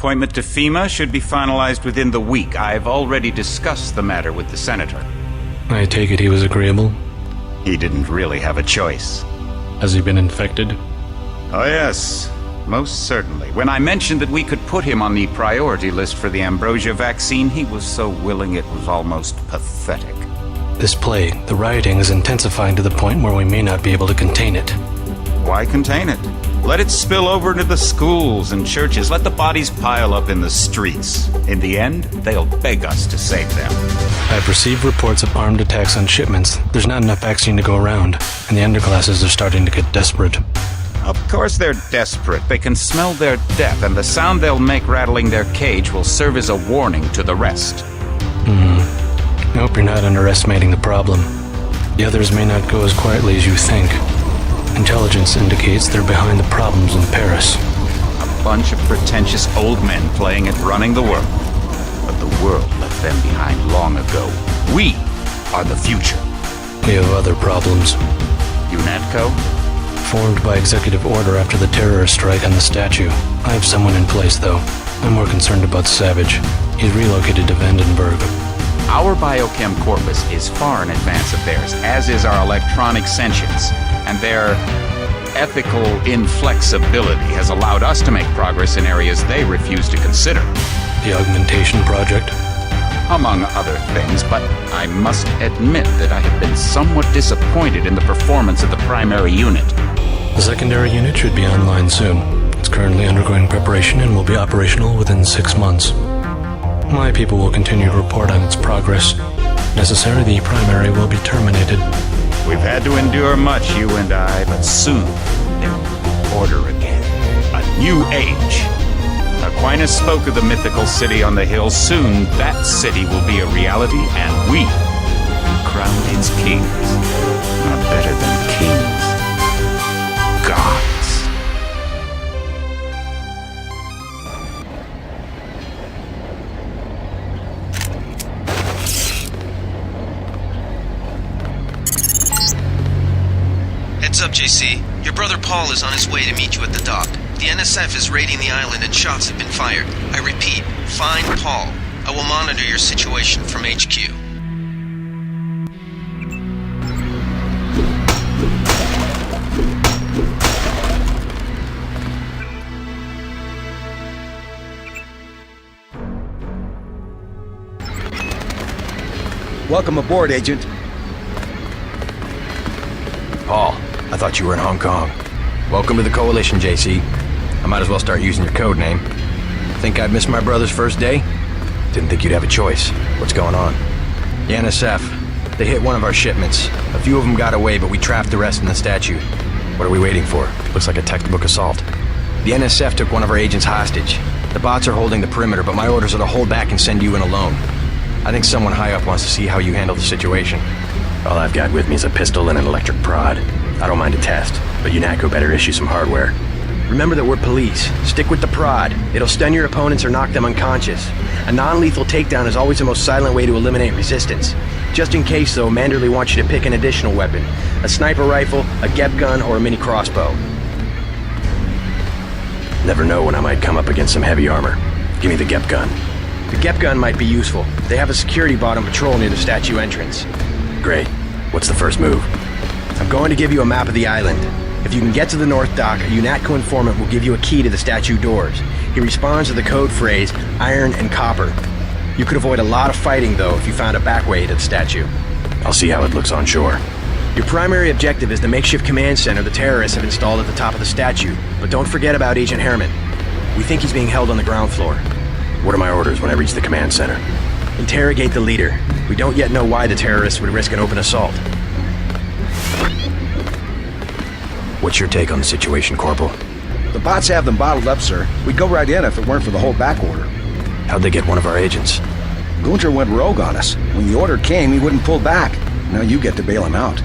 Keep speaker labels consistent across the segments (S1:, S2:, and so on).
S1: appointment to FEMA should be finalized within the week. I've already discussed the matter with the Senator.
S2: I take it he was agreeable?
S1: He didn't really have a choice.
S2: Has he been infected?
S1: Oh yes, most certainly. When I mentioned that we could put him on the priority list for the ambrosia vaccine, he was so willing it was almost pathetic.
S2: This plague, the rioting, is intensifying to the point where we may not be able to contain it.
S1: Why contain it? Let it spill over into the schools and churches. Let the bodies pile up in the streets. In the end, they'll beg us to save them.
S2: I've received reports of armed attacks on shipments. There's not enough vaccine to go around, and the underclasses are starting to get desperate.
S1: Of course they're desperate. They can smell their death, and the sound they'll make rattling their cage will serve as a warning to the rest.
S2: I hope you're not underestimating the problem. The others may not go as quietly as you think. Intelligence indicates they're behind the problems in Paris.
S1: A bunch of pretentious old men playing at running the world. But the world left them behind long ago. We are the future.
S2: We have other problems.
S1: UNATCO?
S2: Formed by executive order after the terrorist strike on the statue. I have someone in place, though. I'm more concerned about Savage. He's relocated to Vandenberg.
S1: Our biochem corpus is far in advance of theirs, as is our electronic sentience, and their ethical inflexibility has allowed us to make progress in areas they refuse to consider.
S2: The augmentation project?
S1: Among other things, but I must admit that I have been somewhat disappointed in the performance of the primary unit.
S2: The secondary unit should be online soon. It's currently undergoing preparation and will be operational within 6 months. My people will continue to report on its progress. If necessary, the primary will be terminated.
S1: We've had to endure much, you and I, but soon there will be order again. A new age. Aquinas spoke of the mythical city on the hill. Soon that city will be a reality, and we will be crowned its kings. Not better than kings. Gods.
S3: Heads up, JC. Your brother Paul is on his way to meet you at the dock. The NSF is raiding the island and shots have been fired. I repeat, find Paul. I will monitor your situation from HQ.
S4: Welcome aboard, Agent.
S5: Paul, I thought you were in Hong Kong. Welcome to the Coalition, JC. I might as well start using your code name. Think I've missed my brother's first day? Didn't think you'd have a choice. What's going on? The NSF. They hit one of our shipments. A few of them got away, but we trapped the rest in the statue. What are we waiting for? Looks like a textbook assault. The NSF took one of our agents hostage. The bots are holding the perimeter, but my orders are to hold back and send you in alone. I think someone high up wants to see how you handle the situation. All I've got with me is a pistol and an electric prod. I don't mind a test, but UNATCO better issue some hardware. Remember that we're police. Stick with the prod. It'll stun your opponents or knock them unconscious. A non-lethal takedown is always the most silent way to eliminate resistance. Just in case, though, Manderley wants you to pick an additional weapon. A sniper rifle, a GEP gun, or a mini crossbow. Never know when I might come up against some heavy armor. Give me the GEP gun. The GEP gun might be useful. They have a security bot on patrol near the statue entrance. Great. What's the first move? I'm going to give you a map of the island. If you can get to the North Dock, a UNATCO informant will give you a key to the statue doors. He responds to the code phrase, iron and copper. You could avoid a lot of fighting, though, if you found a back way to the statue. I'll see how it looks on shore. Your primary objective is the makeshift command center the terrorists have installed at the top of the statue. But don't forget about Agent Herman. We think he's being held on the ground floor. What are my orders when I reach the command center? Interrogate the leader. We don't yet know why the terrorists would risk an open assault. What's your take on the situation, Corporal?
S4: The bots have them bottled up, sir. We'd go right in if it weren't for the whole back order.
S5: How'd they get one of our agents?
S4: Gunter went rogue on us. When the order came, he wouldn't pull back. Now you get to bail him out.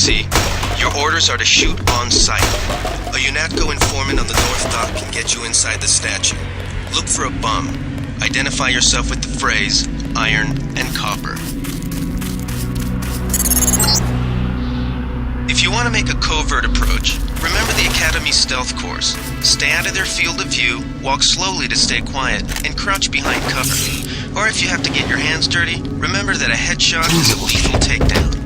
S3: JC. Your orders are to shoot on sight. A UNATCO informant on the North Dock can get you inside the statue. Look for a bum. Identify yourself with the phrase, iron and copper. If you want to make a covert approach, remember the Academy stealth course. Stay out of their field of view, walk slowly to stay quiet, and crouch behind cover. Or if you have to get your hands dirty, remember that a headshot is a lethal takedown.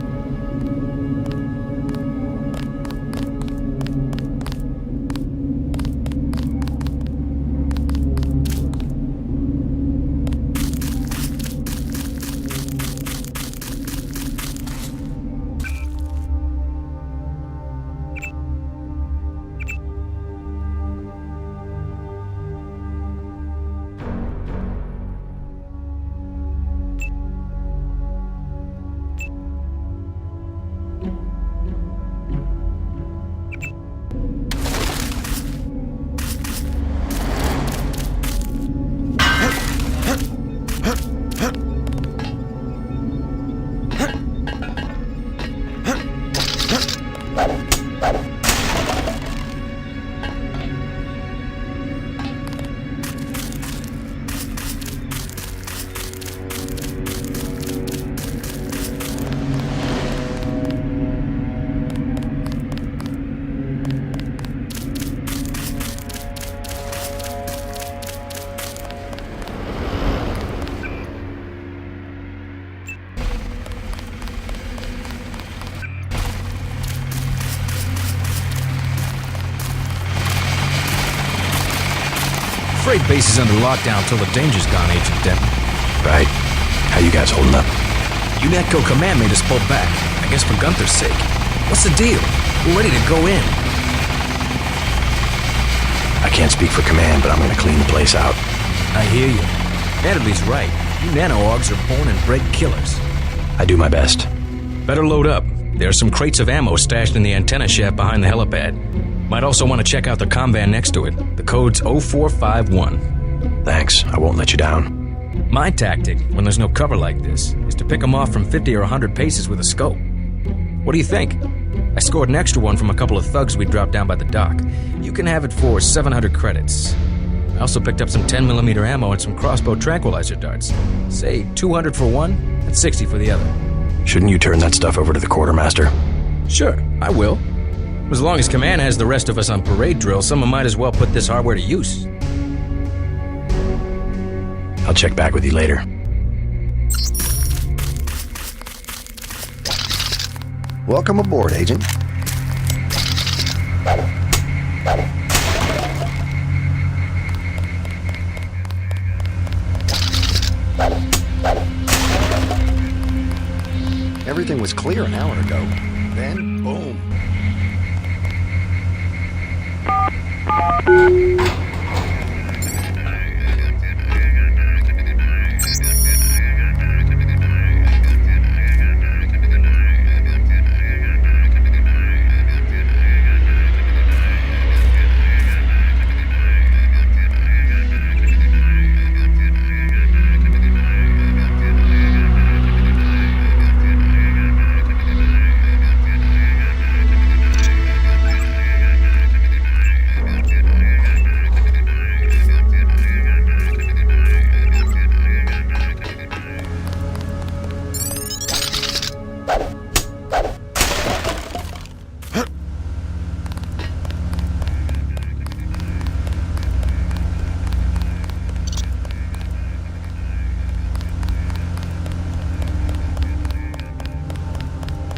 S5: Freight base is under lockdown till the danger's gone, Agent Denton. Right. How you guys holding up? UNATCO command made us pull back. I guess for Gunther's sake. What's the deal? We're ready to go in. I can't speak for command, but I'm gonna clean the place out. I hear you. Natalie's right. You nano-augs are born and bred killers. I do my best. Better load up. There are some crates of ammo stashed in the antenna shaft behind the helipad. Might also want to check out the comm van next to it. The code's 0451. Thanks. I won't let you down. My tactic, when there's no cover like this, is to pick them off from 50 or 100 paces with a scope. What do you think? I scored an extra one from a couple of thugs we dropped down by the dock. You can have it for 700 credits. I also picked up some 10mm ammo and some crossbow tranquilizer darts. Say 200 for one and 60 for the other. Shouldn't you turn that stuff over to the quartermaster? Sure, I will. As long as command has the rest of us on parade drill, someone might as well put this hardware to use. I'll check back with you later.
S4: Welcome aboard, Agent. Everything was clear an hour ago. Then, boom.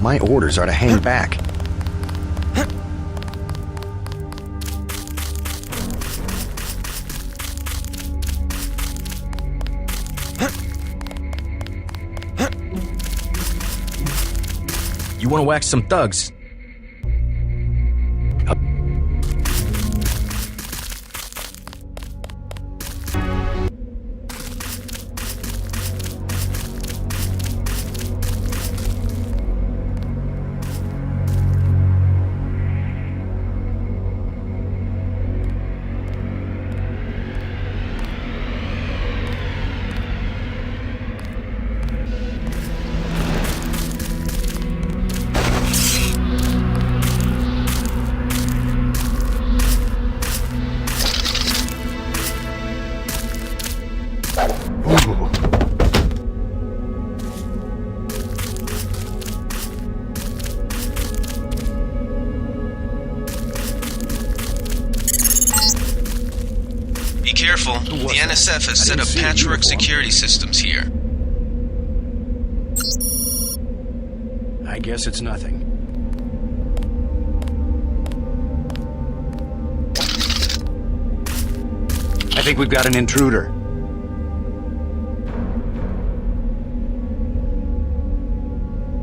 S4: My orders are to hang back.
S5: You want to whack some thugs?
S3: careful. The NSF has set up patchwork security systems here.
S4: I guess it's nothing. I think we've got an intruder.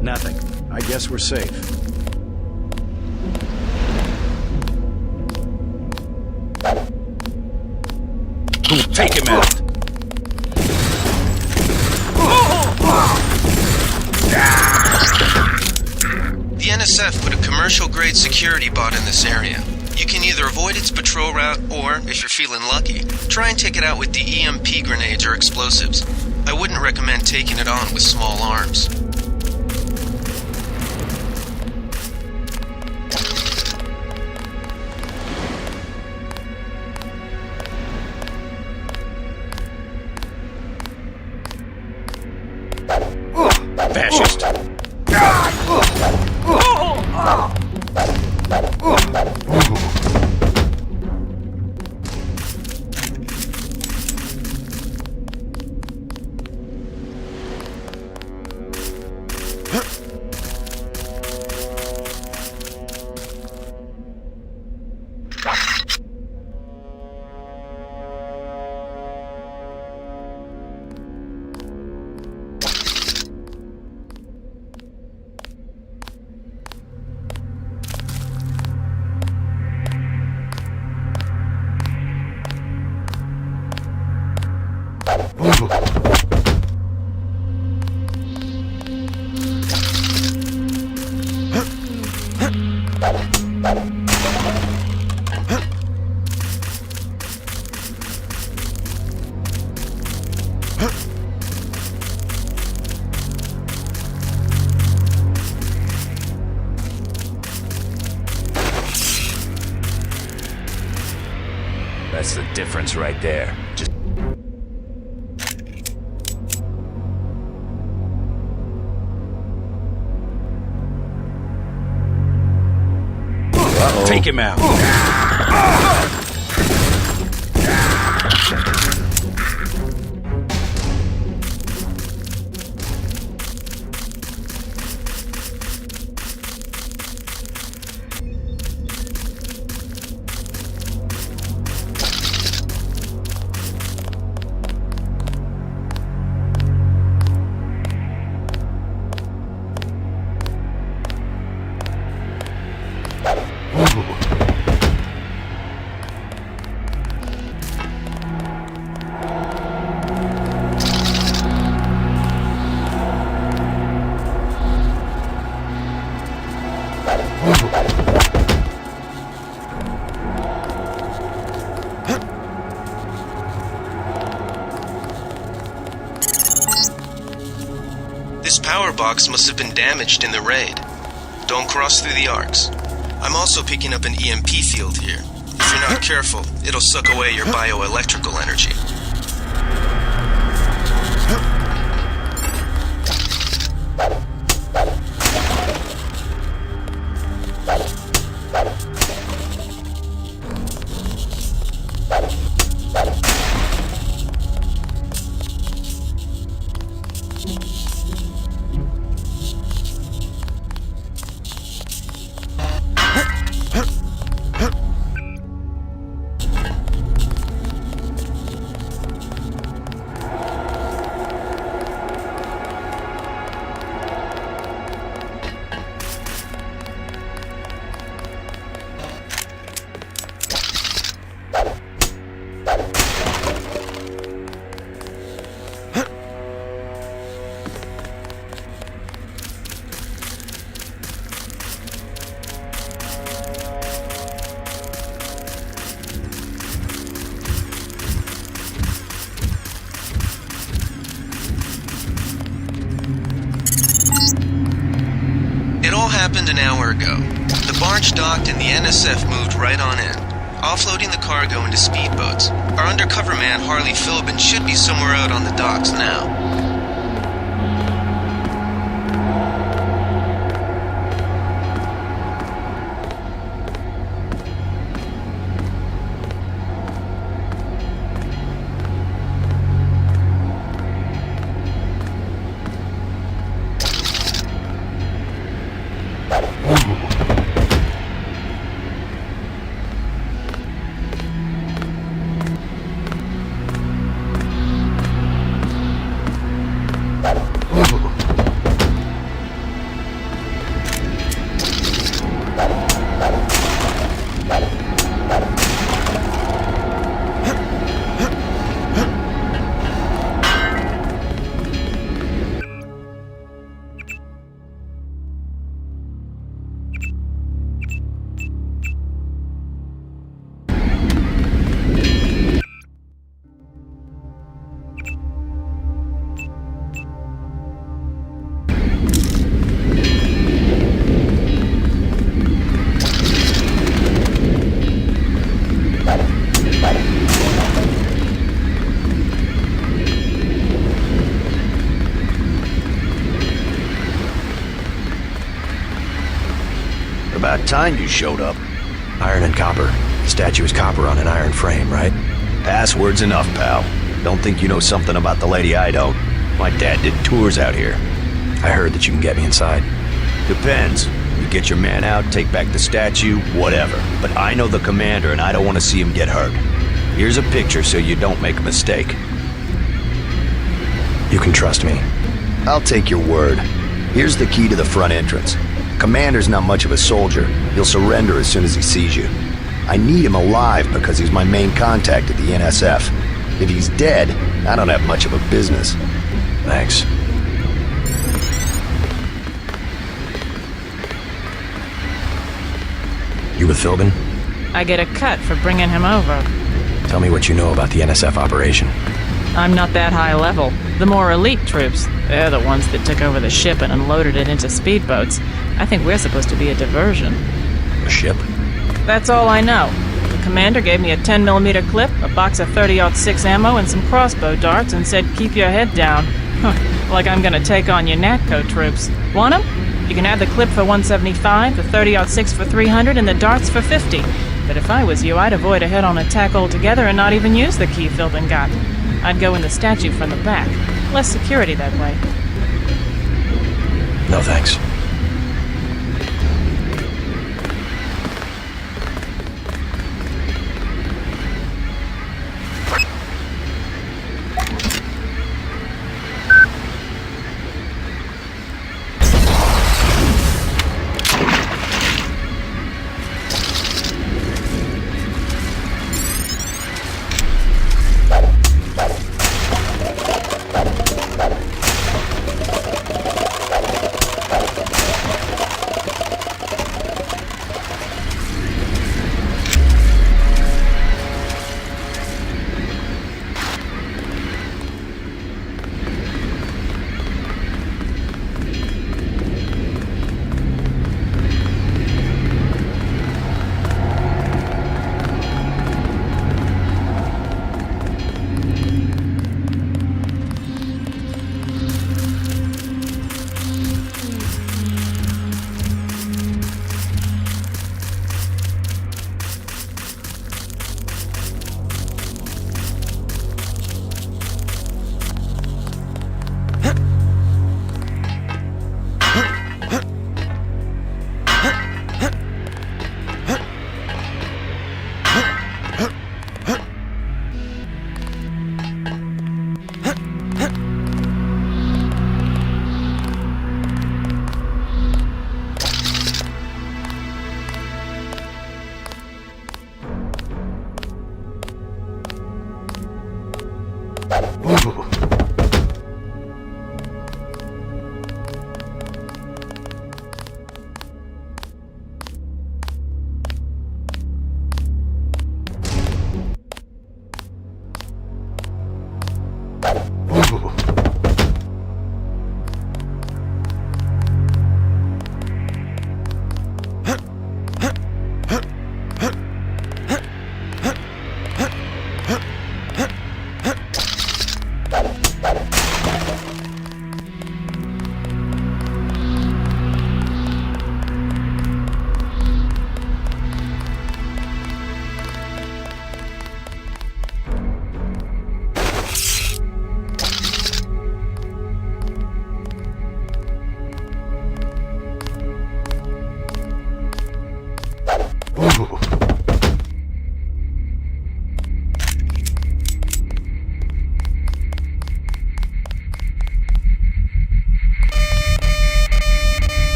S4: Nothing. I guess we're safe. Take him out!
S3: The NSF put a commercial-grade security bot in this area. You can either avoid its patrol route, or, if you're feeling lucky, try and take it out with the EMP grenades or explosives. I wouldn't recommend taking it on with small arms.
S4: Fascist!
S1: That's the difference right there. Just
S4: Take him out!
S3: This power box must have been damaged in the raid. Don't cross through the arcs. I'm also picking up an EMP field here. If you're not careful, it'll suck away your bioelectrical energy. It all happened an hour ago. The barge docked and the NSF moved right on in, offloading the cargo into speedboats. Our undercover man, Harley Philbin, should be somewhere out on the docks now.
S6: time you showed up.
S5: Iron and copper. The statue is copper on an iron frame, right?
S6: Password's enough, pal. Don't think you know something about the lady I don't. My dad did tours out here.
S5: I heard that you can get me inside.
S6: Depends. You get your man out, take back the statue, whatever. But I know the commander and I don't want to see him get hurt. Here's a picture so you don't make a mistake.
S5: You can trust me.
S6: I'll take your word. Here's the key to the front entrance. Commander's not much of a soldier. He'll surrender as soon as he sees you. I need him alive because he's my main contact at the NSF. If he's dead, I don't have much of a business.
S5: Thanks. You with Philbin?
S7: I get a cut for bringing him over.
S5: Tell me what you know about the NSF operation.
S7: I'm not that high level. The more elite troops, they're the ones that took over the ship and unloaded it into speedboats. I think we're supposed to be a diversion.
S5: A ship?
S7: That's all I know. The commander gave me a 10mm clip, a box of 30-06 ammo, and some crossbow darts and said, keep your head down. Huh, like I'm gonna take on your NATCO troops. Want 'em? You can have the clip for 175, the 30-06 for 300, and the darts for 50. But if I was you, I'd avoid a head-on attack altogether and not even use the key Philbin got. I'd go in the statue from the back. Less security that way.
S5: No thanks.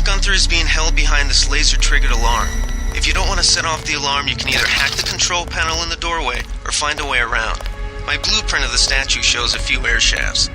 S3: Gunther is being held behind this laser-triggered alarm. If you don't want to set off the alarm, you can either hack the control panel in the doorway or find a way around. My blueprint of the statue shows a few air shafts.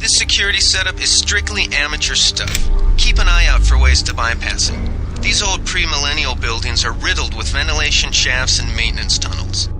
S3: This security setup is strictly amateur stuff. Keep an eye out for ways to bypass it. These old pre-millennial buildings are riddled with ventilation shafts and maintenance tunnels.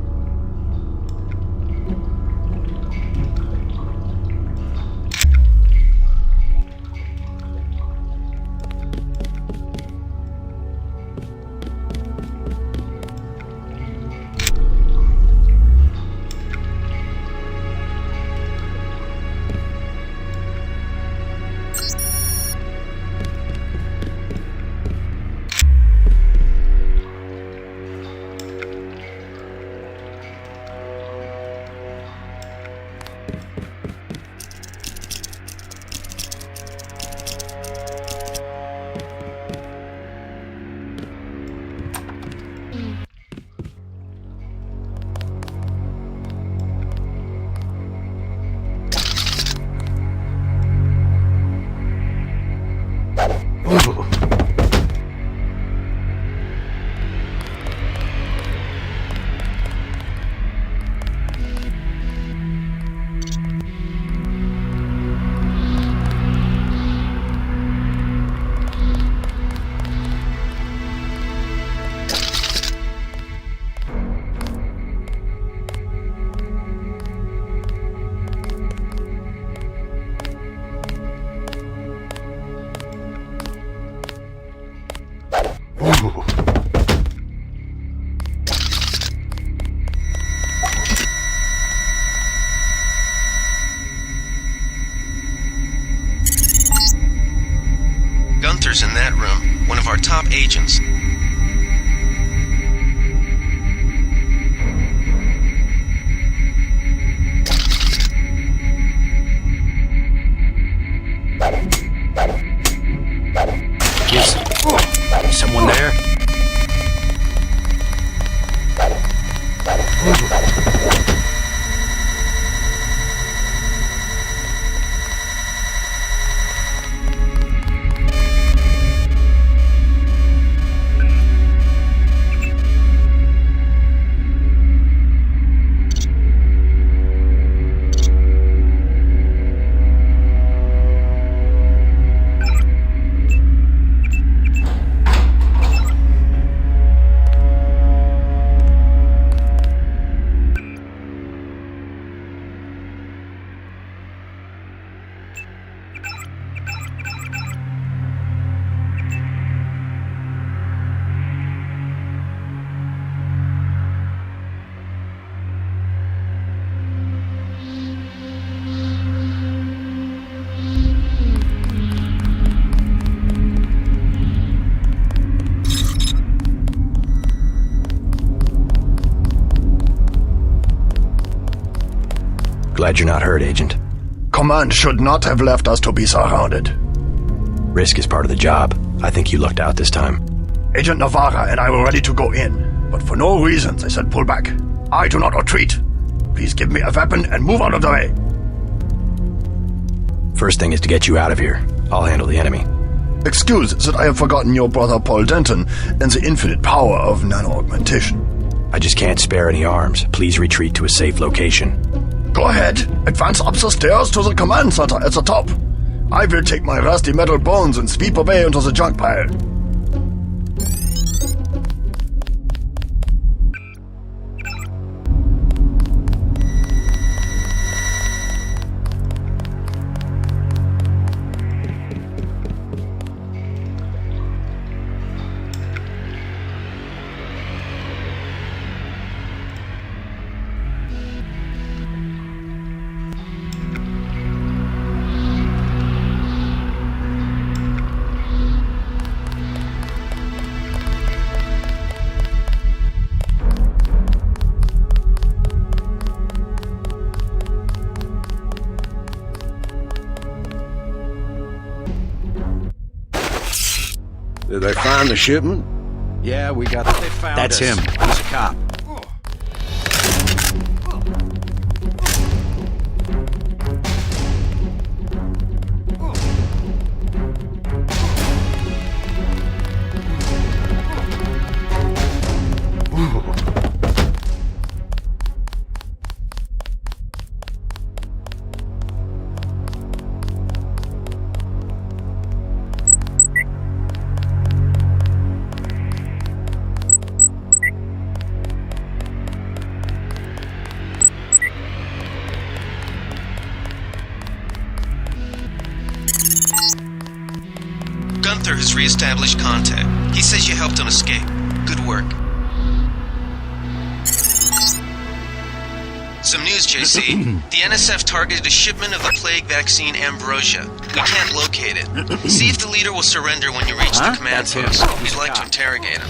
S3: Gunther's in that room, one of our top agents.
S5: Is someone there? Glad you're not hurt, Agent.
S8: Command should not have left us to be surrounded.
S5: Risk is part of the job. I think you lucked out this time.
S8: Agent Navarra and I were ready to go in, but for no reason they said pull back. I do not retreat. Please give me a weapon and move out of the way.
S5: First thing is to get you out of here. I'll handle the enemy.
S8: Excuse that I have forgotten your brother Paul Denton and the infinite power of nano-augmentation.
S5: I just can't spare any arms. Please retreat to a safe location.
S8: Go ahead. Advance up the stairs to the command center at the top. I will take my rusty metal bones and sweep away into the junk pile.
S4: Did they find the shipment?
S1: Yeah, we got it. They found
S4: That's
S1: us.
S4: him. He's a cop.
S3: Gunther has re-established contact. He says you helped him escape. Good work. Some news, JC. The NSF targeted a shipment of the plague vaccine Ambrosia. We can't locate it. See if the leader will surrender when you reach the command post. We'd like to interrogate him.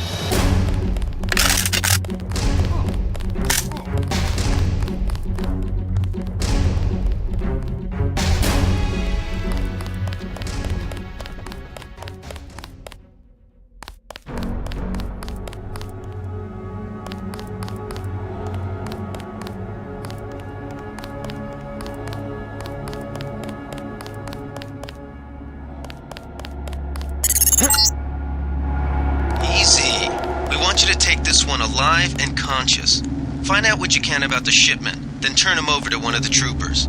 S3: Easy. We want you to take this one alive and conscious. Find out what you can about the shipment, then turn him over to one of the troopers.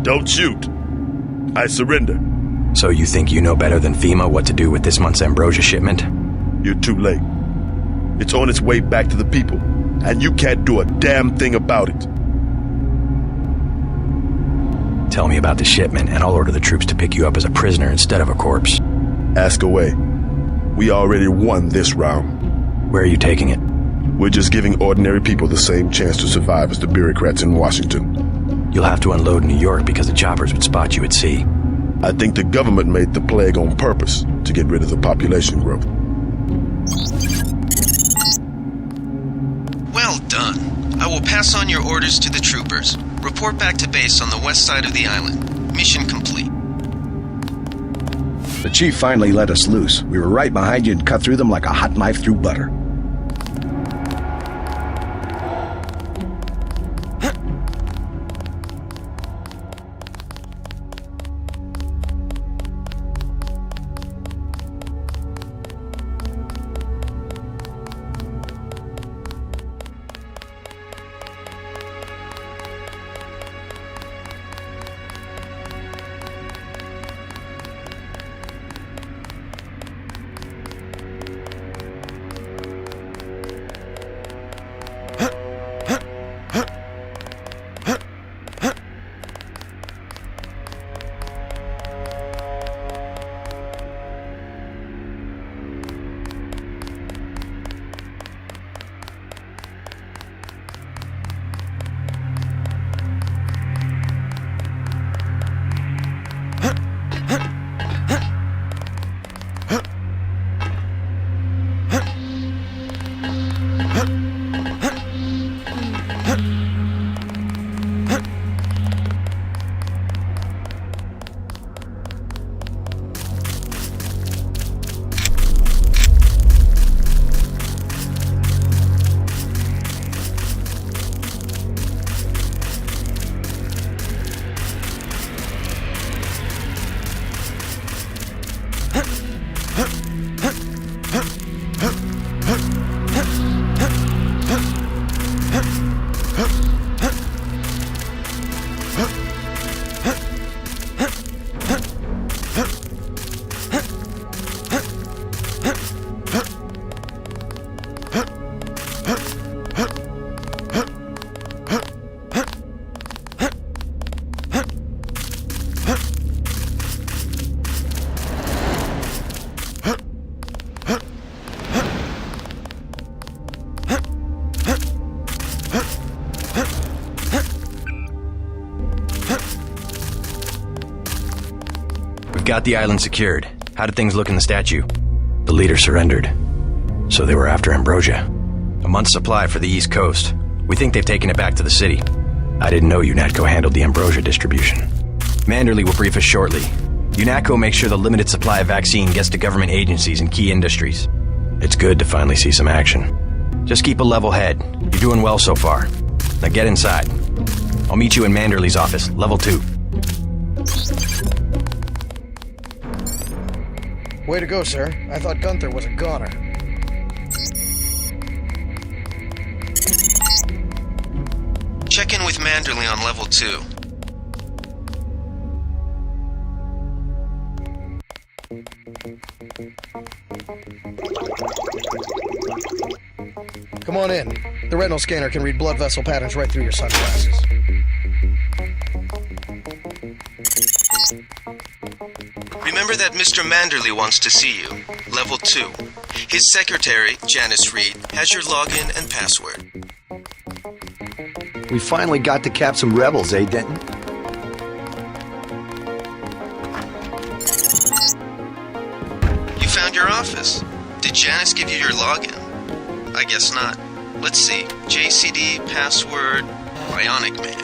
S9: Don't shoot. I surrender.
S5: So you think you know better than FEMA what to do with this month's Ambrosia shipment?
S9: You're too late. It's on its way back to the people, and you can't do a damn thing about it.
S5: Tell me about the shipment, and I'll order the troops to pick you up as a prisoner instead of a corpse.
S9: Ask away. We already won this round.
S5: Where are you taking it?
S9: We're just giving ordinary people the same chance to survive as the bureaucrats in Washington.
S5: You'll have to unload in New York because the choppers would spot you at sea.
S9: I think the government made the plague on purpose to get rid of the population growth.
S3: Well done. I will pass on your orders to the troopers. Report back to base on the west side of the island. Mission complete.
S4: The chief finally let us loose. We were right behind you and cut through them like a hot knife through butter.
S5: We've got the island secured. How did things look in the statue? The leader surrendered. So they were after Ambrosia. A month's supply for the East Coast. We think they've taken it back to the city. I didn't know UNATCO handled the Ambrosia distribution. Manderley will brief us shortly. UNATCO makes sure the limited supply of vaccine gets to government agencies and key industries. It's good to finally see some action. Just keep a level head. You're doing well so far. Now get inside. I'll meet you in Manderley's office, level 2.
S10: Way to go, sir. I thought Gunther was a goner.
S3: Check in with Manderley on level 2.
S10: Come on in. The retinal scanner can read blood vessel patterns right through your sunglasses.
S3: Remember that Mr. Manderley wants to see you. Level 2. His secretary, Janice Reed, has your login and password.
S6: We finally got to cap some rebels, eh, Denton?
S3: You found your office. Did Janice give you your login? I guess not. Let's see. JCD, password, Bionic Man.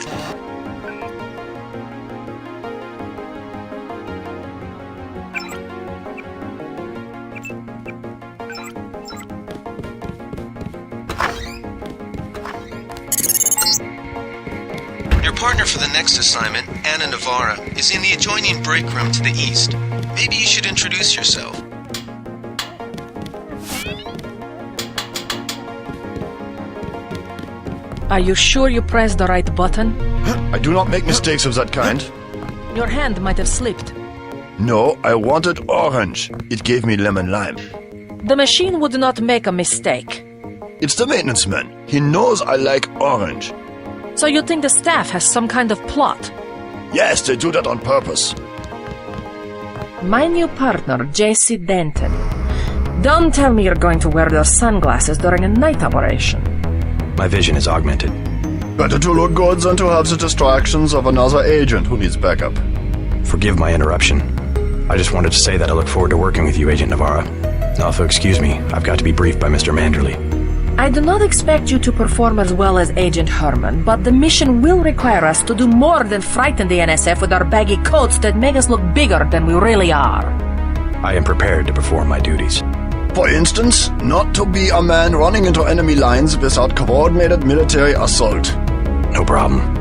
S3: Your partner for the next assignment, Anna Navarra, is in the adjoining break room to the east. Maybe you should introduce yourself.
S11: Are you sure you pressed the right button?
S8: I do not make mistakes of that kind.
S11: Your hand might have slipped.
S8: No, I wanted orange. It gave me lemon lime.
S11: The machine would not make a mistake.
S8: It's the maintenance man. He knows I like orange.
S11: So you think the staff has some kind of plot?
S8: Yes, they do that on purpose.
S11: My new partner, J.C. Denton. Don't tell me you're going to wear those sunglasses during a night operation.
S5: My vision is augmented.
S8: Better to look good than to have the distractions of another agent who needs backup.
S5: Forgive my interruption. I just wanted to say that I look forward to working with you, Agent Navarra. Now, if you'll excuse me, I've got to be briefed by Mr. Manderley.
S11: I do not expect you to perform as well as Agent Herman, but the mission will require us to do more than frighten the NSF with our baggy coats that make us look bigger than we really are.
S5: I am prepared to perform my duties.
S8: For instance, not to be a man running into enemy lines without coordinated military assault.
S5: No problem.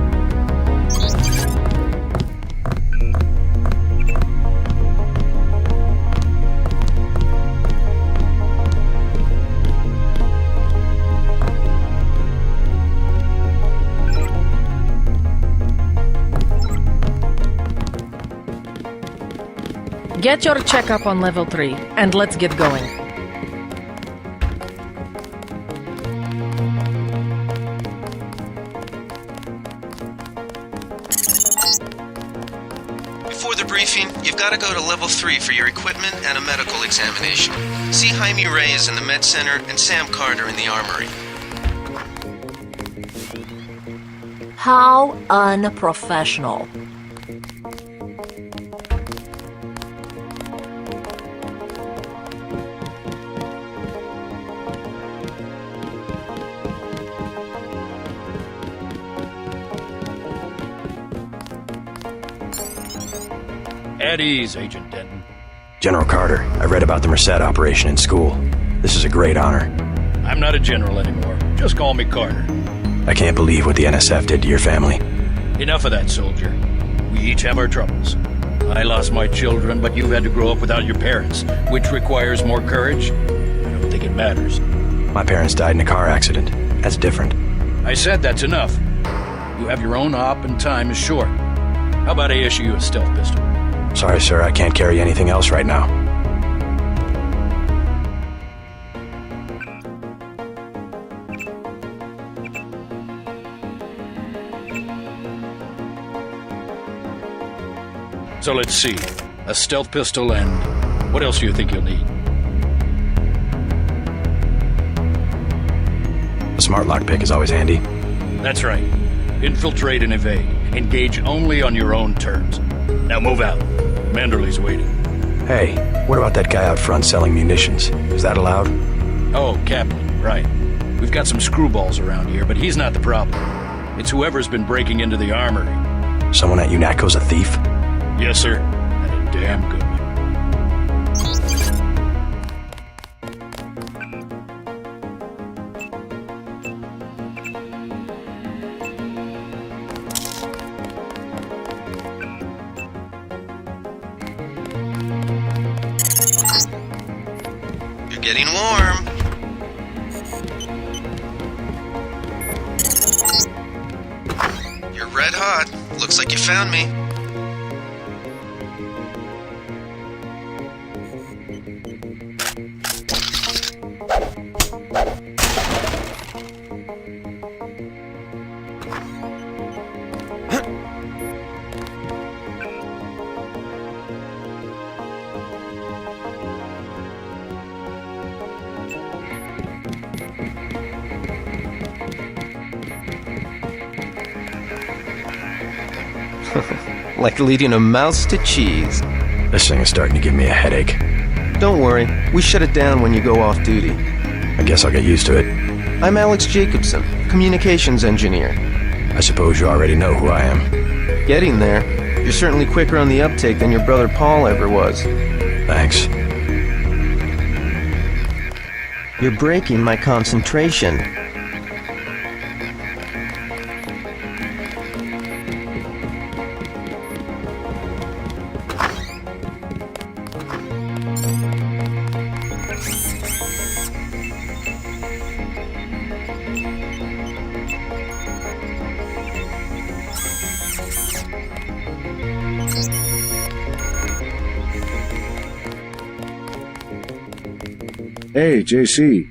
S11: Get your checkup on level 3, and let's get going.
S3: Before the briefing, you've got to go to level 3 for your equipment and a medical examination. See Jaime Reyes in the med center and Sam Carter in the armory.
S11: How unprofessional.
S12: At ease, Agent Denton.
S5: General Carter, I read about the Merced operation in school. This is a great honor.
S12: I'm not a general anymore. Just call me Carter.
S5: I can't believe what the NSF did to your family.
S12: Enough of that, soldier. We each have our troubles. I lost my children, but you had to grow up without your parents, which requires more courage. I don't think it matters.
S5: My parents died in a car accident. That's different.
S12: I said that's enough. You have your own op and time is short. How about I issue you a stealth pistol?
S5: Sorry, sir, I can't carry anything else right now.
S12: So let's see. A stealth pistol and what else do you think you'll need?
S5: A smart lockpick is always handy.
S12: That's right. Infiltrate and evade. Engage only on your own terms. Now move out. Manderley's waiting.
S5: Hey, what about that guy out front selling munitions? Is that allowed?
S12: Oh, Kaplan, right. We've got some screwballs around here, but he's not the problem. It's whoever's been breaking into the armory.
S5: Someone at UNATCO's a thief?
S12: Yes, sir. And a damn good one.
S3: You're getting warm. You're red hot. Looks like you found me.
S13: Like leading a mouse to cheese.
S5: This thing is starting to give me a headache.
S13: Don't worry, we shut it down when you go off duty.
S5: I guess I'll get used to it.
S13: I'm Alex Jacobson, communications engineer.
S5: I suppose you already know who I am.
S13: Getting there. You're certainly quicker on the uptake than your brother Paul ever was.
S5: Thanks.
S13: You're breaking my concentration.
S14: Hey, JC.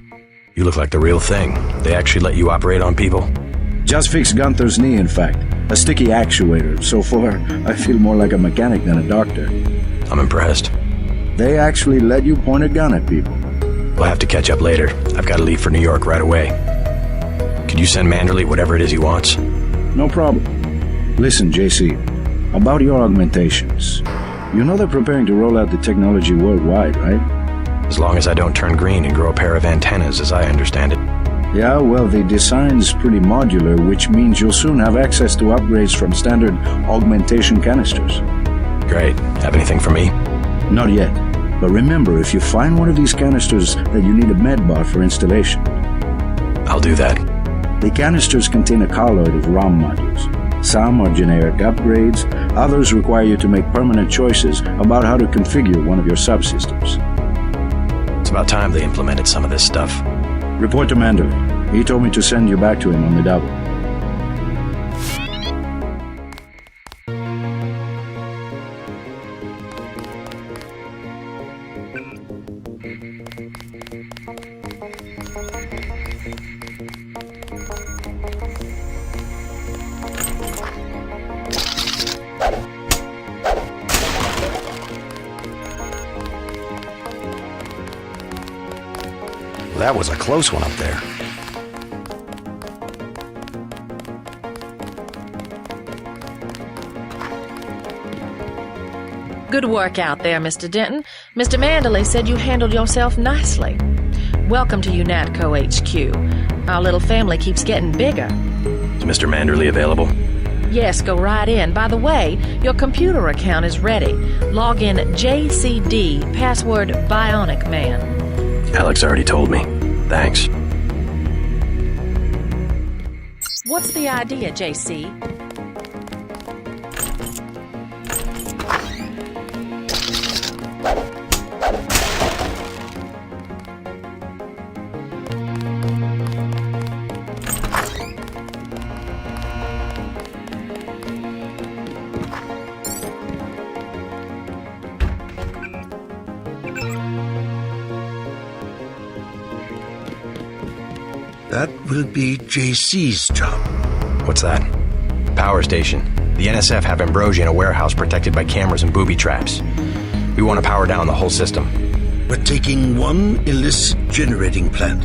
S5: You look like the real thing. They actually let you operate on people?
S14: Just fixed Gunther's knee, in fact. A sticky actuator. So far, I feel more like a mechanic than a doctor.
S5: I'm impressed.
S14: They actually let you point a gun at people.
S5: We'll have to catch up later. I've got to leave for New York right away. Could you send Manderley whatever it is he wants?
S14: No problem. Listen, JC. About your augmentations. You know they're preparing to roll out the technology worldwide, right?
S5: As long as I don't turn green and grow a pair of antennas, as I understand it.
S14: Yeah, well, the design's pretty modular, which means you'll soon have access to upgrades from standard augmentation canisters.
S5: Great. Have anything for me?
S14: Not yet. But remember, if you find one of these canisters, that you need a medbot for installation.
S5: I'll do that.
S14: The canisters contain a colloid of ROM modules. Some are generic upgrades, others require you to make permanent choices about how to configure one of your subsystems.
S5: It's about time they implemented some of this stuff.
S14: Report to Manderley. He told me to send you back to him on the double.
S6: That was a close one up there.
S11: Good work out there, Mr. Denton. Mr. Manderley said you handled yourself nicely. Welcome to UNATCO HQ. Our little family keeps getting bigger.
S5: Is Mr. Manderley available?
S11: Yes, go right in. By the way, your computer account is ready. Log in JCD, password Bionic Man.
S5: Alex already told me. Thanks.
S11: What's the idea, JC?
S15: That will be JC's job.
S5: What's that? Power station. The NSF have Ambrosia in a warehouse protected by cameras and booby traps. We want to power down the whole system.
S15: We're taking one illicit generating plant,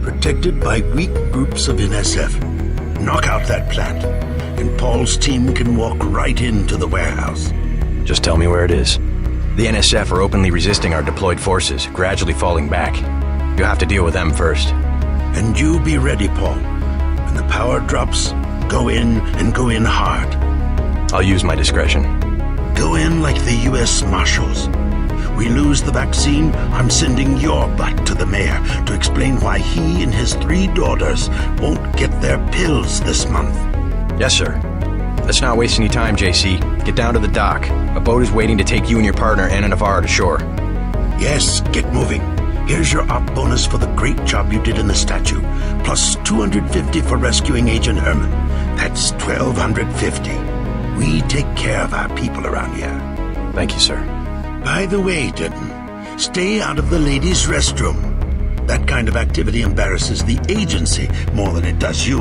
S15: protected by weak groups of NSF. Knock out that plant, and Paul's team can walk right into the warehouse.
S5: Just tell me where it is. The NSF are openly resisting our deployed forces, gradually falling back. You'll have to deal with them first.
S15: And you be ready, Paul. When the power drops, go in and go in hard.
S5: I'll use my discretion.
S15: Go in like the U.S. Marshals. We lose the vaccine, I'm sending your butt to the mayor to explain why he and his 3 daughters won't get their pills this month.
S5: Yes, sir. Let's not waste any time, JC. Get down to the dock. A boat is waiting to take you and your partner, Anna Navarro, to shore.
S15: Yes, get moving. Here's your op bonus for the great job you did in the statue, plus 250 for rescuing Agent Herman. That's 1,250. We take care of our people around here.
S5: Thank you, sir.
S15: By the way, Denton, stay out of the ladies' restroom. That kind of activity embarrasses the agency more than it does you.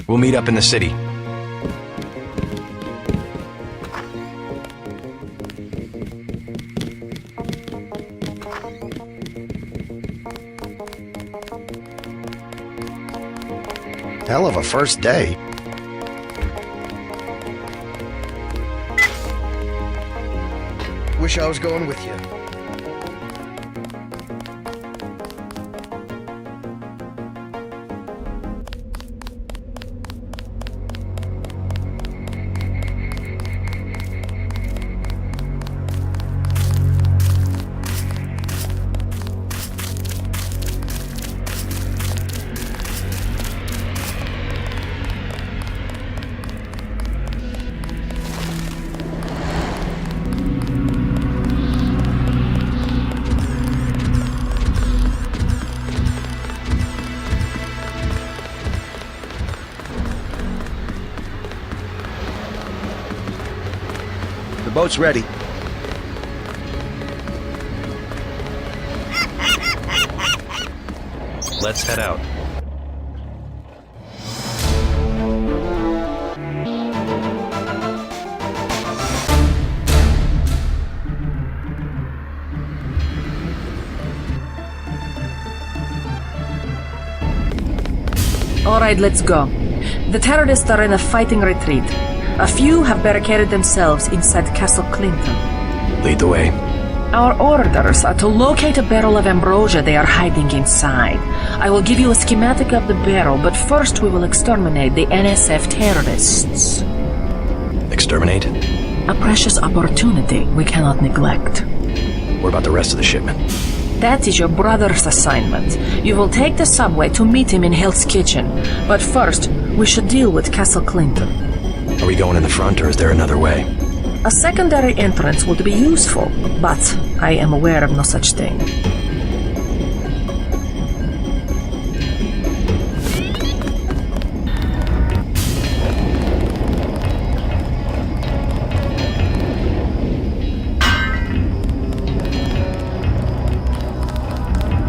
S5: We'll meet up in the city.
S6: Hell of a first day.
S10: Wish I was going with you.
S4: The boat's ready.
S5: Let's head out.
S11: All right, let's go. The terrorists are in a fighting retreat. A few have barricaded themselves inside Castle Clinton.
S5: Lead the way.
S11: Our orders are to locate a barrel of ambrosia they are hiding inside. I will give you a schematic of the barrel, but first we will exterminate the NSF terrorists.
S5: Exterminate?
S11: A precious opportunity we cannot neglect.
S5: What about the rest of the shipment?
S11: That is your brother's assignment. You will take the subway to meet him in Hell's Kitchen. But first, we should deal with Castle Clinton.
S5: Are we going in the front, or is there another way?
S11: A secondary entrance would be useful, but I am aware of no such thing.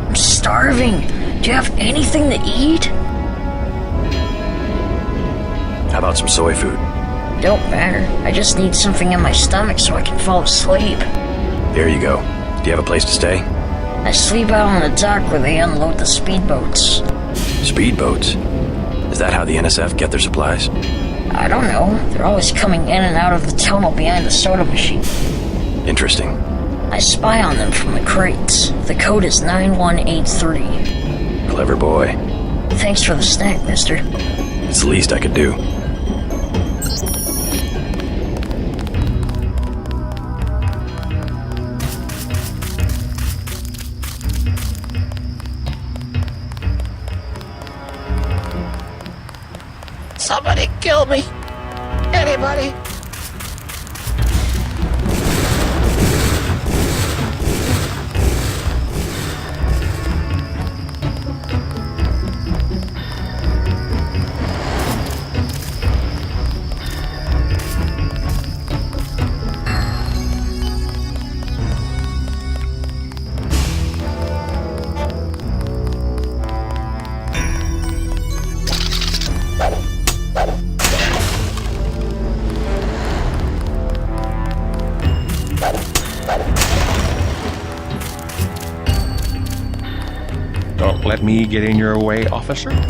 S16: I'm starving. Do you have anything to eat?
S5: How about some soy food?
S16: Don't matter. I just need something in my stomach so I can fall asleep.
S5: Here you go. Do you have a place to stay?
S16: I sleep out on the dock where they unload the speedboats.
S5: Speedboats? Is that how the NSF get their supplies?
S16: I don't know. They're always coming in and out of the tunnel behind the soda machine.
S5: Interesting.
S16: I spy on them from the crates. The code is 9183.
S5: Clever boy.
S16: Thanks for the snack, mister.
S5: It's the least I could do.
S16: Somebody kill me! Anybody?
S5: let me get in your way, officer? They've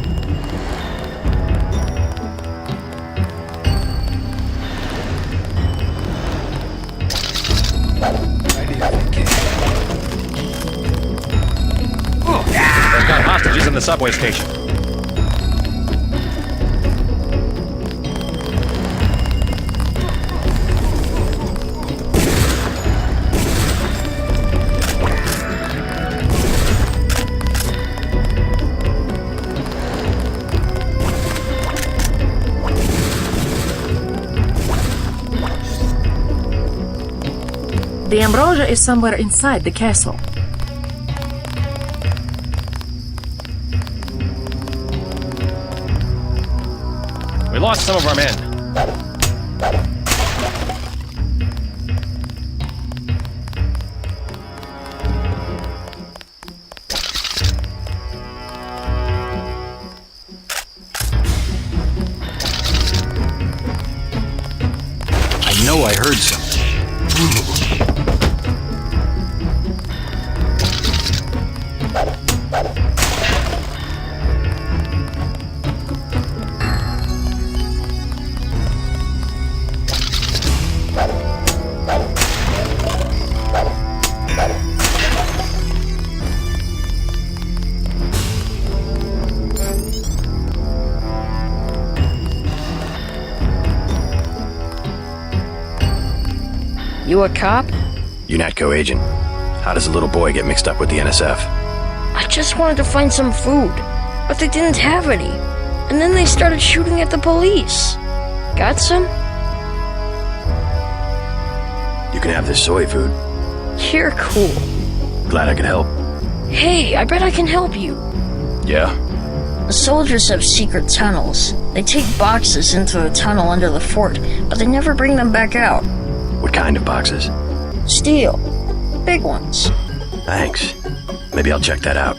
S5: got hostages in the subway station.
S11: The ambrosia is somewhere inside the castle.
S5: We lost some of our men. I know I heard something.
S16: You a cop?
S5: UNATCO agent. How does a little boy get mixed up with the NSF?
S16: I just wanted to find some food, but they didn't have any. And then they started shooting at the police. Got some?
S5: You can have this soy food.
S16: You're cool.
S5: Glad I could help.
S16: Hey, I bet I can help you.
S5: Yeah?
S16: The soldiers have secret tunnels. They take boxes into the tunnel under the fort, but they never bring them back out.
S5: What kind of boxes?
S16: Steel. Big ones.
S5: Thanks. Maybe I'll check that out.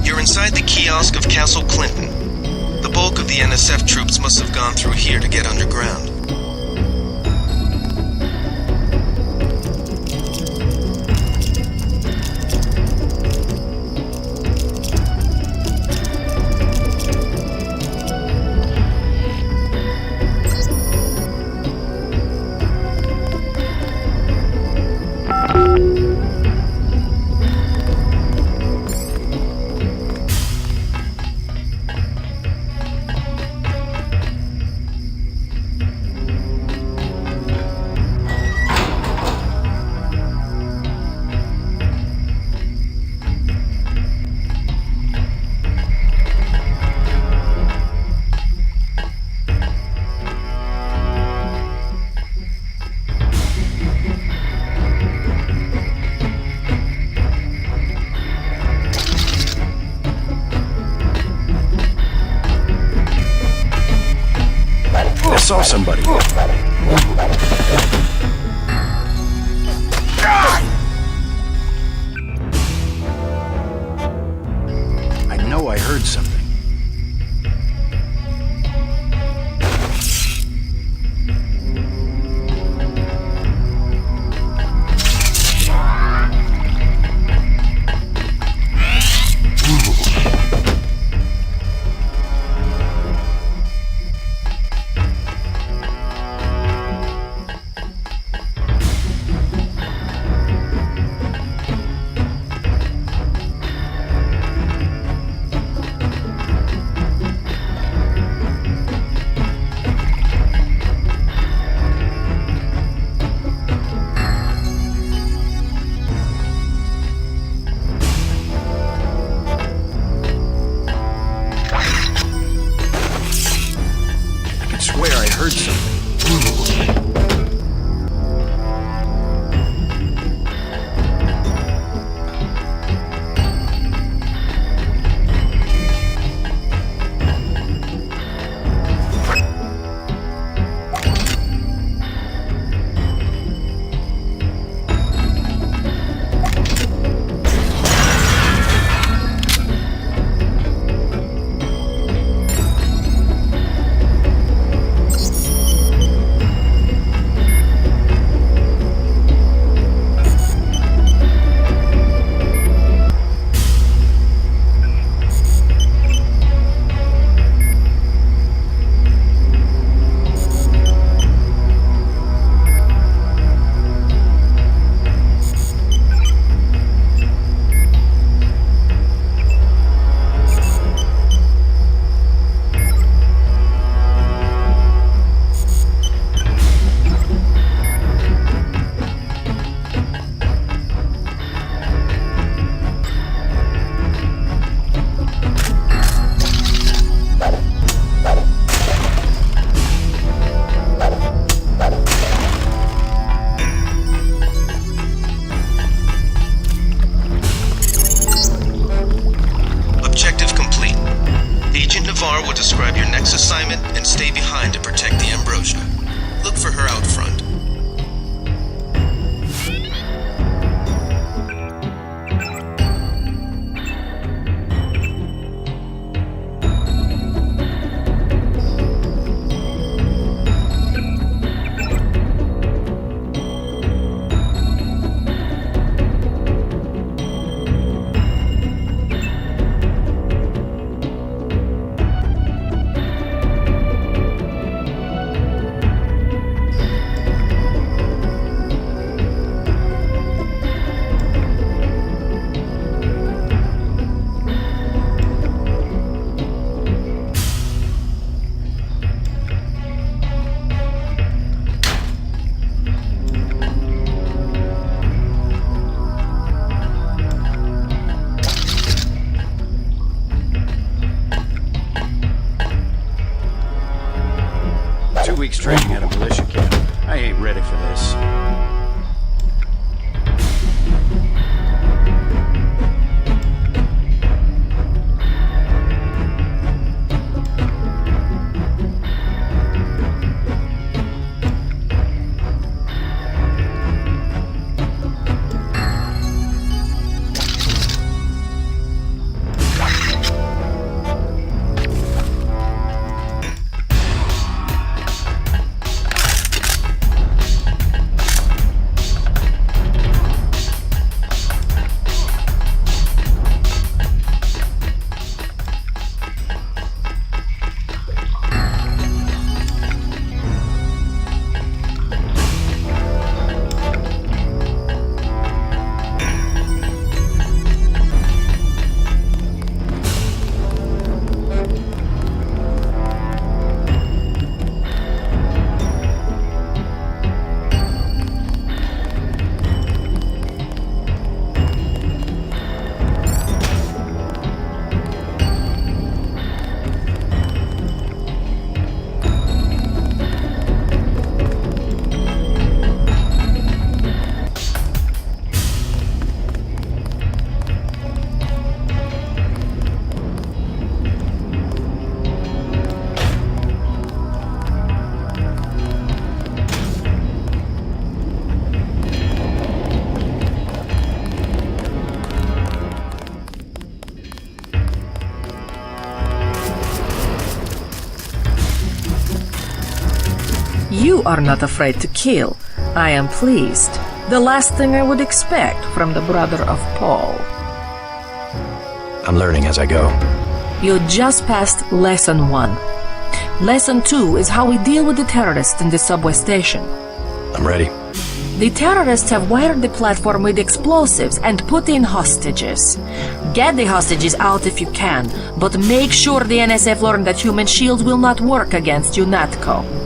S3: You're inside the kiosk of Castle Clinton. The bulk of the NSF troops must have gone through here to get underground.
S5: I saw somebody. I know I heard something.
S1: weeks training at a militia camp. I ain't ready for this.
S11: You are not afraid to kill. I am pleased. The last thing I would expect from the brother of Paul.
S5: I'm learning as I go.
S11: You just passed Lesson 1. Lesson 2 is how we deal with the terrorists in the subway station.
S5: I'm ready.
S11: The terrorists have wired the platform with explosives and put in hostages. Get the hostages out if you can, but make sure the NSF learn that human shields will not work against UNATCO.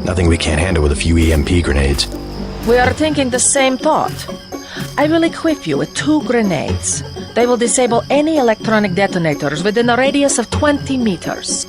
S5: Nothing we can't handle with a few EMP grenades.
S11: We are thinking the same thought. I will equip you with 2 grenades. They will disable any electronic detonators within a radius of 20 meters.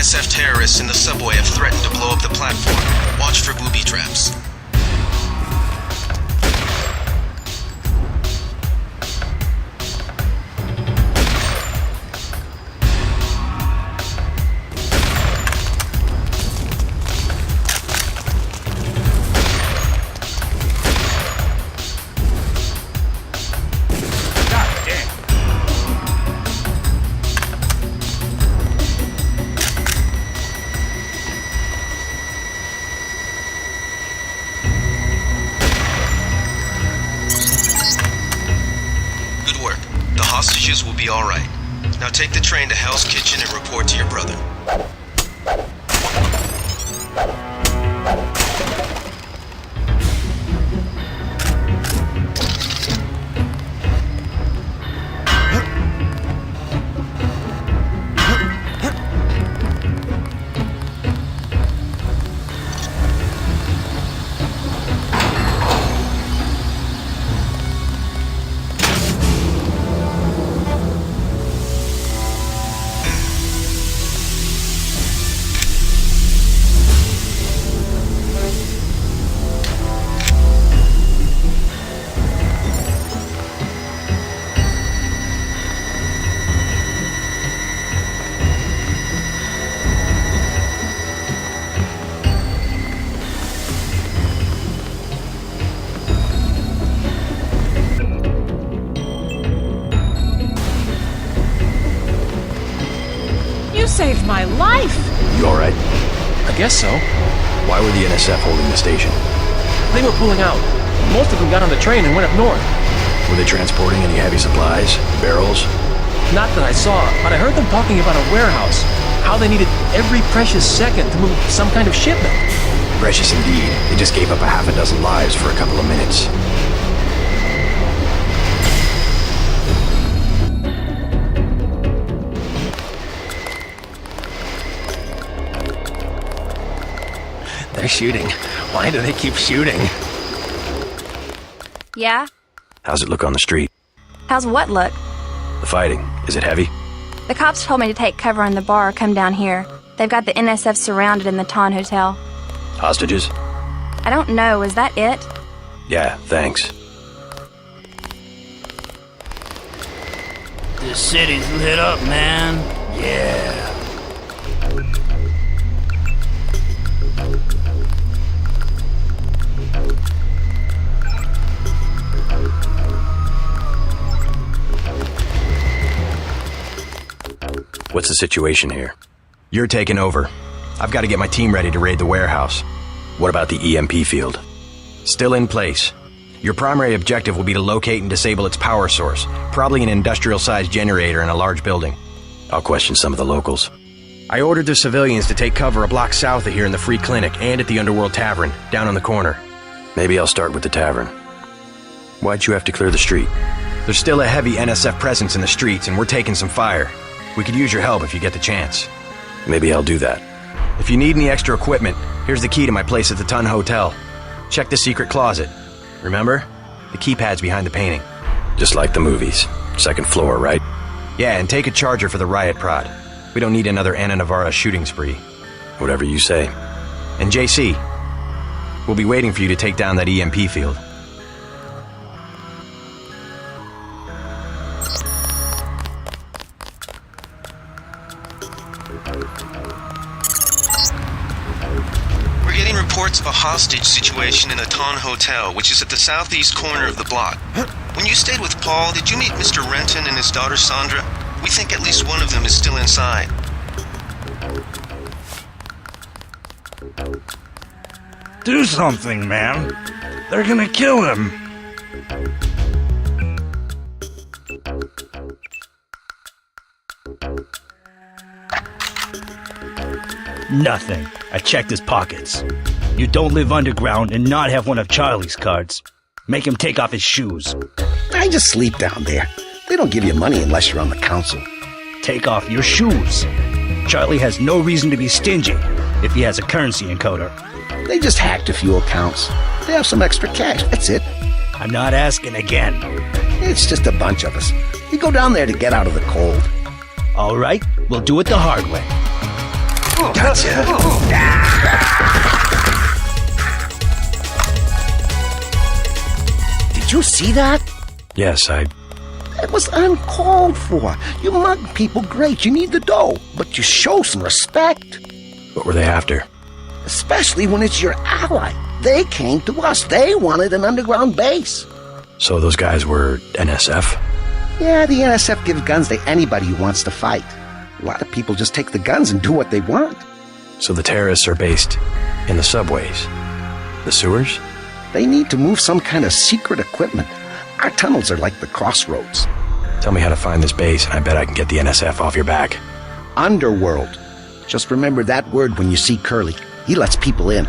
S3: NSF terrorists in the subway have threatened to blow up the platform. Watch for booby traps. All right. Now take the train to Hell's Kitchen and report to your brother.
S7: You saved my life!
S5: You alright?
S2: I guess so.
S5: Why were the NSF holding the station?
S2: They were pulling out. Most of them got on the train and went up north.
S5: Were they transporting any heavy supplies? Barrels?
S2: Not that I saw, but I heard them talking about a warehouse. How they needed every precious second to move some kind of shipment.
S5: Precious indeed. They just gave up a half a dozen lives for a couple of minutes.
S12: They're shooting. Why do they keep shooting?
S17: Yeah?
S5: How's it look on the street?
S17: How's what look?
S5: The fighting. Is it heavy?
S17: The cops told me to take cover in the bar or come down here. They've got the NSF surrounded in the Ton Hotel.
S5: Hostages?
S17: I don't know, is that it?
S5: Yeah, thanks.
S12: This city's lit up, man. Yeah.
S5: What's the situation here? You're taking over. I've got to get my team ready to raid the warehouse. What about the EMP field? Still in place. Your primary objective will be to locate and disable its power source, probably an industrial-sized generator in a large building. I'll question some of the locals. I ordered the civilians to take cover a block south of here in the Free Clinic and at the Underworld Tavern, down on the corner. Maybe I'll start with the tavern. Why'd you have to clear the street? There's still a heavy NSF presence in the streets, and we're taking some fire. We could use your help if you get the chance. Maybe I'll do that. If you need any extra equipment, here's the key to my place at the Ton Hotel. Check the secret closet. Remember? The keypad's behind the painting. Just like the movies. Second floor, right? Yeah, and take a charger for the riot prod. We don't need another Anna Navarra shooting spree. Whatever you say. And JC, we'll be waiting for you to take down that EMP field.
S3: We're getting reports of a hostage situation in the Ton Hotel, which is at the southeast corner of the block. When you stayed with Paul, did you meet Mr. Renton and his daughter Sandra? We think at least one of them is still inside.
S18: Do something, man. They're gonna kill him. Nothing. I checked his pockets. You don't live underground and not have one of Charlie's cards. Make him take off his shoes.
S4: I just sleep down there. They don't give you money unless you're on the council.
S18: Take off your shoes. Charlie has no reason to be stingy if he has a currency encoder.
S4: They just hacked a few accounts. They have some extra cash, that's it.
S18: I'm not asking again.
S4: It's just a bunch of us. We go down there to get out of the cold.
S18: All right, we'll do it the hard way.
S4: Gotcha. Did you see that?
S5: Yes,
S4: It was uncalled for. You mug people, great. You need the dough. But you show some respect.
S5: What were they after?
S4: Especially when it's your ally. They came to us. They wanted an underground base.
S5: So those guys were NSF?
S4: Yeah, the NSF gives guns to anybody who wants to fight. A lot of people just take the guns and do what they want.
S5: So the terrorists are based in the subways? The sewers?
S4: They need to move some kind of secret equipment. Our tunnels are like the crossroads.
S5: Tell me how to find this base, and I bet I can get the NSF off your back.
S4: Underworld. Just remember that word when you see Curly. He lets people in.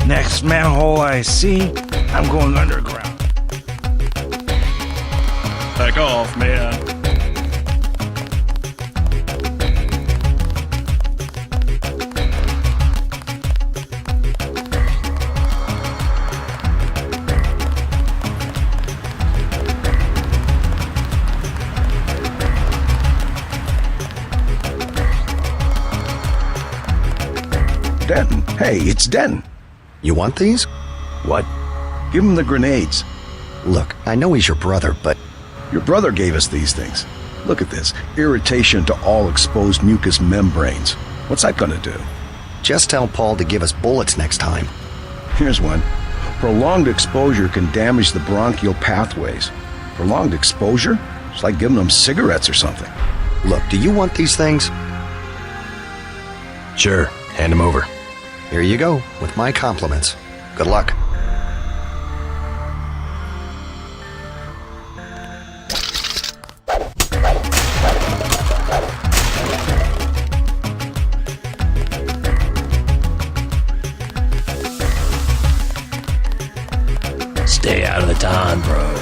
S18: Next manhole I see, I'm going underground.
S12: Back off, man.
S4: Denton. Hey, it's Denton.
S6: You want these?
S5: What?
S4: Give him the grenades.
S6: Look, I know he's your brother, but...
S4: Your brother gave us these things. Look at this. Irritation to all exposed mucous membranes. What's that gonna do?
S6: Just tell Paul to give us bullets next time.
S4: Here's one. Prolonged exposure can damage the bronchial pathways. Prolonged exposure? It's like giving them cigarettes or something.
S6: Look, do you want these things?
S5: Sure, hand them over.
S6: Here you go, with my compliments. Good luck.
S12: Stay out of the ton, bro.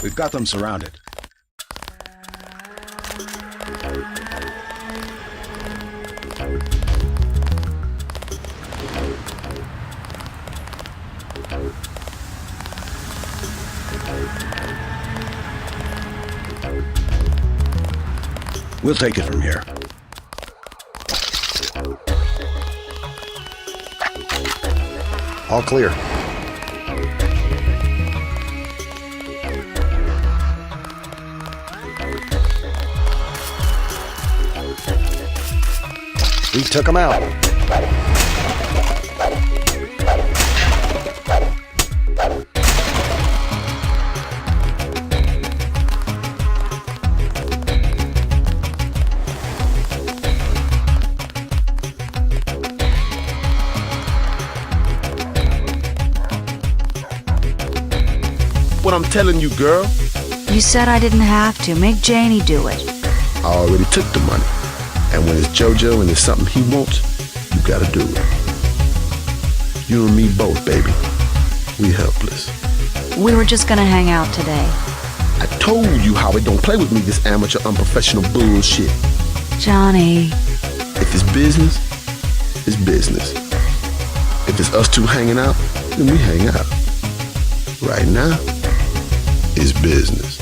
S4: We've got them surrounded. We'll take it from here.
S6: All clear. We took him out.
S9: What I'm telling you, girl.
S19: You said I didn't have to. Make Janie do it.
S9: I already took the money. And when it's JoJo and it's something he wants, you gotta do it. You and me both, baby. We helpless.
S19: We were just gonna hang out today.
S9: I told you how it don't play with me, this amateur unprofessional bullshit.
S19: Johnny.
S9: If it's business, it's business. If it's us two hanging out, then we hang out. Right now, it's business.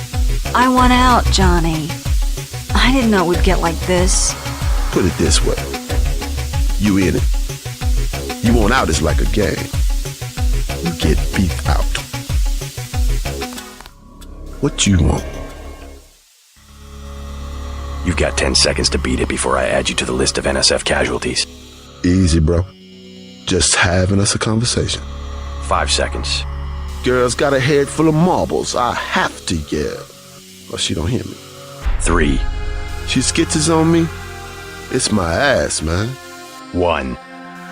S19: I want out, Johnny. I didn't know we'd get like this.
S9: Put it this way. You in it. You want out is like a game. You get beat out. What you want?
S5: You've got 10 seconds to beat it before I add you to the list of NSF casualties.
S9: Easy, bro. Just having us a conversation.
S5: 5 seconds.
S9: Girl's got a head full of marbles. I have to yell, or she don't hear me.
S5: 3.
S9: She skitzes on me. It's my ass, man.
S5: 1.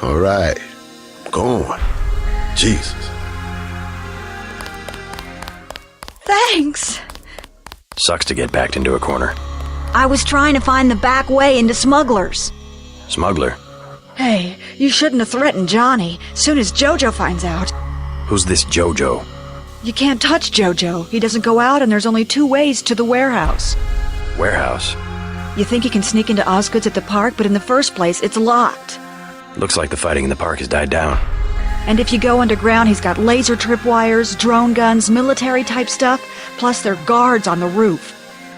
S9: All right. Go on. Jesus.
S19: Thanks.
S5: Sucks to get backed into a corner.
S19: I was trying to find the back way into Smugglers.
S5: Smuggler?
S19: Hey, you shouldn't have threatened Johnny. Soon as Jojo finds out.
S5: Who's this Jojo?
S19: You can't touch Jojo. He doesn't go out, and there's only 2 ways to the warehouse.
S5: Warehouse?
S19: You think he can sneak into Osgood's at the park, but in the first place, it's locked.
S5: Looks like the fighting in the park has died down.
S19: And if you go underground, he's got laser tripwires, drone guns, military-type stuff, plus there are guards on the roof.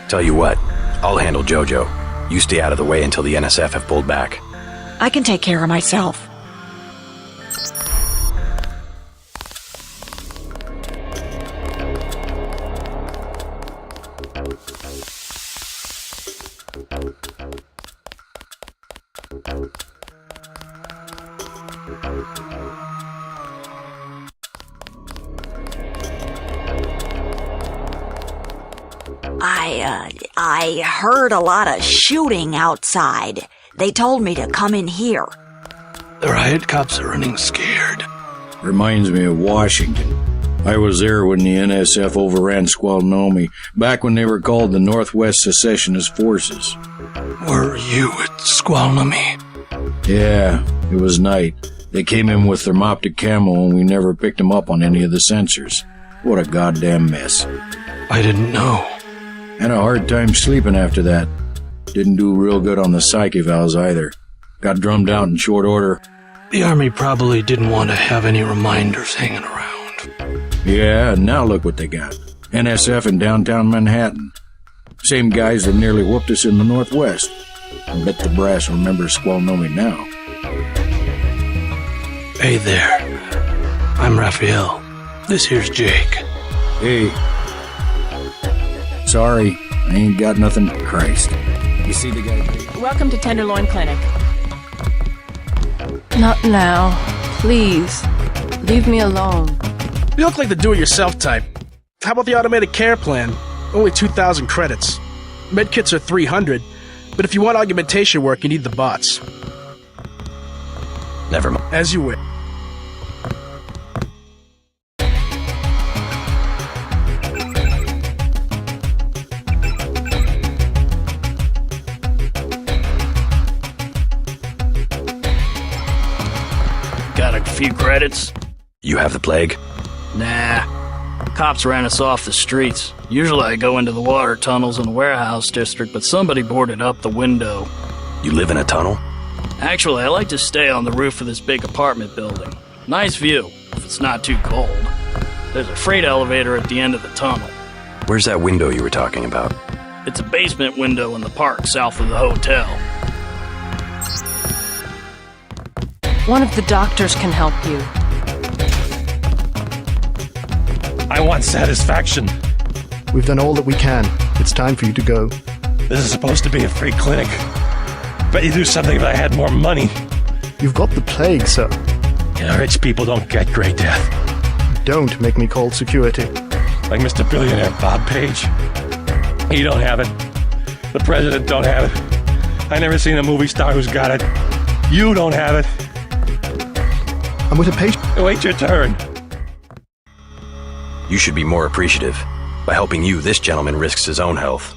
S5: Tell you what, I'll handle Jojo. You stay out of the way until the NSF have pulled back.
S19: I can take care of myself.
S20: I heard a lot of shooting outside. They told me to come in here.
S2: The riot cops are running scared.
S14: Reminds me of Washington. I was there when the NSF overran Squalnomi, back when they were called the Northwest Secessionist Forces.
S2: Were you at Squalnomi?
S14: Yeah, it was night. They came in with thermoptic camo and we never picked them up on any of the sensors. What a goddamn mess.
S2: I didn't know.
S14: Had a hard time sleeping after that. Didn't do real good on the psych evals either. Got drummed out in short order.
S2: The Army probably didn't want to have any reminders hanging around.
S14: Yeah, and now look what they got. NSF in downtown Manhattan. Same guys that nearly whooped us in the Northwest. I bet the brass remembers Squalnomi now.
S2: Hey there. I'm Raphael. This here's Jake.
S14: Hey. Sorry, I ain't got nothing. Christ. You see the guy?
S7: Welcome to Tenderloin Clinic.
S21: Not now. Please. Leave me alone.
S10: You look like the do-it-yourself type. How about the automated care plan? Only 2,000 credits. Medkits are 300, but if you want augmentation work, you need the bots.
S5: Never mind.
S10: As you wish.
S18: Got a few credits?
S5: You have the plague?
S18: Nah. Cops ran us off the streets. Usually I go into the water tunnels in the warehouse district, but somebody boarded up the window.
S5: You live in a tunnel?
S18: Actually, I like to stay on the roof of this big apartment building. Nice view, if it's not too cold. There's a freight elevator at the end of the tunnel.
S5: Where's that window you were talking about?
S18: It's a basement window in the park south of the hotel.
S21: One of the doctors can help you.
S22: I want satisfaction.
S23: We've done all that we can. It's time for you to go.
S22: This is supposed to be a free clinic. Bet you'd do something if I had more money.
S23: You've got the plague, sir.
S22: Yeah, rich people don't get great death.
S23: Don't make me call security.
S22: Like Mr. Billionaire Bob Page. He don't have it. The president don't have it. I never seen a movie star who's got it. You don't have it.
S23: I'm with a patient.
S22: Wait your turn.
S5: You should be more appreciative. By helping you, this gentleman risks his own health.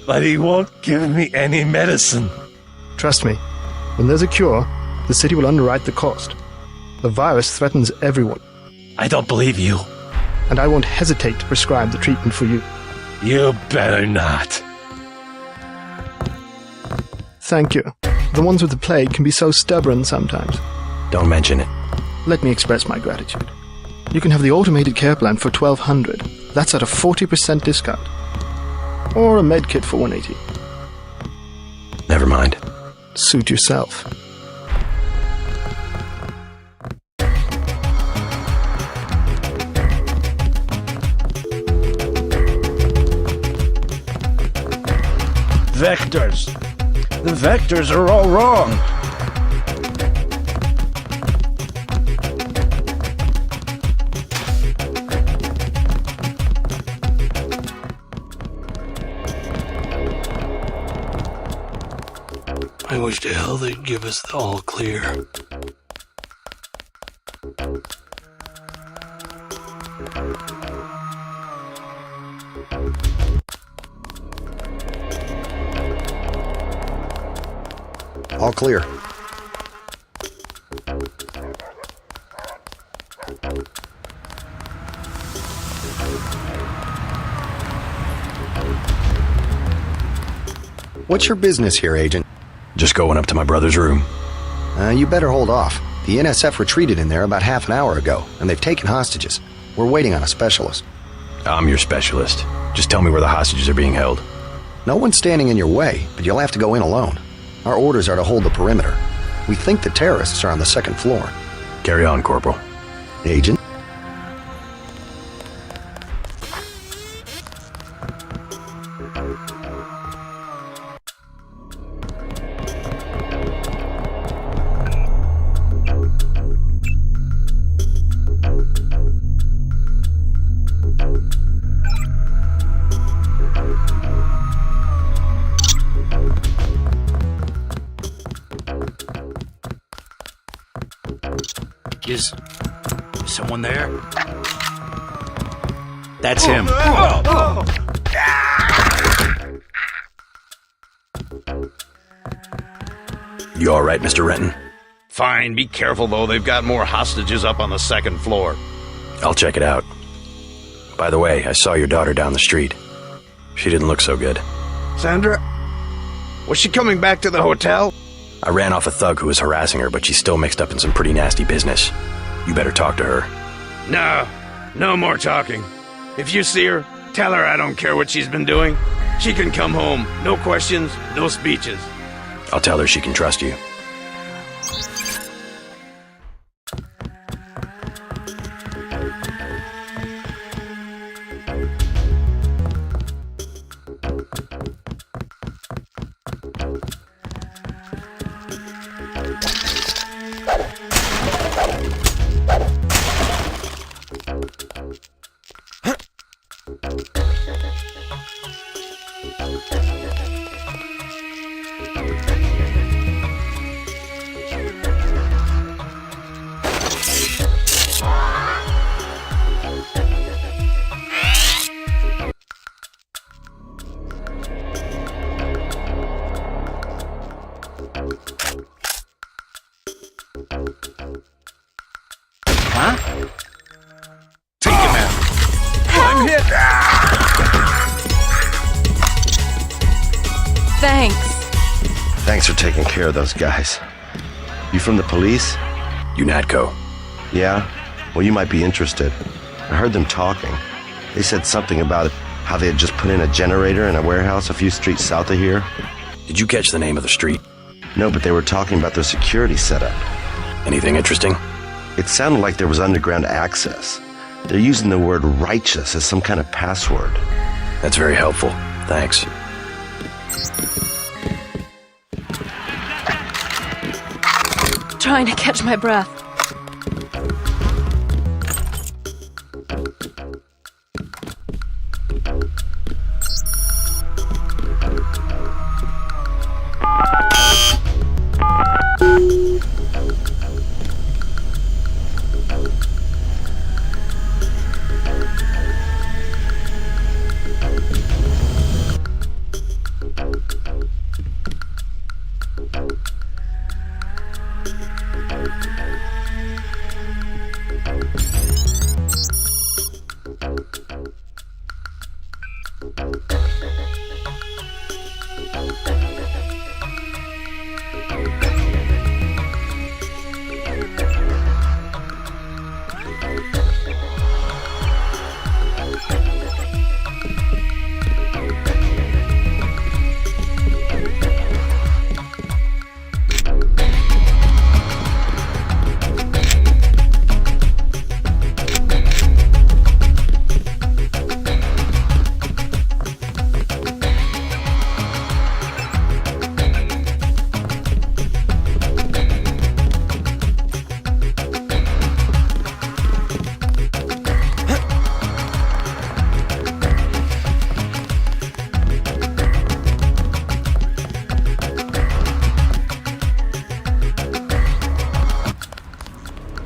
S22: But he won't give me any medicine.
S23: Trust me, when there's a cure, the city will underwrite the cost. The virus threatens everyone.
S22: I don't believe you.
S23: And I won't hesitate to prescribe the treatment for you.
S22: You better not.
S23: Thank you. The ones with the plague can be so stubborn sometimes.
S5: Don't mention it.
S23: Let me express my gratitude. You can have the automated care plan for $1,200. That's at a 40% discount. Or a med kit for $180.
S5: Never mind.
S23: Suit yourself.
S12: Vectors. The vectors are all wrong.
S2: I wish to hell they'd give us the all clear.
S6: All clear. What's your business here, Agent?
S5: Just going up to my brother's room.
S6: You better hold off. The NSF retreated in there about half an hour ago, and they've taken hostages. We're waiting on a specialist.
S5: I'm your specialist. Just tell me where the hostages are being held.
S6: No one's standing in your way, but you'll have to go in alone. Our orders are to hold the perimeter. We think the terrorists are on the second floor.
S5: Carry on, Corporal.
S6: Agent?
S12: Is someone there?
S1: That's him.
S5: You all right, Mr. Renton?
S8: Fine. Be careful, though. They've got more hostages up on the second floor.
S5: I'll check it out. By the way, I saw your daughter down the street. She didn't look so good.
S8: Sandra? Was she coming back to the hotel?
S5: I ran off a thug who was harassing her, but she's still mixed up in some pretty nasty business. You better talk to her.
S8: No more talking. If you see her, tell her I don't care what she's been doing. She can come home. No questions, no speeches.
S5: I'll tell her she can trust you.
S1: Take him out. I'm hit.
S21: Thanks.
S4: Thanks for taking care of those guys. You from the police?
S5: UNATCO.
S4: Yeah? Well, you might be interested. I heard them talking. They said something about how they had just put in a generator in a warehouse a few streets south of here.
S5: Did you catch the name of the street?
S4: No, but they were talking about their security setup.
S5: Anything interesting?
S4: It sounded like there was underground access. They're using the word righteous as some kind of password.
S5: That's very helpful. Thanks.
S21: Trying to catch my breath.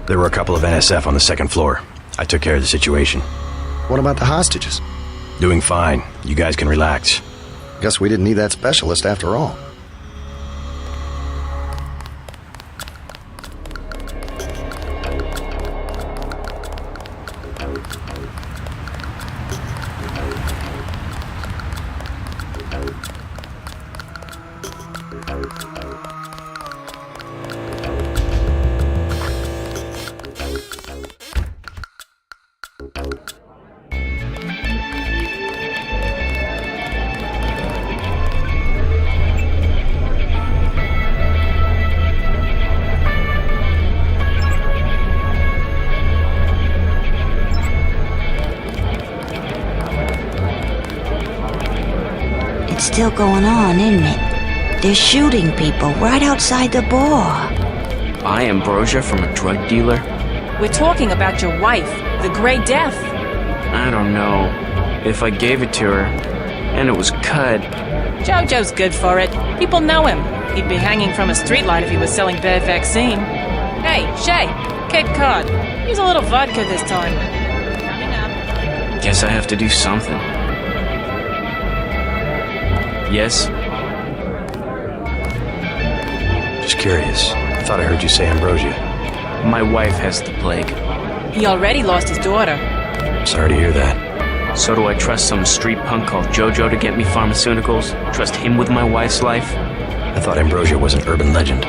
S5: There were a couple of NSF on the second floor. I took care of the situation.
S6: What about the hostages?
S5: Doing fine. You guys can relax.
S6: Guess we didn't need that specialist after all.
S20: still going on, isn't it? They're shooting people right outside the bar.
S13: Buy ambrosia from a drug dealer?
S7: We're talking about your wife, the Grey Death.
S13: I don't know. If I gave it to her, and it was cut...
S7: Jojo's good for it. People know him. He'd be hanging from a streetlight if he was selling bad vaccine. Hey, Shay, Cape Cod. Use a little vodka this time. Coming up.
S13: Guess I have to do something. Yes?
S5: Just curious. I thought I heard you say ambrosia.
S13: My wife has the plague.
S7: He already lost his daughter.
S5: Sorry to hear that.
S13: So do I trust some street punk called Jojo to get me pharmaceuticals? Trust him with my wife's life?
S5: I thought ambrosia was an urban legend.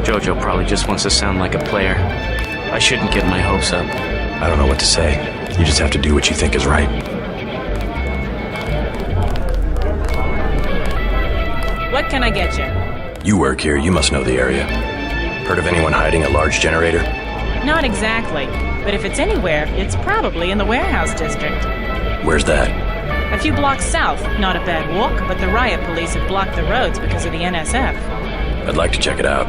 S13: Jojo probably just wants to sound like a player. I shouldn't get my hopes up.
S5: I don't know what to say. You just have to do what you think is right.
S7: What can I get you?
S5: You work here, you must know the area. Heard of anyone hiding a large generator?
S7: Not exactly. But if it's anywhere, it's probably in the warehouse district.
S5: Where's that?
S7: A few blocks south. Not a bad walk, but the riot police have blocked the roads because of the NSF.
S5: I'd like to check it out.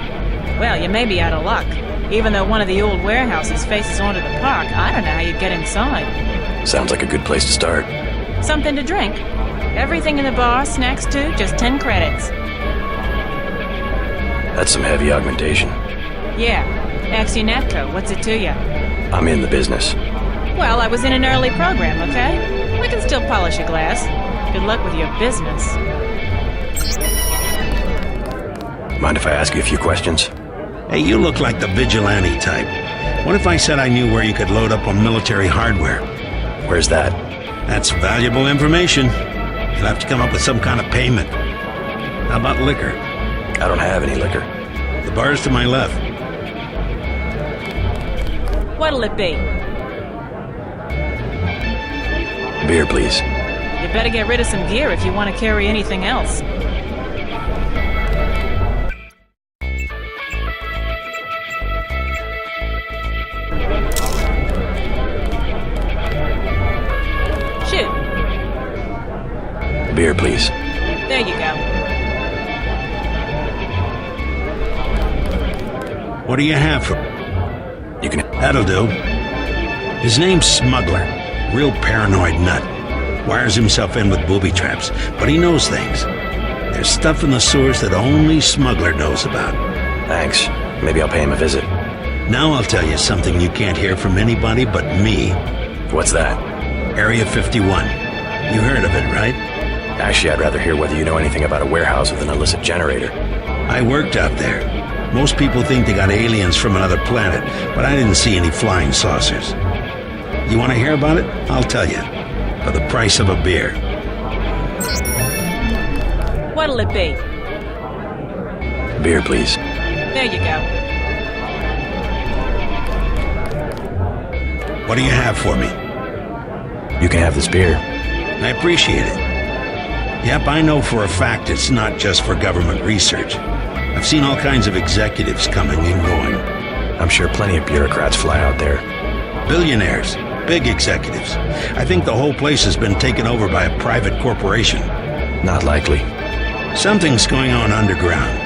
S7: Well, you may be out of luck. Even though one of the old warehouses faces onto the park, I don't know how you'd get inside.
S5: Sounds like a good place to start.
S7: Something to drink. Everything in the bar, snacks too, just 10 credits.
S5: That's some heavy augmentation.
S7: Yeah. Ask your Natco, what's it to you?
S5: I'm in the business.
S7: Well, I was in an early program, okay? I can still polish a glass. Good luck with your business.
S5: Mind if I ask you a few questions?
S8: Hey, you look like the vigilante type. What if I said I knew where you could load up on military hardware?
S5: Where's that?
S8: That's valuable information. You'll have to come up with some kind of payment. How about liquor?
S5: I don't have any liquor.
S8: The bar's to my left.
S7: What'll it be?
S5: Beer, please.
S7: You better get rid of some gear if you want to carry anything else. Shoot.
S5: Beer, please.
S7: There you go.
S8: What do you have for...
S5: You can...
S8: That'll do. His name's Smuggler. Real paranoid nut. Wires himself in with booby traps, but he knows things. There's stuff in the sewers that only Smuggler knows about.
S5: Thanks. Maybe I'll pay him a visit.
S8: Now I'll tell you something you can't hear from anybody but me.
S5: What's that?
S8: Area 51. You heard of it, right?
S5: Actually, I'd rather hear whether you know anything about a warehouse with an illicit generator.
S8: I worked out there. Most people think they got aliens from another planet, but I didn't see any flying saucers. You want to hear about it? I'll tell you. For the price of a beer.
S7: What'll it be?
S5: Beer, please.
S7: There you go.
S8: What do you have for me?
S5: You can have this beer.
S8: I appreciate it. Yep, I know for a fact it's not just for government research. I've seen all kinds of executives coming and going.
S5: I'm sure plenty of bureaucrats fly out there.
S8: Billionaires. Big executives. I think the whole place has been taken over by a private corporation.
S5: Not likely.
S8: Something's going on underground.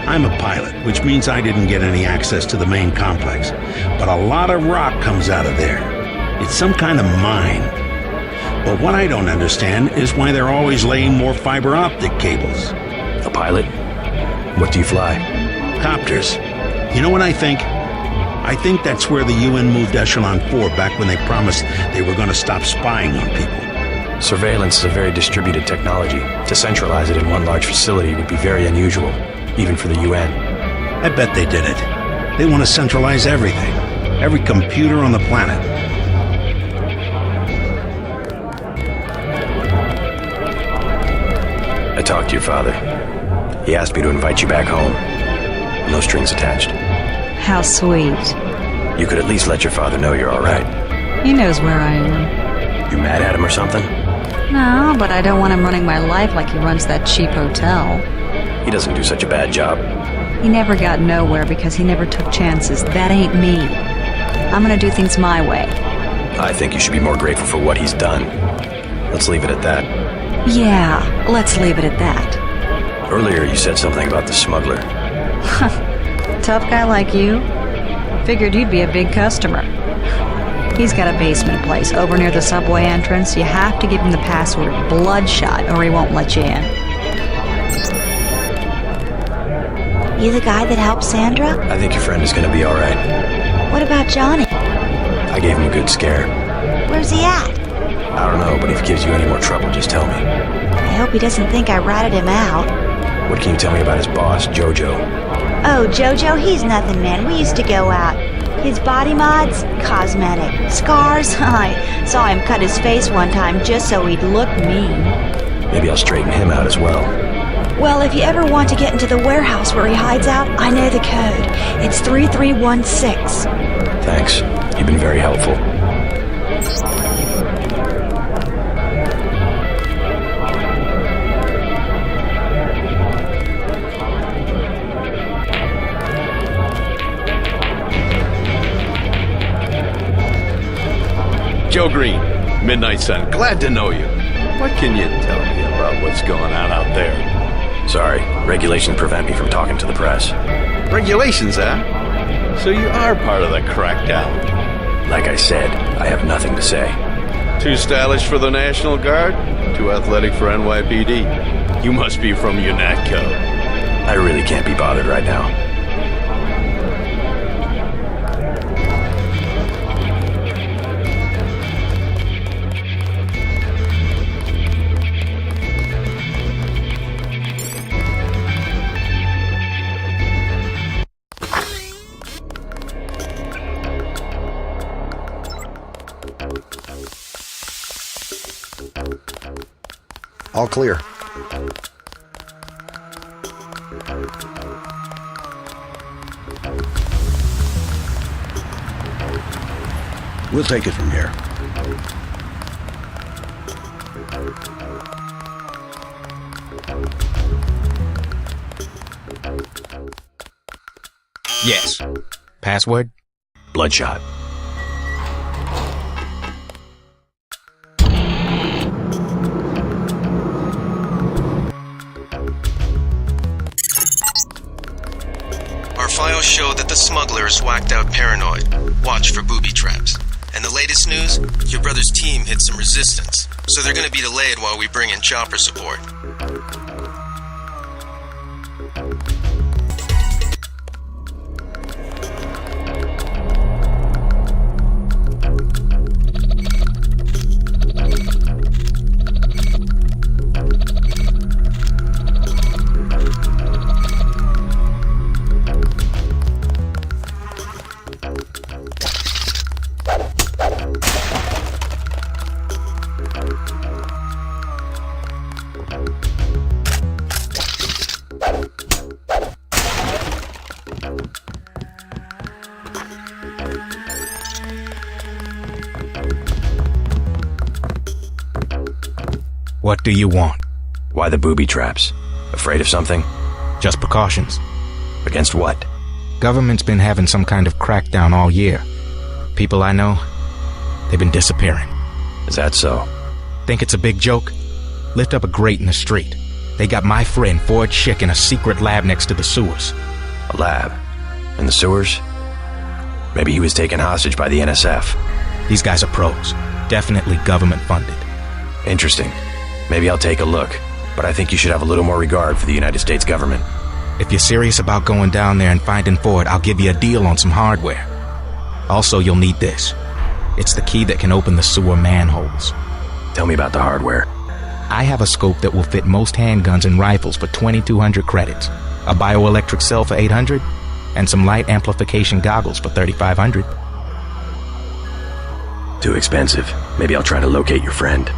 S8: I'm a pilot, which means I didn't get any access to the main complex. But a lot of rock comes out of there. It's some kind of mine. But what I don't understand is why they're always laying more fiber optic cables.
S5: A pilot? What do you fly?
S8: Copters. You know what I think? I think that's where the UN moved Echelon 4 back when they promised they were going to stop spying on people.
S5: Surveillance is a very distributed technology. To centralize it in one large facility would be very unusual, even for the UN.
S8: I bet they did it. They want to centralize everything. Every computer on the planet.
S5: I talked to your father. He asked me to invite you back home. No strings attached.
S19: How sweet.
S5: You could at least let your father know you're all right.
S19: He knows where I am.
S5: You mad at him or something?
S19: No, but I don't want him running my life like he runs that cheap hotel.
S5: He doesn't do such a bad job.
S19: He never got nowhere because he never took chances. That ain't me. I'm gonna do things my way.
S5: I think you should be more grateful for what he's done. Let's leave it at that.
S19: Yeah, let's leave it at that.
S5: Earlier you said something about the smuggler.
S19: Tough guy like you? Figured you'd be a big customer. He's got a basement place over near the subway entrance. You have to give him the password Bloodshot or he won't let you in.
S20: You the guy that helped Sandra?
S5: I think your friend is gonna be alright.
S20: What about Johnny?
S5: I gave him a good scare.
S20: Where's he at?
S5: I don't know, but if he gives you any more trouble, just tell me.
S20: I hope he doesn't think I ratted him out.
S5: What can you tell me about his boss, Jojo?
S20: Oh, Jojo, he's nothing, man. We used to go out. His body mods? Cosmetic. Scars? I saw him cut his face one time just so he'd look mean.
S5: Maybe I'll straighten him out as well.
S20: Well, if you ever want to get into the warehouse where he hides out, I know the code. It's 3316.
S5: Thanks. You've been very helpful.
S11: Joe Green, Midnight Sun. Glad to know you. What can you tell me about what's going on out there?
S5: Sorry, regulations prevent me from talking to the press.
S11: Regulations, huh? So you are part of the crackdown.
S5: Like I said, I have nothing to say.
S11: Too stylish for the National Guard? Too athletic for NYPD? You must be from UNATCO.
S5: I really can't be bothered right now.
S6: All clear.
S4: We'll take it from here.
S15: Yes. Password?
S5: Bloodshot.
S3: Our files show that the smuggler is whacked out paranoid. Watch for booby traps. And the latest news? Your brother's team hit some resistance, so they're gonna be delayed while we bring in chopper support.
S15: What do you want?
S5: Why the booby traps? Afraid of something?
S15: Just precautions.
S5: Against what?
S15: Government's been having some kind of crackdown all year. People I know, they've been disappearing.
S5: Is that so?
S15: Think it's a big joke? Lift up a grate in the street. They got my friend Ford Schick in a secret lab next to the sewers.
S5: A lab? In the sewers? Maybe he was taken hostage by the NSF.
S15: These guys are pros. Definitely government funded.
S5: Interesting. Maybe I'll take a look, but I think you should have a little more regard for the United States government.
S15: If you're serious about going down there and finding Ford, I'll give you a deal on some hardware. Also, you'll need this. It's the key that can open the sewer manholes.
S5: Tell me about the hardware.
S15: I have a scope that will fit most handguns and rifles for 2,200 credits, a bioelectric cell for 800, and some light amplification goggles for 3,500.
S5: Too expensive. Maybe I'll try to locate your friend.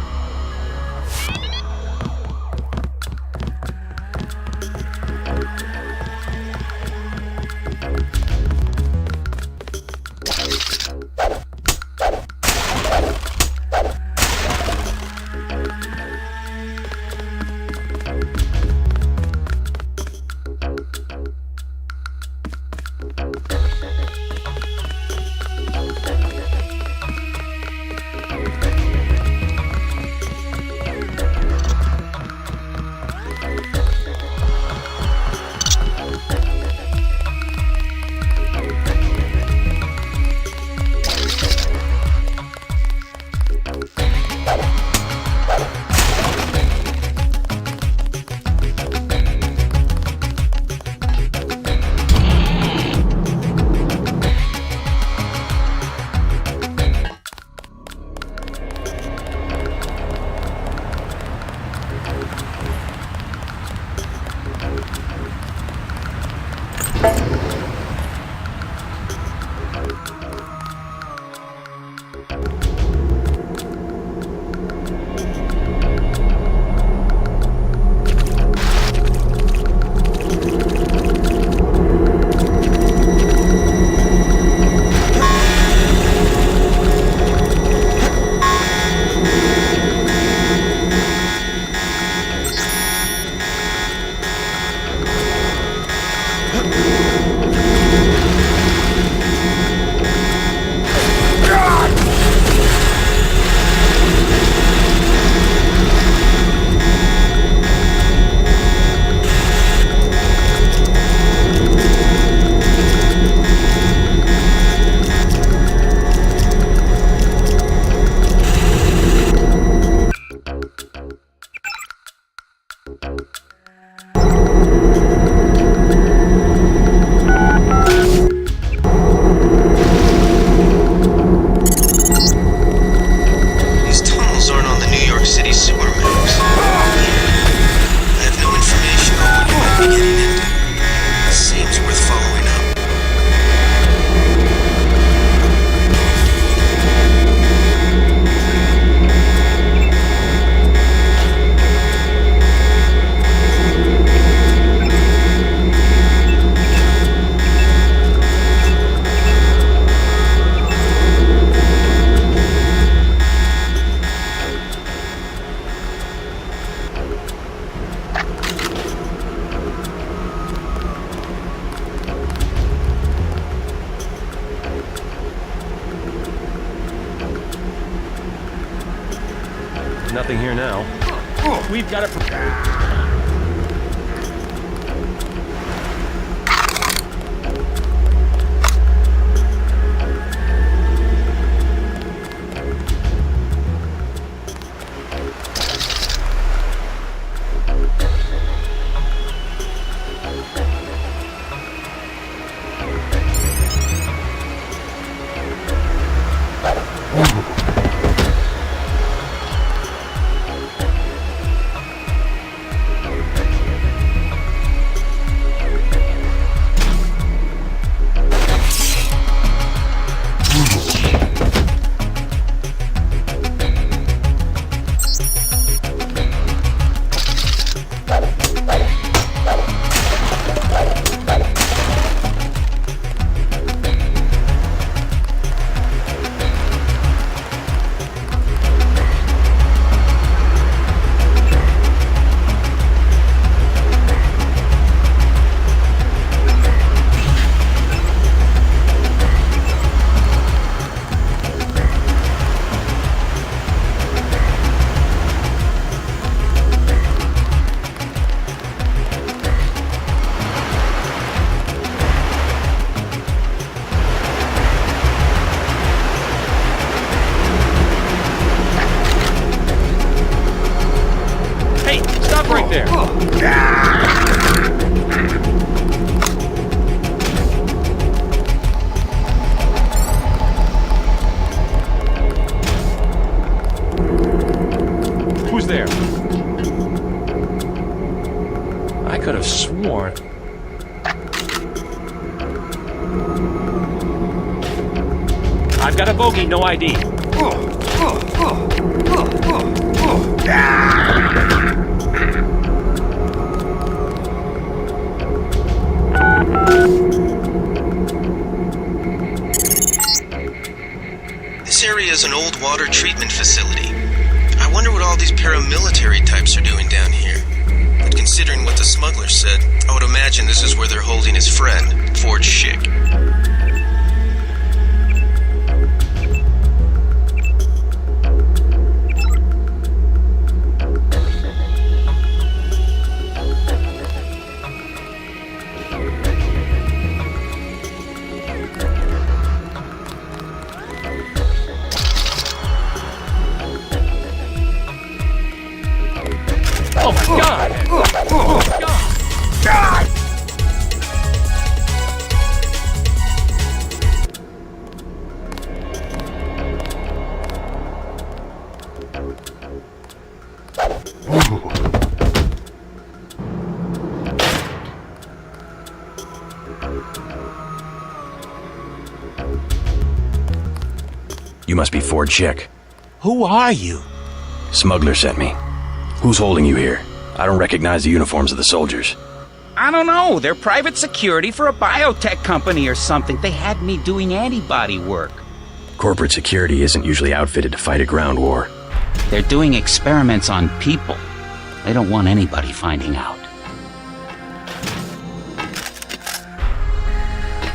S22: Nothing here now. We've got it. There. Who's there? I could have sworn. I've got a bogey, no ID.
S3: This area is an old water treatment facility. I wonder what all these paramilitary types are doing down here. But considering what the smuggler said, I would imagine this is where they're holding his friend, Forge Schick.
S22: Oh my God! Oh my God!
S5: You must be Forge Schick.
S1: Who are you?
S5: Smuggler sent me. Who's holding you here? I don't recognize the uniforms of the soldiers.
S1: I don't know. They're private security for a biotech company or something. They had me doing antibody work.
S5: Corporate security isn't usually outfitted to fight a ground war.
S1: They're doing experiments on people. They don't want anybody finding out.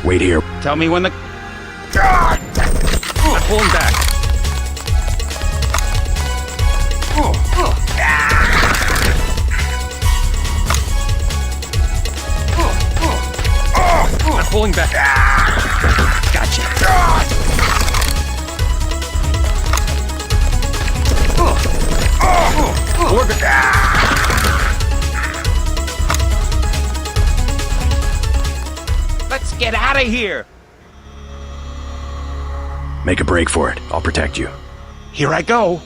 S5: Wait here.
S1: Tell me when the...
S22: Pull him back. I'm pulling back.
S1: Gotcha.
S22: Orbit.
S1: Let's get out of here.
S5: Make a break for it. I'll protect you.
S1: Here I go.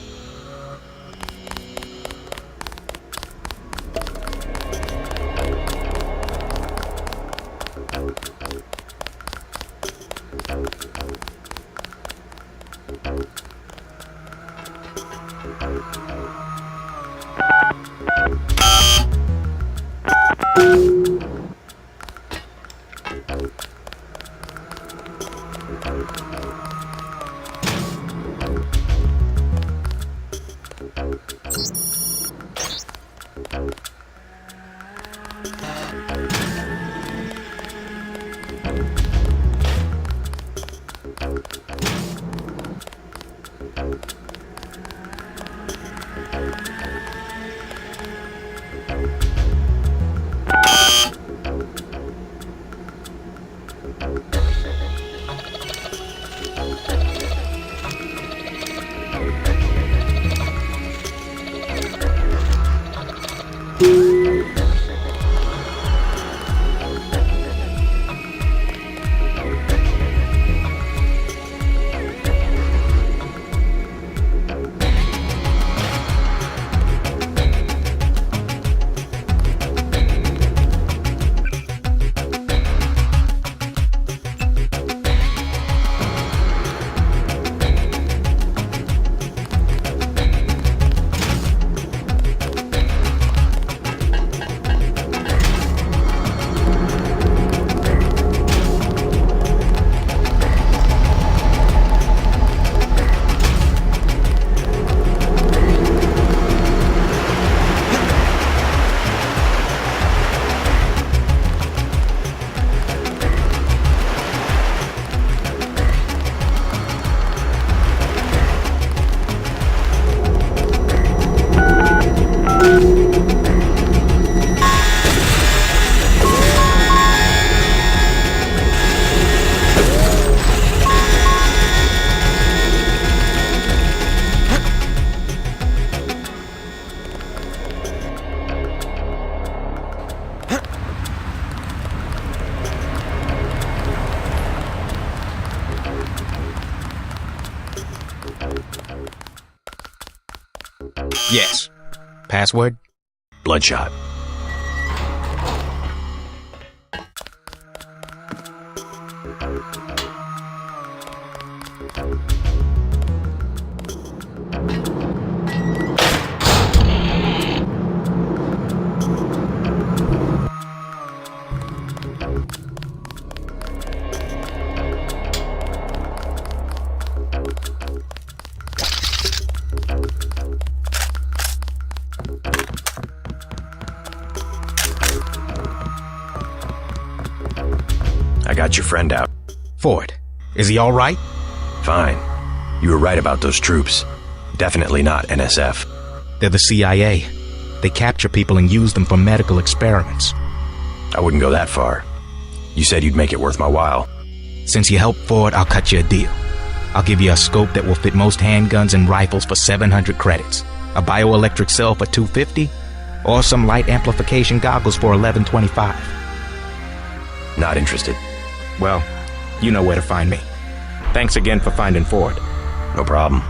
S5: Yes. Password? Bloodshot. I got your friend out.
S15: Ford, is he all right?
S5: Fine. You were right about those troops. Definitely not NSF.
S15: They're the CIA. They capture people and use them for medical experiments.
S5: I wouldn't go that far. You said you'd make it worth my while.
S15: Since you helped Ford, I'll cut you a deal. I'll give you a scope that will fit most handguns and rifles for 700 credits, a bioelectric cell for 250, or some light amplification goggles for 1125.
S5: Not interested.
S15: Well, you know where to find me. Thanks again for finding Ford.
S5: No problem.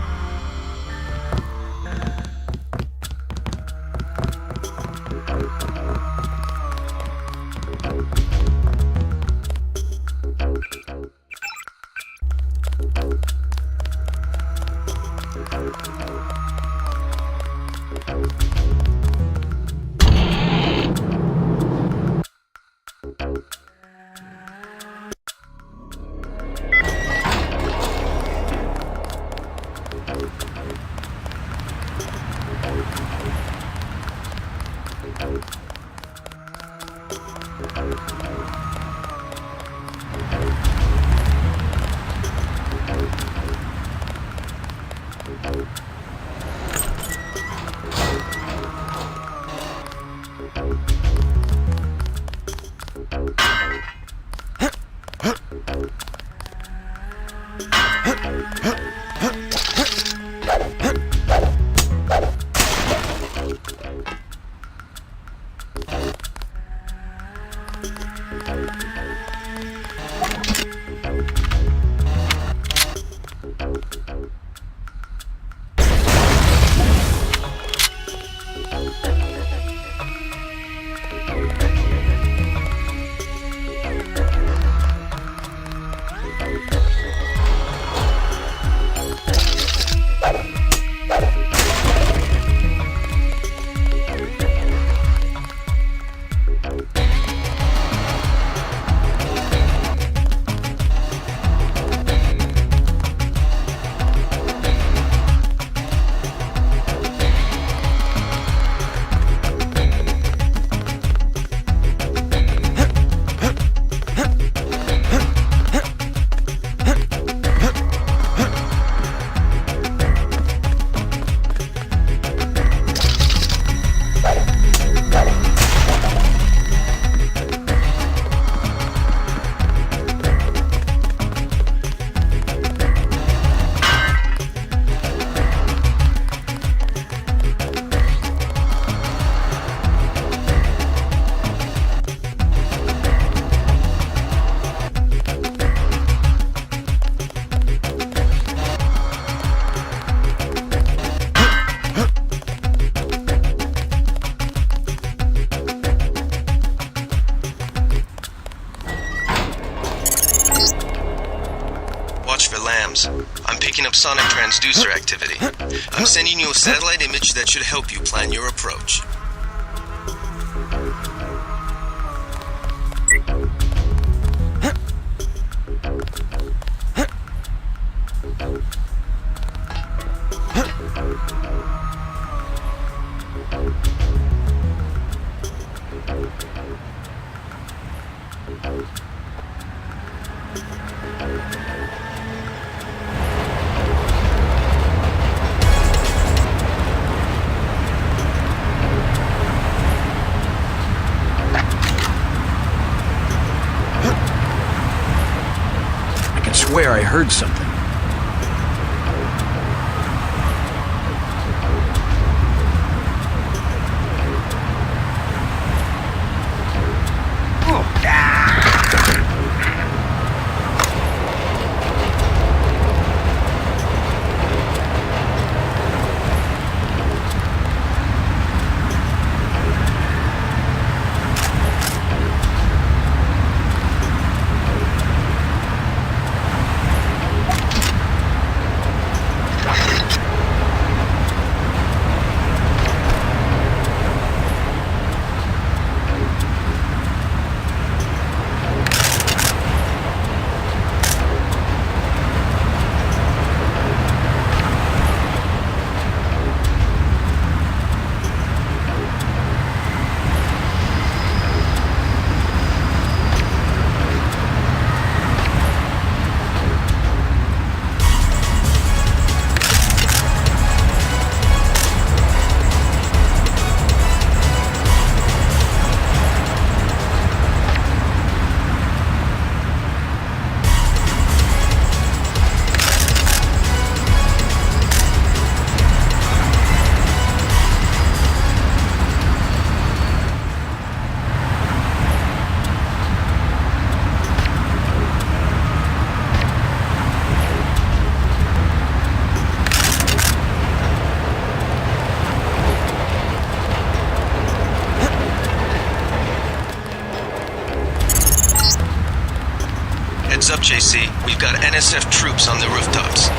S3: I'm picking up sonic transducer activity. I'm sending you a satellite image that should help you plan your approach.
S5: I swear I heard something.
S3: We've got NSF troops on the rooftops.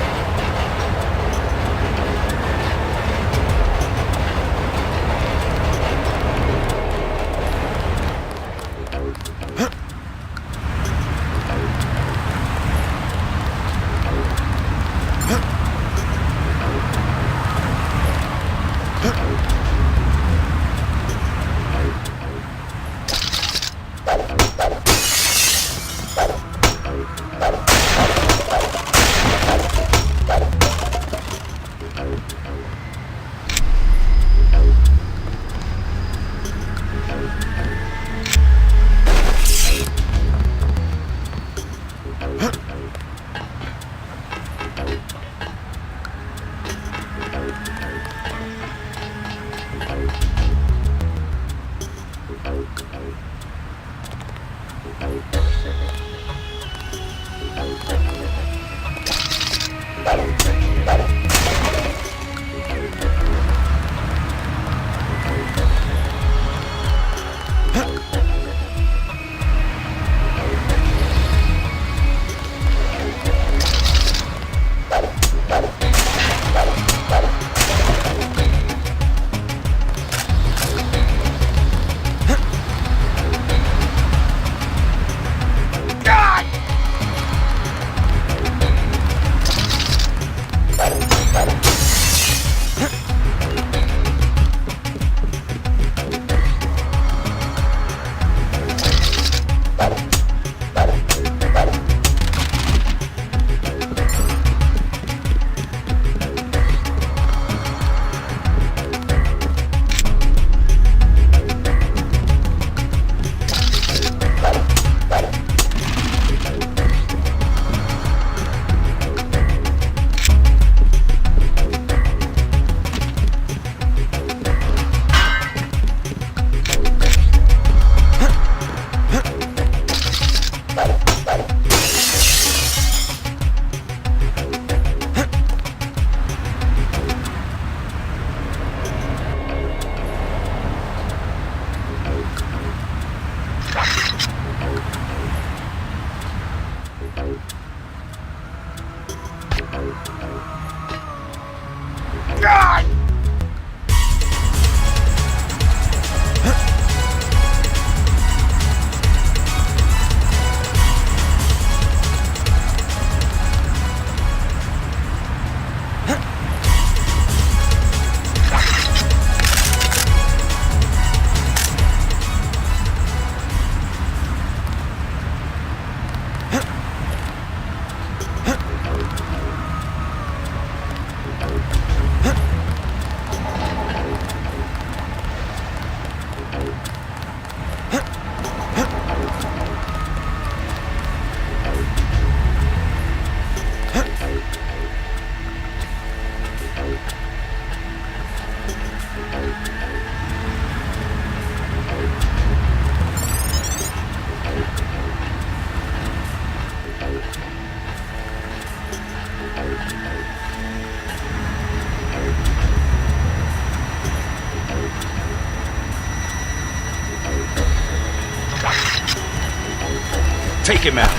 S18: Take him out.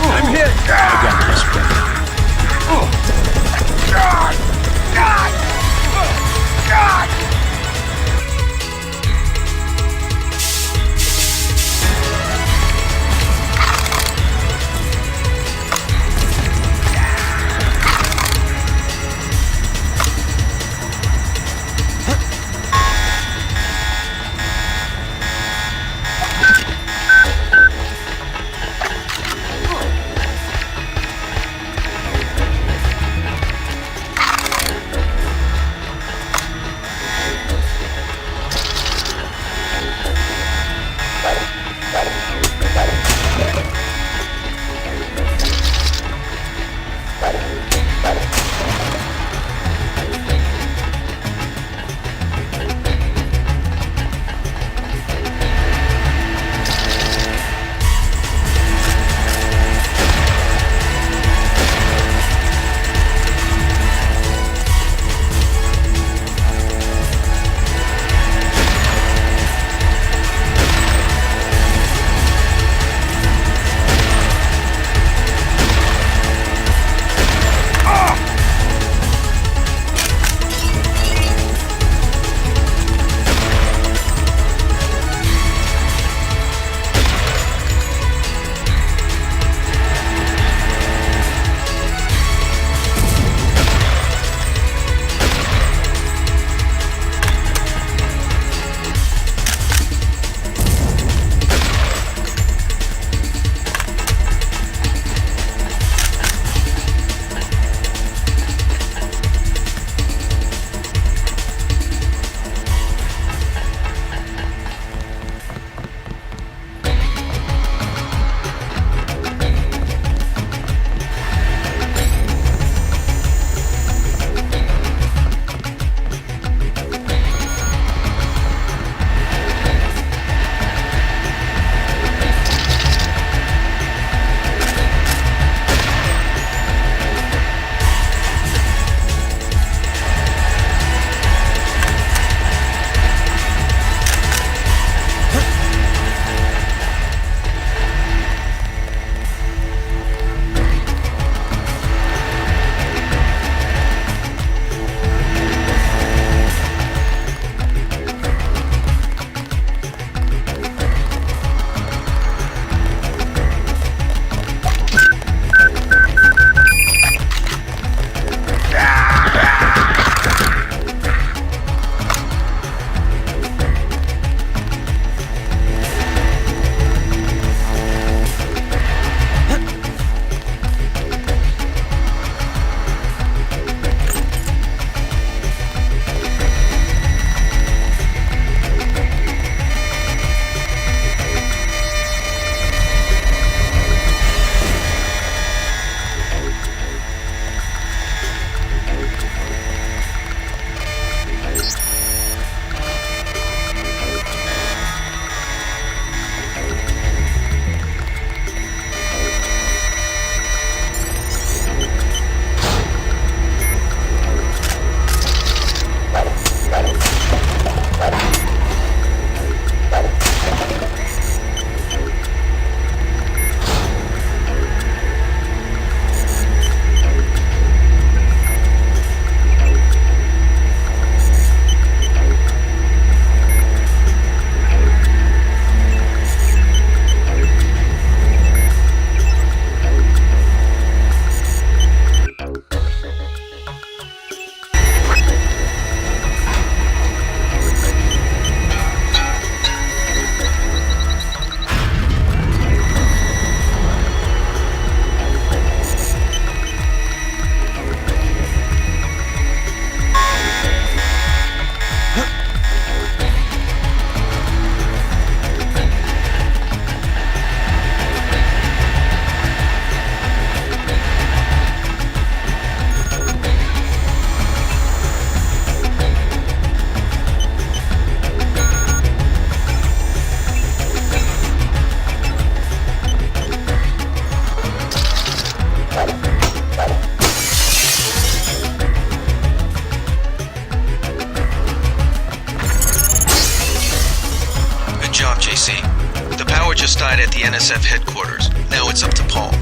S12: I'm hit.
S18: I got this, brother.
S12: God!
S3: JC. The power just died at the NSF headquarters. Now it's up to Paul.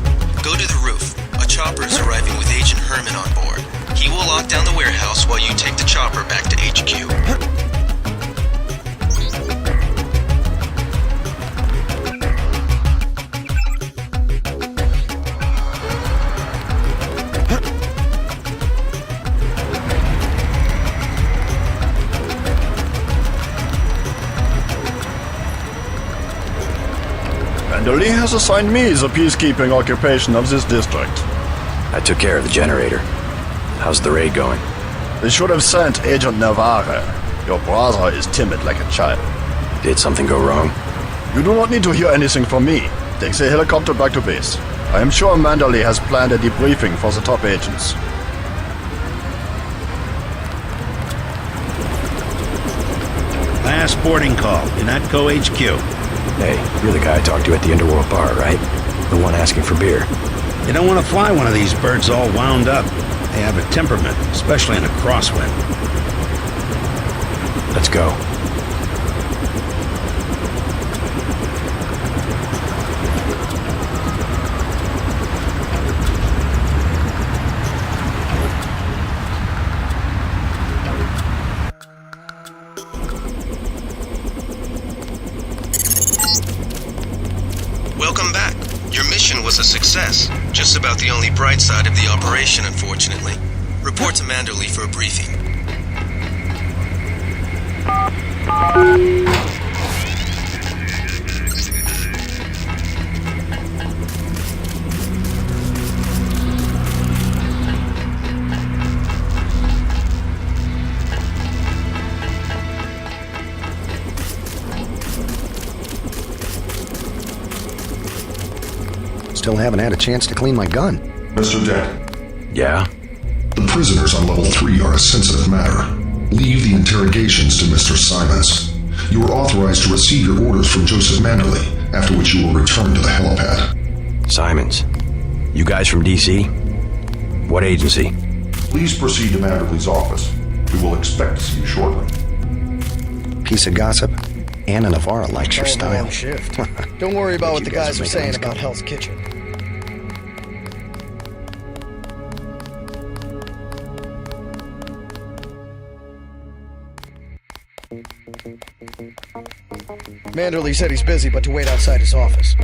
S3: Go to the roof. A chopper is arriving with Agent Herman on board. He will lock down the warehouse while you take the chopper back to HQ.
S9: Manderly has assigned me the peacekeeping occupation of this district.
S5: I took care of the generator. How's the raid going?
S9: They should have sent Agent Navarre. Your brother is timid like a child.
S5: Did something go wrong?
S9: You do not need to hear anything from me. Take the helicopter back to base. I am sure Manderly has planned a debriefing for the top agents.
S8: Last boarding call, UNATCO HQ.
S5: Hey, you're the guy I talked to at the Underworld bar, right? The one asking for beer.
S8: You don't want to fly one of these birds all wound up. They have a temperament, especially in a crosswind.
S5: Let's go.
S3: Welcome back. Your mission was a success. Just about the only bright side of the operation, unfortunately. Report to Manderly for a briefing.
S6: Still haven't had a chance to clean my gun.
S16: Mr. Dent.
S5: Yeah?
S16: The prisoners on level 3 are a sensitive matter. Leave the interrogations to Mr. Simons. You are authorized to receive your orders from Joseph Manderly, after which you will return to the helipad.
S5: Simons. You guys from DC? What agency?
S16: Please proceed to Manderly's office. We will expect to see you shortly.
S6: Piece of gossip. Anna Navarra likes your style.
S17: Shift. Don't worry about what the guys are saying about Hell's Kitchen. Manderly said he's busy, but to wait outside his office.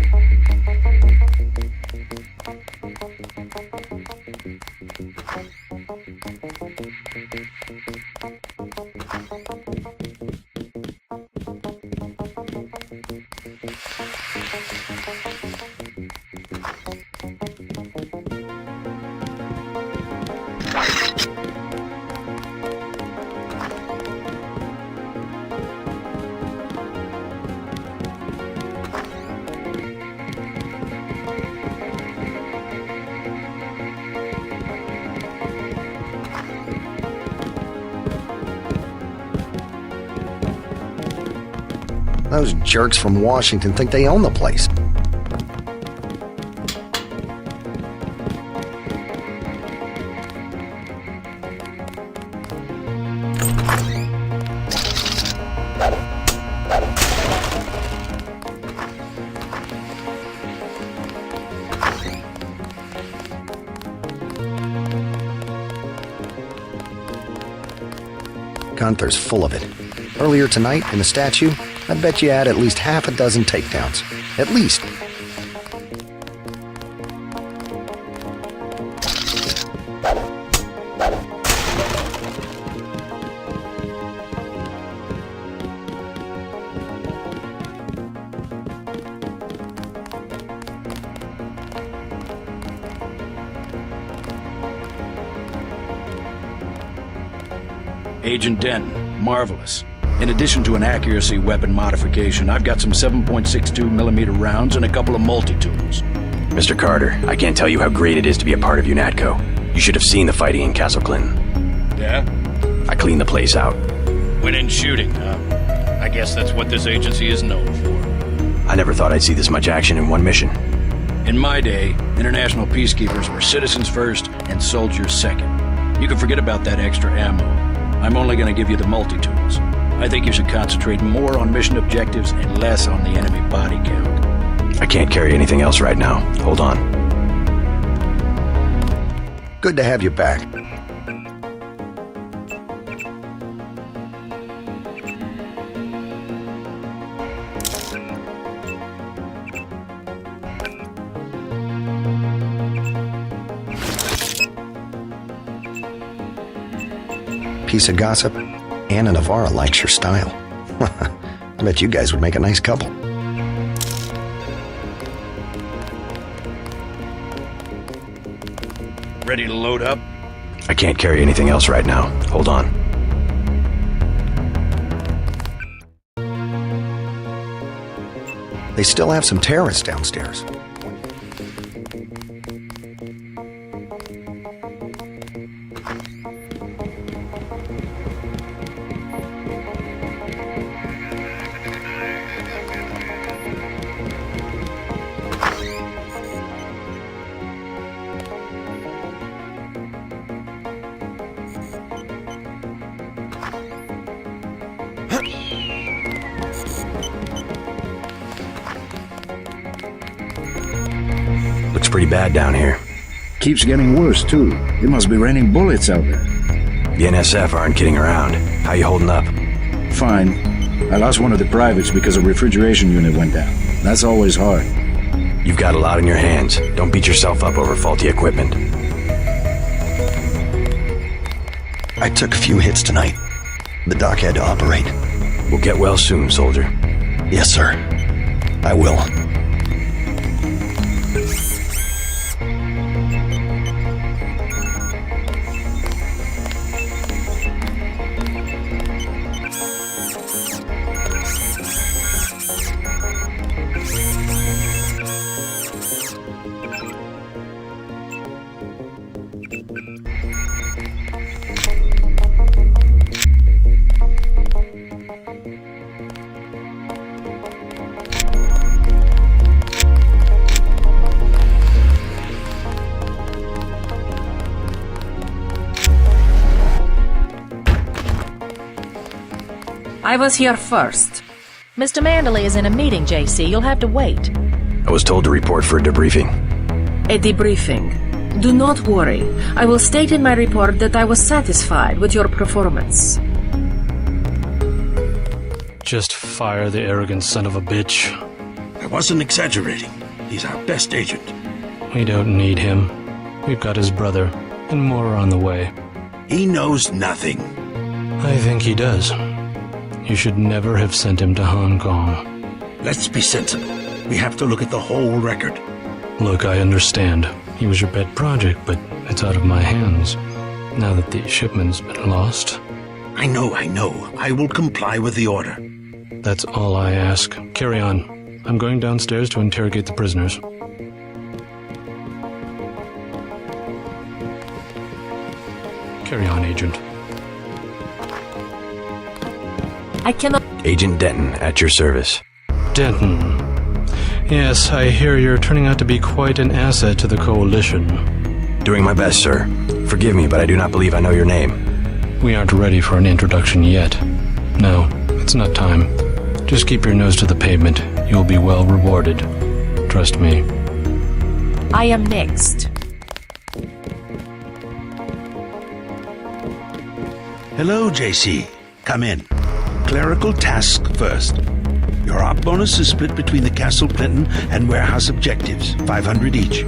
S6: Those jerks from Washington think they own the place. Gunther's full of it. Earlier tonight, in the statue, I bet you had at least half a dozen takedowns. At least.
S12: Agent Denton, marvelous. In addition to an accuracy weapon modification, I've got some 7.62mm rounds and a couple of multi-tools.
S5: Mr. Carter, I can't tell you how great it is to be a part of UNATCO. You should have seen the fighting in Castle Clinton.
S12: Yeah?
S5: I cleaned the place out.
S12: Went in shooting, huh? I guess that's what this agency is known for.
S5: I never thought I'd see this much action in one mission.
S12: In my day, international peacekeepers were citizens first and soldiers second. You can forget about that extra ammo. I'm only going to give you the multi-tools. I think you should concentrate more on mission objectives and less on the enemy body count.
S5: I can't carry anything else right now. Hold on.
S6: Good to have you back. Piece of gossip, Anna Navarra likes your style. I bet you guys would make a nice couple.
S12: Ready to load up?
S5: I can't carry anything else right now. Hold on.
S6: They still have some terrorists downstairs.
S5: Looks pretty bad down here.
S10: Keeps getting worse, too. It must be raining bullets out there.
S5: The NSF aren't kidding around. How you holding up?
S10: Fine. I lost one of the privates because a refrigeration unit went down. That's always hard.
S5: You've got a lot on your hands. Don't beat yourself up over faulty equipment.
S6: I took a few hits tonight. The doc had to operate.
S5: We'll get well soon, soldier.
S6: Yes, sir. I will.
S14: I was here first. Mr. Manderley is in a meeting, JC. You'll have to wait.
S5: I was told to report for a debriefing.
S14: A debriefing. Do not worry. I will state in my report that I was satisfied with your performance.
S2: Just fire the arrogant son of a bitch.
S12: I wasn't exaggerating. He's our best agent.
S2: We don't need him. We've got his brother, and more are on the way.
S12: He knows nothing.
S2: I think he does. You should never have sent him to Hong Kong.
S12: Let's be sensible. We have to look at the whole record.
S2: Look, I understand. He was your pet project, but it's out of my hands. Now that the shipment's been lost.
S12: I know. I will comply with the order.
S2: That's all I ask. Carry on. I'm going downstairs to interrogate the prisoners. Carry on, Agent.
S14: I cannot...
S5: Agent Denton, at your service.
S2: Denton. Yes, I hear you're turning out to be quite an asset to the Coalition.
S5: Doing my best, sir. Forgive me, but I do not believe I know your name.
S2: We aren't ready for an introduction yet. No, it's not time. Just keep your nose to the pavement. You'll be well rewarded. Trust me.
S14: I am next.
S8: Hello, JC. Come in. Clerical task first. Your op bonus is split between the Castle Clinton and warehouse objectives, 500 each.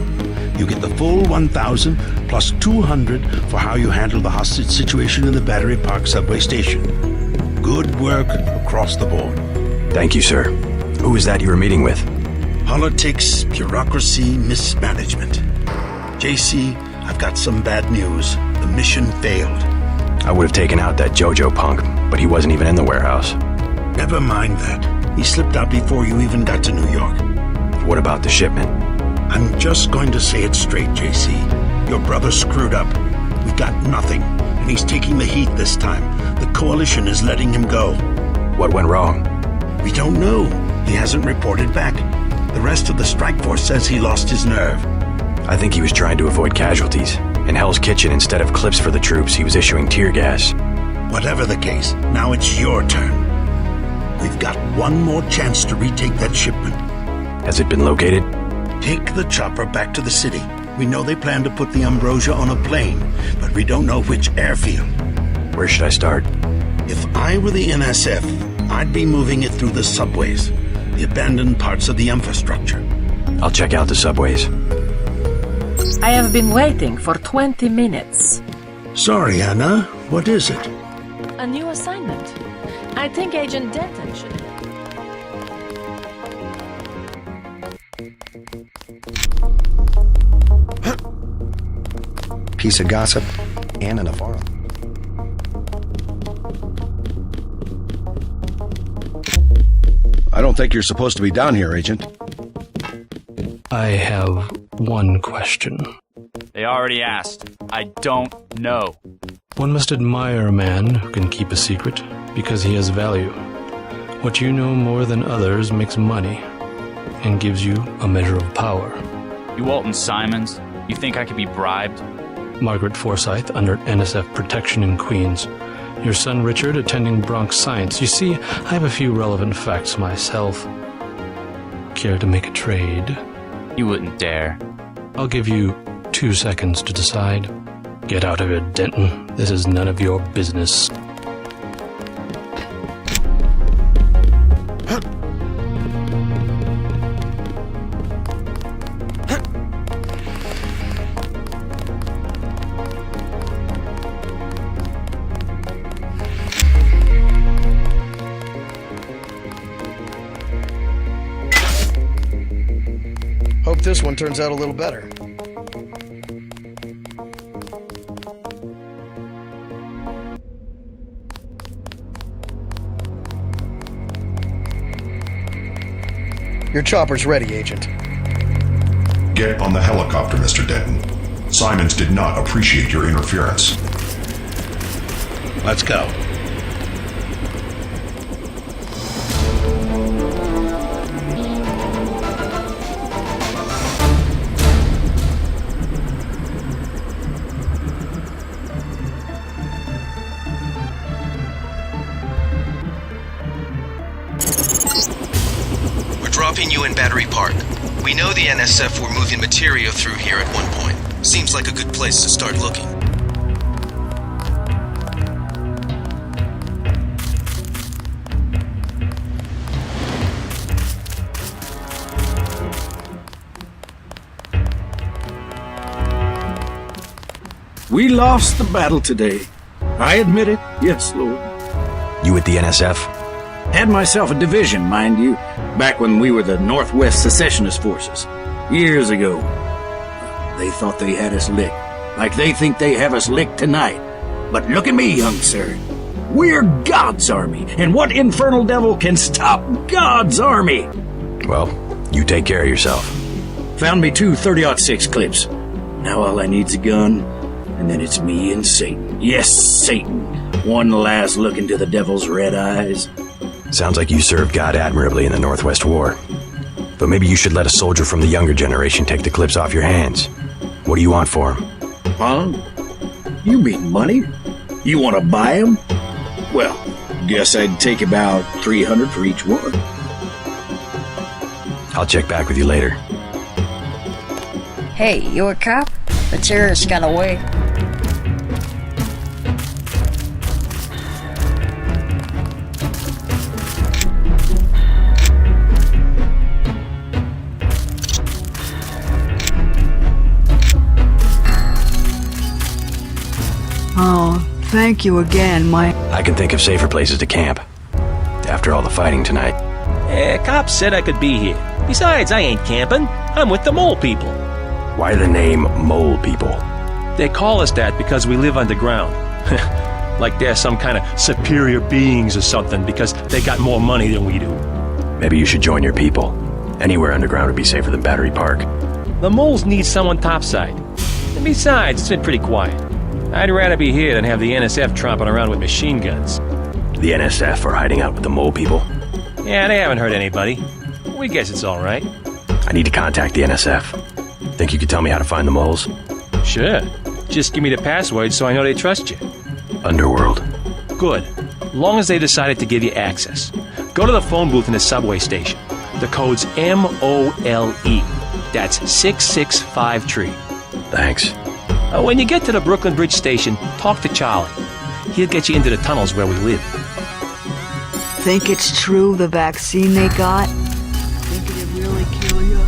S8: You get the full 1,000 plus 200 for how you handle the hostage situation in the Battery Park subway station. Good work across the board.
S5: Thank you, sir. Who is that you were meeting with?
S8: Politics, bureaucracy, mismanagement. JC, I've got some bad news. The mission failed.
S5: I would have taken out that JoJo punk, but he wasn't even in the warehouse.
S8: Never mind that. He slipped out before you even got to New York.
S5: What about the shipment?
S8: I'm just going to say it straight, JC. Your brother screwed up. We got nothing, and he's taking the heat this time. The Coalition is letting him go.
S5: What went wrong?
S8: We don't know. He hasn't reported back. The rest of the strike force says he lost his nerve.
S5: I think he was trying to avoid casualties. In Hell's Kitchen, instead of clips for the troops, he was issuing tear gas.
S8: Whatever the case, now it's your turn. We've got one more chance to retake that shipment.
S5: Has it been located?
S8: Take the chopper back to the city. We know they plan to put the Ambrosia on a plane, but we don't know which airfield.
S5: Where should I start?
S8: If I were the NSF, I'd be moving it through the subways, the abandoned parts of the infrastructure.
S5: I'll check out the subways.
S14: I have been waiting for 20 minutes.
S8: Sorry, Anna. What is it?
S14: A new assignment. I think Agent Denton should...
S6: Piece of gossip, Anna Navarro.
S4: I don't think you're supposed to be down here, Agent.
S2: I have one question.
S13: They already asked. I don't know.
S2: One must admire a man who can keep a secret because he has value. What you know more than others makes money and gives you a measure of power.
S13: You Walton Simons? You think I could be bribed?
S2: Margaret Forsyth under NSF protection in Queens. Your son Richard attending Bronx Science. You see, I have a few relevant facts myself. Care to make a trade?
S13: You wouldn't dare.
S2: I'll give you 2 seconds to decide. Get out of here, Denton. This is none of your business.
S17: Hope this one turns out a little better. Your chopper's ready, Agent.
S16: Get on the helicopter, Mr. Denton. Simons did not appreciate your interference.
S8: Let's go.
S3: Dropping you in Battery Park. We know the NSF were moving material through here at one point. Seems like a good place to start looking.
S12: We lost the battle today. I admit it. Yes, Lord.
S5: You with the NSF?
S12: Had myself a division, mind you, back when we were the Northwest Secessionist Forces. Years ago. They thought they had us licked. Like they think they have us licked tonight. But look at me, young sir. We're God's army. And what infernal devil can stop God's army?
S5: Well, you take care of yourself.
S12: Found me 2 30-06 clips. Now all I need's a gun, and then it's me and Satan. Yes, Satan. One last look into the devil's red eyes.
S5: Sounds like you served God admirably in the Northwest War. But maybe you should let a soldier from the younger generation take the clips off your hands. What do you want for him?
S12: Huh? You mean money? You want to buy them? Well, guess I'd take about 300 for each one.
S5: I'll check back with you later.
S21: Hey, you a cop? The terrorist got away.
S19: Oh, thank you again, Mike.
S5: I can think of safer places to camp. After all the fighting tonight.
S18: Cops said I could be here. Besides, I ain't camping. I'm with the mole people.
S5: Why the name Mole People?
S18: They call us that because we live underground. Like they're some kind of superior beings or something because they got more money than we do.
S5: Maybe you should join your people. Anywhere underground would be safer than Battery Park.
S18: The moles need someone topside. And besides, it's been pretty quiet. I'd rather be here than have the NSF tromping around with machine guns.
S5: The NSF are hiding out with the Mole People?
S18: Yeah, they haven't hurt anybody. We guess it's all right.
S5: I need to contact the NSF. Think you could tell me how to find the moles?
S18: Sure. Just give me the password so I know they trust you.
S5: Underworld.
S18: Good. Long as they decided to give you access.
S22: Go to the phone booth in the subway station. The code's MOLE. That's 665-tree.
S5: Thanks.
S22: When you get to the Brooklyn Bridge station, talk to Charlie. He'll get you into the tunnels where we live.
S7: Think it's true, the vaccine they got? Think it'd really kill you?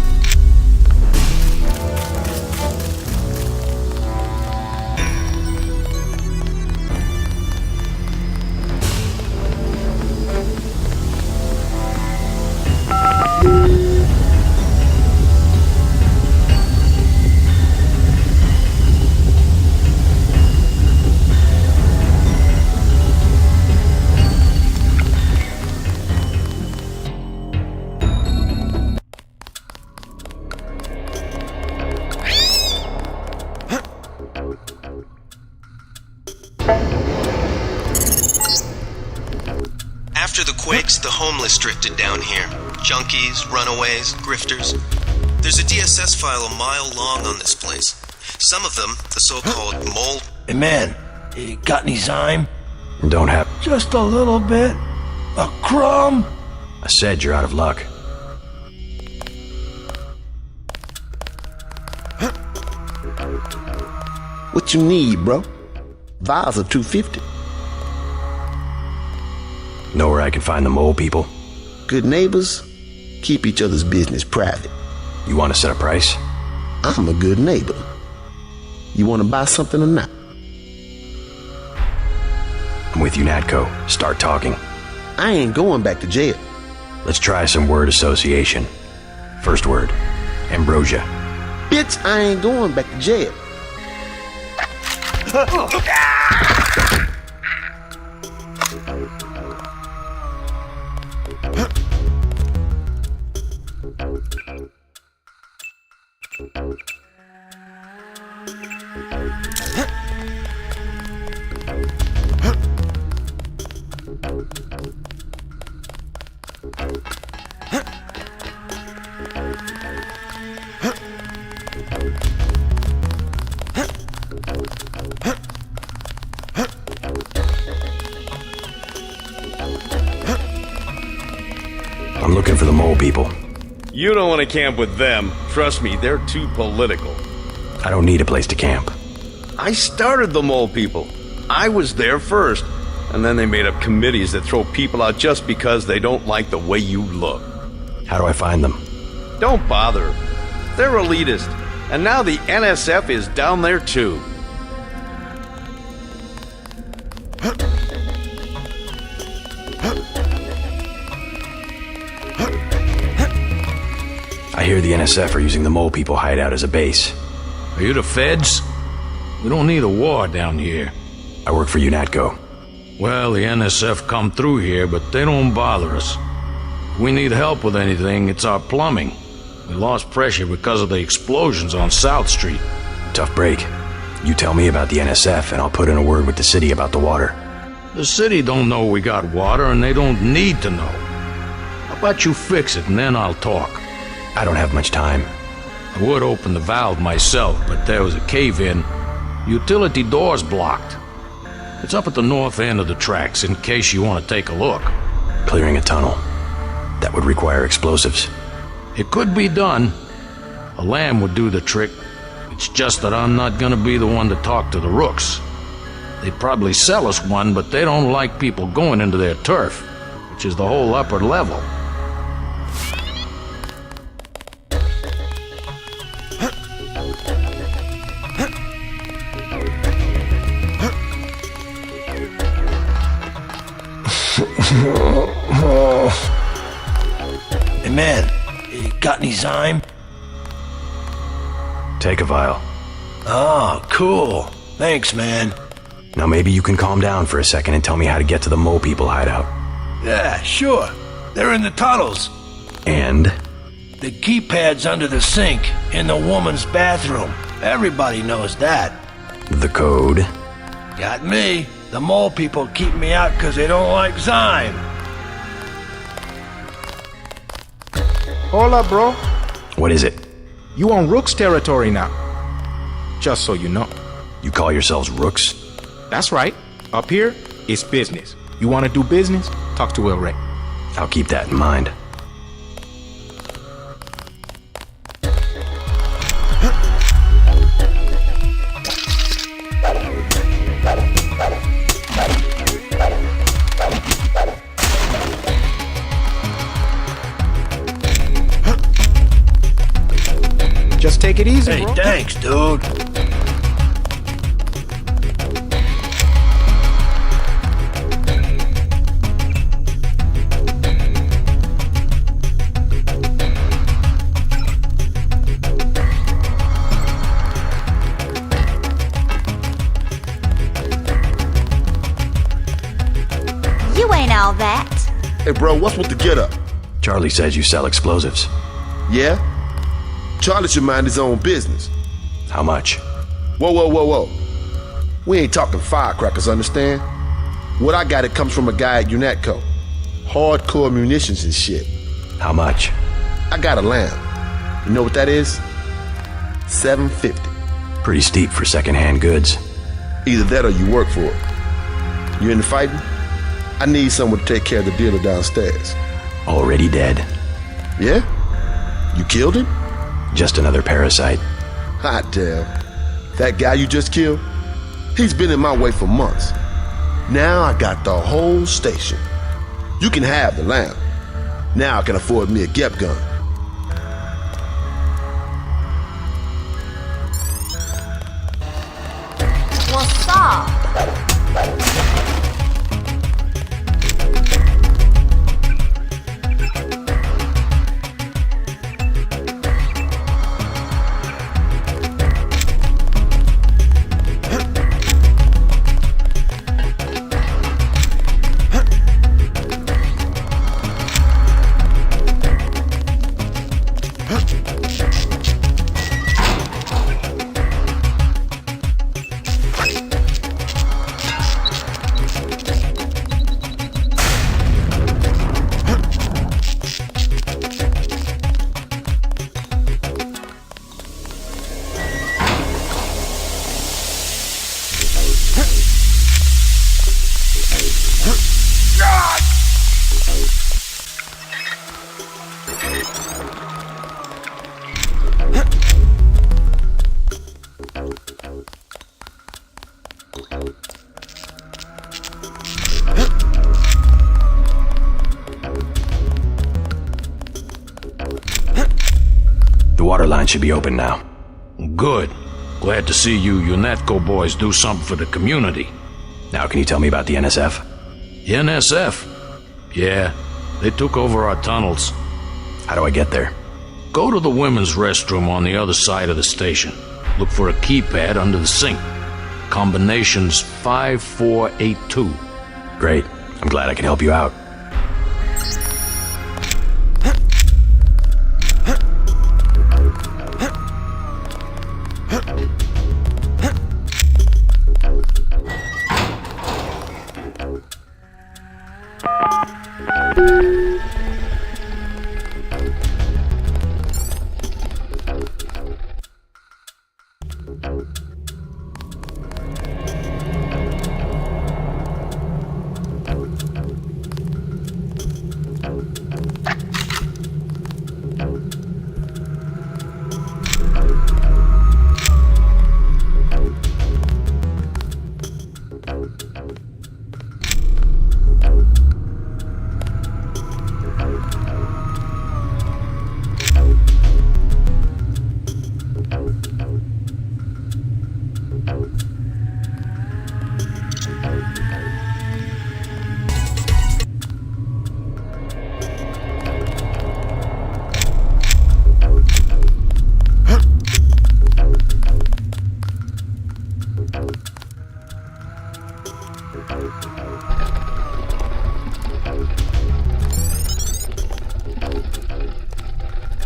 S3: After the quakes, the homeless drifted down here. Junkies, runaways, grifters. There's a DSS file a mile long on this place. Some of them, the so-called mole...
S18: Hey man, you got any Zyme?
S5: Don't have...
S18: Just a little bit. A crumb?
S5: I said you're out of luck.
S20: What you need, bro? Vials of 250.
S5: Know where I can find the mole people?
S20: Good neighbors keep each other's business private.
S5: You want to set a price?
S20: I'm a good neighbor. You want to buy something or not?
S5: I'm with you, Natco. Start talking.
S20: I ain't going back to jail.
S5: Let's try some word association. First word, ambrosia.
S20: Bitch, I ain't going back to jail.
S5: I'm looking for the mole people.
S11: You don't want to camp with them. Trust me, they're too political.
S5: I don't need a place to camp.
S11: I started the mole people. I was there first. And then they made up committees that throw people out just because they don't like the way you look.
S5: How do I find them?
S11: Don't bother. They're elitist. And now the NSF is down there too.
S5: I hear the NSF are using the mole people hideout as a base.
S23: Are you the feds? We don't need a war down here.
S5: I work for UNATCO.
S23: Well, the NSF come through here, but they don't bother us. If we need help with anything, it's our plumbing. We lost pressure because of the explosions on South Street.
S5: Tough break. You tell me about the NSF and I'll put in a word with the city about the water.
S23: The city don't know we got water and they don't need to know. How about you fix it and then I'll talk?
S5: I don't have much time.
S23: I would open the valve myself, but there was a cave-in. Utility door's blocked. It's up at the north end of the tracks in case you want to take a look.
S5: Clearing a tunnel. That would require explosives.
S23: It could be done. A lamb would do the trick. It's just that I'm not gonna be the one to talk to the rooks. They'd probably sell us one, but they don't like people going into their turf, which is the whole upper level.
S18: Hey man, you got any Zyme?
S5: Take a vial.
S18: Oh, cool. Thanks, man.
S5: Now maybe you can calm down for a second and tell me how to get to the mole people hideout.
S18: Yeah, sure. They're in the tunnels.
S5: And?
S18: The keypad's under the sink in the woman's bathroom. Everybody knows that.
S5: The code?
S18: Got me. The mole people keep me out because they don't like Zyme.
S24: Hola, bro.
S5: What is it?
S24: You on Rook's territory now. Just so you know.
S5: You call yourselves Rooks?
S24: That's right. Up here, it's business. You want to do business? Talk to El Rey.
S5: I'll keep that in mind.
S24: Just take it easy,
S18: Hey,
S24: bro.
S18: thanks, dude.
S1: You ain't all that.
S20: Hey, bro, what's with the getup?
S5: Charlie says you sell explosives.
S20: Yeah? Charlie should mind his own business.
S5: How much?
S20: Whoa. We ain't talking firecrackers, understand? What I got, it comes from a guy at UNATCO. Hardcore munitions and shit.
S5: How much?
S20: I got a lamb. You know what that is? $750.
S5: Pretty steep for secondhand goods.
S20: Either that or you work for it. You into fighting? I need someone to take care of the dealer downstairs.
S5: Already dead.
S20: Yeah? You killed him?
S5: Just another parasite.
S20: Hot damn. That guy you just killed? He's been in my way for months. Now I got the whole station. You can have the lamb. Now I can afford me a Gep gun.
S1: What's up?
S5: The water line should be open now.
S23: Good. Glad to see you UNATCO boys do something for the community.
S5: Now can you tell me about the NSF?
S23: NSF? Yeah, they took over our tunnels.
S5: How do I get there?
S23: Go to the women's restroom on the other side of the station. Look for a keypad under the sink. Combination's 5482.
S5: Great. I'm glad I can help you out.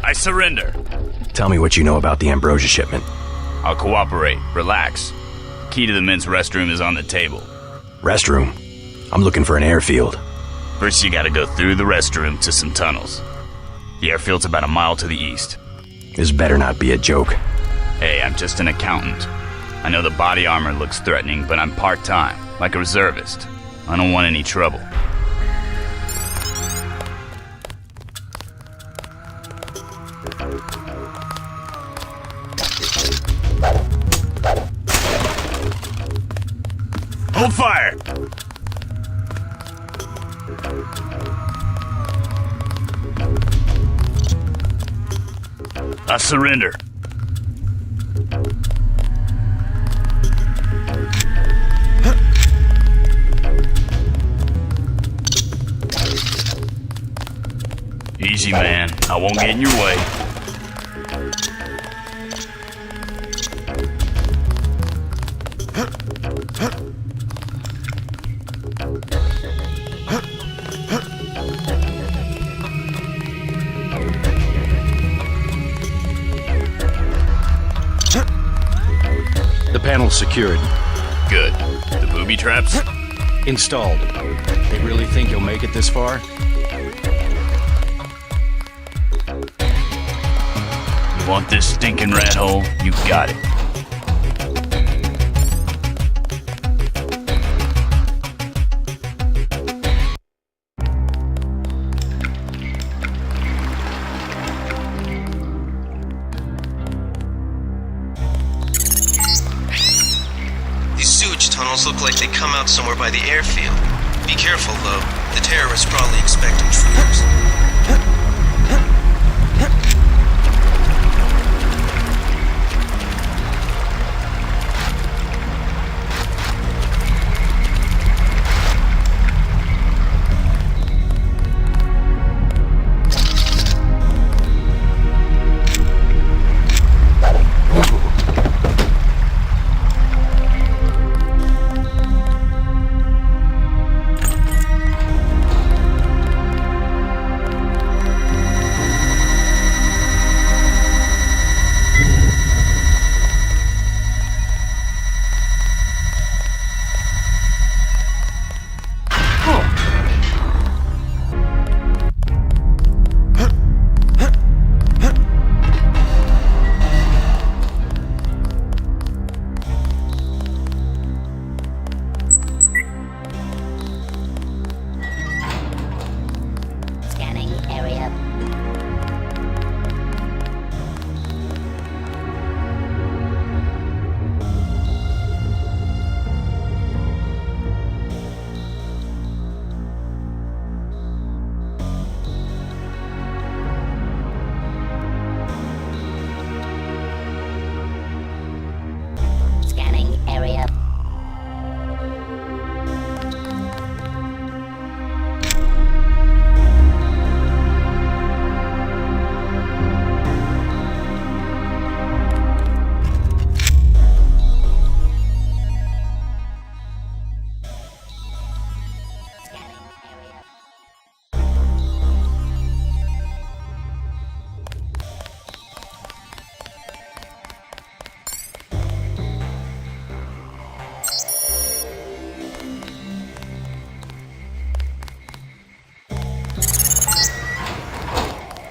S13: I surrender.
S5: Tell me what you know about the Ambrosia shipment.
S13: I'll cooperate. Relax. Key to the men's restroom is on the table.
S5: Restroom? I'm looking for an airfield.
S13: First you gotta go through the restroom to some tunnels. The airfield's about a mile to the east.
S5: This better not be a joke.
S13: Hey, I'm just an accountant. I know the body armor looks threatening, but I'm part-time, like a reservist. I don't want any trouble. Hold fire! I surrender. Easy, man. I won't get in your way.
S5: The panel's secured.
S13: Good. The booby traps?
S5: Installed. They really think you'll make it this far?
S13: You want this stinking rat hole? You got it.
S3: These sewage tunnels look like they come out somewhere by the airfield. Be careful, though. The terrorists probably expect intruders.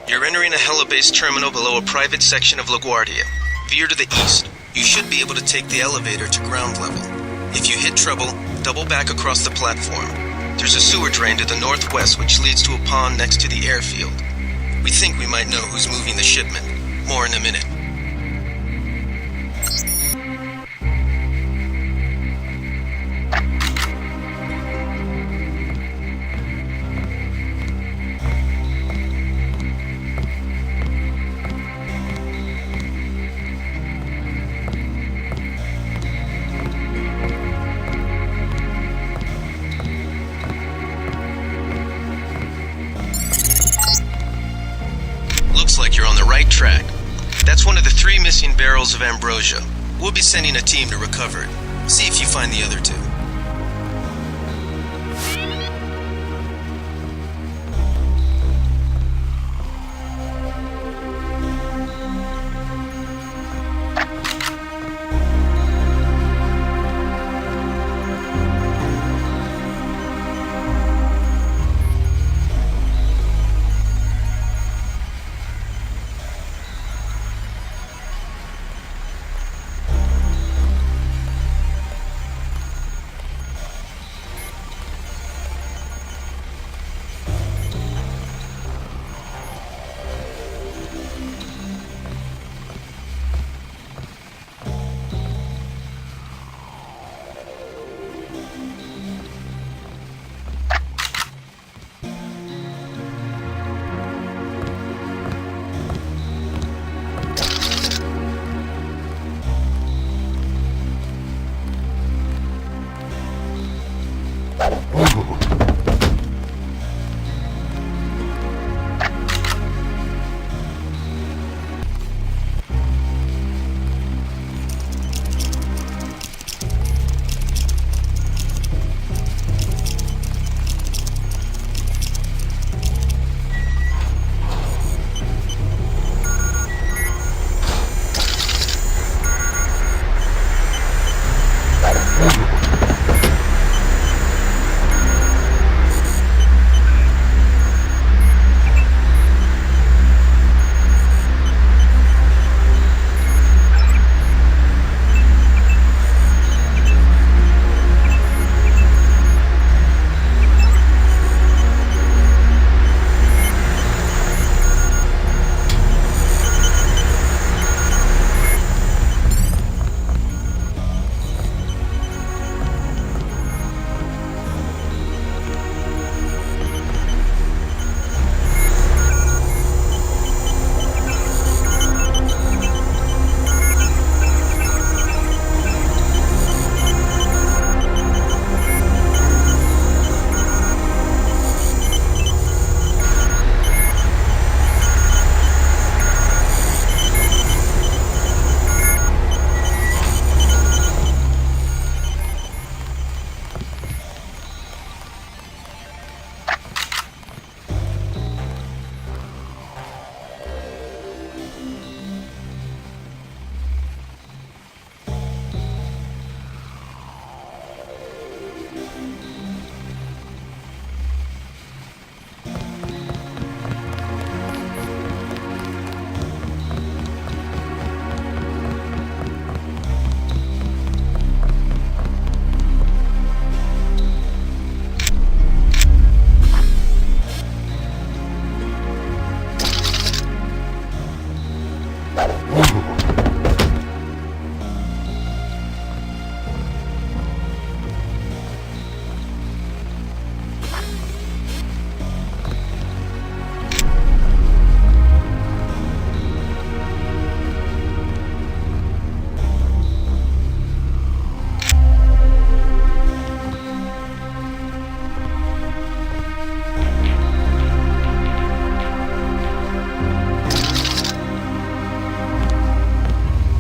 S3: You're entering a helibase terminal below a private section of LaGuardia. Veer to the east. You should be able to take the elevator to ground level. If you hit trouble, double back across the platform. There's a sewer drain to the northwest which leads to a pond next to the airfield. We think we might know who's moving the shipment. More in a minute. Looks like you're on the right track. That's one of the 3 missing barrels of ambrosia. We'll be sending a team to recover it. See if you find the other 2.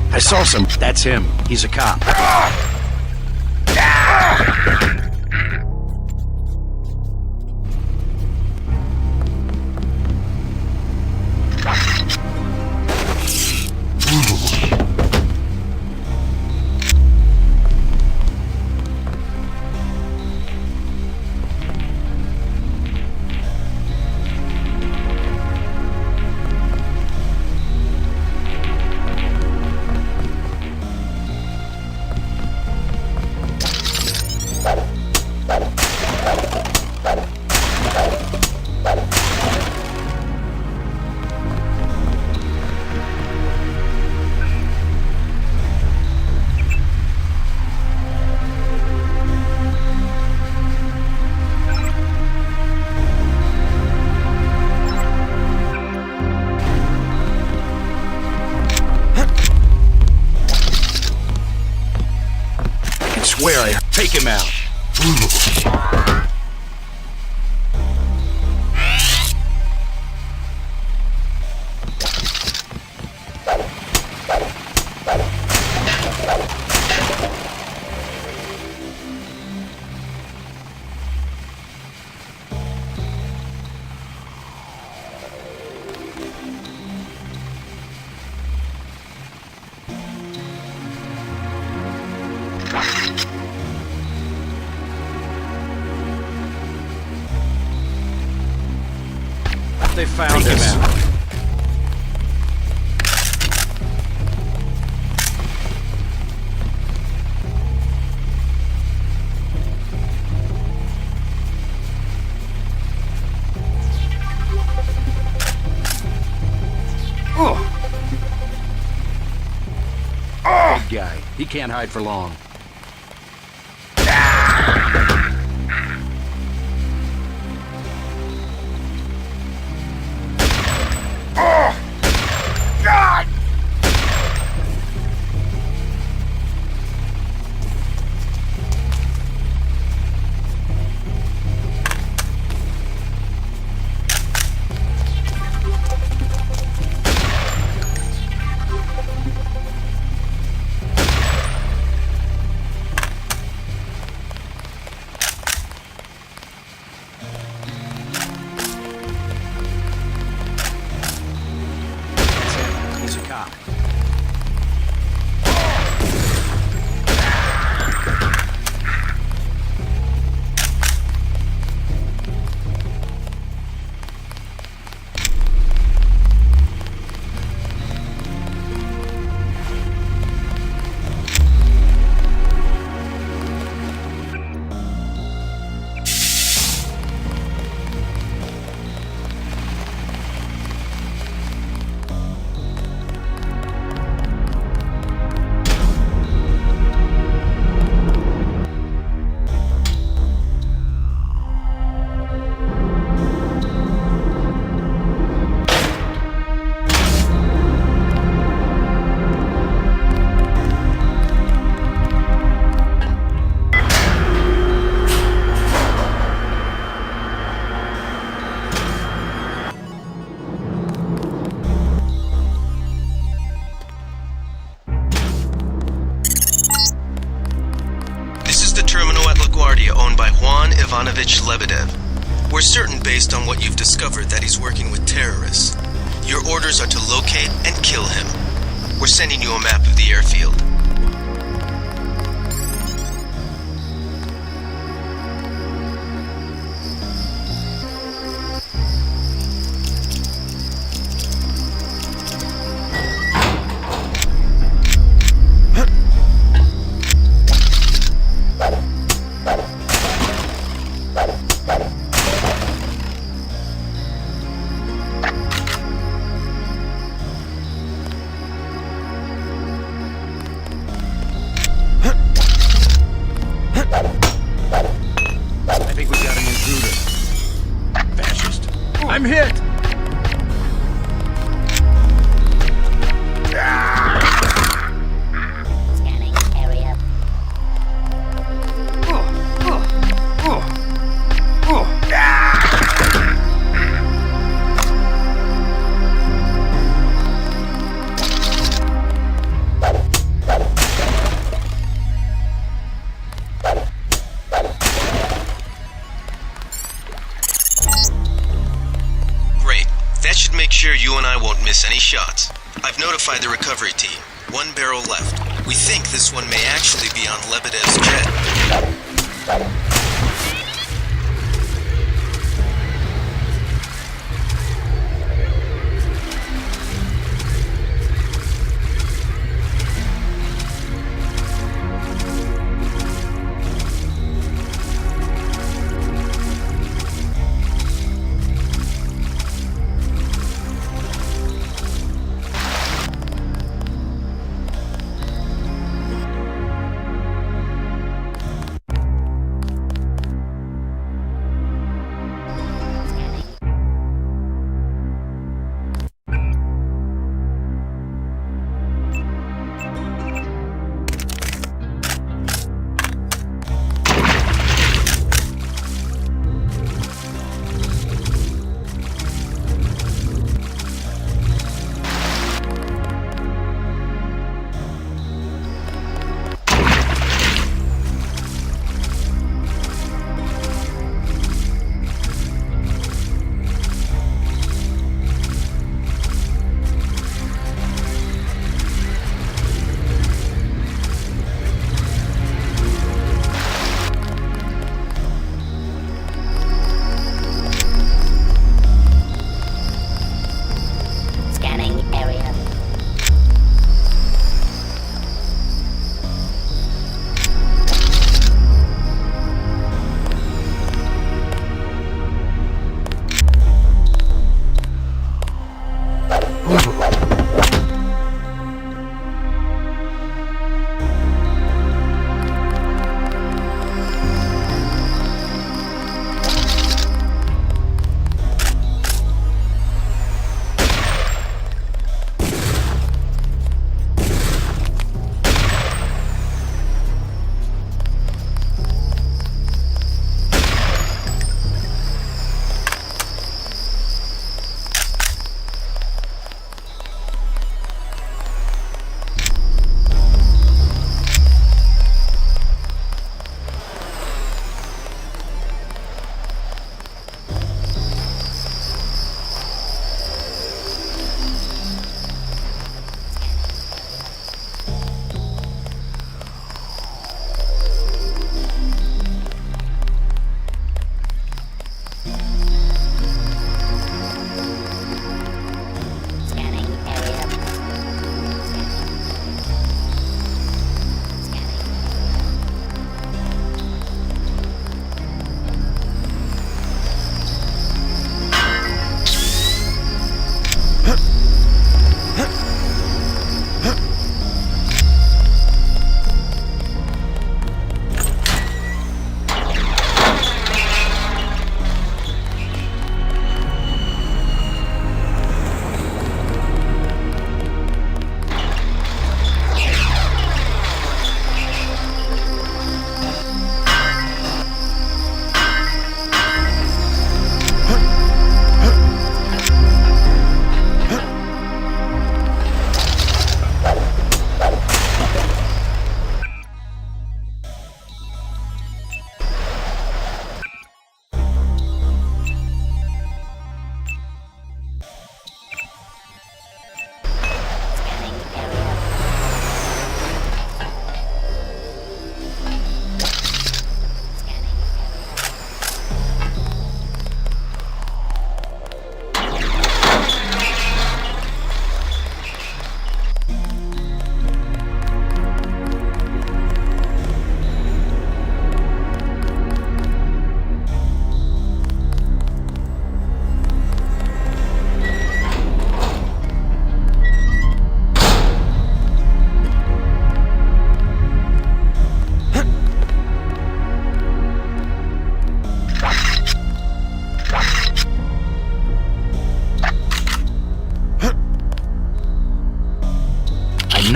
S5: I saw some. That's him. He's a cop. Swear I take him out. They found him out. Big guy. He can't hide for long.
S3: Ivanovich Lebedev. We're certain based on what you've discovered that he's working with terrorists. Your orders are to locate and kill him. We're sending you a map of the airfield. shots. I've notified the recovery team. 1 barrel left. We think this one may actually be on Lebedev's jet.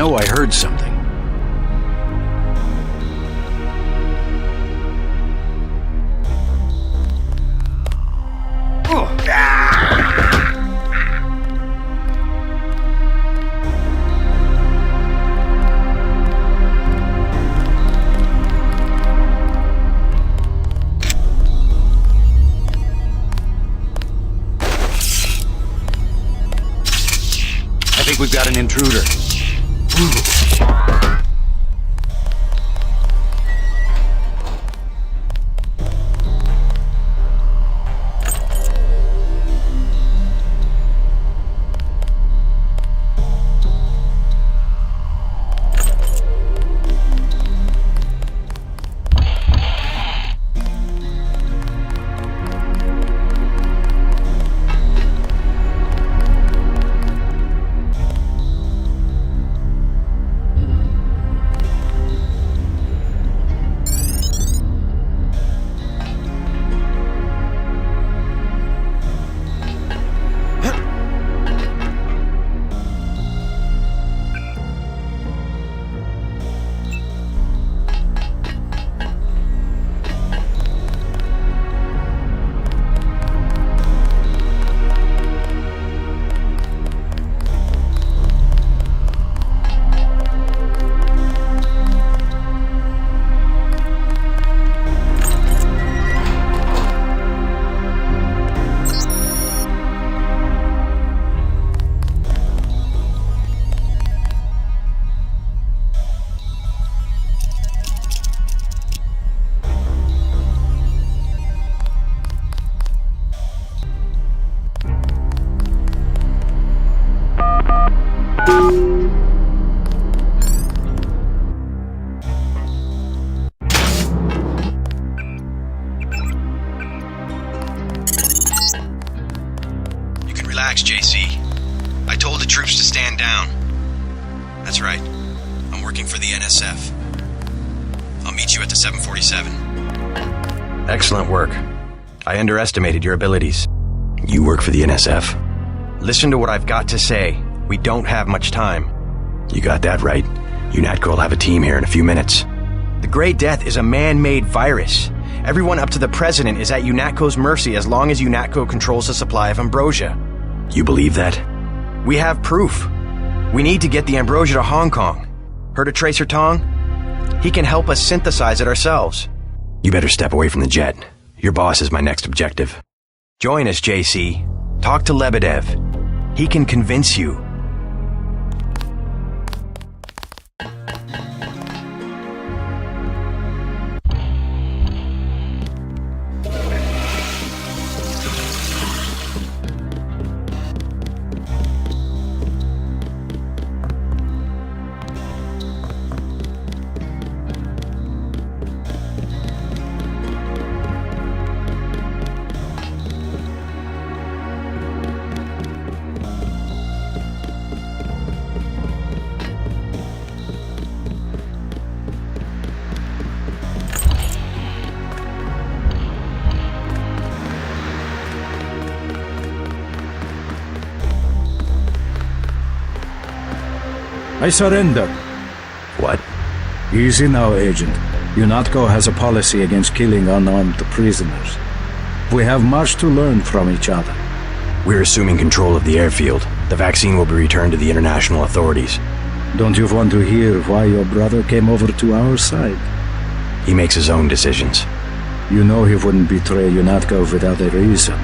S12: know I heard something.
S5: I think we've got an intruder.
S3: Relax, JC. I told the troops to stand down. That's right. I'm working for the NSF. I'll meet you at the 747.
S5: Excellent work. I underestimated your abilities. You work for the NSF? Listen to what I've got to say. We don't have much time. You got that right. UNATCO will have a team here in a few minutes. The Great Death is a man-made virus. Everyone up to the President is at UNATCO's mercy as long as UNATCO controls the supply of ambrosia. You believe that? We have proof. We need to get the ambrosia to Hong Kong. Heard of Tracer Tong? He can help us synthesize it ourselves. You better step away from the jet. Your boss is my next objective. Join us, JC. Talk to Lebedev. He can convince you.
S9: I surrender.
S5: What?
S9: Easy now, Agent. UNATCO has a policy against killing unarmed prisoners. We have much to learn from each other.
S5: We're assuming control of the airfield. The vaccine will be returned to the international authorities.
S9: Don't you want to hear why your brother came over to our side?
S5: He makes his own decisions.
S9: You know he wouldn't betray UNATCO without a reason.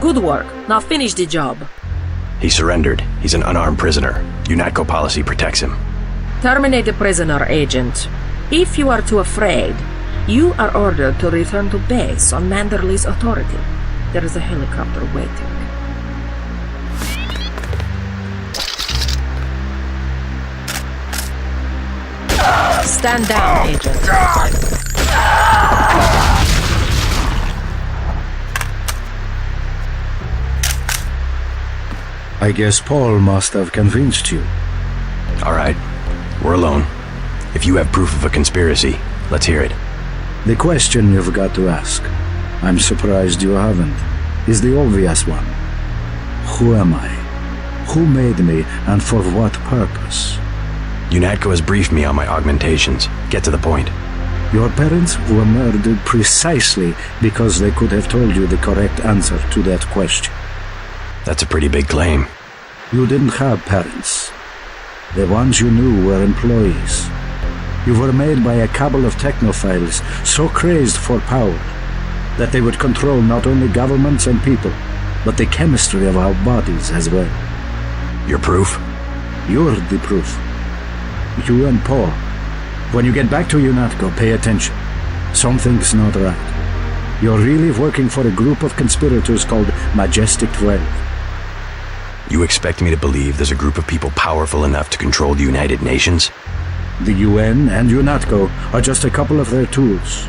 S10: Good work. Now finish the job.
S5: He surrendered. He's an unarmed prisoner. UNATCO policy protects him.
S10: Terminate the prisoner, Agent. If you are too afraid, you are ordered to return to base on Manderley's authority. There is a helicopter waiting. Stand down, Agent.
S9: I guess Paul must have convinced you.
S5: All right. We're alone. If you have proof of a conspiracy, let's hear it.
S9: The question you've got to ask, I'm surprised you haven't, is the obvious one. Who am I? Who made me, and for what purpose?
S5: UNATCO has briefed me on my augmentations. Get to the point.
S9: Your parents were murdered precisely because they could have told you the correct answer to that question.
S5: That's a pretty big claim.
S9: You didn't have parents. The ones you knew were employees. You were made by a cabal of technophiles so crazed for power That they would control not only governments and people, but the chemistry of our bodies as well.
S5: Your proof?
S9: You're the proof. You and Paul. When you get back to UNATCO, pay attention. Something's not right. You're really working for a group of conspirators called Majestic 12.
S5: You expect me to believe there's a group of people powerful enough to control the United Nations?
S9: The UN and UNATCO are just a couple of their tools.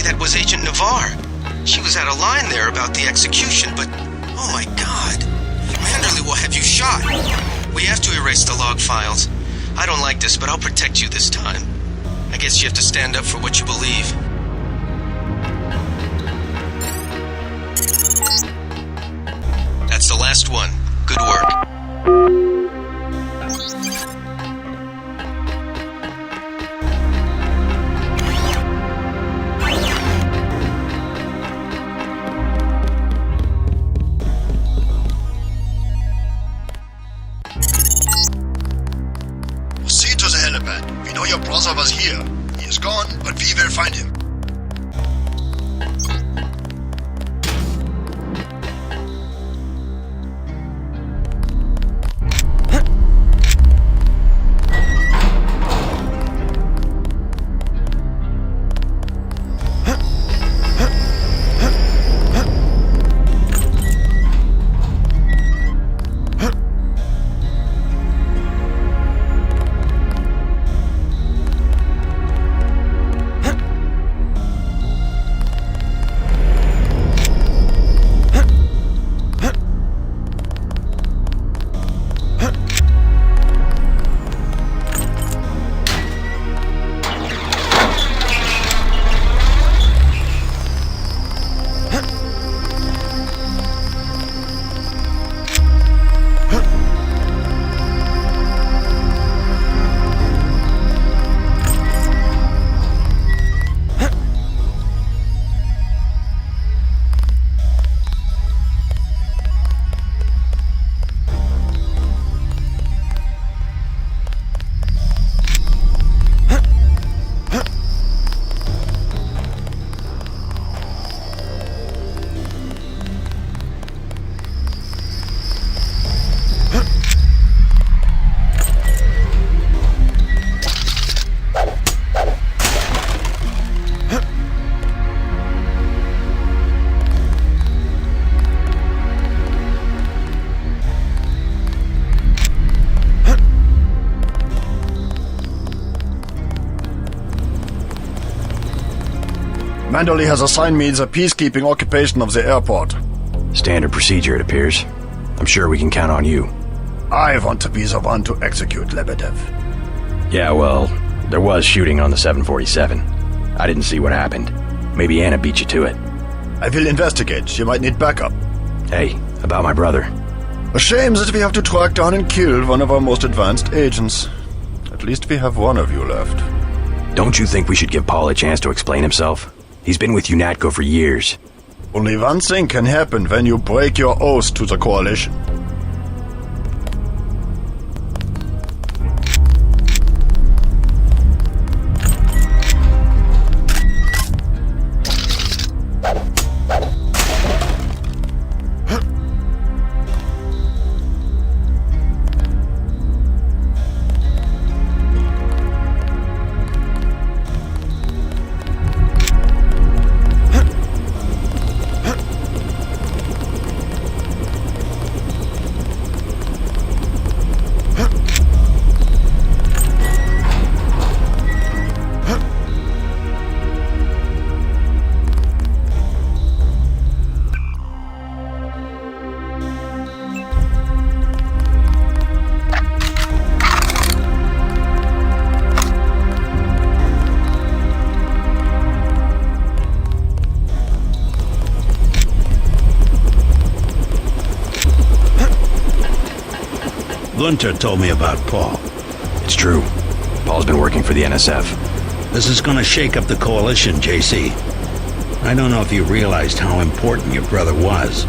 S3: That was Agent Navarre. She was out of line there about the execution, but oh my god. Manderley will have you shot. We have to erase the log files. I don't like this, but I'll protect you this time. I guess you have to stand up for what you believe. That's the last one. Good work.
S4: Was here. He is gone, but we will find him. Manderley has assigned me the peacekeeping occupation of the airport.
S5: Standard procedure, it appears. I'm sure we can count on you.
S4: I want to be the one to execute Lebedev.
S5: Yeah, well, there was shooting on the 747. I didn't see what happened. Maybe Anna beat you to it.
S4: I will investigate. You might need backup.
S5: Hey, about my brother.
S4: A shame that we have to track down and kill one of our most advanced agents. At least we have one of you left.
S5: Don't you think we should give Paul a chance to explain himself? He's been with UNATCO for years.
S4: Only one thing can happen when you break your oath to the Coalition.
S8: Gunter told me about Paul.
S5: It's true. Paul's been working for the NSF.
S8: This is gonna shake up the coalition, JC. I don't know if you realized how important your brother was.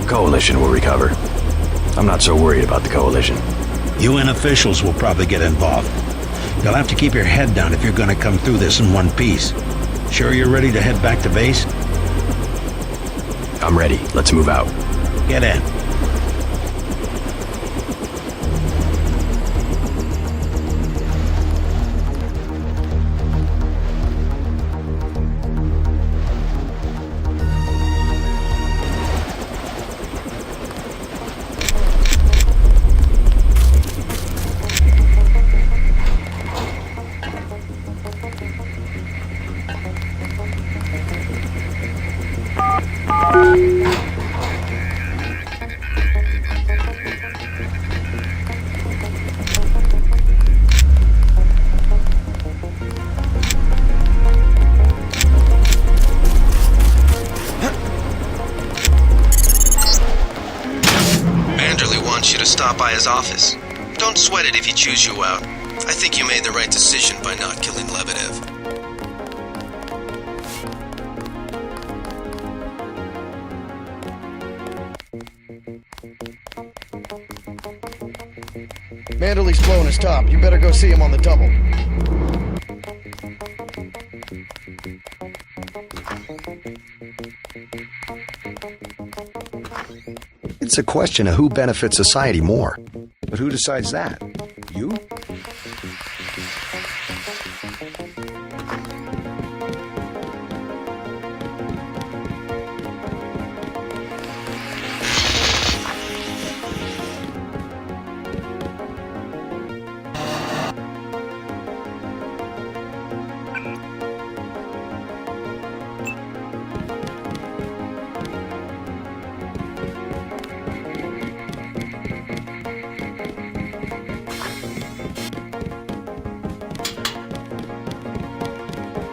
S5: Coalition will recover. I'm not so worried about the coalition.
S8: UN officials will probably get involved. You'll have to keep your head down if you're gonna come through this in one piece. Sure you're ready to head back to base?
S5: I'm ready. Let's move out.
S8: Get in.
S3: Stop by his office. Don't sweat it if he chews you out. I think you made the right decision by not killing Lebedev.
S17: Manderley's blowing his top. You better go see him on the double.
S2: It's a question of who benefits society more. But who decides that? You?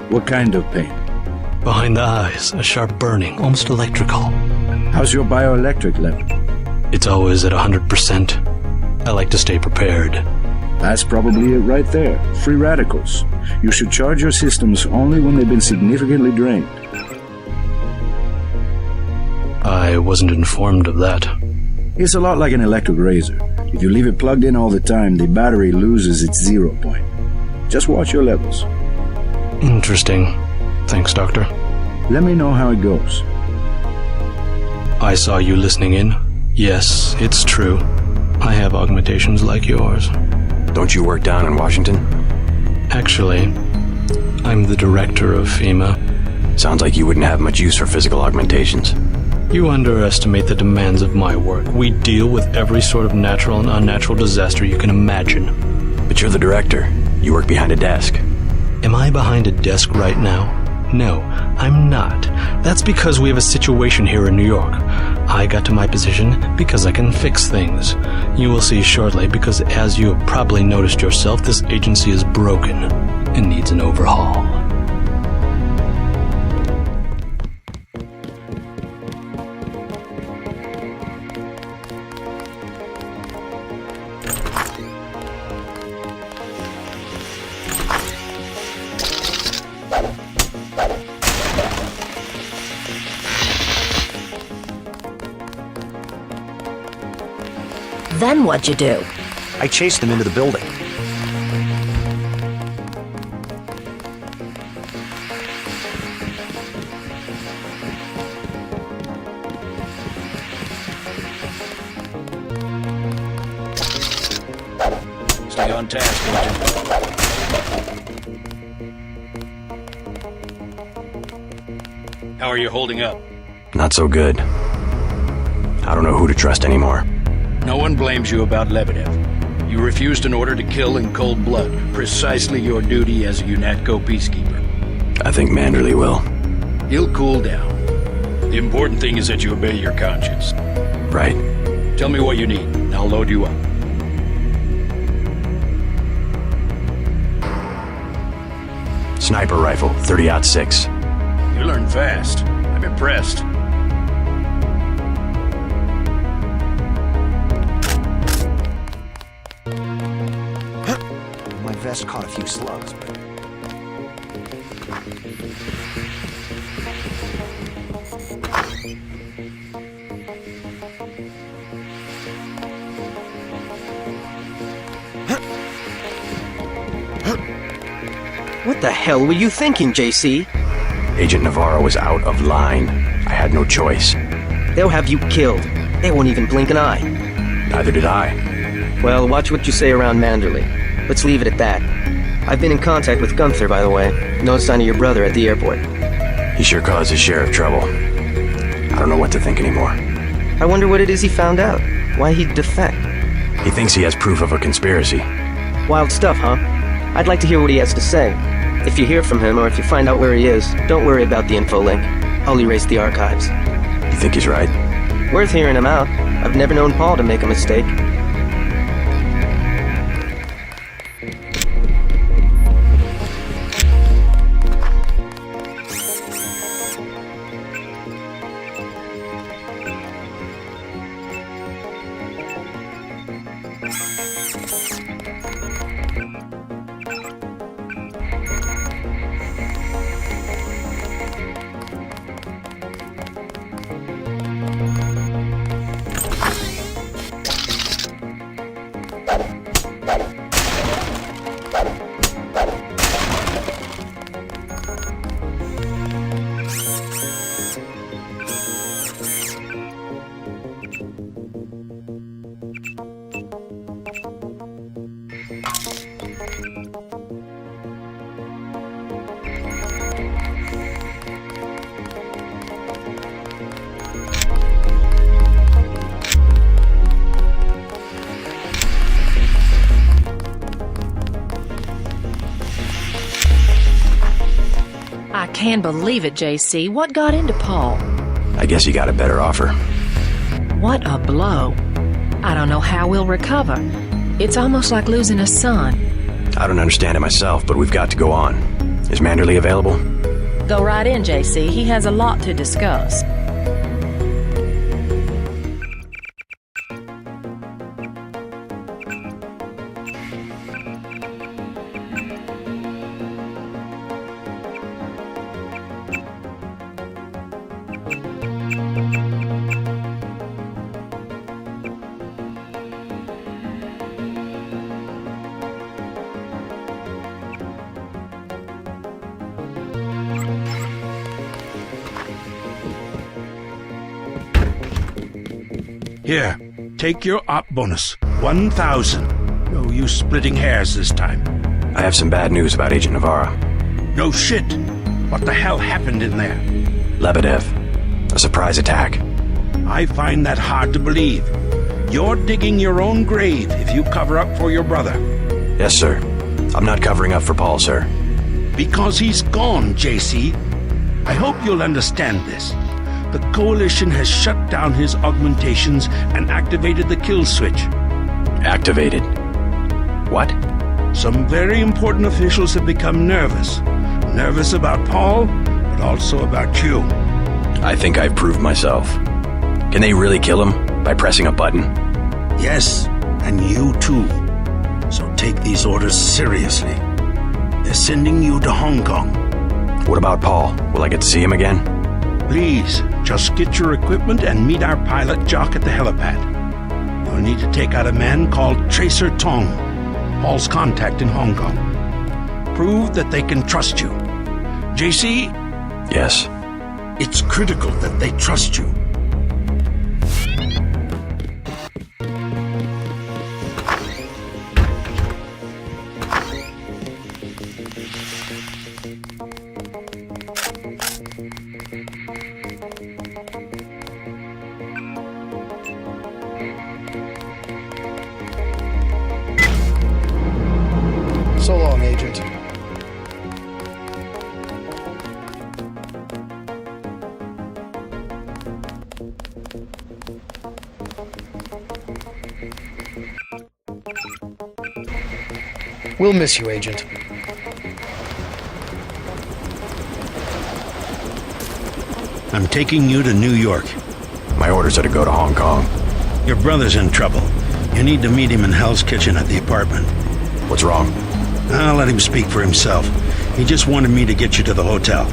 S9: What kind of pain?
S6: Behind the eyes, a sharp burning, almost electrical.
S9: How's your bioelectric level?
S6: It's always at 100%. I like to stay prepared.
S9: That's probably it right there. Free radicals. You should charge your systems only when they've been significantly drained.
S6: I wasn't informed of that.
S9: It's a lot like an electric razor. If you leave it plugged in all the time, the battery loses its 0 point. Just watch your levels.
S6: Interesting. Thanks, Doctor.
S9: Let me know how it goes.
S6: I saw you listening in. Yes, it's true. I have augmentations like yours.
S5: Don't you work down in Washington?
S6: Actually, I'm the director of FEMA.
S5: Sounds like you wouldn't have much use for physical augmentations.
S6: You underestimate the demands of my work. We deal with every sort of natural and unnatural disaster you can imagine.
S5: But you're the director. You work behind a desk.
S6: Am I behind a desk right now? No, I'm not. That's because we have a situation here in New York. I got to my position because I can fix things. You will see shortly, because as you have probably noticed yourself, this agency is broken and needs an overhaul.
S10: Then what'd you do?
S2: I chased them into the building.
S18: Stay on task, Agent. How are you holding up?
S5: Not so good. I don't know who to trust anymore.
S18: No one blames you about Lebedev. You refused an order to kill in cold blood, precisely your duty as a UNATCO peacekeeper.
S5: I think Manderley will.
S18: He'll cool down. The important thing is that you obey your conscience.
S5: Right.
S18: Tell me what you need, and I'll load you up.
S5: Sniper rifle, 30-06.
S18: You learn fast. I'm impressed.
S5: vest caught a few slugs, but...
S14: What the hell were you thinking, JC?
S5: Agent Navarro was out of line. I had no choice.
S14: They'll have you killed. They won't even blink an eye.
S5: Neither did I.
S14: Well, watch what you say around Manderley. Let's leave it at that. I've been in contact with Gunther, by the way. No sign of your brother at the airport.
S5: He sure caused his share of trouble. I don't know what to think anymore.
S14: I wonder what it is he found out. Why he'd defect.
S5: He thinks he has proof of a conspiracy.
S14: Wild stuff, huh? I'd like to hear what he has to say. If you hear from him, or if you find out where he is, don't worry about the info link. I'll erase the archives.
S5: You think he's right?
S14: Worth hearing him out. I've never known Paul to make a mistake.
S10: I can't believe it, JC. What got into Paul?
S5: I guess he got a better offer.
S10: What a blow. I don't know how we'll recover. It's almost like losing a son.
S5: I don't understand it myself, but we've got to go on. Is Manderley available?
S10: Go right in, JC. He has a lot to discuss.
S8: Here, take your op bonus. 1,000. No use splitting hairs this time.
S5: I have some bad news about Agent Navarro.
S8: No shit. What the hell happened in there?
S5: Lebedev. A surprise attack.
S8: I find that hard to believe. You're digging your own grave if you cover up for your brother.
S5: Yes, sir. I'm not covering up for Paul, sir.
S8: Because he's gone, JC. I hope you'll understand this. The Coalition has shut down his augmentations and activated the kill switch.
S5: Activated? What?
S8: Some very important officials have become nervous. Nervous about Paul, but also about you.
S5: I think I've proved myself. Can they really kill him by pressing a button?
S8: Yes, and you too. So take these orders seriously. They're sending you to Hong Kong.
S5: What about Paul? Will I get to see him again?
S8: Please, just get your equipment and meet our pilot Jock at the helipad. You'll need to take out a man called Tracer Tong, Paul's contact in Hong Kong. Prove that they can trust you. JC?
S5: Yes.
S8: It's critical that they trust you.
S17: So long, Agent. We'll miss you, Agent.
S8: I'm taking you to New York.
S5: My orders are to go to Hong Kong.
S8: Your brother's in trouble. You need to meet him in Hell's Kitchen at the apartment.
S5: What's wrong?
S8: I'll let him speak for himself. He just wanted me to get you to the hotel.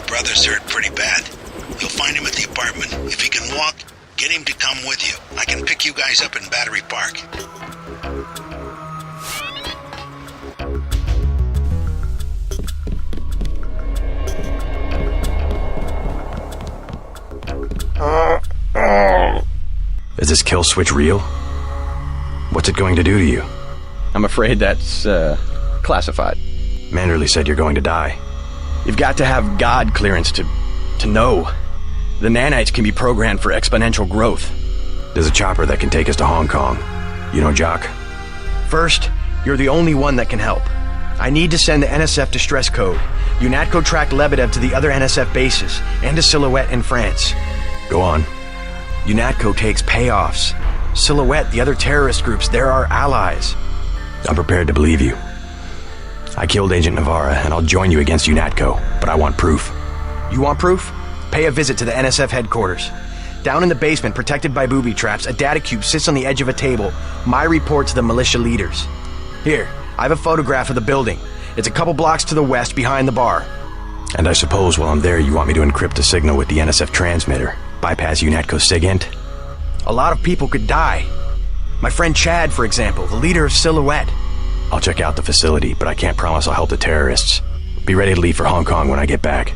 S15: Brother's hurt pretty bad. You'll find him at the apartment. If he can walk, get him to come with you. I can pick you guys up in Battery Park.
S5: Is this kill switch real? What's it going to do to you?
S16: I'm afraid that's, classified.
S5: Manderley said you're going to die. You've got to have God clearance to know. The nanites can be programmed for exponential growth. There's a chopper that can take us to Hong Kong. You know Jock? First, you're the only one that can help. I need to send the NSF distress code. UNATCO tracked Lebedev to the other NSF bases, and to Silhouette in France. Go on. UNATCO takes payoffs. Silhouette, the other terrorist groups, they're our allies. I'm prepared to believe you. I killed Agent Navarra, and I'll join you against UNATCO, but I want proof. You want proof? Pay a visit to the NSF headquarters. Down in the basement, protected by booby traps, a data cube sits on the edge of a table. My report to the militia leaders. Here, I have a photograph of the building. It's a couple blocks to the west, behind the bar. And I suppose while I'm there, you want me to encrypt a signal with the NSF transmitter, bypass UNATCO's SIGINT? A lot of people could die. My friend Chad, for example, the leader of Silhouette. I'll check out the facility, but I can't promise I'll help the terrorists. Be ready to leave for Hong Kong when I get back.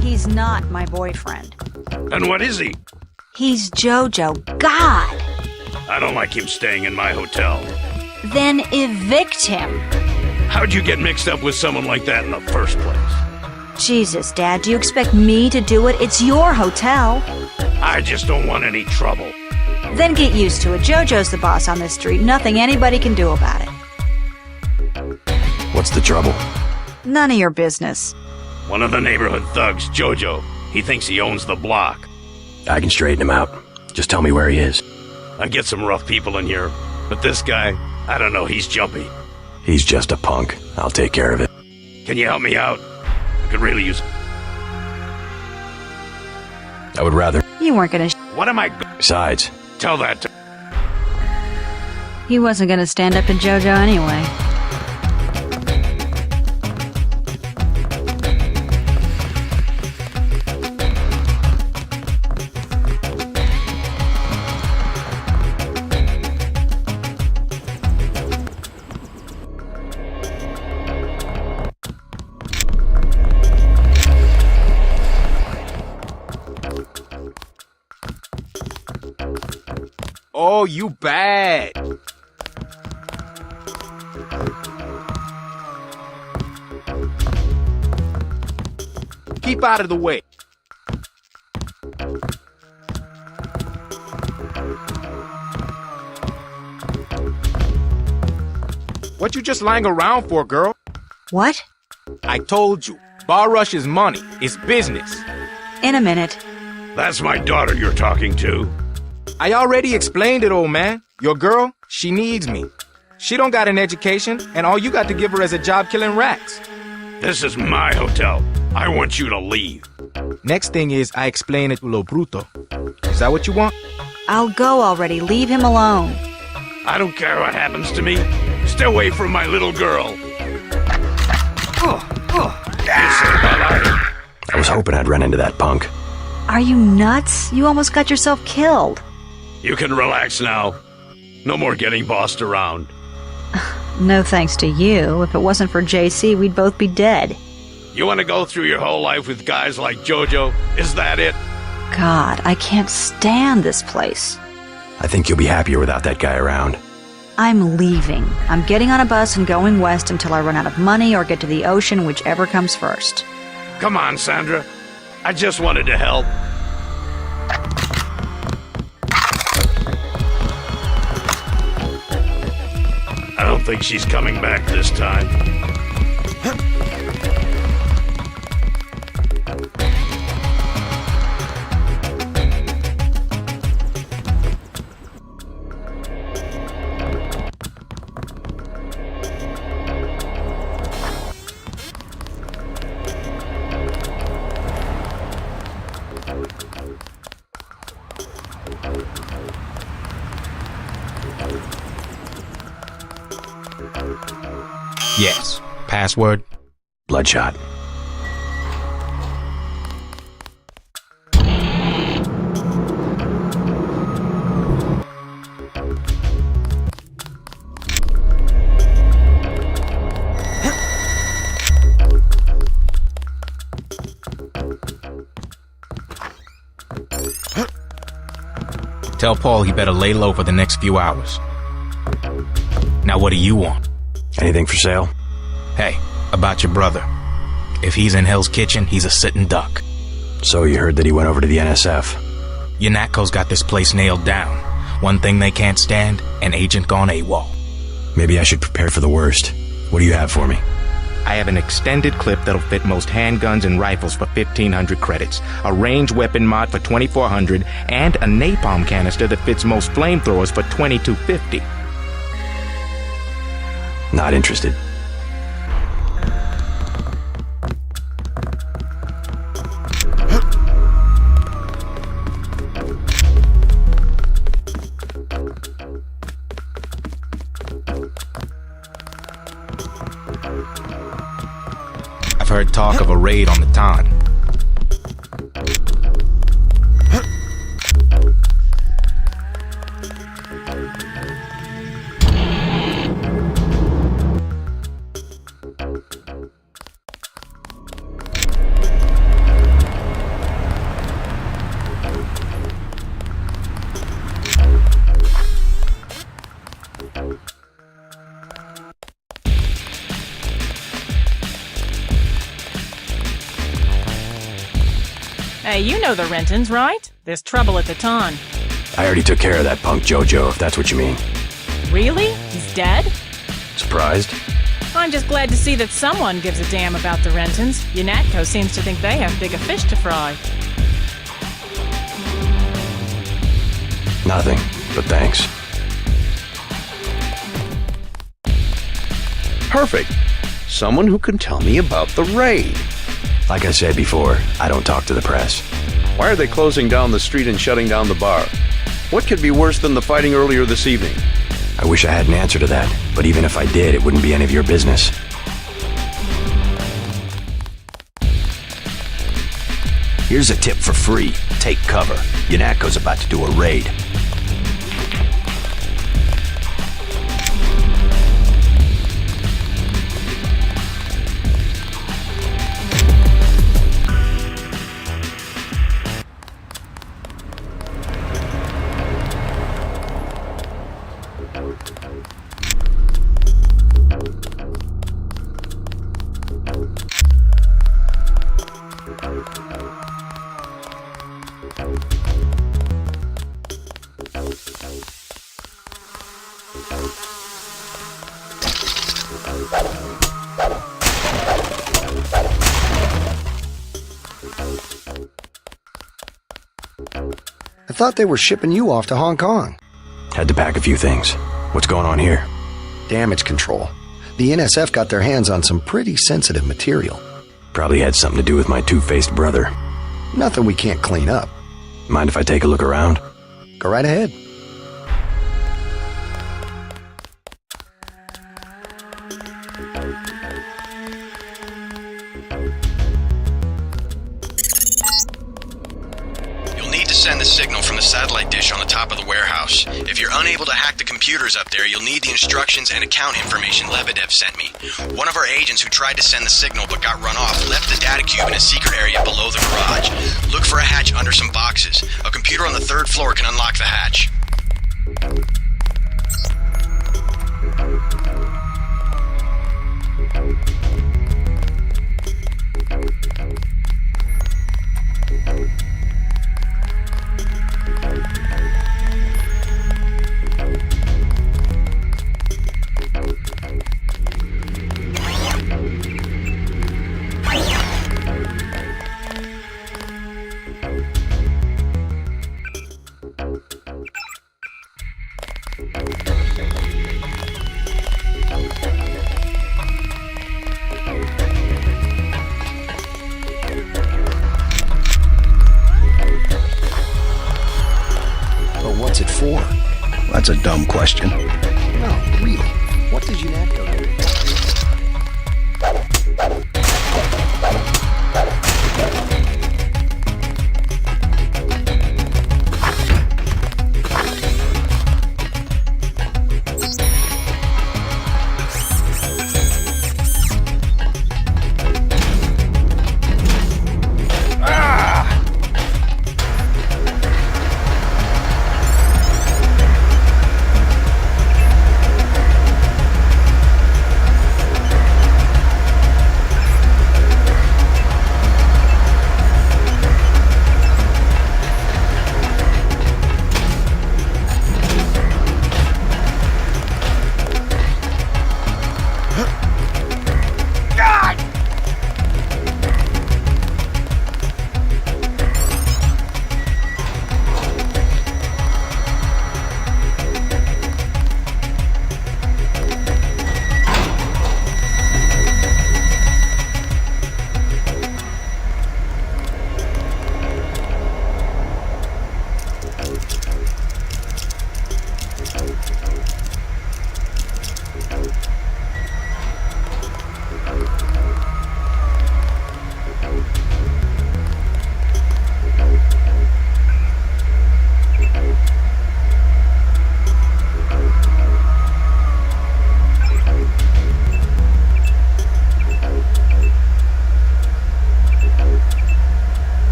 S1: He's not my boyfriend.
S8: And what is he?
S1: He's Jojo. God!
S8: I don't like him staying in my hotel.
S1: Then evict him.
S8: How'd you get mixed up with someone like that in the first place?
S1: Jesus, Dad, do you expect me to do it? It's your hotel.
S8: I just don't want any trouble.
S1: Then get used to it. Jojo's the boss on this street. Nothing anybody can do about it.
S5: What's the trouble?
S1: None of your business.
S8: One of the neighborhood thugs, Jojo. He thinks he owns the block.
S5: I can straighten him out. Just tell me where he is.
S8: I get some rough people in here, but this guy, I don't know, he's jumpy.
S5: He's just a punk. I'll take care of it.
S8: Can you help me out? I could really use...
S5: I would rather...
S1: You weren't gonna...
S8: What am I...
S5: Besides...
S8: Tell that to...
S1: He wasn't gonna stand up to Jojo anyway.
S24: Oh, you bad. Keep out of the way. What you just lying around for, girl?
S1: What?
S24: I told you. Bar Rush is money. It's business.
S1: In a minute.
S8: That's my daughter you're talking to.
S24: I already explained it, old man. Your girl, she needs me. She don't got an education, and all you got to give her is a job killing rats.
S8: This is my hotel. I want you to leave.
S24: Next thing is I explain it to Lo Bruto. Is that what you want?
S1: I'll go already. Leave him alone.
S8: I don't care what happens to me.
S11: Stay away from my little girl.
S5: I was hoping I'd run into that punk.
S1: Are you nuts? You almost got yourself killed.
S11: You can relax now. No more getting bossed around.
S1: No thanks to you. If it wasn't for JC, we'd both be dead.
S11: You want to go through your whole life with guys like Jojo? Is that it?
S1: God, I can't stand this place.
S5: I think you'll be happier without that guy around.
S1: I'm leaving. I'm getting on a bus and going west until I run out of money or get to the ocean, whichever comes first.
S11: Come on, Sandra. I just wanted to help. I don't think she's coming back this time.
S24: Yes. Password?
S5: Bloodshot.
S24: Tell Paul he better lay low for the next few hours. Now what do you want?
S5: Anything for sale?
S24: Hey, about your brother. If he's in Hell's Kitchen, he's a sitting duck.
S5: So you heard that he went over to the NSF?
S24: Yanatko's got this place nailed down. One thing they can't stand, an agent gone AWOL.
S5: Maybe I should prepare for the worst. What do you have for me?
S24: I have an extended clip that'll fit most handguns and rifles for 1,500 credits, a ranged weapon mod for 2,400, and a napalm canister that fits most flamethrowers for 2,250.
S5: Not interested.
S24: I've heard talk of a raid on the Ton.
S7: Hey, you know the Rentons, right? There's trouble at the Ton.
S5: I already took care of that punk Jojo, if that's what you mean.
S7: Really? He's dead?
S5: Surprised?
S7: I'm just glad to see that someone gives a damn about the Rentons. Yanatko seems to think they have bigger fish to fry.
S5: Nothing, but thanks.
S11: Perfect. Someone who can tell me about the raid.
S5: Like I said before, I don't talk to the press.
S11: Why are they closing down the street and shutting down the bar? What could be worse than the fighting earlier this evening?
S5: I wish I had an answer to that, but even if I did, it wouldn't be any of your business.
S19: Here's a tip for free. Take cover. Yanatko's about to do a raid.
S2: I thought they were shipping you off to Hong Kong.
S5: Had to pack a few things. What's going on here?
S2: Damage control. The NSF got their hands on some pretty sensitive material.
S5: Probably had something to do with my two-faced brother.
S2: Nothing we can't clean up.
S5: Mind if I take a look around?
S2: Go right ahead.
S5: send the signal from the satellite dish on the top of the warehouse. If you're unable to hack the computers up there, you'll need the instructions and account information Lebedev sent me. One of our agents who tried to send the signal but got run off left the data cube in a secret area below the garage. Look for a hatch under some boxes. A computer on the 3rd floor can unlock the hatch.
S2: But what's it for?
S20: That's a dumb question.
S2: No, really. What did Unatco do?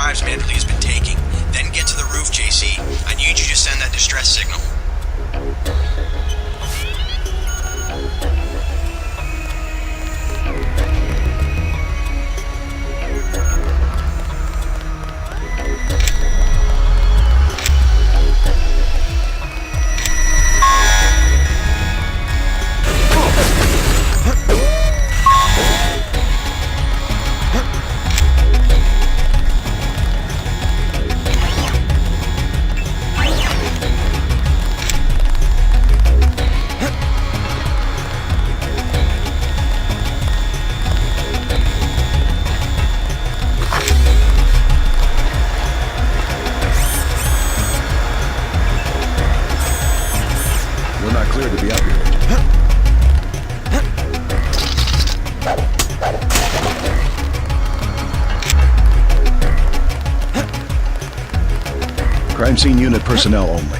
S5: drives Manderley has been taking. Then get to the roof, JC. I need you to send that distress signal.
S2: We're not cleared to be up here. Crime scene unit personnel only.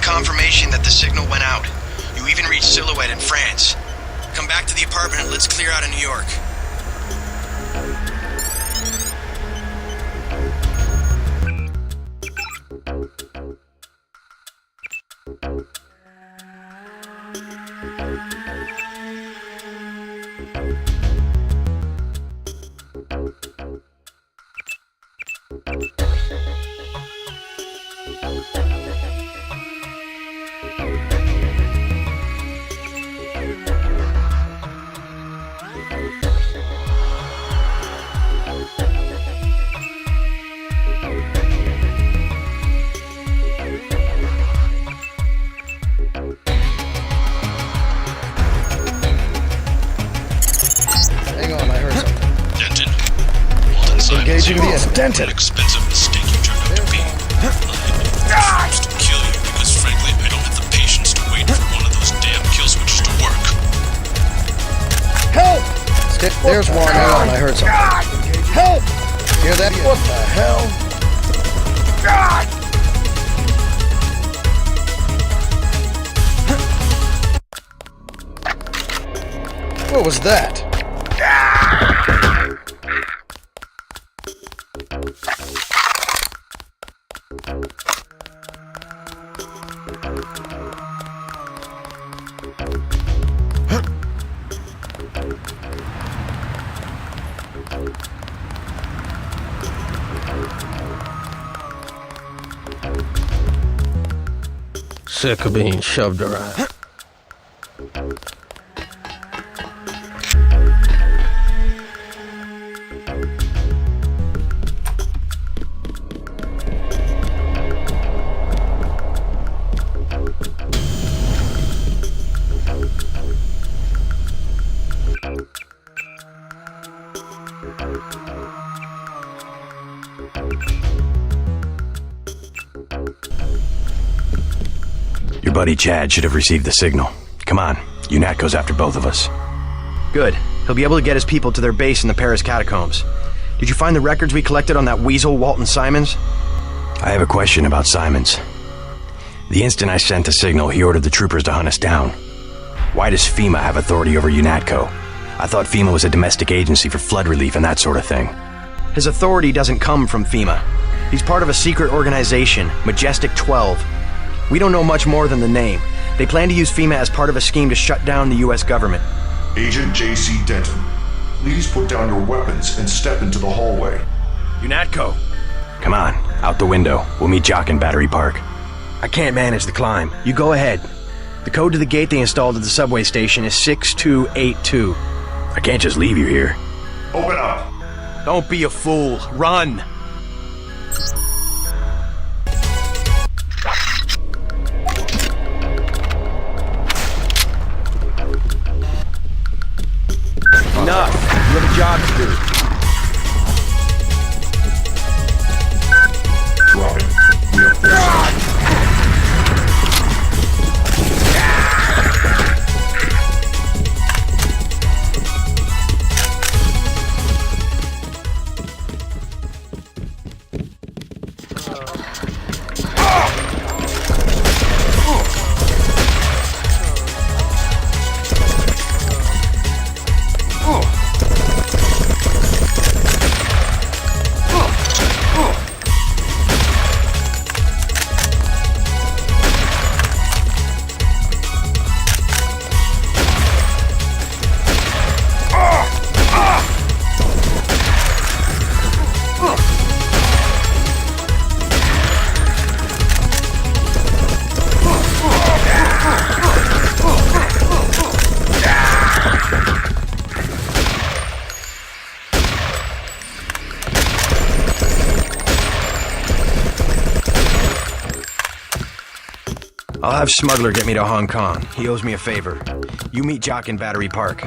S5: Confirmation that the signal went out. You even reached Silhouette in France. Come back to the apartment and let's clear out of New York.
S17: Engaging the end.
S13: Denton. An expensive mistake you turned out to be. I refuse to kill you because, frankly, I don't have the patience to wait for one of those damn kill switches to work.
S17: Help! There's one. Hang on, I heard something. Help! Hear that? What the hell? What was that?
S21: Sick of being shoved around.
S5: Your buddy Chad should have received the signal. Come on, UNAT goes after both of us. Good. He'll be able to get his people to their base in the Paris catacombs. Did you find the records we collected on that weasel, Walton Simons? I have a question about Simons. The instant I sent the signal, he ordered the troopers to hunt us down. Why does FEMA have authority over UNATCO? I thought FEMA was a domestic agency for flood relief and that sort of thing. His authority doesn't come from FEMA. He's part of a secret organization, Majestic 12. We don't know much more than the name. They plan to use FEMA as part of a scheme to shut down the U.S. government.
S22: Agent J.C. Denton, please put down your weapons and step into the hallway.
S5: UNATCO! Come on, out the window. We'll meet Jock in Battery Park. I can't manage the climb. You go ahead. The code to the gate they installed at the subway station is 6282. I can't just leave you here.
S22: Open up.
S5: Don't be a fool. Run! Enough! You have a job to do.
S22: Drop it. We have forces.
S5: I'll have Smuggler get me to Hong Kong. He owes me a favor. You meet Jock in Battery Park.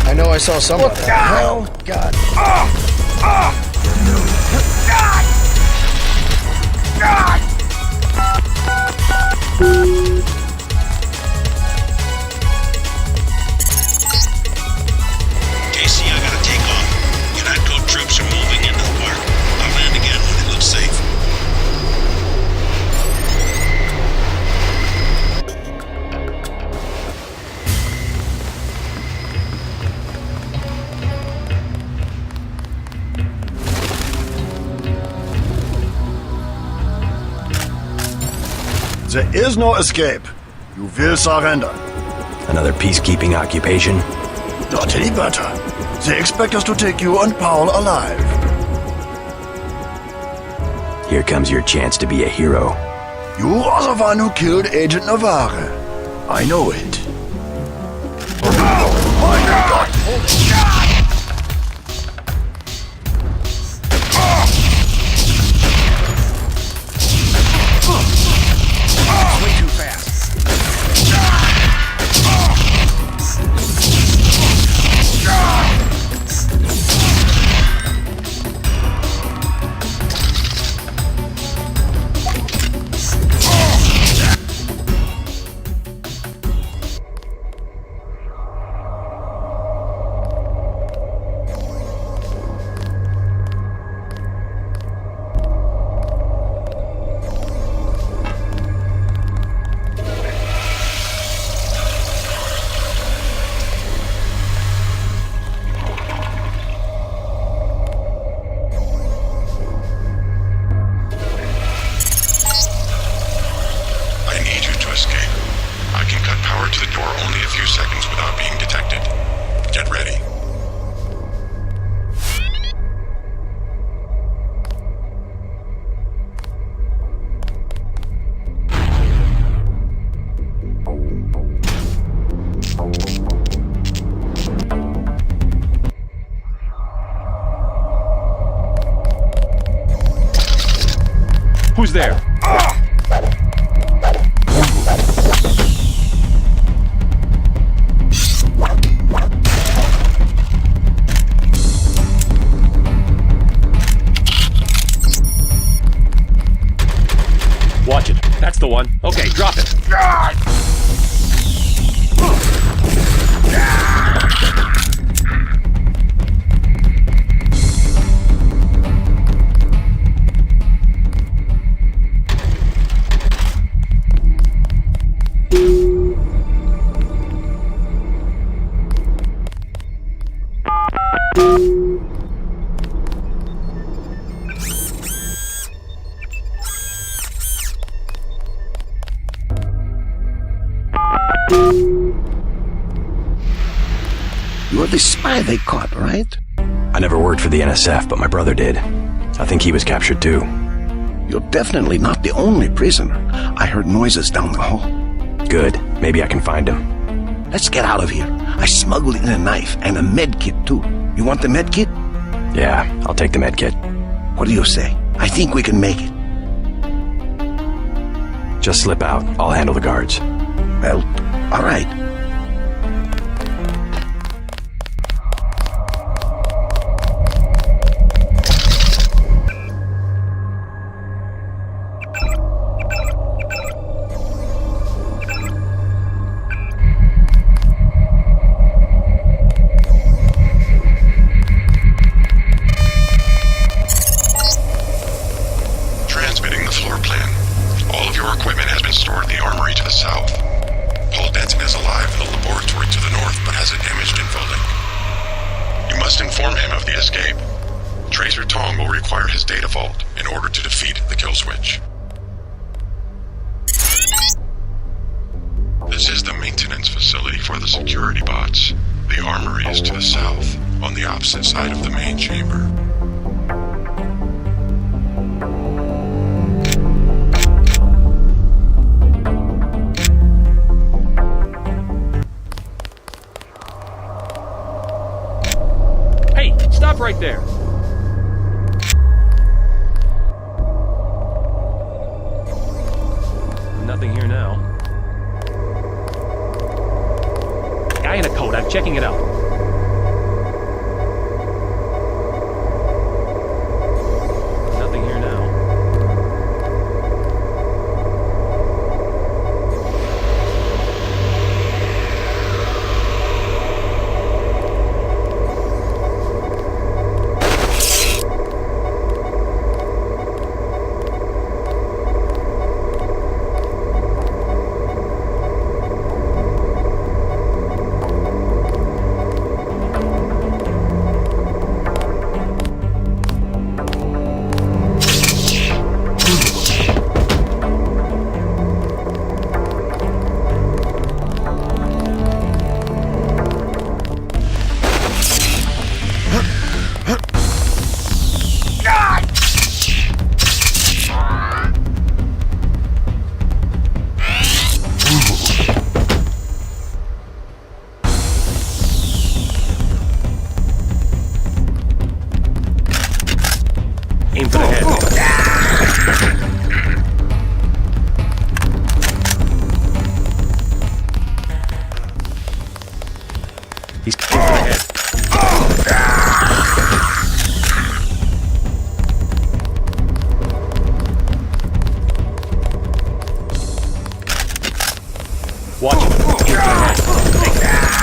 S17: I know I saw someone. What the hell? God.
S15: JC, I gotta take off. UNATCO troops are moving into the park. I'll land again when it looks safe.
S3: There is no escape. You will surrender.
S5: Another peacekeeping occupation?
S3: Not any better. They expect us to take you and Paul alive.
S5: Here comes your chance to be a hero.
S3: You are the one who killed Agent Navarre. I know it. Oh my God! Holy God!
S17: Way too fast.
S4: Who's there? Watch it. That's the one. Okay, drop it.
S20: You're the spy they caught, right?
S5: I never worked for the NSF, but my brother did. I think he was captured too.
S20: You're definitely not the only prisoner. I heard noises down the hall.
S5: Good. Maybe I can find him.
S20: Let's get out of here. I smuggled in a knife and a med kit too. You want the med kit?
S5: Yeah, I'll take the med kit.
S20: What do you say? I think we can make it.
S5: Just slip out. I'll handle the guards.
S20: Well, all right.
S22: Transmitting the floor plan. All of your equipment has been stored in the armory to the south. Paul Denton is alive in the laboratory to the north, but has a damaged infolink. You must inform him of the escape. Tracer Tong will require his data vault in order to defeat the kill switch. This is the maintenance facility for the security bots. The armory is to the south, on the opposite side of the main chamber.
S4: Stop right there. Nothing here now. Guy in a coat. I'm checking it out. Nothing here now. Aim for the head. He's aim for the head. Watch him. Aim for the head.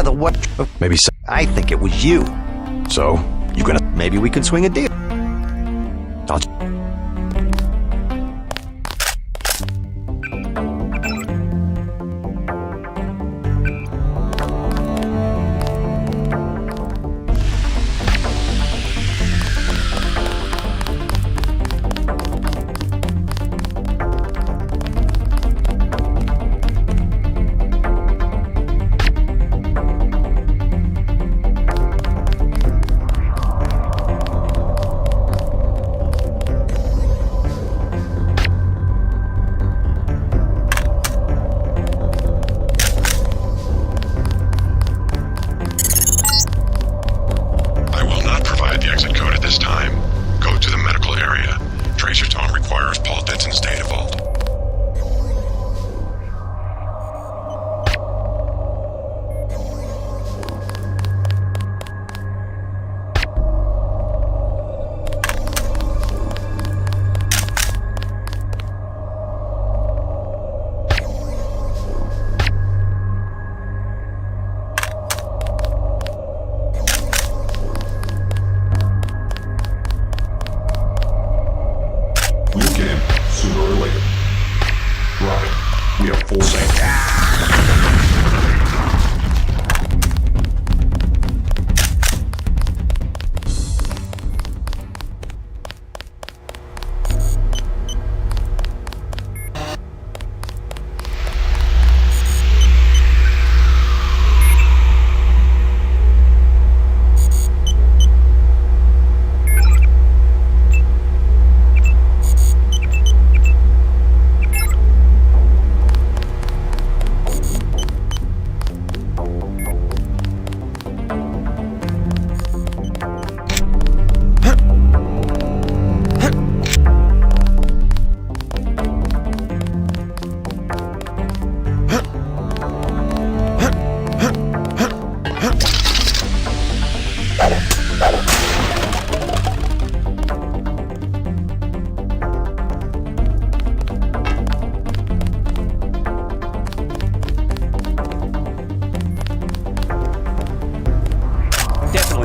S2: of the way.
S5: Maybe so.
S2: I think it was you.
S5: So, you gonna...
S2: Maybe we can swing a deal.
S5: I'll...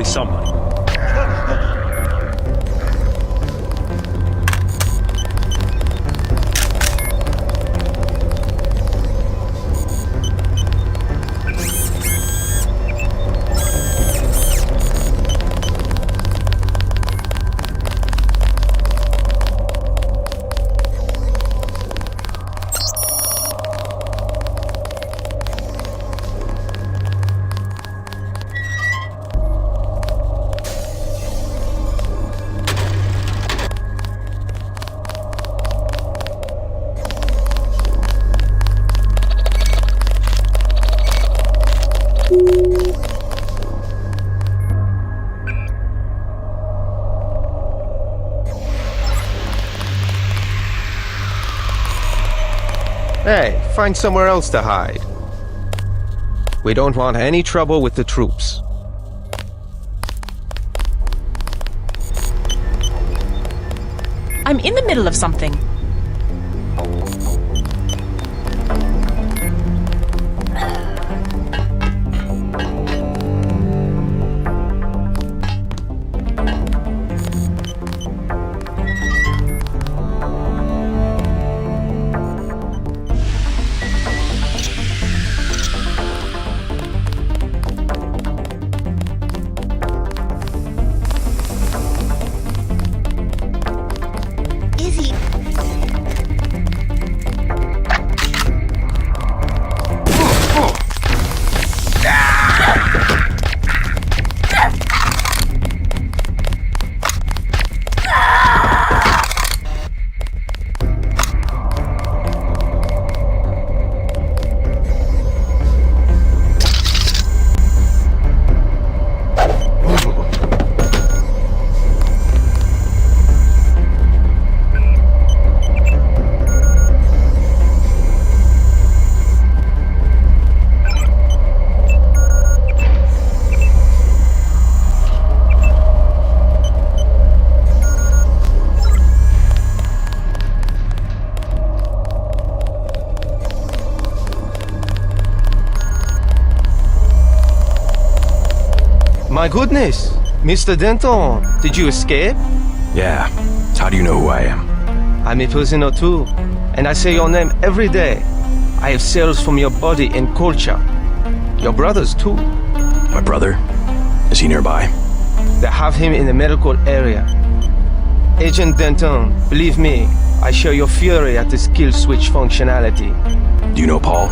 S4: Somebody.
S21: Hey, find somewhere else to hide. We don't want any trouble with the troops.
S7: I'm in the middle of something.
S21: My goodness! Mr. Denton, did you escape?
S5: Yeah. How do you know who I am?
S21: I'm a prisoner too, and I say your name every day. I have cells from your body and culture. Your brothers too.
S5: My brother? Is he nearby?
S21: They have him in the medical area. Agent Denton, believe me, I share your fury at the skill switch functionality.
S5: Do you know Paul?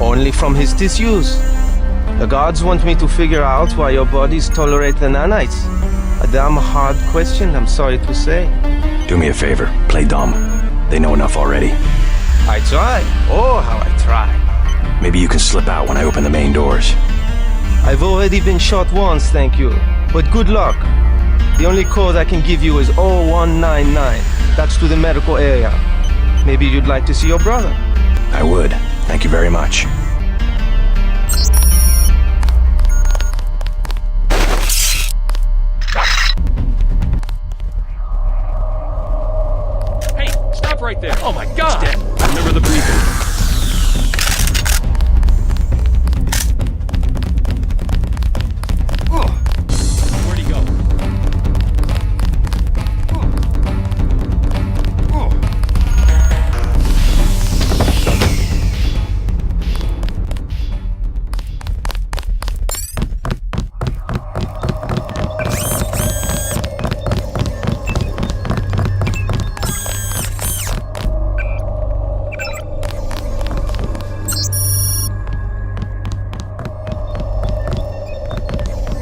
S21: Only from his disuse. The guards want me to figure out why your bodies tolerate the nanites. A damn hard question, I'm sorry to say.
S5: Do me a favor, play dumb. They know enough already.
S21: I try. Oh, how I try.
S5: Maybe you can slip out when I open the main doors.
S21: I've already been shot once, thank you. But good luck. The only code I can give you is 0199. That's to the medical area. Maybe you'd like to see your brother.
S5: I would. Thank you very much.
S4: Hey, stop right there. Oh my God. Remember the briefing. Where'd he go?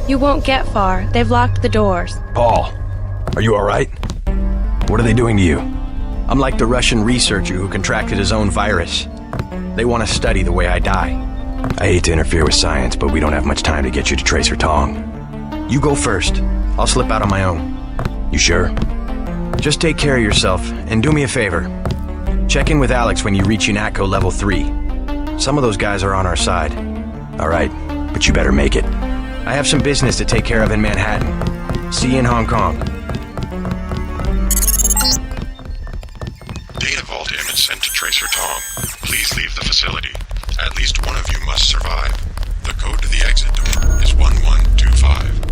S6: You won't get far. They've locked the doors.
S5: Paul, are you alright? What are they doing to you? I'm like the Russian researcher who contracted his own virus. They want to study the way I die. I hate to interfere with science, but we don't have much time to get you to Tracer Tong. You go first. I'll slip out on my own. You sure? Just take care of yourself, and do me a favor. Check in with Alex when you reach UNATCO level 3. Some of those guys are on our side. Alright, but you better make it. I have some business to take care of in Manhattan. See you in Hong Kong.
S22: Data vault image sent to Tracer Tong. Please leave the facility. At least one of you must survive. The code to the exit door is 1125.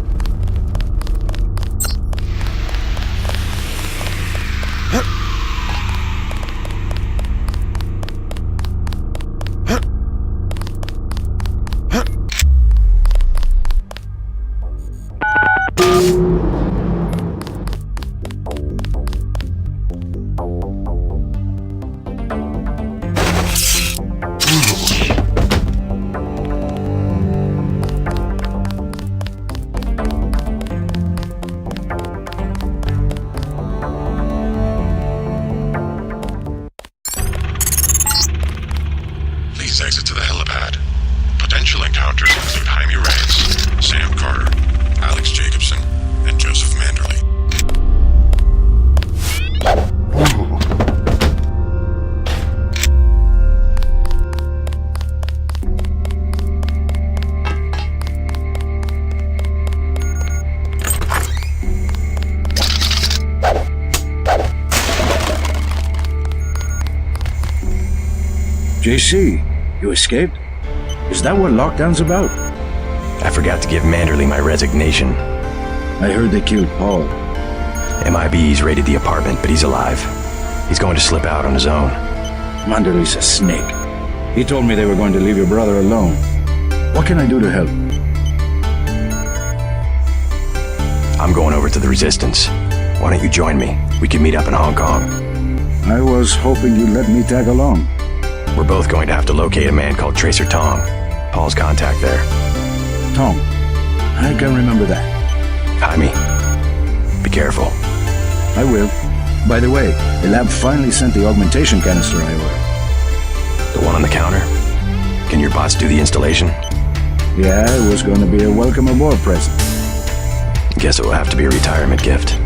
S22: Please exit to the helipad. Potential encounters include Jaime Reyes, Sam Carter, Alex Jacobson, and Joseph Manderley.
S9: JC, you escaped? Is that what lockdown's about?
S5: I forgot to give Manderley my resignation.
S9: I heard they killed Paul.
S5: MIB's raided the apartment, but he's alive. He's going to slip out on his own.
S9: Manderley's a snake. He told me they were going to leave your brother alone. What can I do to help?
S5: I'm going over to the Resistance. Why don't you join me? We can meet up in Hong Kong.
S9: I was hoping you'd let me tag along.
S5: We're both going to have to locate a man called Tracer Tong. Paul's contact there.
S9: Tong. I can remember that.
S5: Jaime, be careful.
S9: I will. By the way, the lab finally sent the augmentation canister I ordered.
S5: The one on the counter? Can your boss do the installation?
S9: Yeah, it was going to be a welcome aboard present.
S5: Guess it will have to be a retirement gift.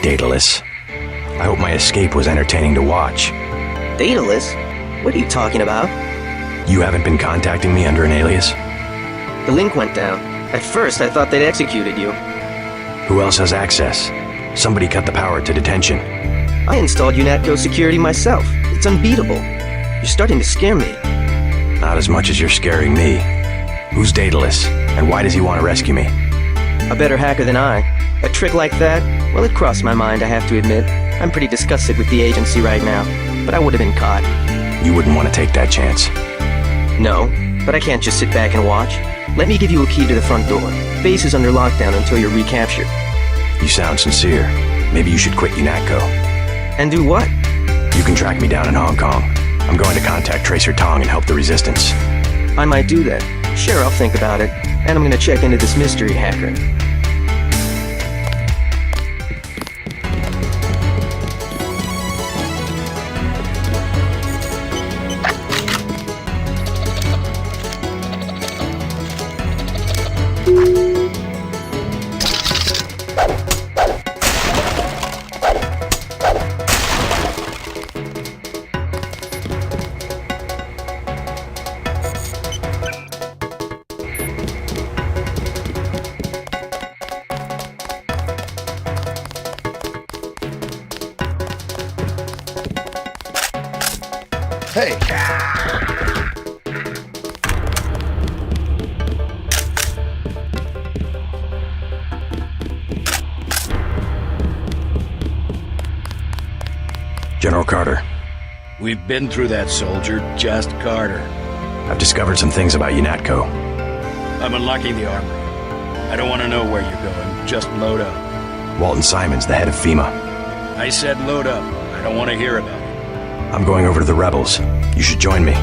S5: Daedalus. I hope my escape was entertaining to watch.
S12: Daedalus? What are you talking about?
S5: You haven't been contacting me under an alias?
S12: The link went down. At first, I thought they'd executed you.
S5: Who else has access? Somebody cut the power to detention.
S12: I installed UNATCO security myself. It's unbeatable. You're starting to scare me.
S5: Not as much as you're scaring me. Who's Daedalus, and why does he want to rescue me?
S12: A better hacker than I. A trick like that? Well, it crossed my mind, I have to admit. I'm pretty disgusted with the agency right now, but I would have been caught.
S5: You wouldn't want to take that chance.
S12: No, but I can't just sit back and watch. Let me give you a key to the front door. Base is under lockdown until you're recaptured.
S5: You sound sincere. Maybe you should quit UNATCO.
S12: And do what?
S5: You can track me down in Hong Kong. I'm going to contact Tracer Tong and help the Resistance.
S12: I might do that. Sure, I'll think about it. And I'm gonna check into this mystery hacker.
S17: Hey!
S5: General Carter.
S14: We've been through that, soldier. Just Carter.
S5: I've discovered some things about UNATCO.
S14: I'm unlocking the armory. I don't want to know where you're going. Just load up.
S5: Walton Simons, the head of FEMA.
S14: I said load up. I don't want to hear about it.
S5: I'm going over to the rebels. You should join me.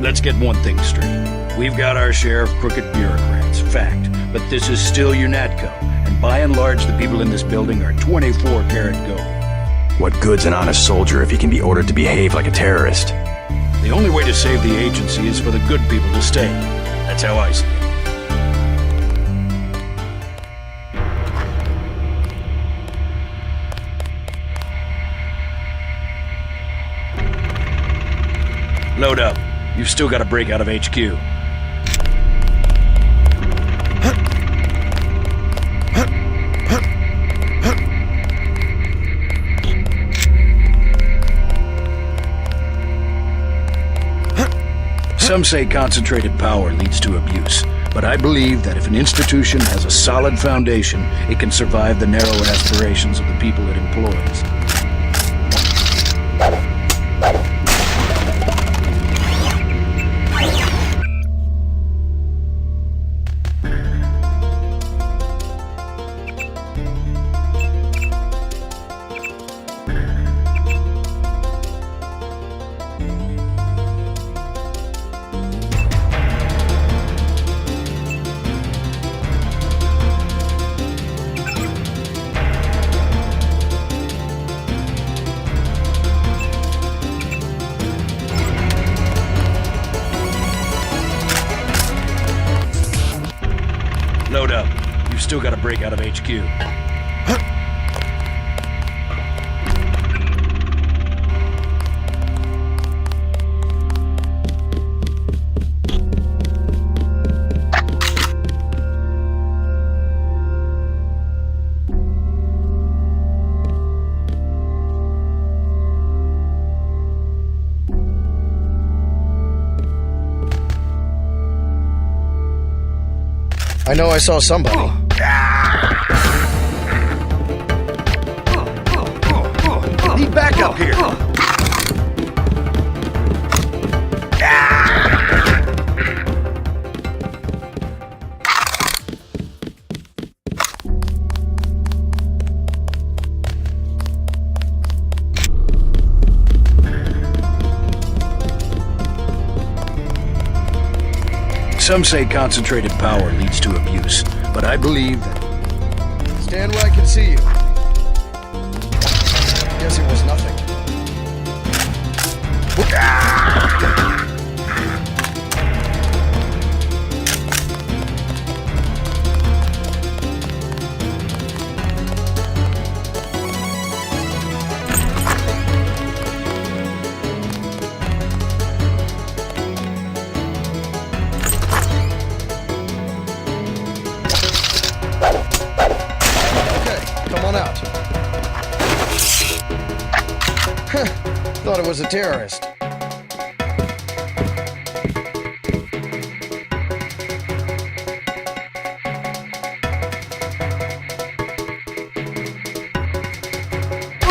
S14: Let's get one thing straight. We've got our share of crooked bureaucrats, fact. But this is still UNATCO, and by and large the people in this building are 24-karat gold.
S5: What good's an honest soldier if he can be ordered to behave like a terrorist?
S14: The only way to save the agency is for the good people to stay. That's how I see it. Load up. You've still got to break out of HQ. Some say concentrated power leads to abuse, but I believe that if an institution has a solid foundation, it can survive the narrow aspirations of the people it employs. Load up. You've still got to break out of HQ.
S17: I know I saw somebody.
S11: Need backup here.
S14: Some say concentrated power leads to abuse, but I believe that...
S17: Stand where I can see you. Guess it was nothing. thought it was a terrorist.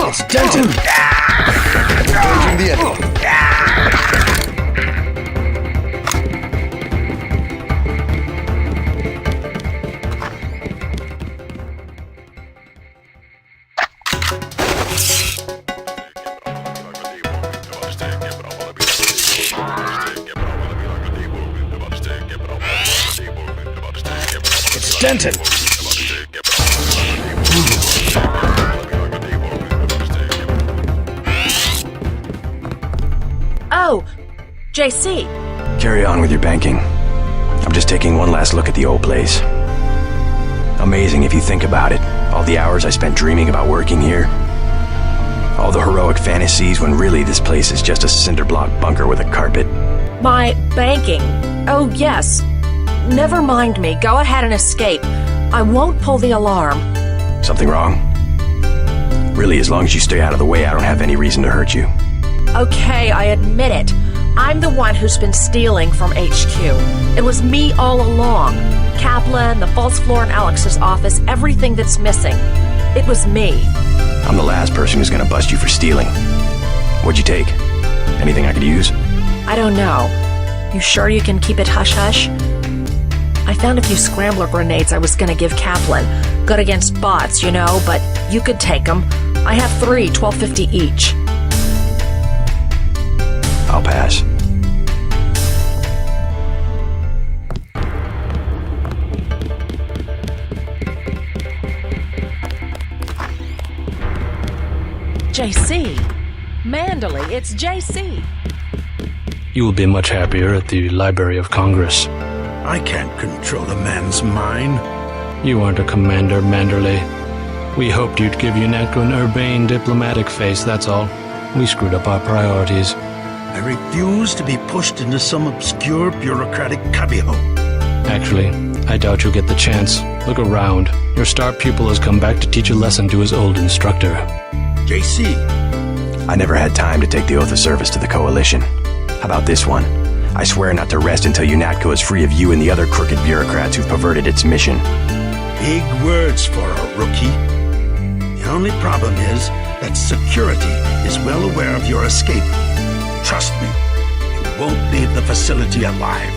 S17: It's Denton! Engaging the enemy. It's Denton!
S10: Oh, JC.
S5: Carry on with your banking. I'm just taking one last look at the old place. Amazing if you think about it. All the hours I spent dreaming about working here. All the heroic fantasies when really this place is just a cinder block bunker with a carpet.
S10: My banking. Oh, yes. Never mind me. Go ahead and escape. I won't pull the alarm.
S5: Something wrong? Really, as long as you stay out of the way, I don't have any reason to hurt you.
S10: Okay, I admit it. I'm the one who's been stealing from HQ. It was me all along. Kaplan, the false floor in Alex's office, everything that's missing. It was me.
S5: I'm the last person who's gonna bust you for stealing. What'd you take? Anything I could use?
S10: I don't know. You sure you can keep it hush-hush? I found a few scrambler grenades I was gonna give Kaplan. Good against bots, you know, but you could take them. I have 3, $12.50 each.
S5: I'll pass.
S7: JC. Manderley, it's JC.
S14: You will be much happier at the Library of Congress.
S8: I can't control a man's mind.
S14: You aren't a commander, Manderley. We hoped you'd give UNATCO an urbane diplomatic face, that's all. We screwed up our priorities.
S8: I refuse to be pushed into some obscure bureaucratic cubbyhole.
S14: Actually, I doubt you'll get the chance. Look around. Your star pupil has come back to teach a lesson to his old instructor.
S8: JC.
S5: I never had time to take the oath of service to the Coalition. How about this one? I swear not to rest until UNATCO is free of you and the other crooked bureaucrats who've perverted its mission.
S8: Big words for a rookie. The only problem is that security is well aware of your escape. Trust me, you won't leave the facility alive.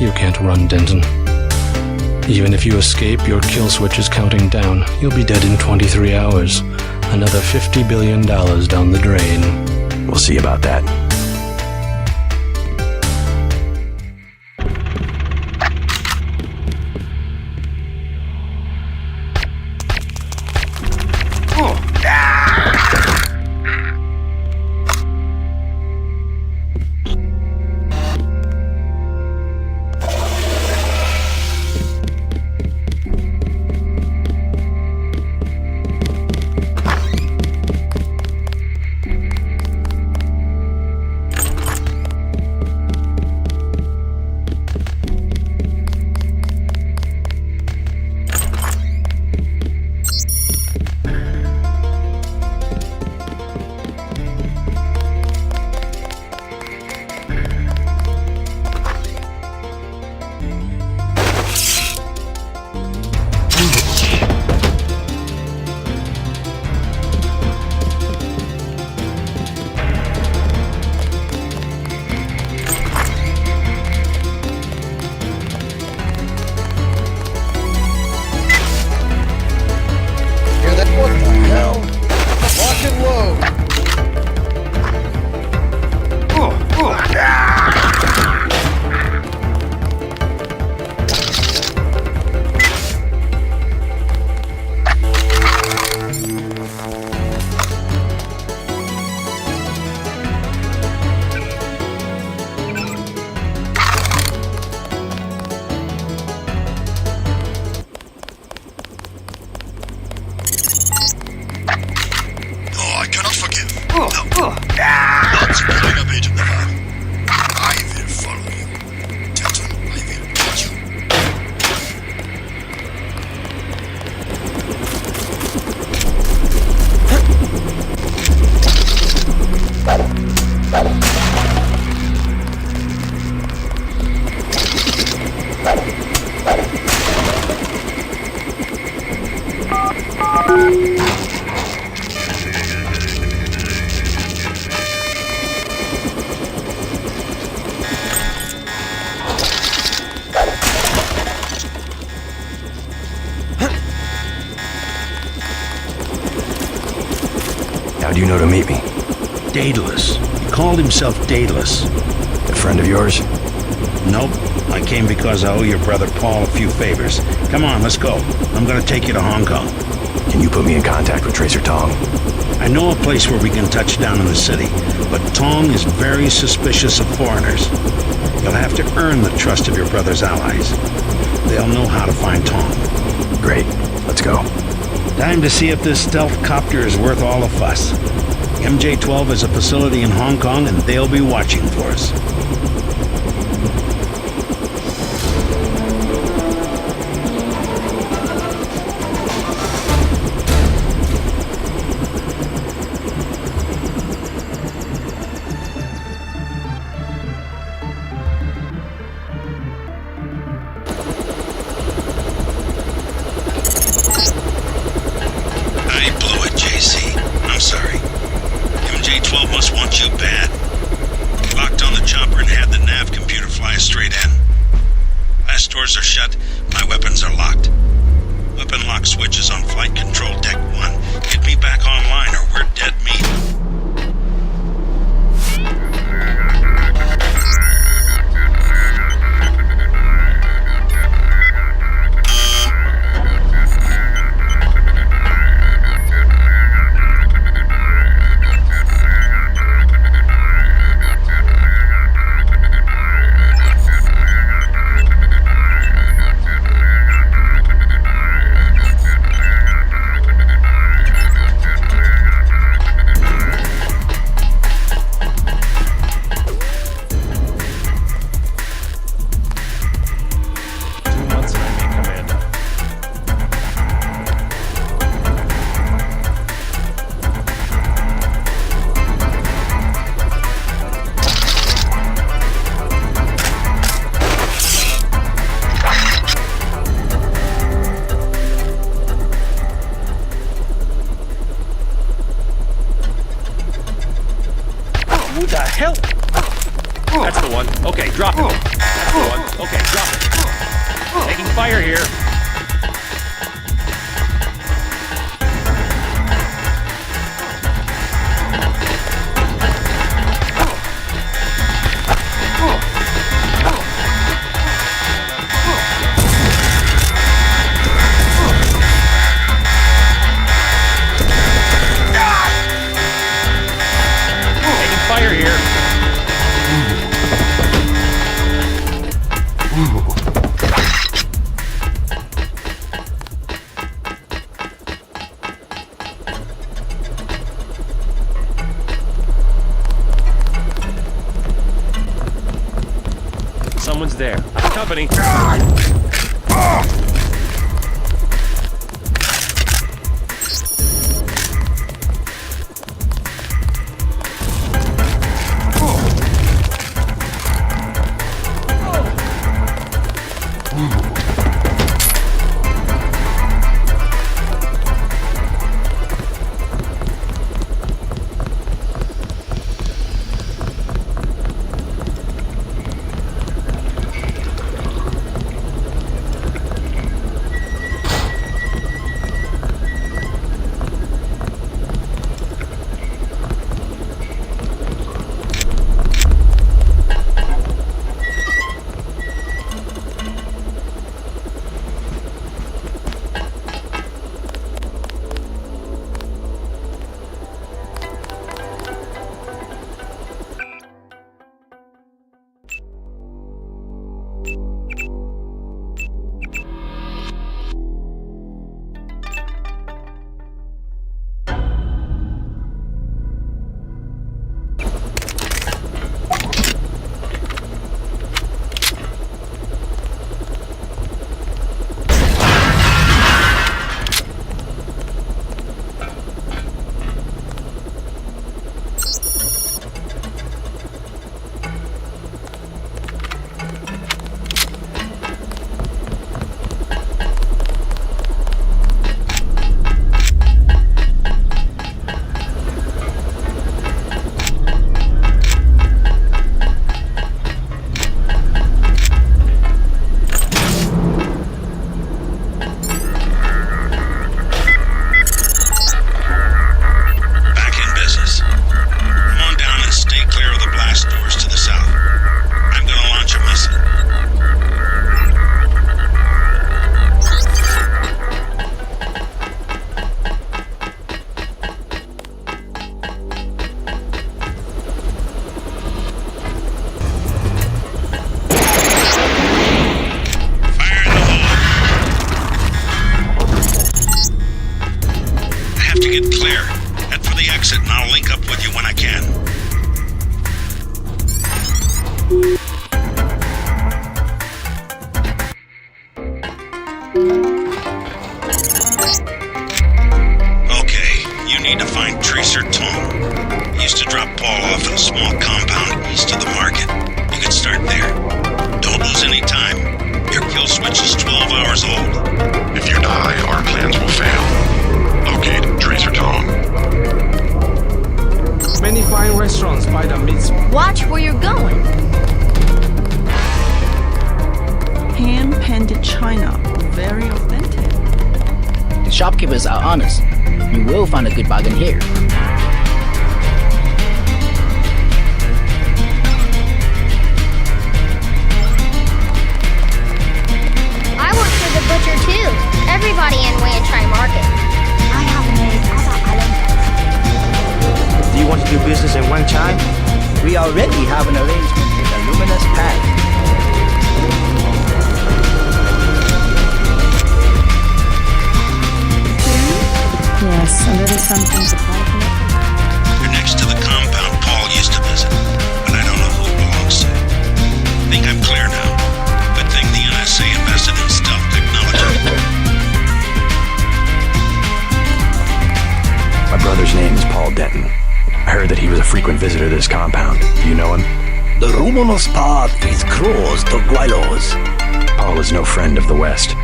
S14: You can't run, Denton. Even if you escape, your kill switch is counting down. You'll be dead in 23 hours. Another $50 billion down the drain.
S5: We'll see about that. How'd you know to meet me?
S8: Daedalus. He called himself Daedalus.
S5: A friend of yours?
S8: Nope. I came because I owe your brother Paul a few favors. Come on, let's go. I'm gonna take you to Hong Kong.
S5: Can you put me in contact with Tracer Tong?
S8: I know a place where we can touch down in the city, but Tong is very suspicious of foreigners. You'll have to earn the trust of your brother's allies. They'll know how to find Tong.
S5: Great. Let's go.
S8: Time to see if this stealth copter is worth all the fuss. MJ-12 has a facility in Hong Kong, and they'll be watching for us.
S15: MJ-12 must want you bad. He locked on the chopper and had the nav computer fly straight in. Last doors are shut, my weapons are locked. Weapon lock switch is on flight control deck 1. Get me back online or we're dead meat.
S4: Who the hell? That's the one. Okay, drop it. That's the one. Okay, drop it. Taking fire here. Fire here. Someone's there. Company.
S15: to get clear. Head for the exit and I'll link up with you when I can. Okay, you need to find Tracer Tong. He used to drop Paul off at a small compound east of the market. You could start there. Don't lose any time. Your kill switch is 12 hours old.
S22: If you die, our plans will fail. Locate Tracer Tong.
S21: Many fine restaurants by the midst.
S1: Watch where you're going.
S16: Hand-painted china, very authentic.
S18: The shopkeepers are honest. You will find a good bargain here.
S23: I work for the butcher too. Everybody in Wanchai Market. I have made other islands.
S21: Do you want to do business in Wanchai?
S18: We already have an arrangement with the Luminous Path.
S7: Yes, a little something to brighten up.
S15: You're next to the compound Paul used to visit, but I don't know who it belongs to. Think I'm clear now. Good thing the NSA invested in stealth technology.
S5: My brother's name is Paul Denton. I heard that he was a frequent visitor to this compound. Do you know him?
S20: The Luminous Path is close to Guilos.
S5: Paul is no friend of the West.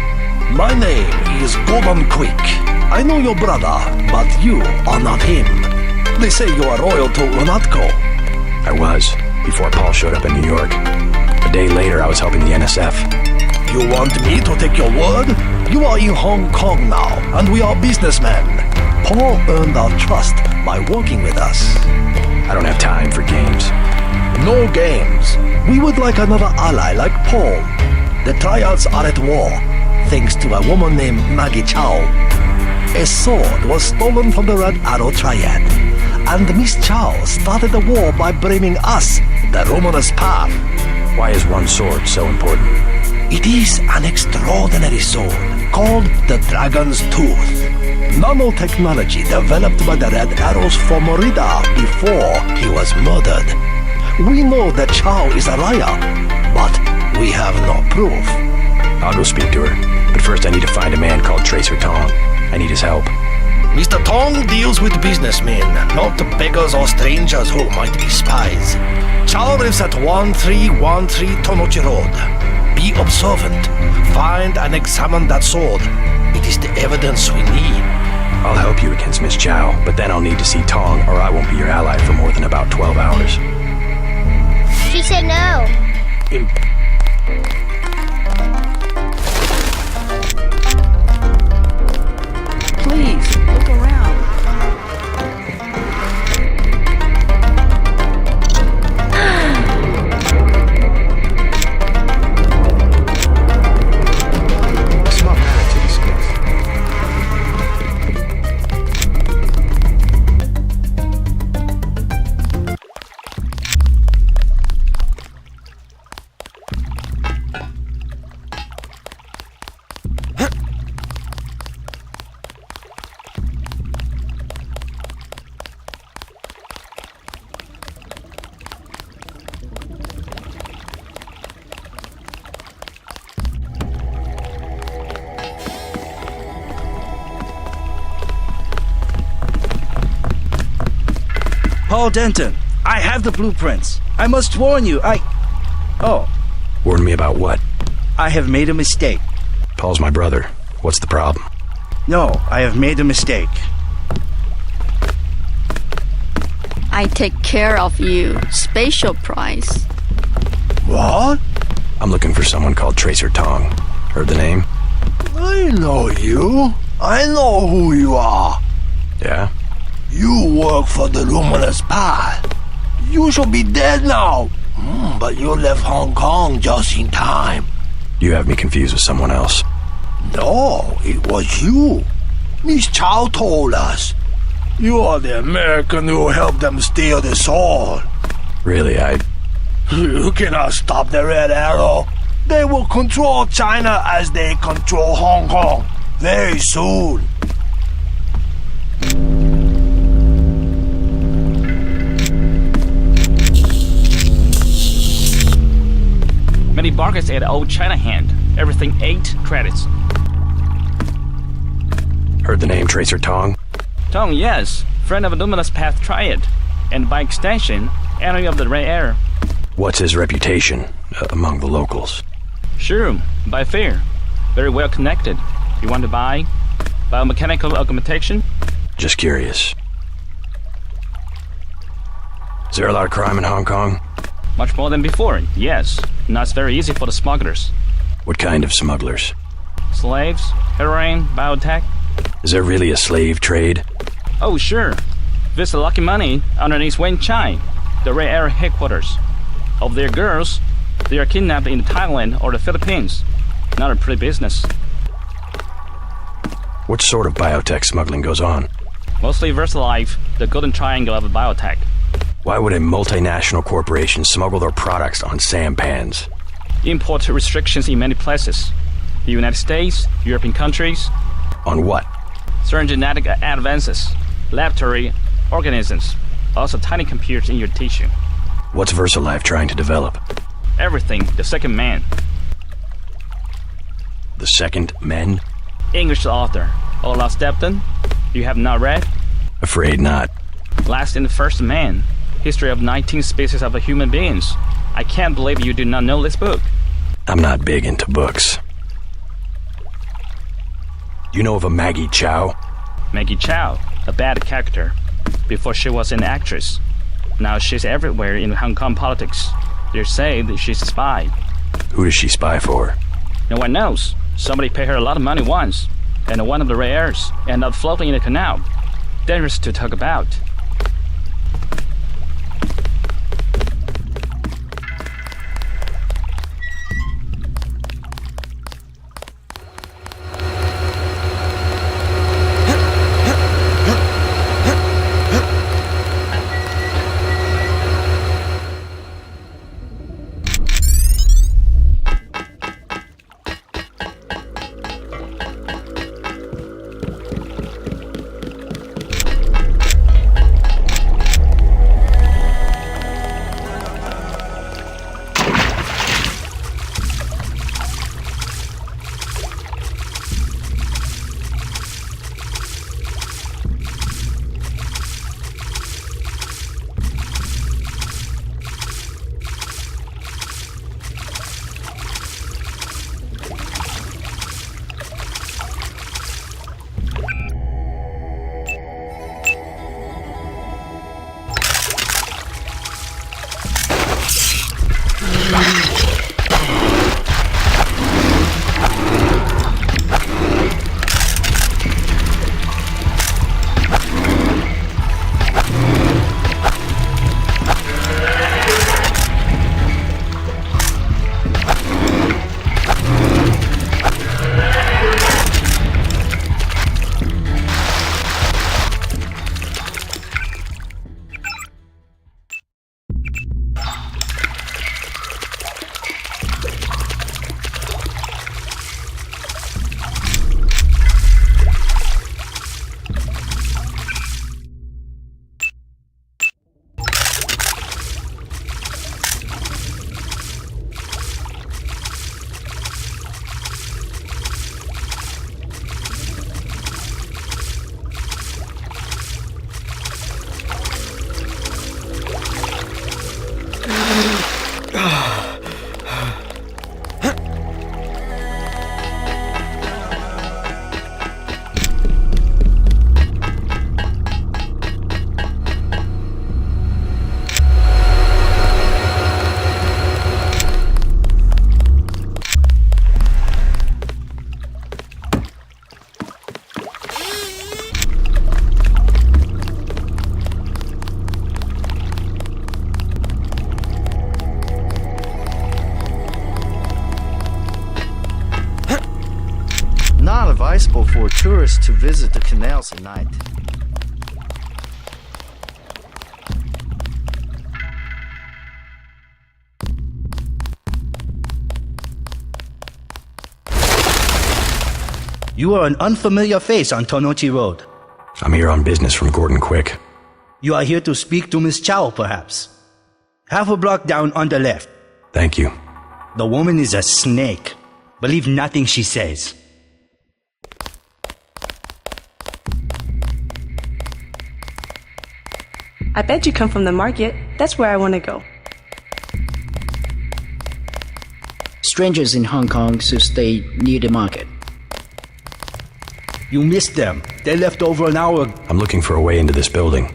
S20: My name is Gordon Quick. I know your brother, but you are not him. They say you are loyal to Lunatco.
S5: I was, before Paul showed up in New York. A day later, I was helping the NSF.
S20: You want me to take your word? You are in Hong Kong now, and we are businessmen. Paul earned our trust by working with us.
S5: I don't have time for games.
S20: No games. We would like another ally like Paul. The triads are at war, thanks to a woman named Maggie Chow. A sword was stolen from the Red Arrow Triad, and Miss Chow started the war by blaming us, the Luminous Path.
S5: Why is one sword so important?
S20: It is an extraordinary sword called the Dragon's Tooth. Nanotechnology developed by the Red Arrows for Morida before he was murdered. We know that Chow is a liar, but we have no proof.
S5: I'll go speak to her, but first I need to find a man called Tracer Tong. I need his help.
S20: Mr. Tong deals with businessmen, not beggars or strangers who might be spies. Chow lives at 1313 Tonochi Road. Be observant. Find and examine that sword. It is the evidence we need.
S5: I'll help you against Miss Chow, but then I'll need to see Tong, or I won't be your ally for more than about 12 hours.
S23: She said no.
S16: Please, look around.
S21: Small matter to discuss.
S25: Paul Denton, I have the blueprints. I must warn you, Oh.
S5: Warn me about what?
S25: I have made a mistake.
S5: Paul's my brother. What's the problem?
S25: No, I have made a mistake.
S1: I take care of you. Special price.
S20: What?
S5: I'm looking for someone called Tracer Tong. Heard the name?
S20: I know you. I know who you are.
S5: Yeah?
S20: You work for the Luminous Path. You should be dead now. But you left Hong Kong just in time.
S5: You have me confused with someone else.
S20: No, it was you. Miss Chow told us. You are the American who helped them steal the sword.
S5: Really,
S20: You cannot stop the Red Arrow. They will control China as they control Hong Kong very soon.
S2: bargains at Old China Hand. Everything 8 credits.
S5: Heard the name Tracer Tong?
S2: Tong, yes. Friend of Luminous Path Triad. And by extension, enemy of the Red Air.
S5: What's his reputation among the locals?
S2: Sure, by fair. Very well connected. You want to buy? Biomechanical augmentation?
S5: Just curious. Is there a lot of crime in Hong Kong?
S2: Much more than before, yes. Now it's very easy for the smugglers.
S5: What kind of smugglers?
S2: Slaves, heroin, biotech.
S5: Is there really a slave trade?
S2: Oh, sure. Visit Lucky Money underneath Wen Chai, the Red Air headquarters. Of their girls, they are kidnapped in Thailand or the Philippines. Not a pretty business.
S5: What sort of biotech smuggling goes on?
S2: Mostly VersaLife, the golden triangle of biotech.
S5: Why would a multinational corporation smuggle their products on sampans?
S2: Import restrictions in many places. The United States, European countries.
S5: On what?
S2: Certain genetic advances, laboratory organisms, also tiny computers in your tissue.
S5: What's VersaLife trying to develop?
S2: Everything, the second man.
S5: The second men?
S2: English author, Olaf Stepton. You have not read?
S5: Afraid not.
S2: Last and First Man. History of 19 species of human beings. I can't believe you do not know this book.
S5: I'm not big into books. You know of a Maggie Chow?
S2: Maggie Chow, a bad character. Before she was an actress. Now she's everywhere in Hong Kong politics. They say that she's a spy.
S5: Who does she spy for?
S2: No one knows. Somebody paid her a lot of money once, and one of the Red Airs ended up floating in the canal. Dangerous to talk about.
S20: Not advisable for tourists to visit the canals at night.
S25: You are an unfamiliar face on Tonochi Road.
S5: I'm here on business from Gordon Quick.
S25: You are here to speak to Miss Chow, perhaps. Half a block down on the left.
S5: Thank you.
S3: The woman is a snake. Believe nothing she says.
S6: I bet you come from the market. That's where I want to go.
S18: Strangers in Hong Kong should stay near the market.
S3: You missed them. They left over an hour.
S5: I'm looking for a way into this building.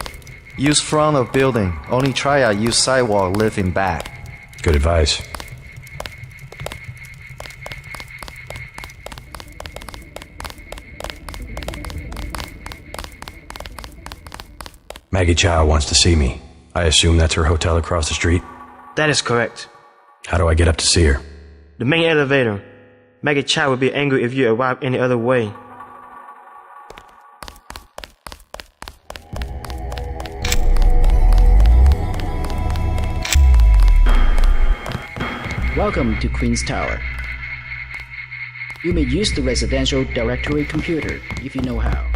S21: Use front of building. Only triad use sidewalk, live in back.
S5: Good advice. Maggie Chow wants to see me. I assume that's her hotel across the street?
S13: That is correct.
S5: How do I get up to see her?
S13: The main elevator. Maggie Chow would be angry if you arrive any other way.
S18: Welcome to Queen's Tower. You may use the residential directory computer if you know how.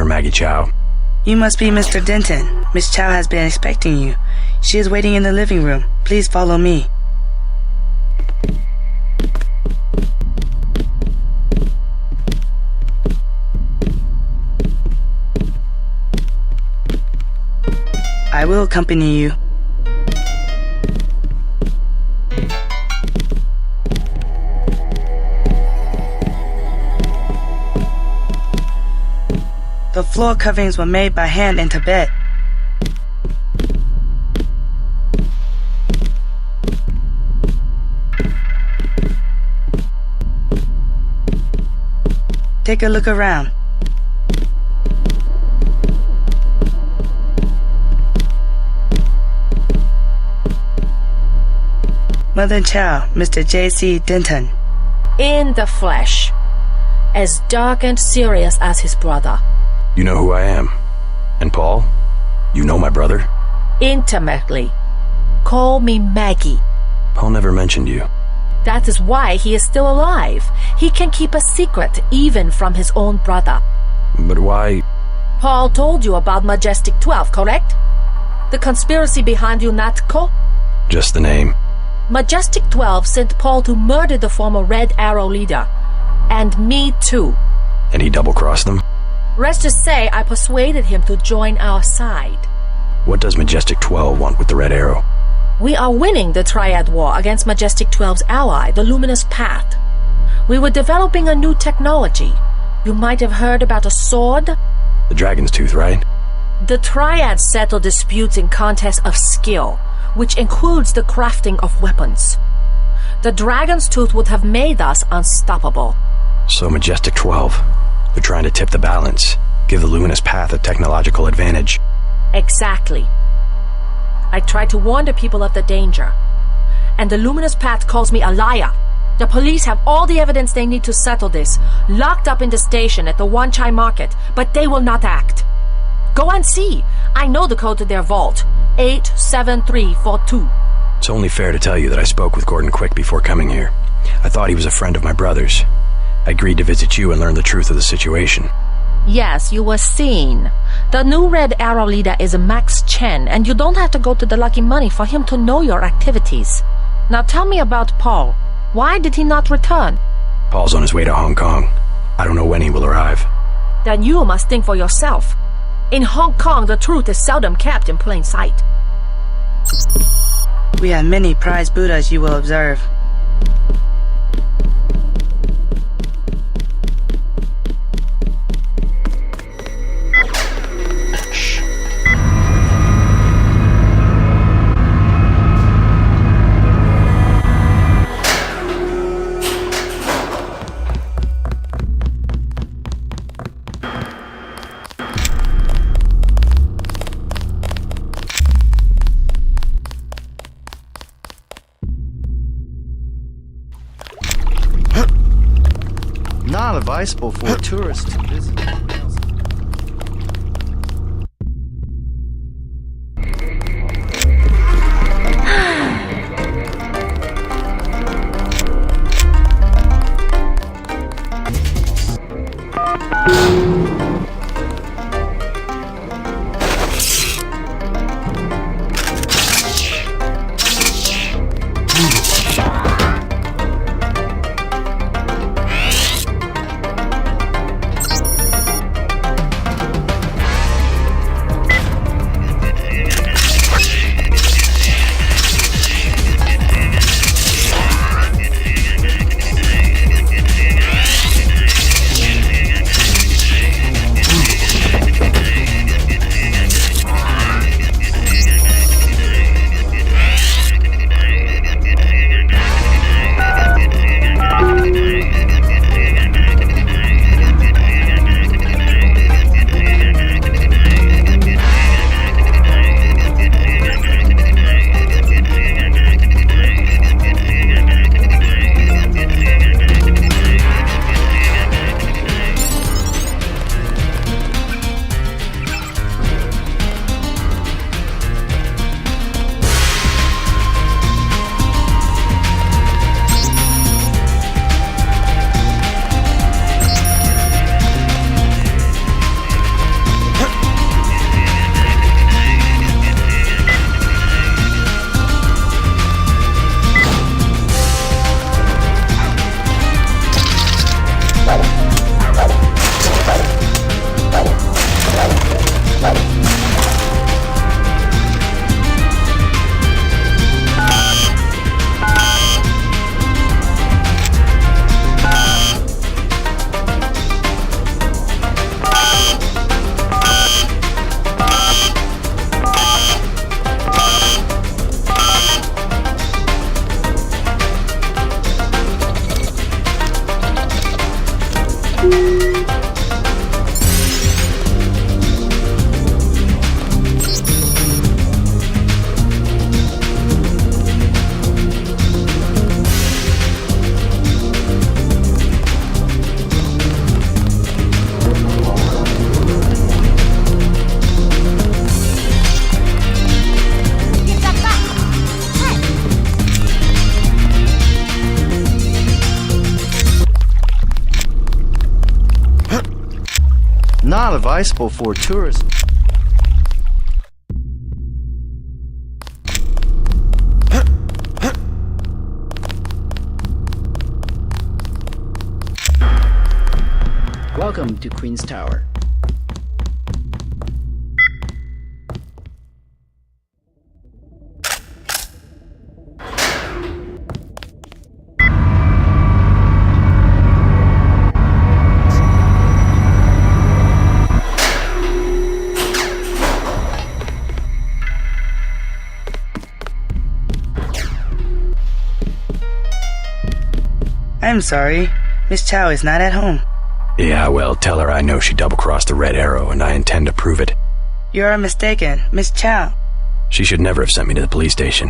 S5: Maggie Chow.
S6: You must be Mr. Denton. Miss Chow has been expecting you. She is waiting in the living room. Please follow me. I will accompany you. The floor coverings were made by hand in Tibet. Take a look around. Mother Chow, Mr. J.C. Denton.
S10: In the flesh. As dark and serious as his brother.
S5: You know who I am. And Paul? You know my brother?
S10: Intimately. Call me Maggie.
S5: Paul never mentioned you.
S10: That is why he is still alive. He can keep a secret even from his own brother.
S5: But why?
S10: Paul told you about Majestic 12, correct? The conspiracy behind UNATCO?
S5: Just the name.
S10: Majestic 12 sent Paul to murder the former Red Arrow leader. And me too.
S5: And he double-crossed them?
S10: Rest to say, I persuaded him to join our side.
S5: What does Majestic 12 want with the Red Arrow?
S10: We are winning the Triad War against Majestic 12's ally, the Luminous Path. We were developing a new technology. You might have heard about a sword?
S5: The Dragon's Tooth, right?
S10: The Triads settle disputes in contests of skill, which includes the crafting of weapons. The Dragon's Tooth would have made us unstoppable.
S5: So Majestic 12... they're trying to tip the balance, give the Luminous Path a technological advantage.
S10: Exactly. I tried to warn the people of the danger. And the Luminous Path calls me a liar. The police have all the evidence they need to settle this, locked up in the station at the Wan Chai Market, but they will not act. Go and see. I know the code to their vault. 87342.
S5: It's only fair to tell you that I spoke with Gordon Quick before coming here. I thought he was a friend of my brother's. I agreed to visit you and learn the truth of the situation.
S10: Yes, you were seen. The new Red Arrow leader is Max Chen, and you don't have to go to the Lucky Money for him to know your activities. Now tell me about Paul. Why did he not return?
S5: Paul's on his way to Hong Kong. I don't know when he will arrive.
S10: Then you must think for yourself. In Hong Kong, the truth is seldom kept in plain sight.
S6: We have many prize Buddhas, you will observe.
S21: advisable for a tourist to visit. Not advisable for tourists.
S18: Welcome to Queen's Tower.
S6: I'm sorry. Miss Chow is not at home.
S5: Yeah, well, tell her I know she double-crossed the Red Arrow, and I intend to prove it.
S6: You are mistaken. Miss Chow.
S5: She should never have sent me to the police station.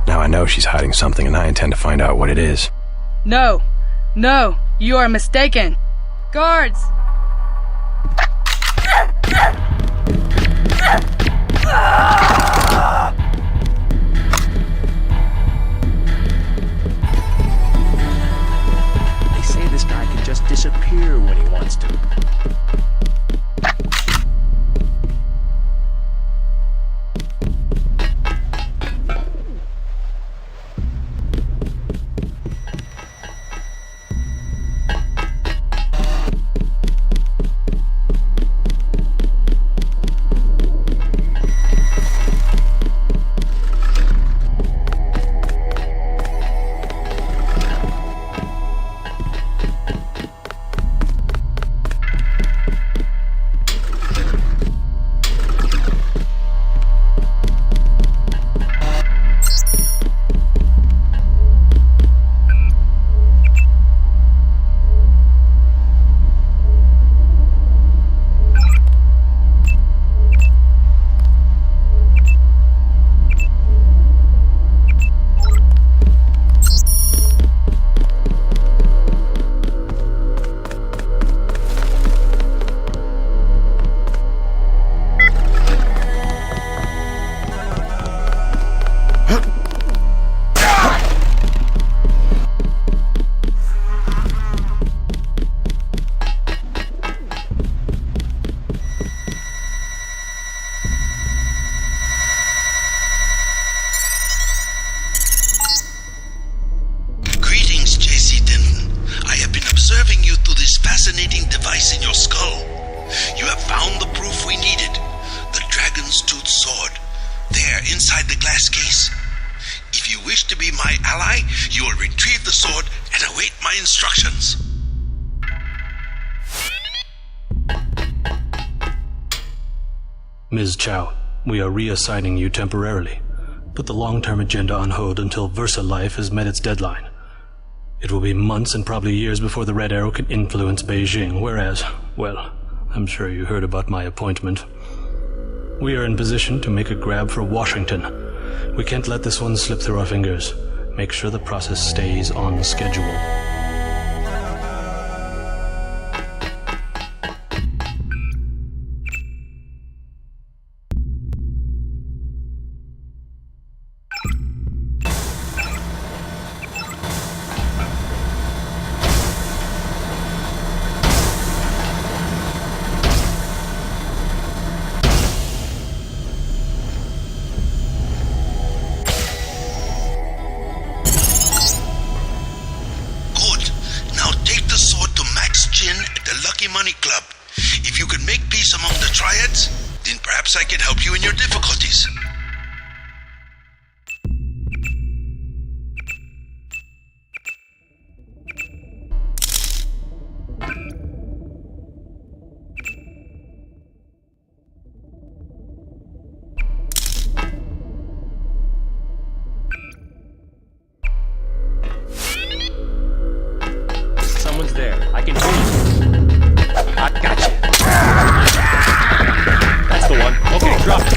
S5: Now I know she's hiding something, and I intend to find out what it is.
S6: No. No. You are mistaken. Guards!
S2: They say this guy can just disappear when he wants to.
S15: inside the glass case. If you wish to be my ally, you will retrieve the sword and await my instructions.
S9: Ms. Chow, we are reassigning you temporarily. Put the long-term agenda on hold until VersaLife has met its deadline. It will be months and probably years before the Red Arrow can influence Beijing, whereas, well, I'm sure you heard about my appointment. We are in position to make a grab for Washington. We can't let this one slip through our fingers. Make sure the process stays on schedule.
S15: I can help you in your difficulties.
S4: Someone's there. I can hear you. I gotcha. That's the one. Okay, drop it.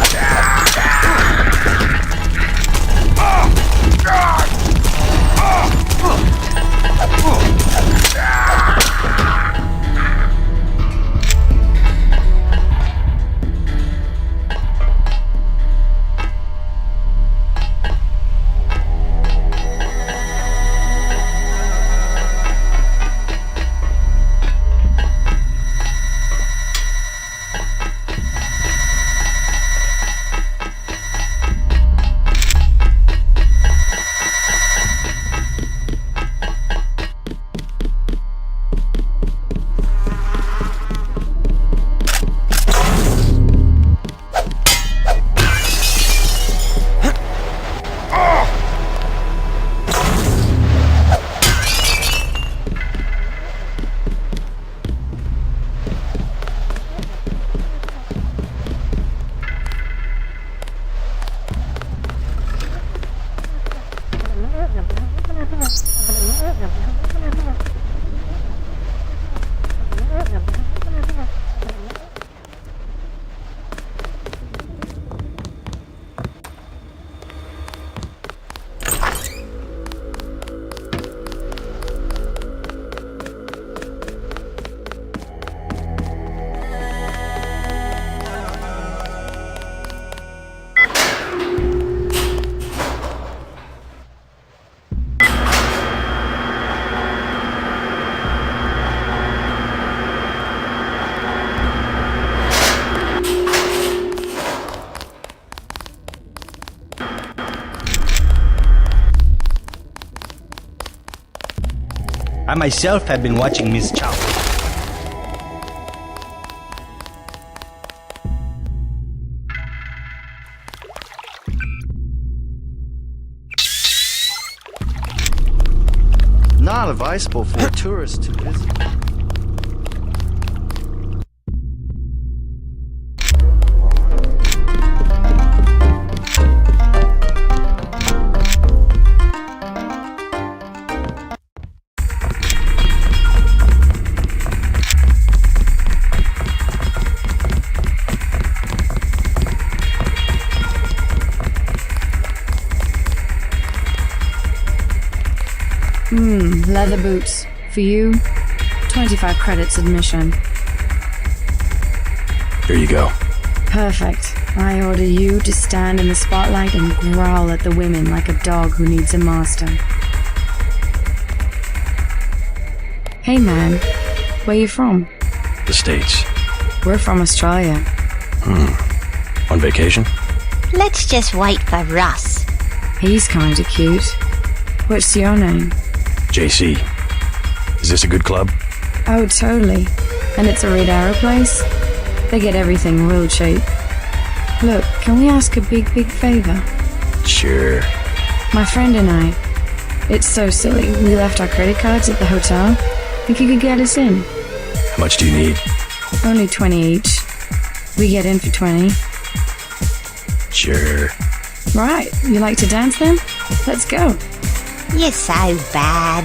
S3: I myself have been watching Miss Chow.
S13: Not advisable for a tourist to visit.
S11: Leather boots. For you, 25 credits admission.
S5: Here you go.
S11: Perfect. I order you to stand in the spotlight and growl at the women like a dog who needs a master. Hey man, where you from?
S5: The States.
S11: We're from Australia.
S5: On vacation?
S12: Let's just wait for Russ.
S11: He's kinda cute. What's your name?
S5: JC. Is this a good club?
S11: Oh, totally. And it's a Red Arrow place? They get everything real cheap. Look, can we ask a big favor?
S5: Sure.
S11: My friend and I. It's so silly. We left our credit cards at the hotel. Think you could get us in?
S5: How much do you need?
S11: Only 20 each. We get in for 20.
S5: Sure.
S11: Right. You like to dance then? Let's go.
S12: You're so bad.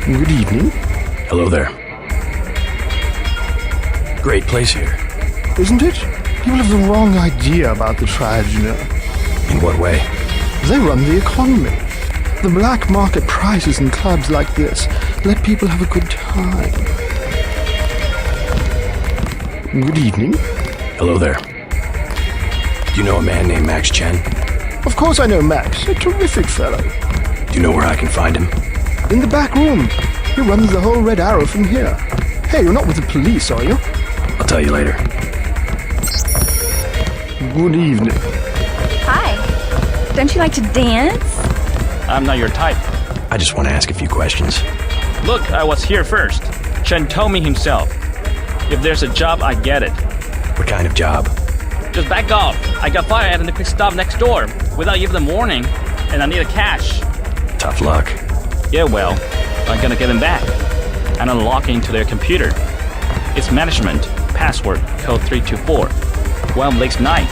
S20: Good evening.
S5: Hello there. Great place here.
S20: Isn't it? People have the wrong idea about the tribes, you know.
S5: In what way?
S20: They run the economy. The black market prices in clubs like this let people have a good time. Good evening.
S5: Hello there. Do you know a man named Max Chen?
S20: Of course I know Max. A terrific fellow.
S5: Do you know where I can find him?
S20: In the back room. He runs the whole Red Arrow from here. Hey, you're not with the police, are you?
S5: I'll tell you later.
S20: Good evening.
S8: Hi. Don't you like to dance?
S2: I'm not your type.
S5: I just want to ask a few questions.
S2: Look, I was here first. Chen told me himself. If there's a job, I get it.
S5: What kind of job?
S2: Just back off. I got fired at the quick stop next door without even a warning, and I need a cash.
S5: Tough luck.
S2: Yeah, well, I'm gonna get them back and unlock into their computer. It's management, password, code 324. One late night,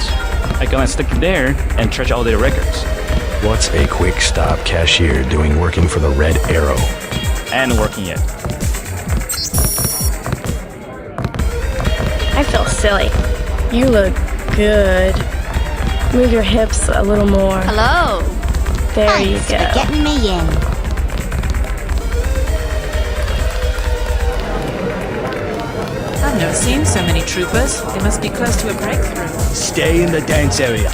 S2: I'm gonna stick there and trash all their records.
S5: What's a quick stop cashier doing working for the Red Arrow?
S2: And working it.
S8: I feel silly. You look good. Move your hips a little more.
S1: Hello.
S8: There
S12: Thanks
S8: you go.
S12: for getting me in.
S7: I've never seen so many troopers. They must be close to a breakthrough.
S3: Stay in the dance area.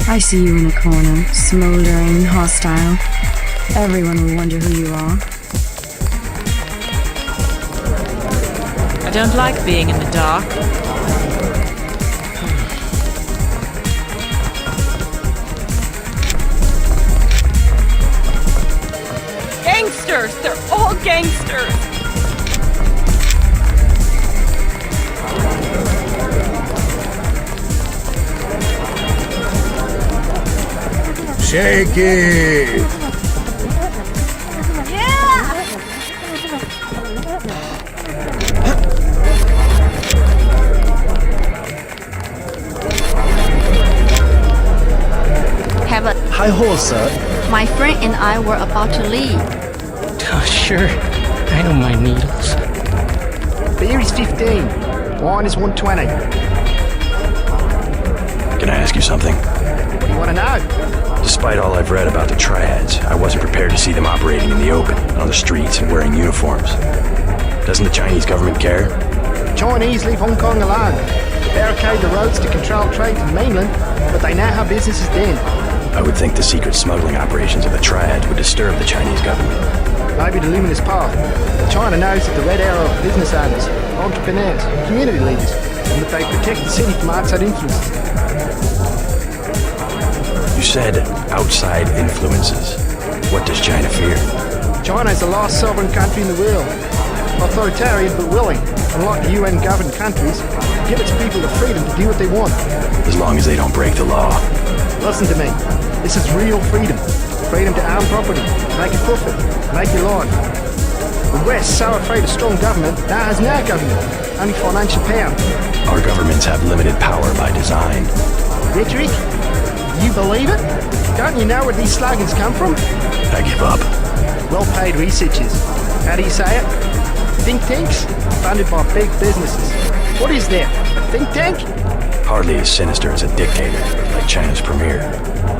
S11: I see you in a corner, smoldering, hostile. Everyone will wonder who you are.
S7: I don't like being in the dark. Gangsters! They're all gangsters!
S20: Shake it!
S1: Have a...
S3: Hi-ho, sir.
S1: My friend and I were about to leave.
S14: Oh, sure. I don't mind needles.
S20: Beer is 15. Wine is 120.
S5: Can I ask you something?
S20: What do you want to know?
S5: Despite all I've read about the triads, I wasn't prepared to see them operating in the open, on the streets, and wearing uniforms. Doesn't the Chinese government care?
S20: Chinese leave Hong Kong alone. Barricade the roads to control trade to the mainland, but they know how business is done.
S5: I would think the secret smuggling operations of the triads would disturb the Chinese government.
S20: Maybe the luminous path. China knows that the Red Arrow are business owners, entrepreneurs, community leaders, and that they protect the city from outside influences.
S5: You said outside influences. What does China fear?
S20: China is the last sovereign country in the world. Authoritarian but willing, unlike the UN-governed countries, give its people the freedom to do what they want.
S5: As long as they don't break the law.
S20: Listen to me. This is real freedom. Freedom to own property, make a profit, make your life. The West, so afraid of strong government, now has no government, only financial power.
S5: Our governments have limited power by design.
S20: Rhetoric? You believe it? Don't you know where these slogans come from?
S5: I give up.
S20: Well-paid researchers. How do you say it? Think tanks? Funded by big businesses. What is that? A think tank?
S5: Hardly as sinister as a dictator, like China's premier.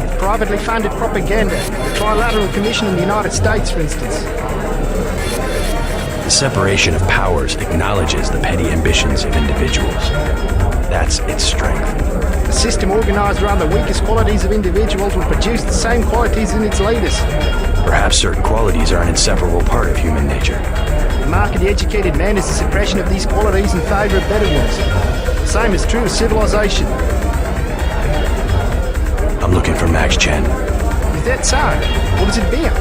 S20: It's privately funded propaganda. The Trilateral Commission in the United States, for instance.
S5: The separation of powers acknowledges the petty ambitions of individuals. That's its strength.
S20: A system organized around the weakest qualities of individuals will produce the same qualities in its leaders.
S5: Perhaps certain qualities are an inseparable part of human nature.
S20: The mark of the educated man is the suppression of these qualities in favor of better ones. The same is true of civilization.
S5: I'm looking for Max Chen.
S17: that so? What has it been?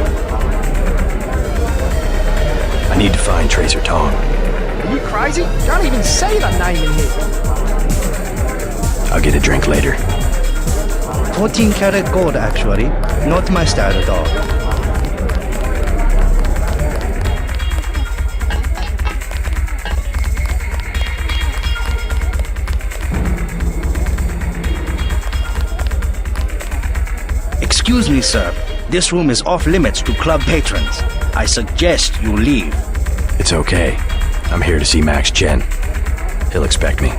S5: I need to find Tracer Tong.
S17: Are you crazy? Don't even say the name in here.
S5: I'll get a drink later.
S25: 14 karat gold, actually. Not my style at all. Excuse me, sir. This room is off limits to club patrons. I suggest you leave.
S5: It's okay. I'm here to see Max Chen. He'll expect me.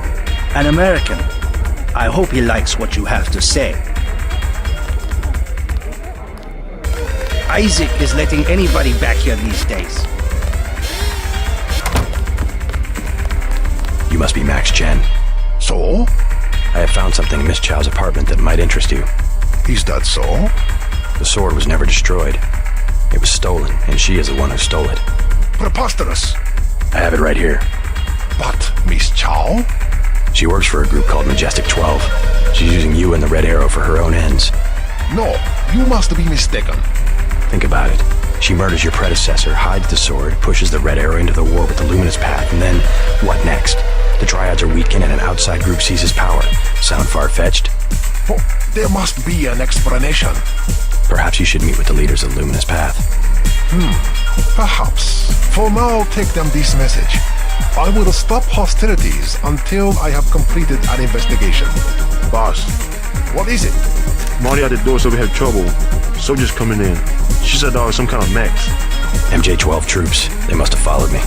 S25: An American. I hope he likes what you have to say. Isaac is letting anybody back here these days.
S5: You must be Max Chen.
S20: So?
S5: I have found something in Miss Chow's apartment that might interest you.
S20: Is that so?
S5: The sword was never destroyed. It was stolen, and she is the one who stole it.
S20: Preposterous.
S5: I have it right here.
S20: But Miss Chow?
S5: She works for a group called Majestic 12. She's using you and the Red Arrow for her own ends.
S20: No, you must be mistaken.
S5: Think about it. She murders your predecessor, hides the sword, pushes the Red Arrow into the war with the Luminous Path, and then, what next? The Triads are weakened and an outside group seizes power. Sound far-fetched?
S20: Oh, there must be an explanation.
S5: Perhaps you should meet with the leaders of the Luminous Path.
S20: Perhaps. For now, take them this message. I will stop hostilities until I have completed an investigation.
S19: Boss,
S20: what is it?
S19: Marty at the door said we had trouble. Soldiers coming in. She said there was some kind of mechs.
S5: MJ-12 troops. They must have followed me.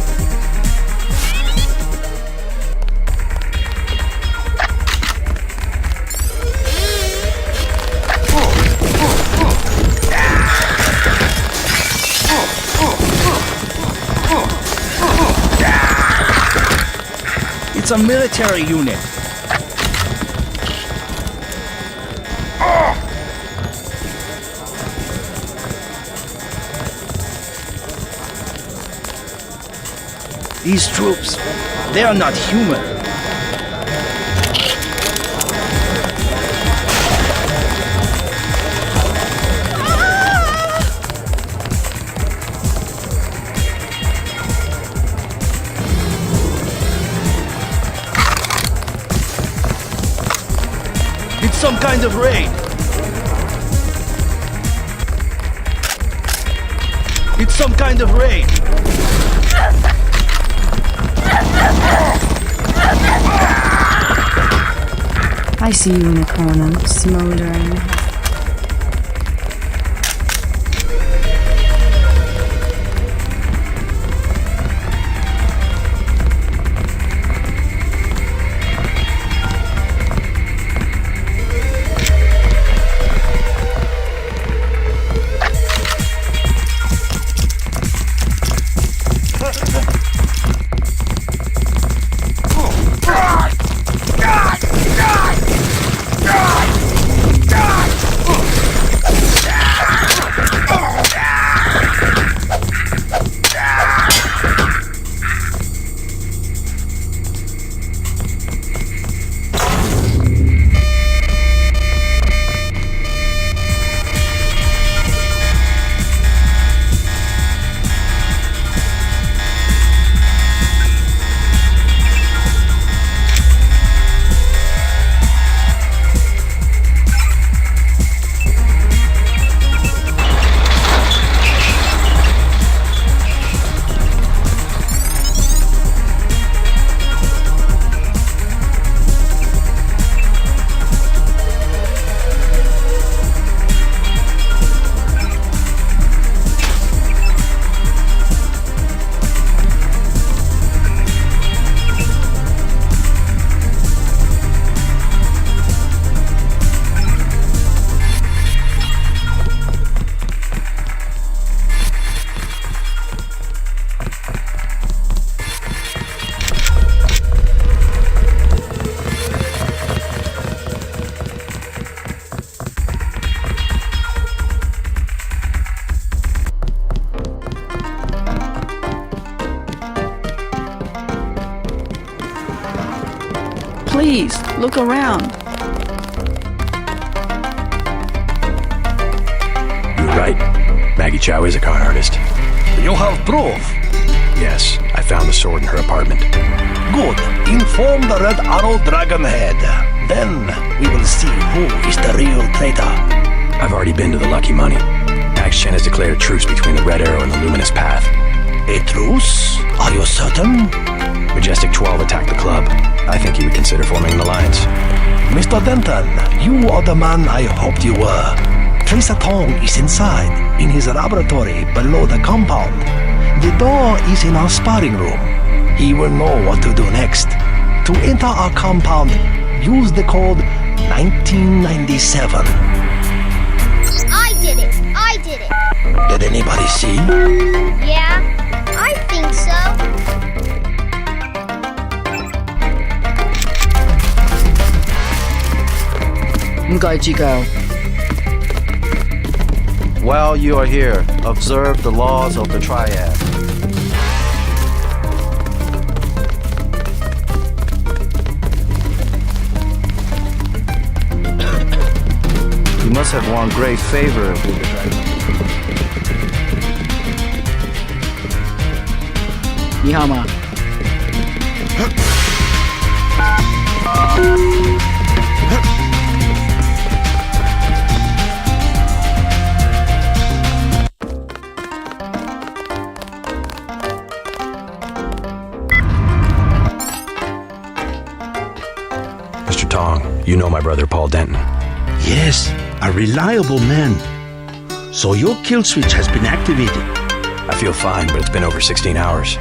S25: It's a military unit. These troops, they are not human. It's some kind of raid. It's some kind of raid.
S11: I see you in a corner, smoldering.
S16: Please, look around.
S5: right. Maggie Chow is a con artist.
S20: You have proof?
S5: Yes, I found the sword in her apartment.
S20: Good. Inform the Red Arrow Dragonhead. Then we will see who is the real traitor.
S5: I've already been to the Lucky Money. Max Chen has declared a truce between the Red Arrow and the Luminous Path.
S20: A truce? Are you certain?
S5: Majestic 12 attacked the club. I think he would consider forming an alliance.
S20: Mr. Denton, you are the man I hoped you were. Tracer Tong is inside, in his laboratory below the compound. The door is in our sparring room. He will know what to do next. To enter our compound, use the code 1997.
S10: I did it! I did it!
S20: Did anybody see?
S10: Yeah, I think so.
S21: While you are here, observe the laws of the triad. You must have won great favor with the dragon.
S18: 你好吗？
S5: Mr. Tong, you know my brother Paul Denton.
S22: Yes, a reliable man. So your kill switch has been activated.
S5: I feel fine, but it's been over 16 hours.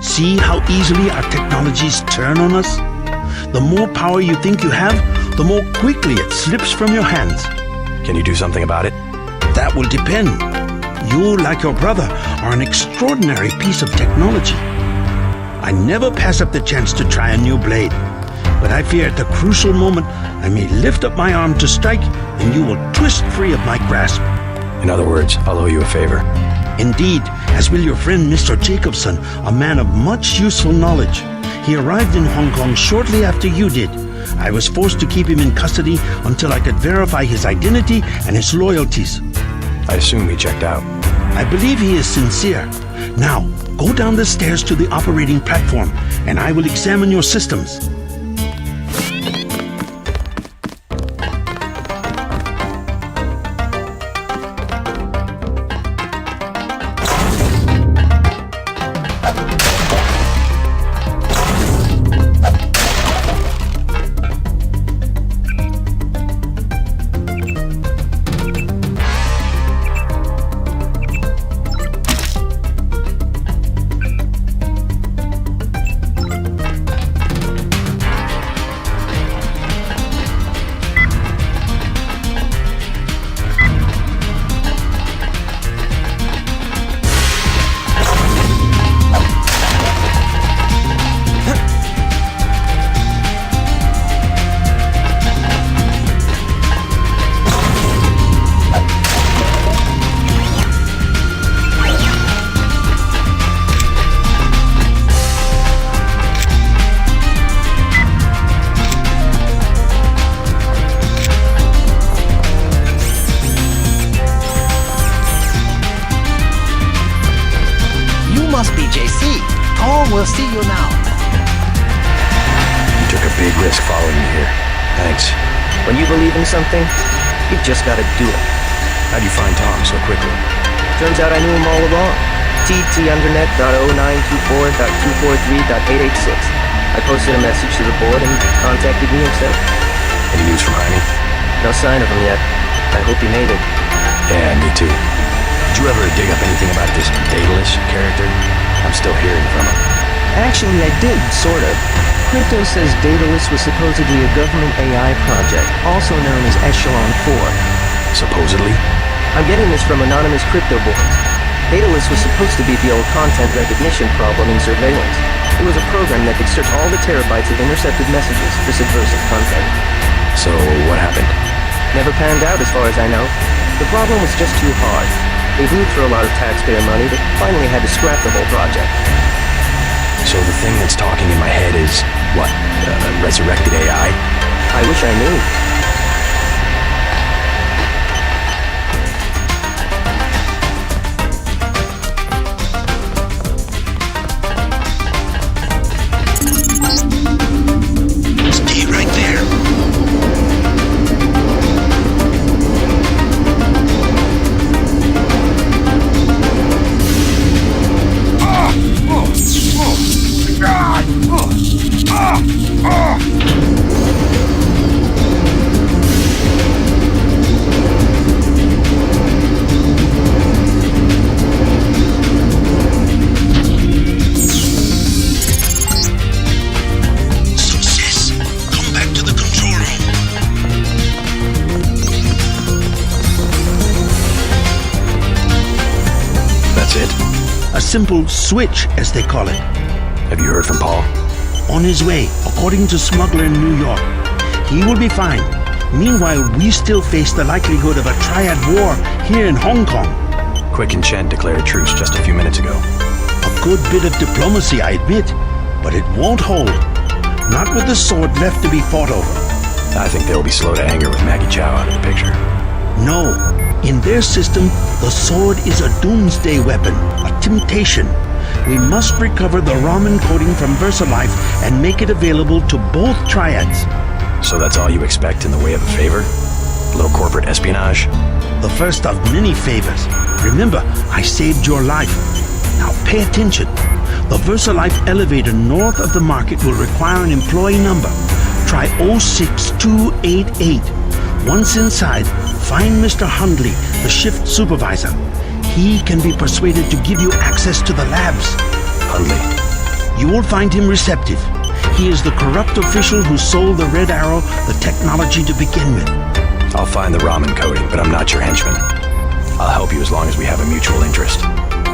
S22: See how easily our technologies turn on us? The more power you think you have, the more quickly it slips from your hands.
S5: Can you do something about it?
S22: That will depend. You, like your brother, are an extraordinary piece of technology. I never pass up the chance to try a new blade. But I fear at the crucial moment, I may lift up my arm to strike, and you will twist free of my grasp.
S5: In other words, I'll owe you a favor.
S22: Indeed, as will your friend Mr. Jacobson, a man of much useful knowledge. He arrived in Hong Kong shortly after you did. I was forced to keep him in custody until I could verify his identity and his loyalties.
S5: I assume he checked out.
S22: I believe he is sincere. Now, go down the stairs to the operating platform, and I will examine your systems.
S20: We'll see you now.
S5: You took a big risk following me here. Thanks.
S13: When you believe in something, you've just got to do it.
S5: How'd you find Tom so quickly?
S13: Turns out I knew him all along. tt_undernet.0924243.886. I posted a message to the board and contacted me himself.
S5: Any news from Jaime?
S13: No sign of him yet. I hope he made it.
S5: Yeah, me too. Did you ever dig up anything about this Daedalus character? I'm still hearing from him.
S13: Actually, I did, sort of. Crypto says Daedalus was supposedly a government AI project, also known as Echelon 4.
S5: Supposedly?
S13: I'm getting this from anonymous crypto boards. Daedalus was supposed to be the old content recognition problem in surveillance. It was a program that could search all the terabytes of intercepted messages for subversive content.
S5: So, what happened?
S13: Never panned out as far as I know. The problem was just too hard. They blew through a lot of taxpayer money that finally had to scrap the whole project.
S5: So the thing that's talking in my head is, what, resurrected AI?
S13: I wish I knew.
S22: A simple switch, as they call it.
S5: Have you heard from Paul?
S22: On his way, according to smuggler in New York. He will be fine. Meanwhile, we still face the likelihood of a triad war here in Hong Kong.
S5: Quick and Chen declared a truce just a few minutes ago.
S22: A good bit of diplomacy, I admit, but it won't hold. Not with the sword left to be fought over.
S5: I think they'll be slow to anger with Maggie Chow out of the picture.
S22: No. In their system, the sword is a doomsday weapon, a temptation. We must recover the ramen coating from VersaLife and make it available to both triads.
S5: So that's all you expect in the way of a favor? A little corporate espionage?
S22: The first of many favors. Remember, I saved your life. Now pay attention. The VersaLife elevator north of the market will require an employee number. Try 06288. Once inside, find Mr. Hundley, the shift supervisor. He can be persuaded to give you access to the labs.
S5: Hundley.
S22: You will find him receptive. He is the corrupt official who sold the Red Arrow the technology to begin with.
S5: I'll find the ramen coating, but I'm not your henchman. I'll help you as long as we have a mutual interest.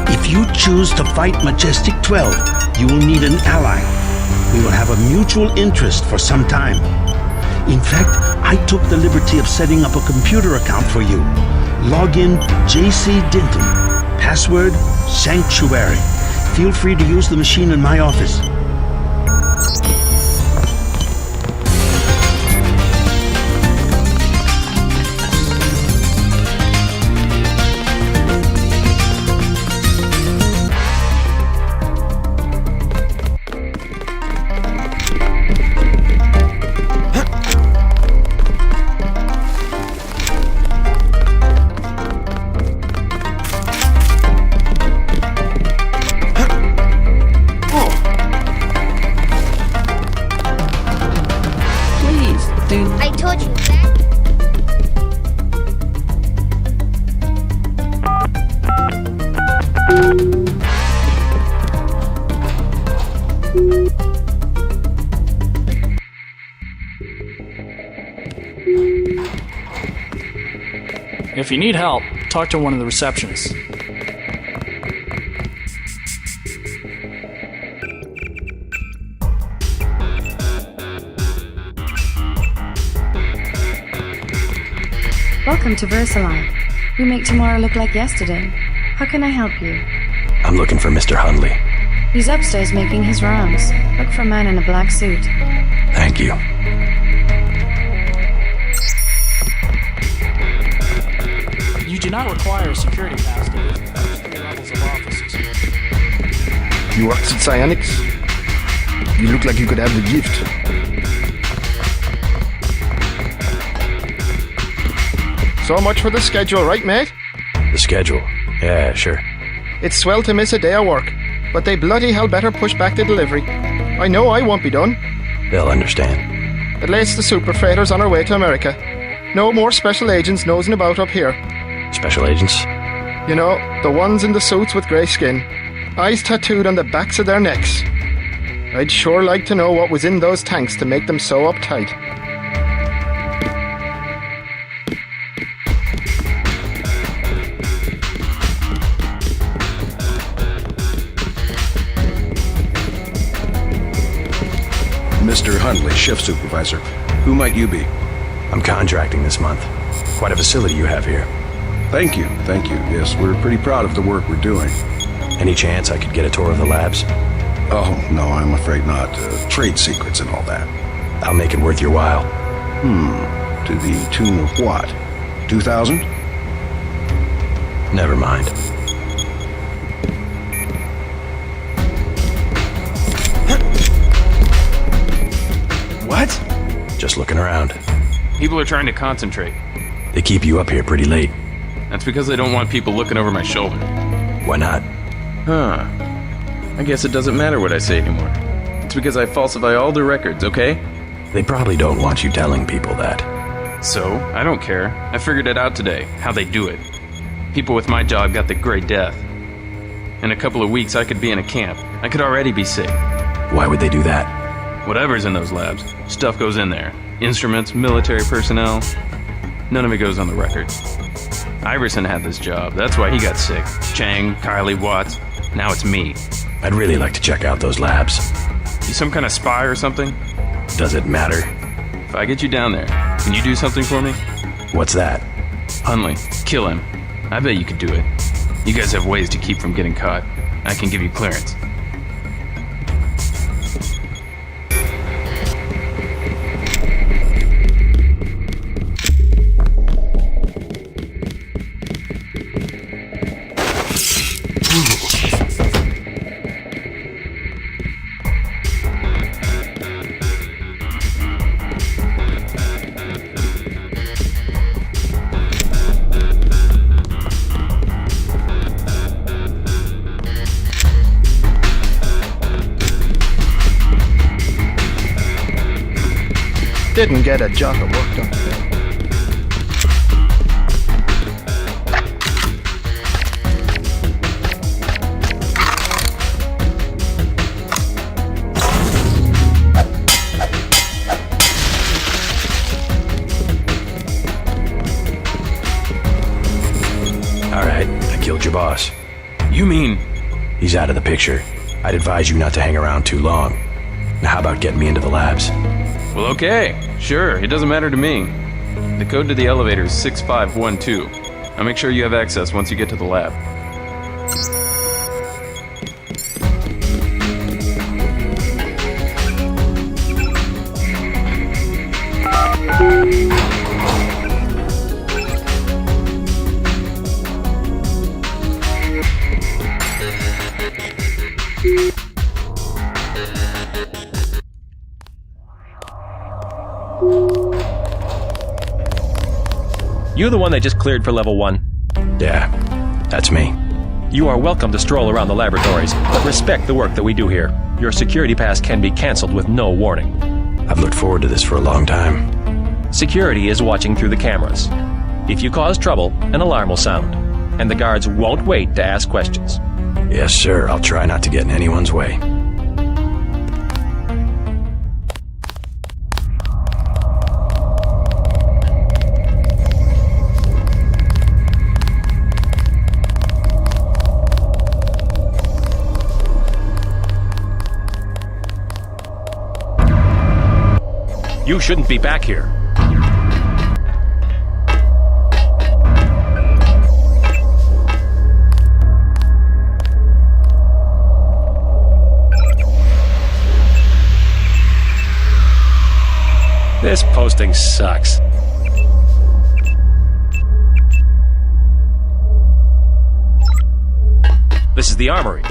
S22: If you choose to fight Majestic 12, you will need an ally. We will have a mutual interest for some time. In fact, I took the liberty of setting up a computer account for you. Login JC Denton. Password Sanctuary. Feel free to use the machine in my office.
S10: I told you that.
S6: If you need help, talk to one of the receptionists.
S11: Welcome to VersaLife. We make tomorrow look like yesterday. How can I help you?
S5: I'm looking for Mr. Hundley.
S11: He's upstairs making his rounds. Look for a man in a black suit.
S5: Thank you.
S6: You do not require a security pass to visit the first 3 levels of offices.
S17: You worked at Psionics? You look like you could have the gift.
S9: So much for the schedule, right, mate?
S5: The schedule? Yeah, sure.
S9: It's swell to miss a day of work, but they bloody hell better push back the delivery. I know I won't be done.
S5: They'll understand.
S9: At least the super freighter's on our way to America. No more special agents nosing about up here.
S5: Special agents?
S9: You know, the ones in the suits with grey skin. Eyes tattooed on the backs of their necks. I'd sure like to know what was in those tanks to make them so uptight.
S15: Mr. Hundley, shift supervisor. Who might you be?
S5: I'm contracting this month. Quite a facility you have here.
S15: Thank you, thank you. Yes, we're pretty proud of the work we're doing.
S5: Any chance I could get a tour of the labs?
S15: Oh, no, I'm afraid not. Trade secrets and all that.
S5: I'll make it worth your while.
S15: To the tune of what? 2,000?
S5: Never mind.
S4: What?
S5: Just looking around.
S4: People are trying to concentrate.
S5: They keep you up here pretty late.
S4: That's because they don't want people looking over my shoulder.
S5: Why not?
S4: Huh. I guess it doesn't matter what I say anymore. It's because I falsify all their records, okay?
S5: They probably don't want you telling people that.
S4: So, I don't care. I figured it out today, how they do it. People with my job got the Great Death. In a couple of weeks, I could be in a camp. I could already be sick.
S5: Why would they do that?
S4: Whatever's in those labs, stuff goes in there. Instruments, military personnel. None of it goes on the records. Iverson had this job. That's why he got sick. Chang, Kylie, Watts. Now it's me.
S5: I'd really like to check out those labs.
S4: You some kind of spy or something?
S5: Does it matter?
S4: If I get you down there, can you do something for me?
S5: What's that?
S4: Hundley, kill him. I bet you could do it. You guys have ways to keep from getting caught. I can give you clearance.
S9: Didn't get a jot of work done.
S5: Alright, I killed your boss.
S4: You mean?
S5: He's out of the picture. I'd advise you not to hang around too long. Now how about getting me into the labs?
S4: Well, okay. Sure, it doesn't matter to me. The code to the elevator is 6512. I'll make sure you have access once you get to the lab.
S2: You the one they just cleared for level 1?
S5: Yeah, that's me.
S2: You are welcome to stroll around the laboratories, but respect the work that we do here. Your security pass can be cancelled with no warning.
S5: I've looked forward to this for a long time.
S2: Security is watching through the cameras. If you cause trouble, an alarm will sound, and the guards won't wait to ask questions.
S5: Yes, sir. I'll try not to get in anyone's way.
S2: You shouldn't be back here. This posting sucks. This is the armory.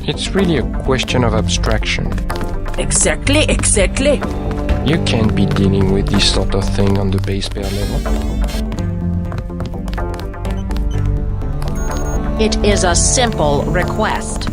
S8: It's really a question of abstraction.
S12: Exactly.
S8: You can't be dealing with this sort of thing on the base pair level.
S12: It is a simple request.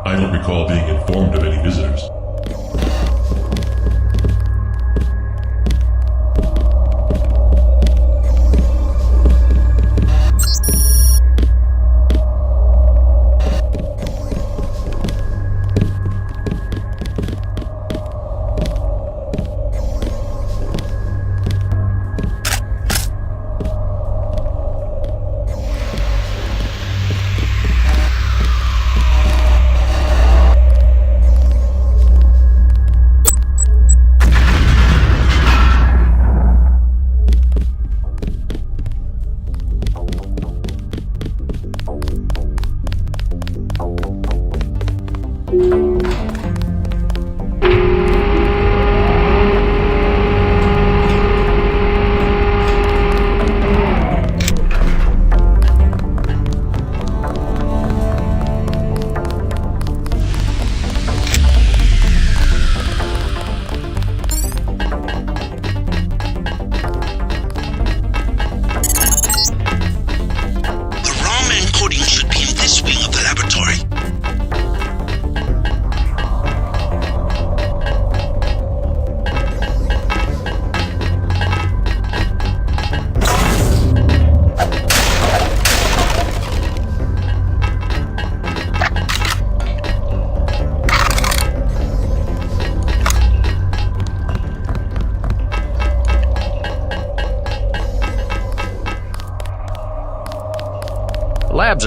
S23: I don't recall being informed of any visitors.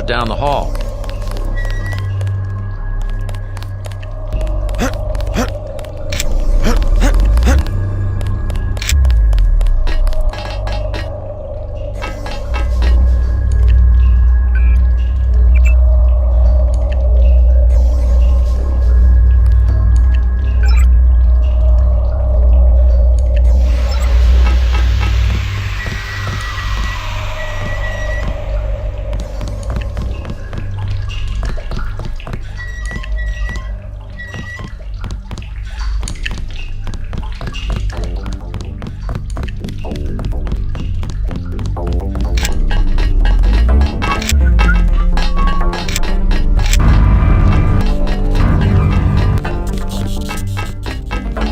S4: are down the hall.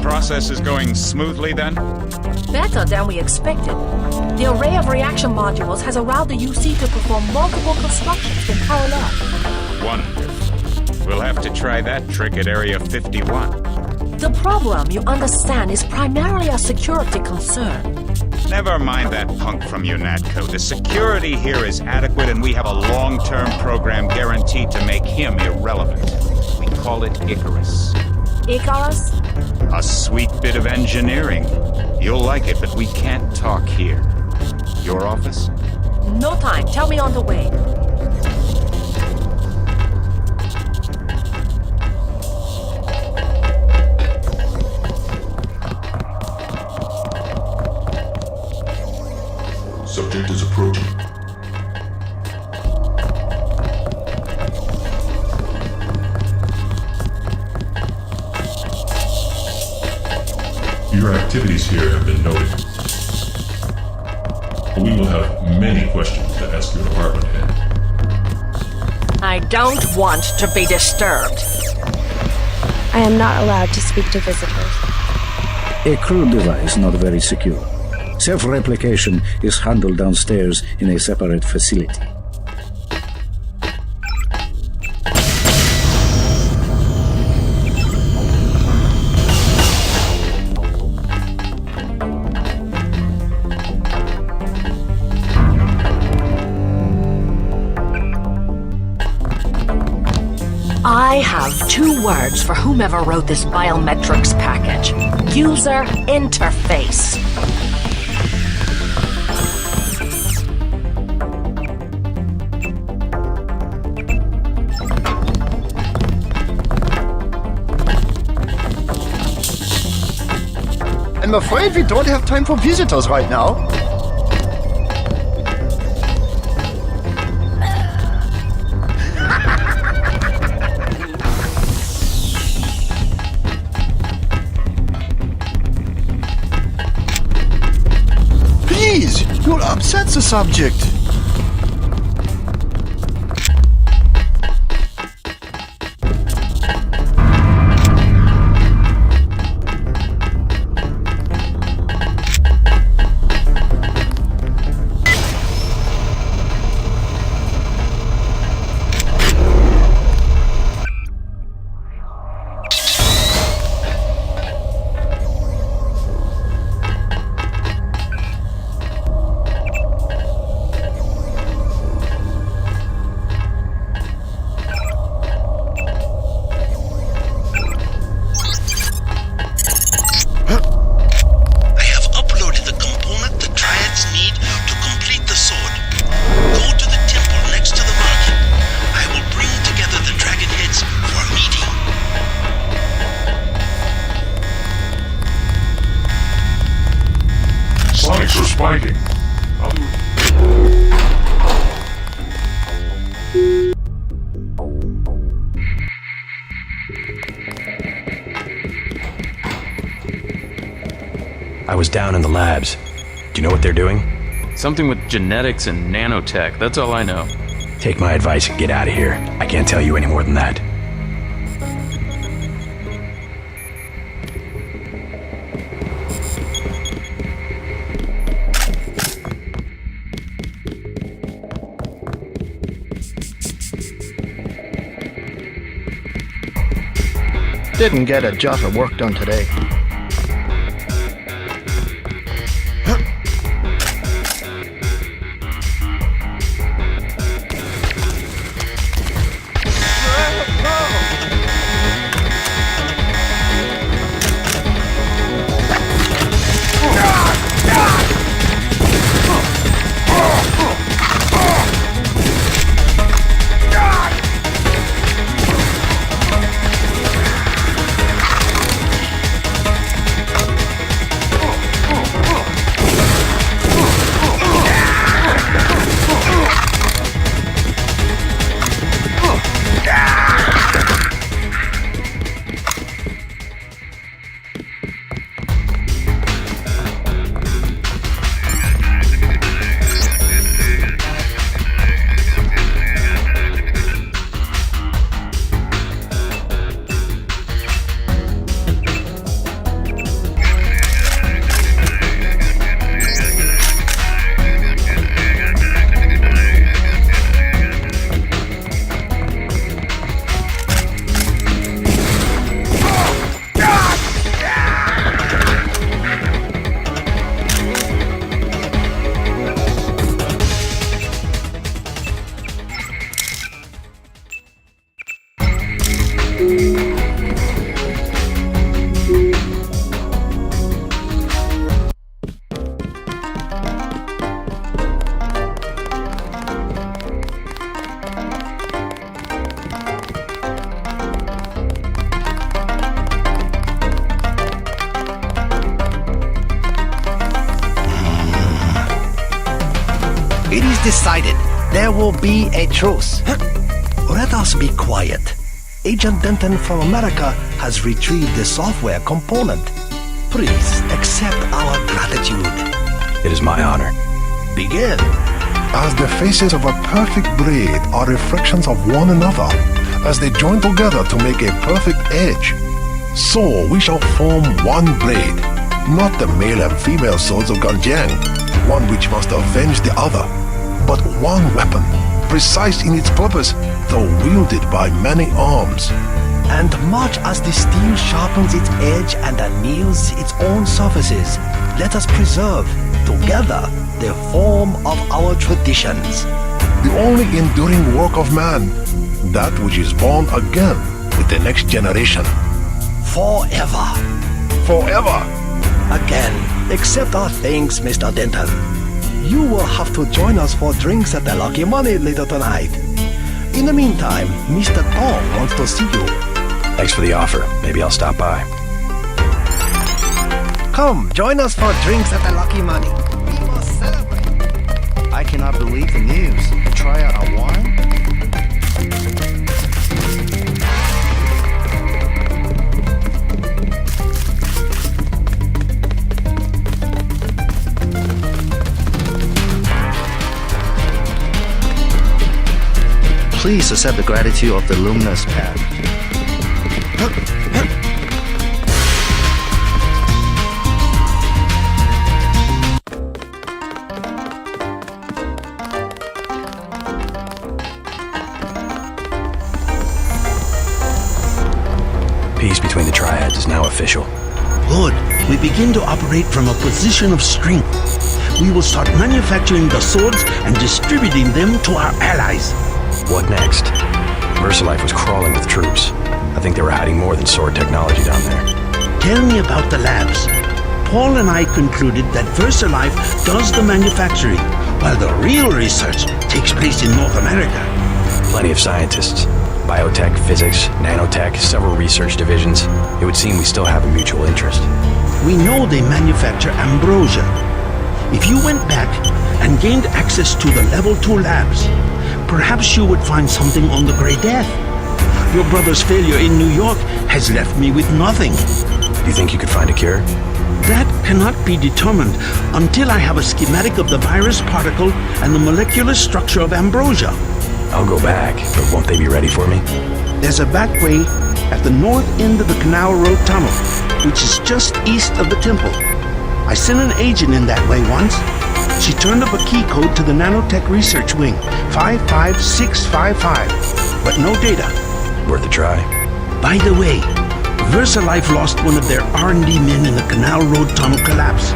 S1: Process is going smoothly then?
S12: Better than we expected. The array of reaction modules has allowed the UC to perform multiple constructions in parallel.
S1: Wonderful. We'll have to try that trick at Area 51.
S12: The problem, you understand, is primarily a security concern.
S1: Never mind that punk from UNATCO. The security here is adequate and we have a long-term program guaranteed to make him irrelevant. We call it Icarus.
S12: Icarus?
S1: A sweet bit of engineering. You'll like it, but we can't talk here. Your office?
S12: No time. Tell me on the way.
S23: Subject is approaching. Your activities here have been noted. We will have many questions to ask your department head.
S12: I don't want to be disturbed.
S11: I am not allowed to speak to visitors.
S3: A crude device, not very secure. Self-replication is handled downstairs in a separate facility.
S12: I have 2 words for whomever wrote this biometrics package. User interface.
S9: I'm afraid we don't have time for visitors right now. Please, you'll upset the subject.
S23: Sonics are spiking.
S5: I was down in the labs. Do you know what they're doing?
S4: Something with genetics and nanotech, that's all I know.
S5: Take my advice and get out of here. I can't tell you any more than that.
S9: Didn't get a jot of work done today.
S20: decided. There will be a truce. Let us be quiet. Agent Denton from America has retrieved the software component. Please accept our gratitude.
S5: It is my honor.
S20: Begin.
S7: As the faces of a perfect blade are reflections of one another, as they join together to make a perfect edge, so we shall form one blade, not the male and female swords of Ganjiang, one which must avenge the other, but one weapon, precise in its purpose, though wielded by many arms.
S20: And much as the steel sharpens its edge and anneals its own surfaces, let us preserve, together, the form of our traditions.
S7: The only enduring work of man, that which is born again with the next generation.
S20: Forever.
S7: Forever.
S20: Again, accept our thanks, Mr. Denton. You will have to join us for drinks at the Lucky Money later tonight. In the meantime, Mr. Tong wants to see you.
S5: Thanks for the offer. Maybe I'll stop by.
S20: Come, join us for drinks at the Lucky Money. We must celebrate.
S21: I cannot believe the news. Try out a wine? Please accept the gratitude of the luminous path.
S5: Peace between the triads is now official.
S22: Good. We begin to operate from a position of strength. We will start manufacturing the swords and distributing them to our allies.
S5: What next? VersaLife was crawling with troops. I think they were hiding more than sword technology down there.
S22: Tell me about the labs. Paul and I concluded that VersaLife does the manufacturing, while the real research takes place in North America.
S5: Plenty of scientists. Biotech, physics, nanotech, several research divisions. It would seem we still have a mutual interest.
S22: We know they manufacture ambrosia. If you went back and gained access to the Level 2 labs, perhaps you would find something on the Grey Death. Your brother's failure in New York has left me with nothing.
S5: Do you think you could find a cure?
S22: That cannot be determined until I have a schematic of the virus particle and the molecular structure of ambrosia.
S5: I'll go back, but won't they be ready for me?
S22: There's a back way at the north end of the Canal Road Tunnel, which is just east of the temple. I sent an agent in that way once. She turned up a key code to the Nanotech Research Wing, 55655, but no data.
S5: Worth a try.
S22: By the way, VersaLife lost one of their R&D men in the Canal Road Tunnel collapse.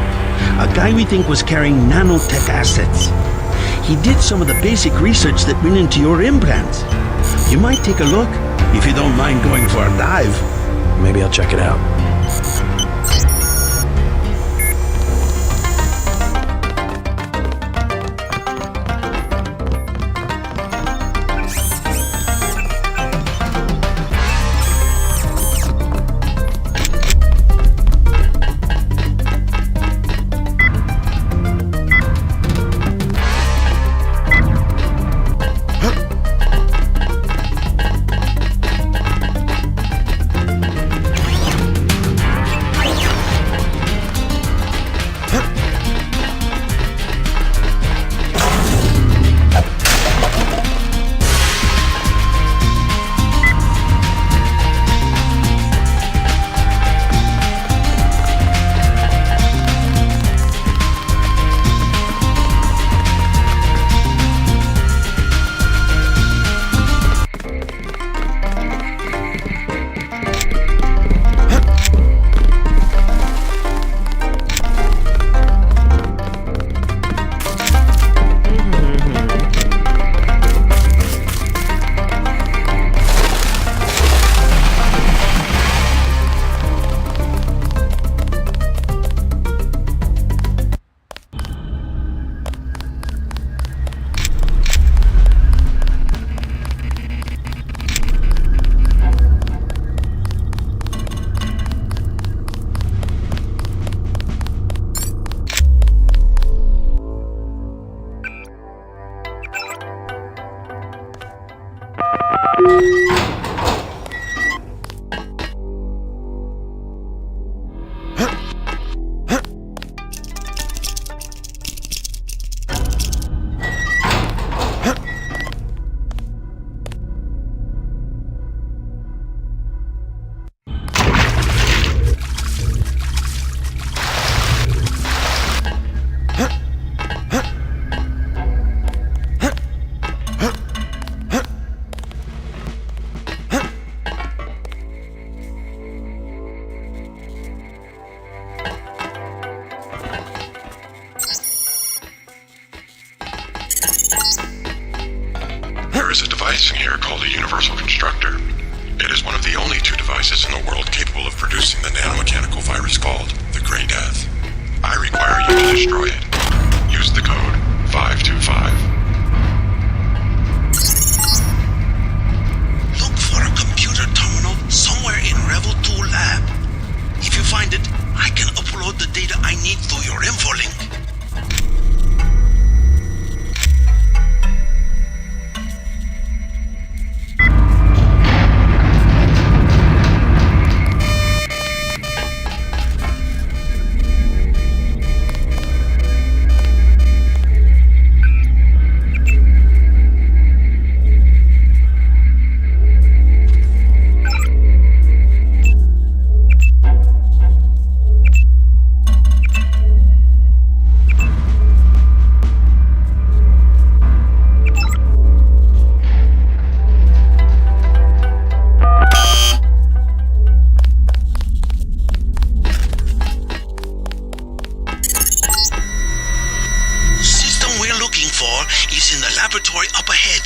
S22: A guy we think was carrying nanotech assets. He did some of the basic research that went into your implants. You might take a look, if you don't mind going for a dive.
S5: Maybe I'll check it out.
S14: There is a device in here called a universal constructor. It is one of the only two devices in the world capable of producing the nanomechanical virus called the Grey Death. I require you to destroy it. Use the code 525.
S22: Look for a computer terminal somewhere in Revel 2 lab. If you find it, I can upload the data I need through your info link. Is in the laboratory up ahead.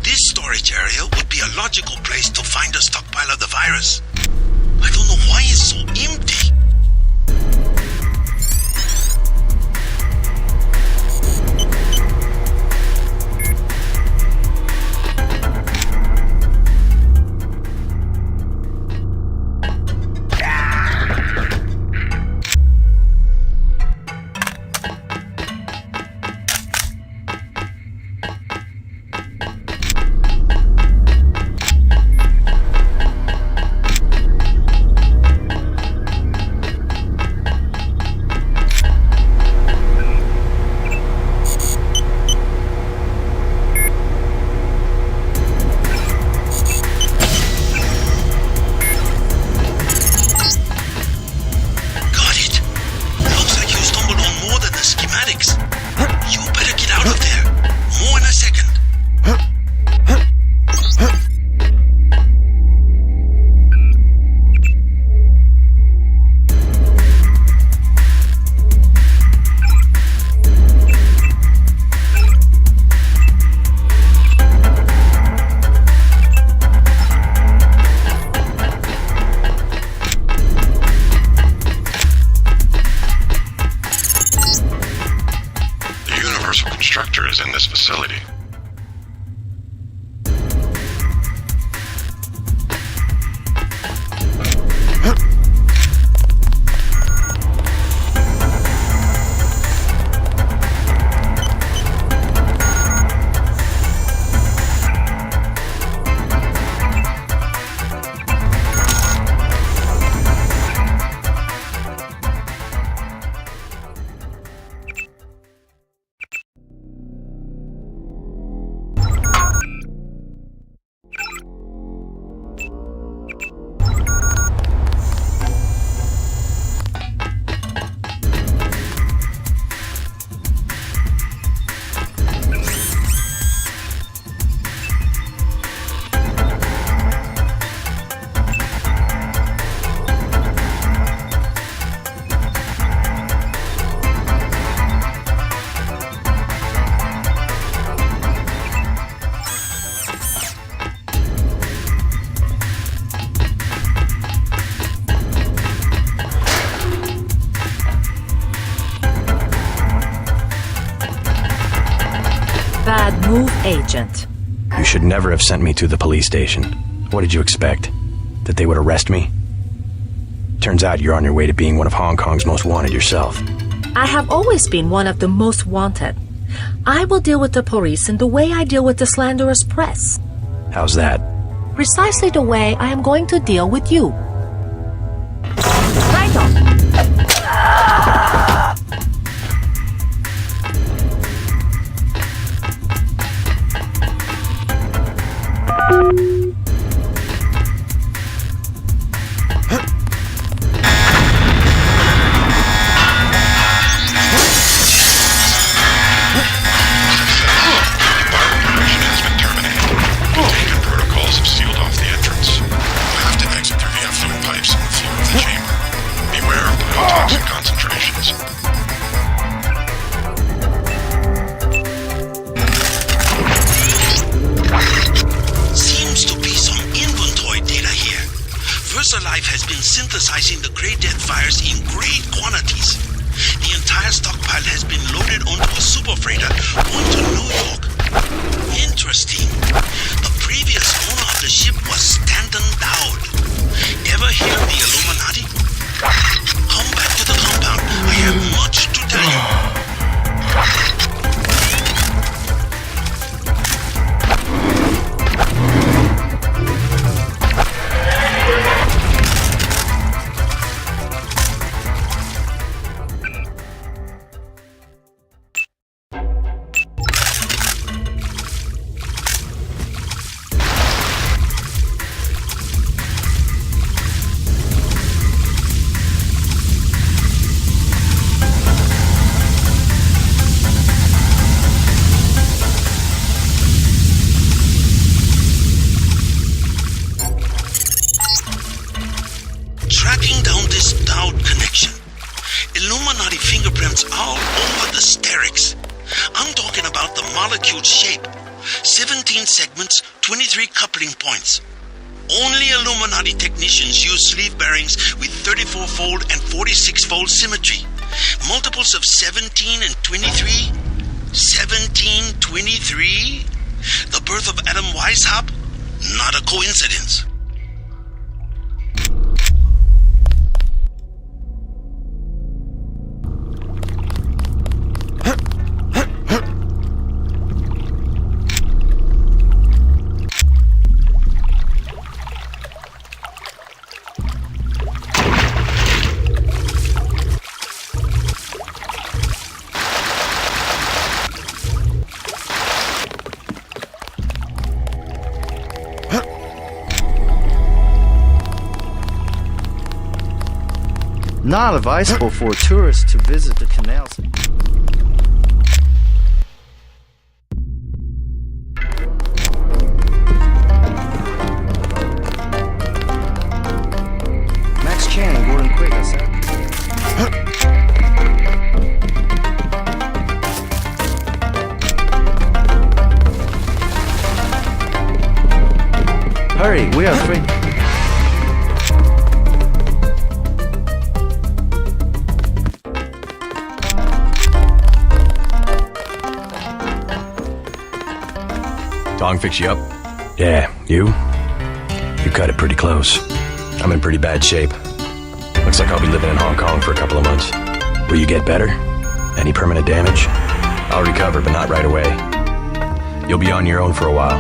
S22: This storage area would be a logical place to find a stockpile of the virus. I don't know why it's so empty. You better get out of there. More in a second.
S14: Constructor is in this facility.
S12: Bad move, Agent.
S5: You should never have sent me to the police station. What did you expect? That they would arrest me? Turns out you're on your way to being one of Hong Kong's most wanted yourself.
S12: I have always been one of the most wanted. I will deal with the police in the way I deal with the slanderous press.
S5: How's that?
S12: Precisely the way I am going to deal with you. Right on.
S22: Synthesizing the Grey Death virus in great quantities. The entire stockpile has been loaded onto a super freighter going to New York. Interesting. The previous owner of the ship was Stanton Dowd. Ever hear of the Illuminati? Come back to the compound. I have much to tell you. Tracking down this Dowd connection. Illuminati fingerprints all over the Sterix. I'm talking about the molecule shape. 17 segments, 23 coupling points. Only Illuminati technicians use sleeve bearings with 34-fold and 46-fold symmetry. Multiples of 17 and 23? 17, 23? The birth of Adam Weishaupt? Not a coincidence.
S21: Not advisable for tourists to visit the canals. Max Chan and Gordon Quick, I said. Hurry, we are free.
S5: Dong fix you up? Yeah, you? You cut it pretty close. I'm in pretty bad shape. Looks like I'll be living in Hong Kong for a couple of months. Will you get better? Any permanent damage? I'll recover, but not right away. You'll be on your own for a while.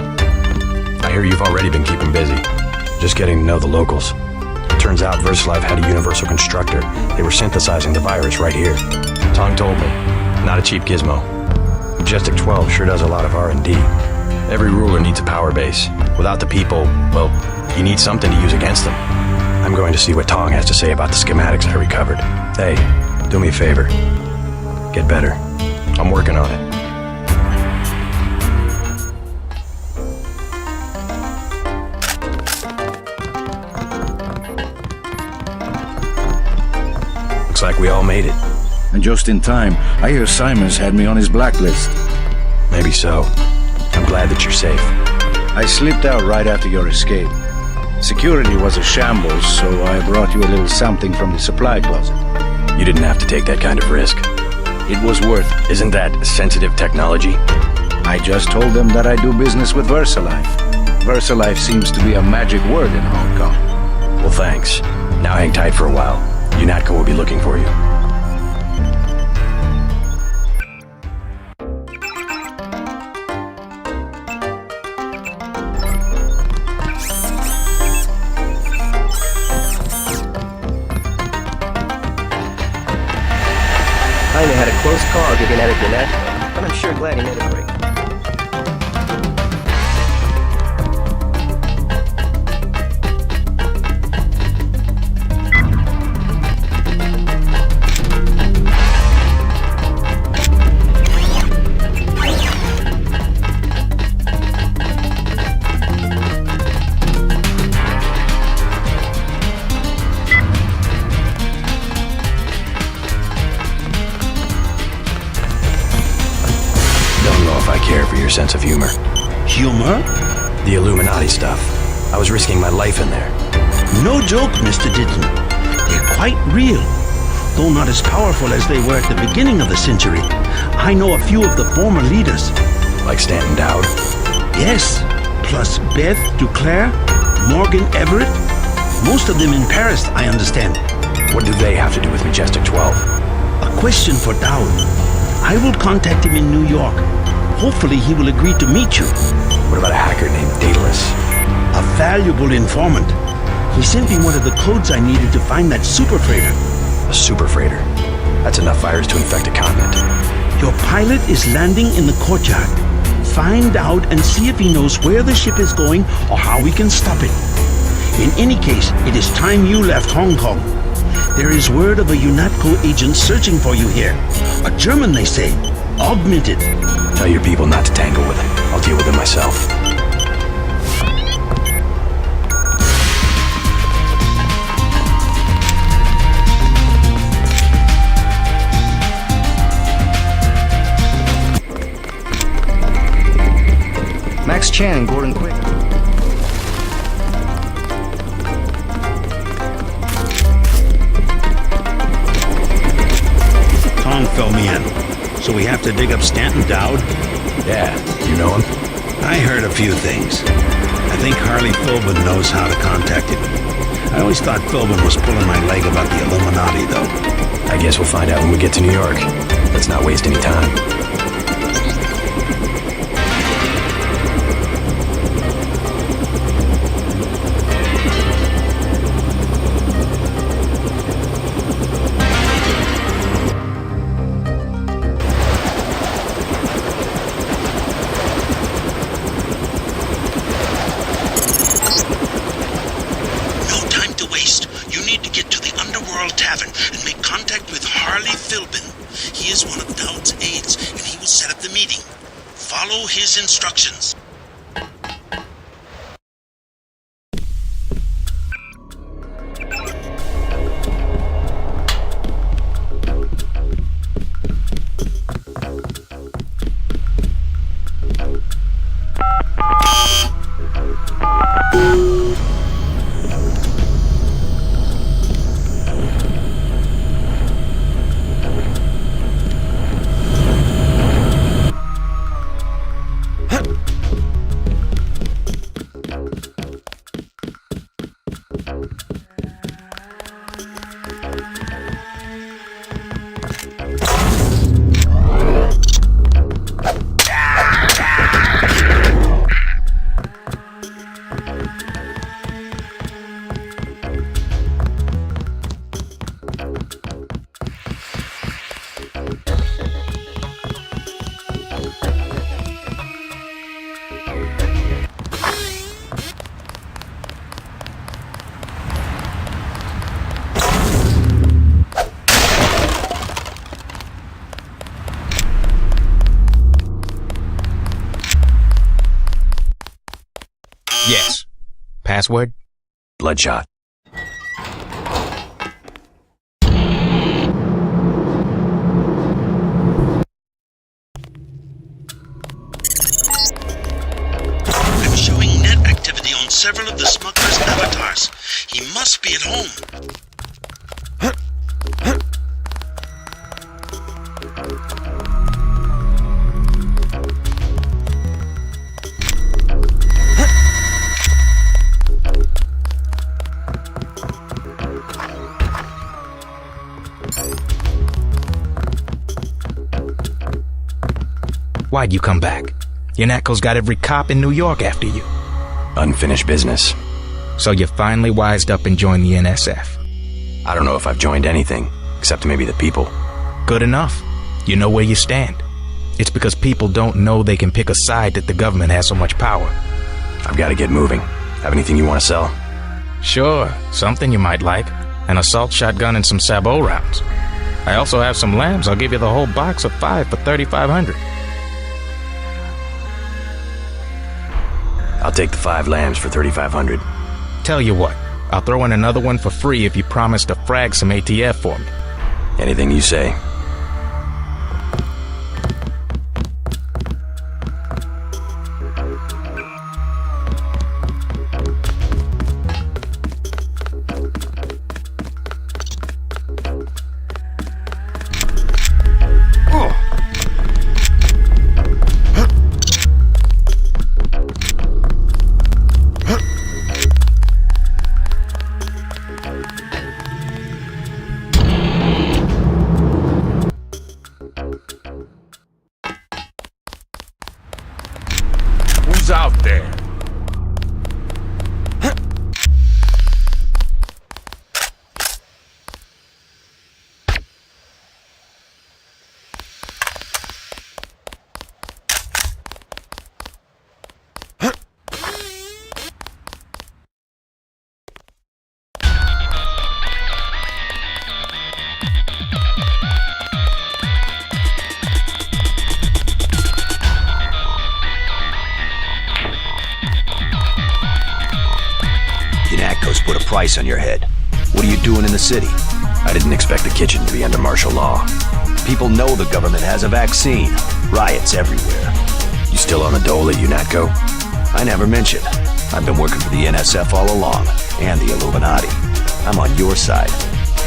S5: I hear you've already been keeping busy. Just getting to know the locals. Turns out VersaLife had a universal constructor. They were synthesizing the virus right here. Tong told me. Not a cheap gizmo. Majestic 12 sure does a lot of R&D. Every ruler needs a power base. Without the people, well, you need something to use against them. I'm going to see what Tong has to say about the schematics I recovered. Hey, do me a favor. Get better. I'm working on it. Looks like we all made it.
S3: And just in time. I hear Simons had me on his blacklist.
S5: Maybe so. I'm glad that you're safe.
S3: I slipped out right after your escape. Security was a shambles, so I brought you a little something from the supply closet.
S5: You didn't have to take that kind of risk.
S3: It was worth it.
S5: Isn't that sensitive technology?
S3: I just told them that I do business with VersaLife. VersaLife seems to be a magic word in Hong Kong.
S5: Well, thanks. Now hang tight for a while. UNATCO will be looking for you.
S13: Jaime had a close call getting out of UNATCO, but I'm sure glad he made a break.
S5: Your sense of humor.
S22: Humor?
S5: The Illuminati stuff. I was risking my life in there.
S22: No joke, Mr. Ditton. They're quite real. Though not as powerful as they were at the beginning of the century. I know a few of the former leaders.
S5: Like Stanton Dowd?
S22: Yes. Plus Beth Duclair, Morgan Everett. Most of them in Paris, I understand.
S5: What do they have to do with Majestic 12?
S22: A question for Dowd. I will contact him in New York. Hopefully he will agree to meet you.
S5: What about a hacker named Daedalus?
S22: A valuable informant. He sent me one of the codes I needed to find that super freighter.
S5: A super freighter? That's enough virus to infect a continent.
S22: Your pilot is landing in the courtyard. Find out and see if he knows where the ship is going or how we can stop it. In any case, it is time you left Hong Kong. There is word of a UNATCO agent searching for you here. A German, they say. Augmented.
S5: Tell your people not to tangle with him. I'll deal with him myself.
S13: Max Chan and Gordon Quick.
S22: Tong fell me in. So we have to dig up Stanton Dowd?
S5: Yeah, you know him?
S22: I heard a few things. I think Harley Philbin knows how to contact him. I always thought Philbin was pulling my leg about the Illuminati, though.
S5: I guess we'll find out when we get to New York. Let's not waste any time.
S22: Follow his instructions.
S5: Yes. Password? Bloodshot.
S22: I'm showing net activity on several of the smuggler's avatars. He must be at home.
S16: Why'd you come back? UNATCO's got every cop in New York after you.
S5: Unfinished business.
S16: So you finally wised up and joined the NSF.
S5: I don't know if I've joined anything, except maybe the people.
S16: Good enough. You know where you stand. It's because people don't know they can pick a side that the government has so much power.
S5: I've got to get moving. Have anything you want to sell?
S16: Sure, something you might like. An assault shotgun and some sabot rounds. I also have some lambs. I'll give you the whole box of 5 for $3,500.
S5: I'll take the 5 lambs for $3,500.
S16: Tell you what, I'll throw in another one for free if you promise to frag some ATF for me.
S5: Anything you say.
S1: Who's out there?
S5: UNATCO's put a price on your head. What are you doing in the city? I didn't expect the kitchen to be under martial law. People know the government has a vaccine. Riots everywhere. You still on the dole at UNATCO? I never mentioned. I've been working for the NSF all along, and the Illuminati. I'm on your side.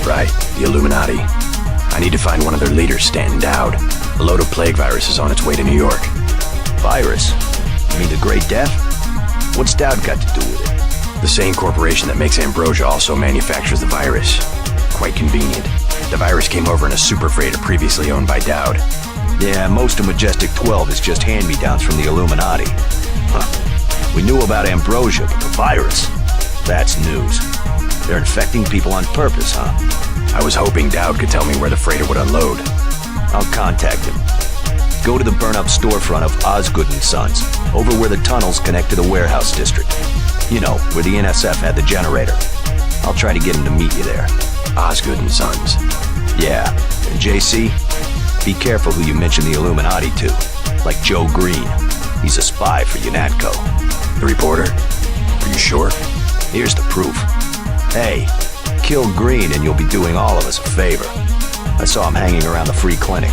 S5: Right, the Illuminati. I need to find one of their leaders, Stanton Dowd. A load of plague virus is on its way to New York. Virus? You mean the Great Death? What's Dowd got to do with it? The same corporation that makes ambrosia also manufactures the virus. Quite convenient. The virus came over in a super freighter previously owned by Dowd. Yeah, most of Majestic 12 is just hand-me-downs from the Illuminati. Huh. We knew about ambrosia, but the virus? That's news. They're infecting people on purpose, huh? I was hoping Dowd could tell me where the freighter would unload. I'll contact him. Go to the burn-up storefront of Osgood & Sons, over where the tunnels connect to the warehouse district. You know, where the NSF had the generator. I'll try to get him to meet you there. Osgood & Sons. Yeah, and JC, be careful who you mention the Illuminati to. Like Joe Green. He's a spy for UNATCO. The reporter? Are you sure? Here's the proof. Hey, kill Green and you'll be doing all of us a favor. I saw him hanging around the free clinic.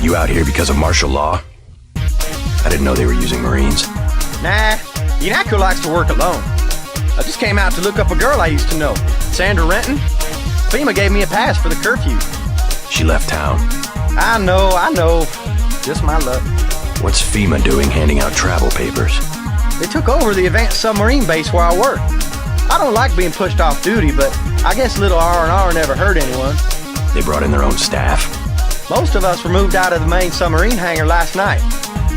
S5: You out here because of martial law? I didn't know they were using Marines.
S18: Nah, UNATCO likes to work alone. I just came out to look up a girl I used to know, Sandra Renton. FEMA gave me a pass for the curfew.
S5: She left town.
S18: I know. Just my luck.
S5: What's FEMA doing handing out travel papers?
S18: They took over the advanced submarine base where I work. I don't like being pushed off duty, but I guess little R&R never hurt anyone.
S5: They brought in their own staff.
S18: Most of us were moved out of the main submarine hangar last night.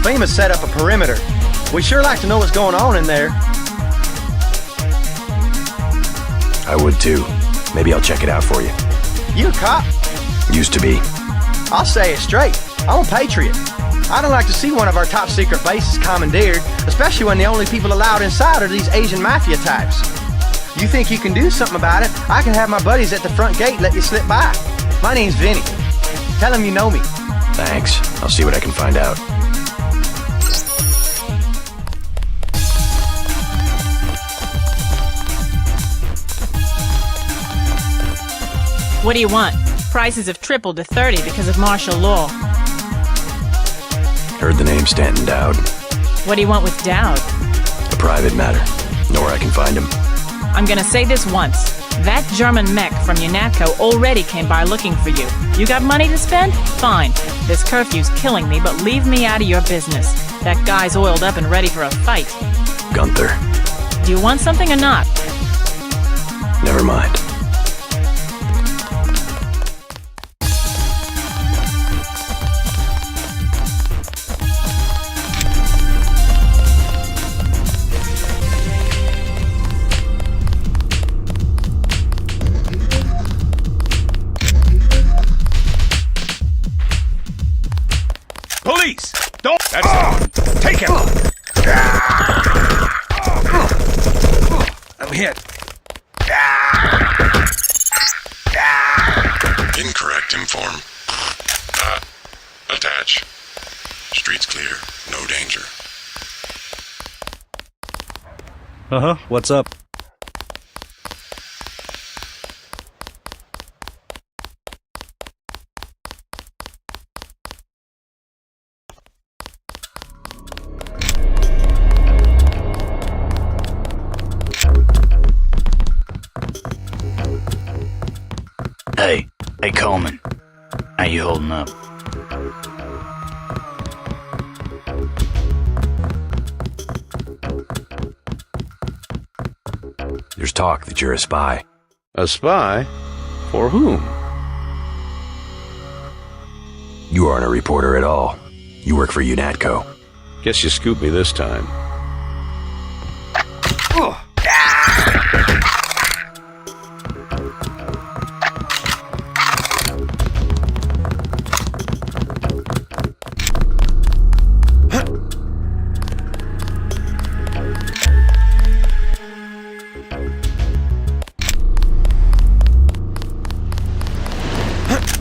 S18: FEMA set up a perimeter. We'd sure like to know what's going on in there.
S5: I would too. Maybe I'll check it out for you.
S18: You a cop?
S5: Used to be.
S18: I'll say it straight. I'm a patriot. I don't like to see one of our top secret bases commandeered, especially when the only people allowed inside are these Asian mafia types. You think you can do something about it? I can have my buddies at the front gate let you slip by. My name's Vinny. Tell him you know me.
S5: Thanks. I'll see what I can find out.
S19: What do you want? Prices have tripled to 30 because of martial law.
S5: Heard the name Stanton Dowd.
S19: What do you want with Dowd?
S5: A private matter. Know where I can find him.
S19: I'm gonna say this once. That German mech from UNATCO already came by looking for you. You got money to spend? Fine. This curfew's killing me, but leave me out of your business. That guy's oiled up and ready for a fight.
S5: Gunther.
S19: Do you want something or not?
S5: Never mind.
S1: Police! Don't... That's it. Take him!
S22: I'm hit.
S14: Incorrect inform. Attach. Streets clear. No danger.
S6: Uh-huh. What's up?
S10: Hey Coleman, how you holding up?
S5: There's talk that you're a spy.
S15: A spy? For whom?
S5: You aren't a reporter at all. You work for UNATCO.
S15: Guess you scooped me this time.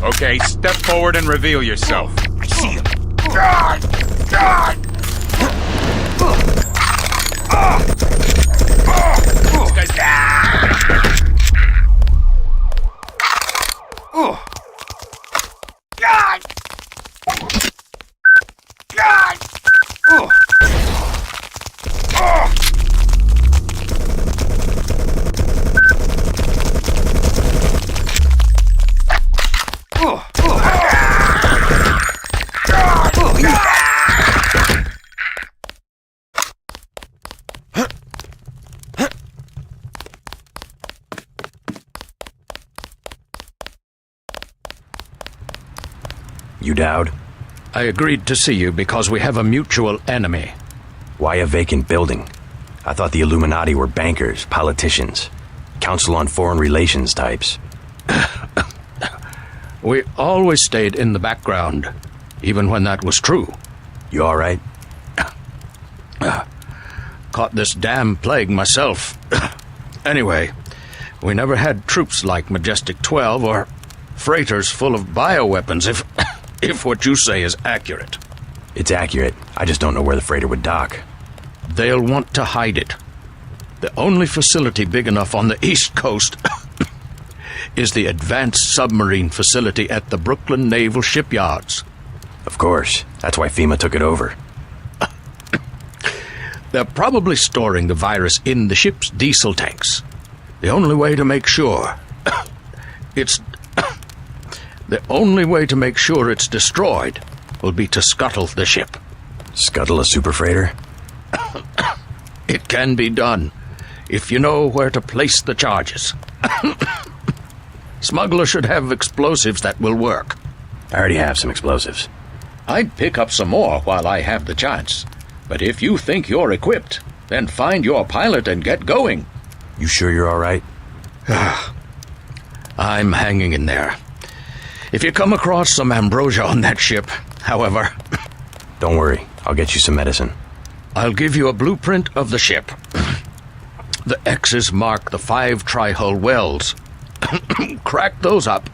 S1: Okay, step forward and reveal yourself. I see him. This guy's...
S5: You Dowd?
S2: I agreed to see you because we have a mutual enemy.
S5: Why a vacant building? I thought the Illuminati were bankers, politicians, Council on Foreign Relations types.
S2: We always stayed in the background, even when that was true.
S5: You all right?
S2: Caught this damn plague myself. Anyway, we never had troops like Majestic 12 or freighters full of bioweapons, if what you say is accurate.
S5: It's accurate. I just don't know where the freighter would dock.
S2: They'll want to hide it. The only facility big enough on the East Coast is the Advanced Submarine Facility at the Brooklyn Naval Shipyards.
S5: Of course. That's why FEMA took it over.
S2: They're probably storing the virus in the ship's diesel tanks. The only way to make sure it's destroyed will be to scuttle the ship.
S5: Scuttle a super freighter?
S2: It can be done, if you know where to place the charges. Smuggler should have explosives that will work.
S5: I already have some explosives.
S2: I'd pick up some more while I have the chance. But if you think you're equipped, then find your pilot and get going.
S5: You sure you're all right?
S2: I'm hanging in there. If you come across some ambrosia on that ship, however...
S5: Don't worry, I'll get you some medicine.
S2: I'll give you a blueprint of the ship. The X's mark the 5 tri-hull wells. Crack those up.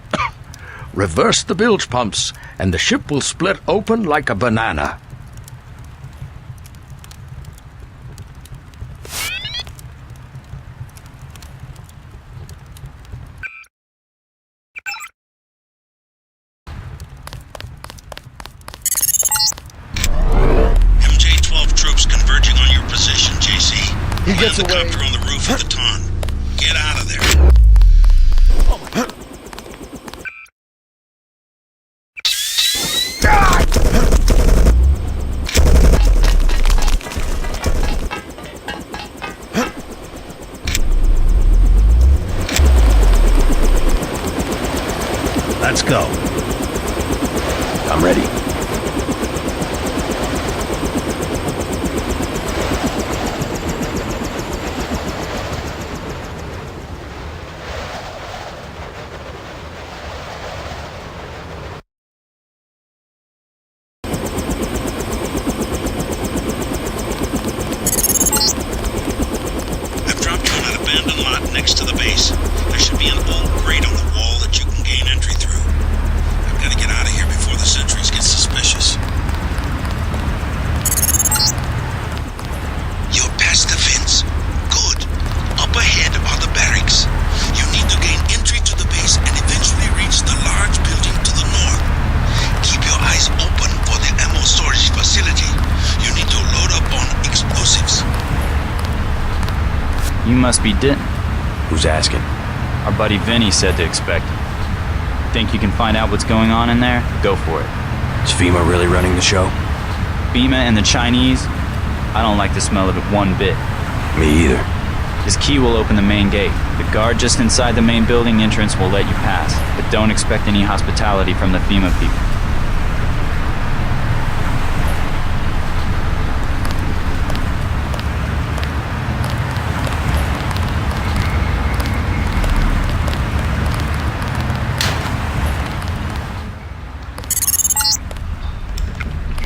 S2: Reverse the bilge pumps, and the ship will split open like a banana.
S17: MJ-12 troops confirmed.
S20: gets away.
S22: Copter on the roof of the Ton. Get out of there. Let's go.
S5: I'm ready.
S22: I've dropped you on an abandoned lot next to the base. There should be an old grate on the wall that you can gain entry through. I've got to get out of here before the sentries get suspicious. You're past the fence. Good. Up ahead are the barracks. You need to gain entry to the base and eventually reach the large building to the north. Keep your eyes open for the ammo storage facility. You need to load up on explosives.
S10: You must be Denton.
S5: Who's asking?
S10: Our buddy Vinny said to expect. Think you can find out what's going on in there? Go for it.
S5: Is FEMA really running the show?
S10: FEMA and the Chinese? I don't like the smell of it one bit.
S5: Me either.
S10: His key will open the main gate. The guard just inside the main building entrance will let you pass, but don't expect any hospitality from the FEMA people.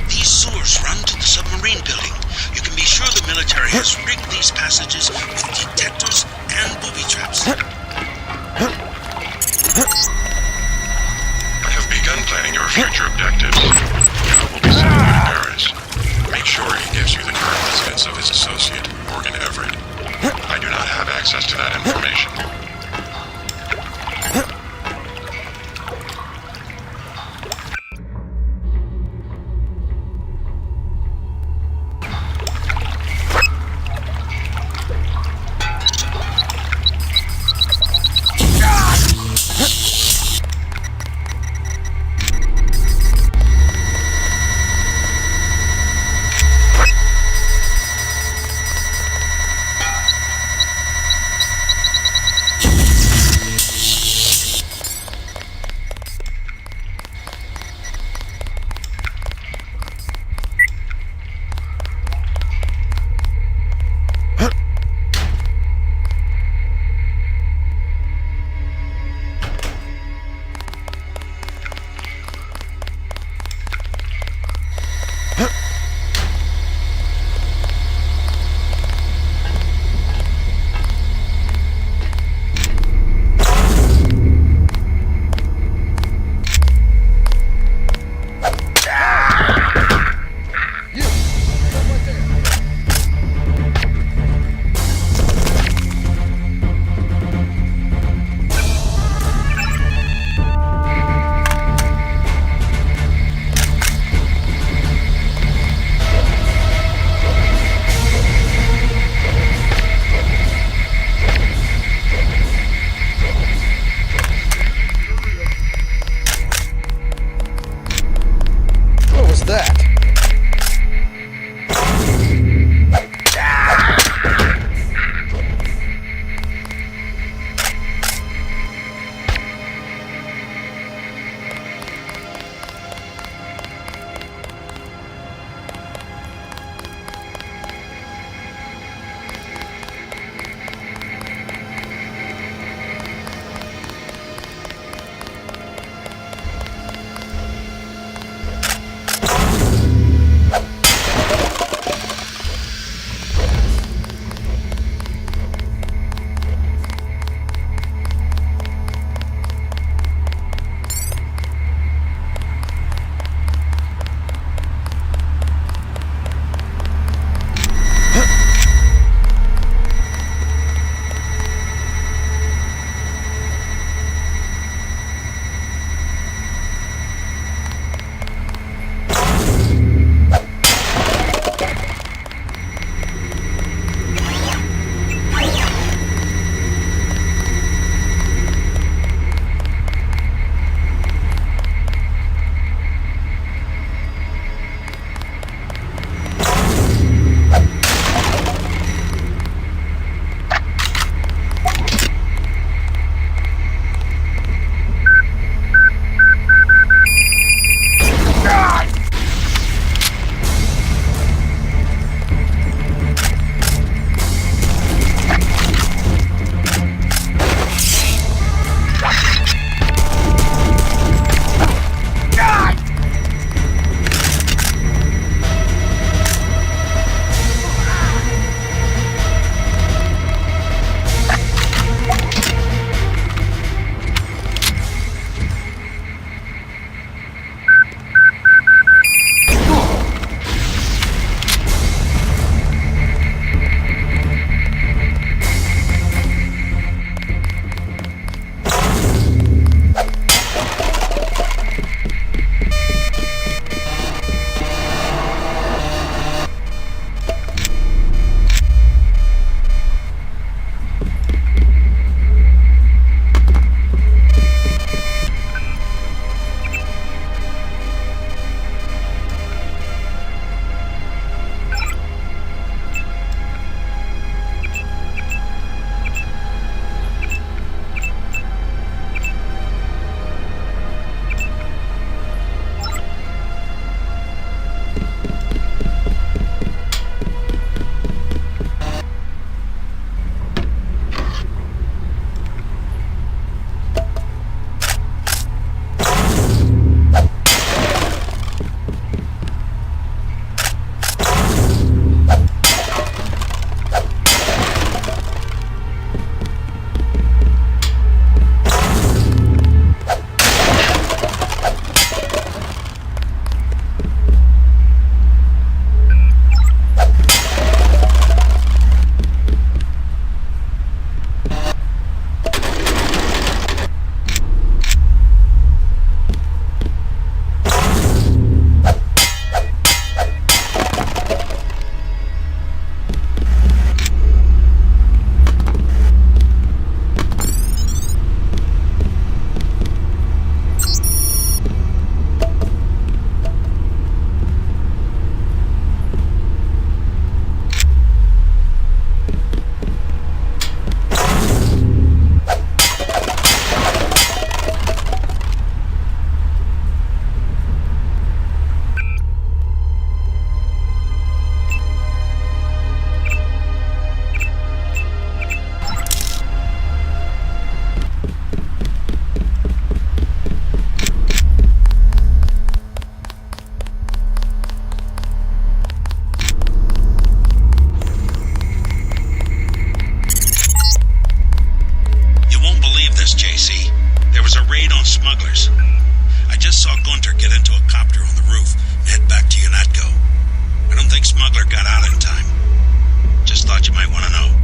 S22: These sewers run to the submarine building. You can be sure the military has rigged these passages with detectors and booby traps.
S14: I have begun planning your future objectives. Cal will be sending you to Paris. Make sure he gives you the current residence of his associate, Morgan Everett. I do not have access to that information.
S22: smugglers. I just saw Gunter get into a copter on the roof and head back to Unatco. I don't think Smuggler got out in time. Just thought you might want to know.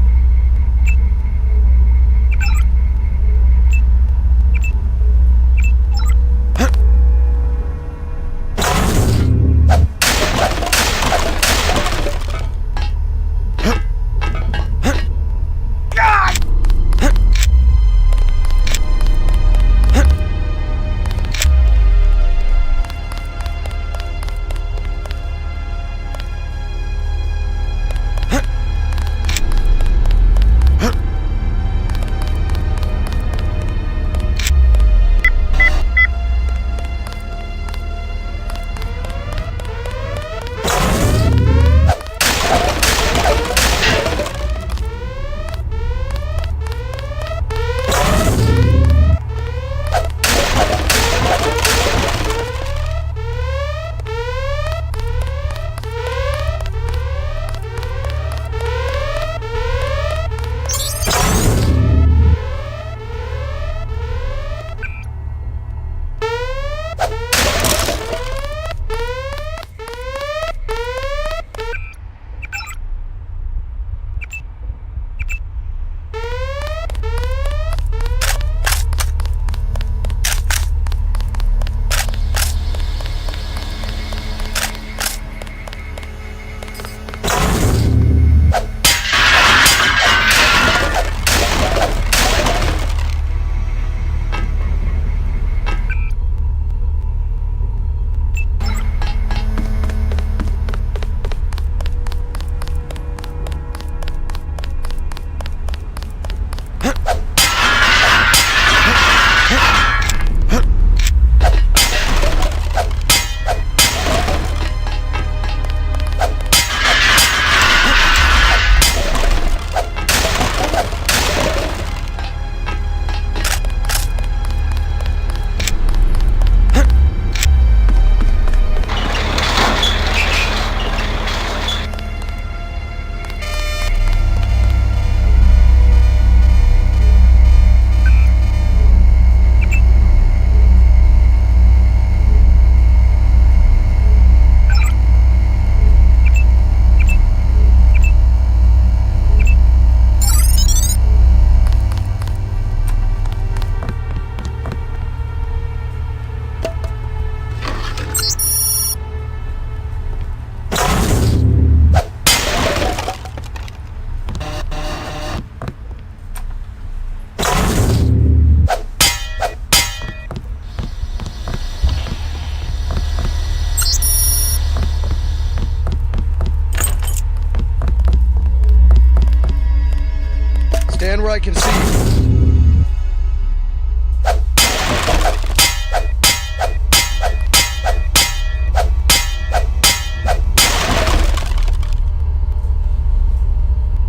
S18: Stand where I can see you.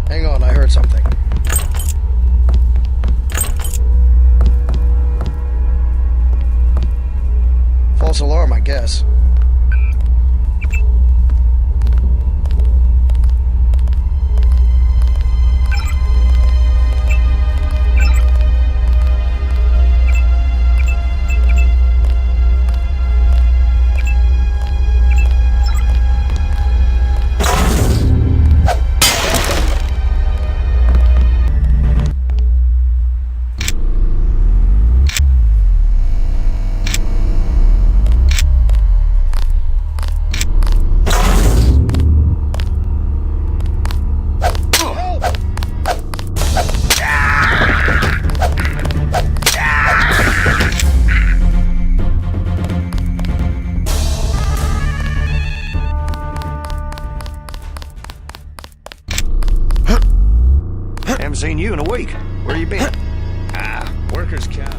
S18: Hang on, I heard something. False alarm, I guess.
S5: Haven't seen you in a week. Where you been?
S22: Workers' camp.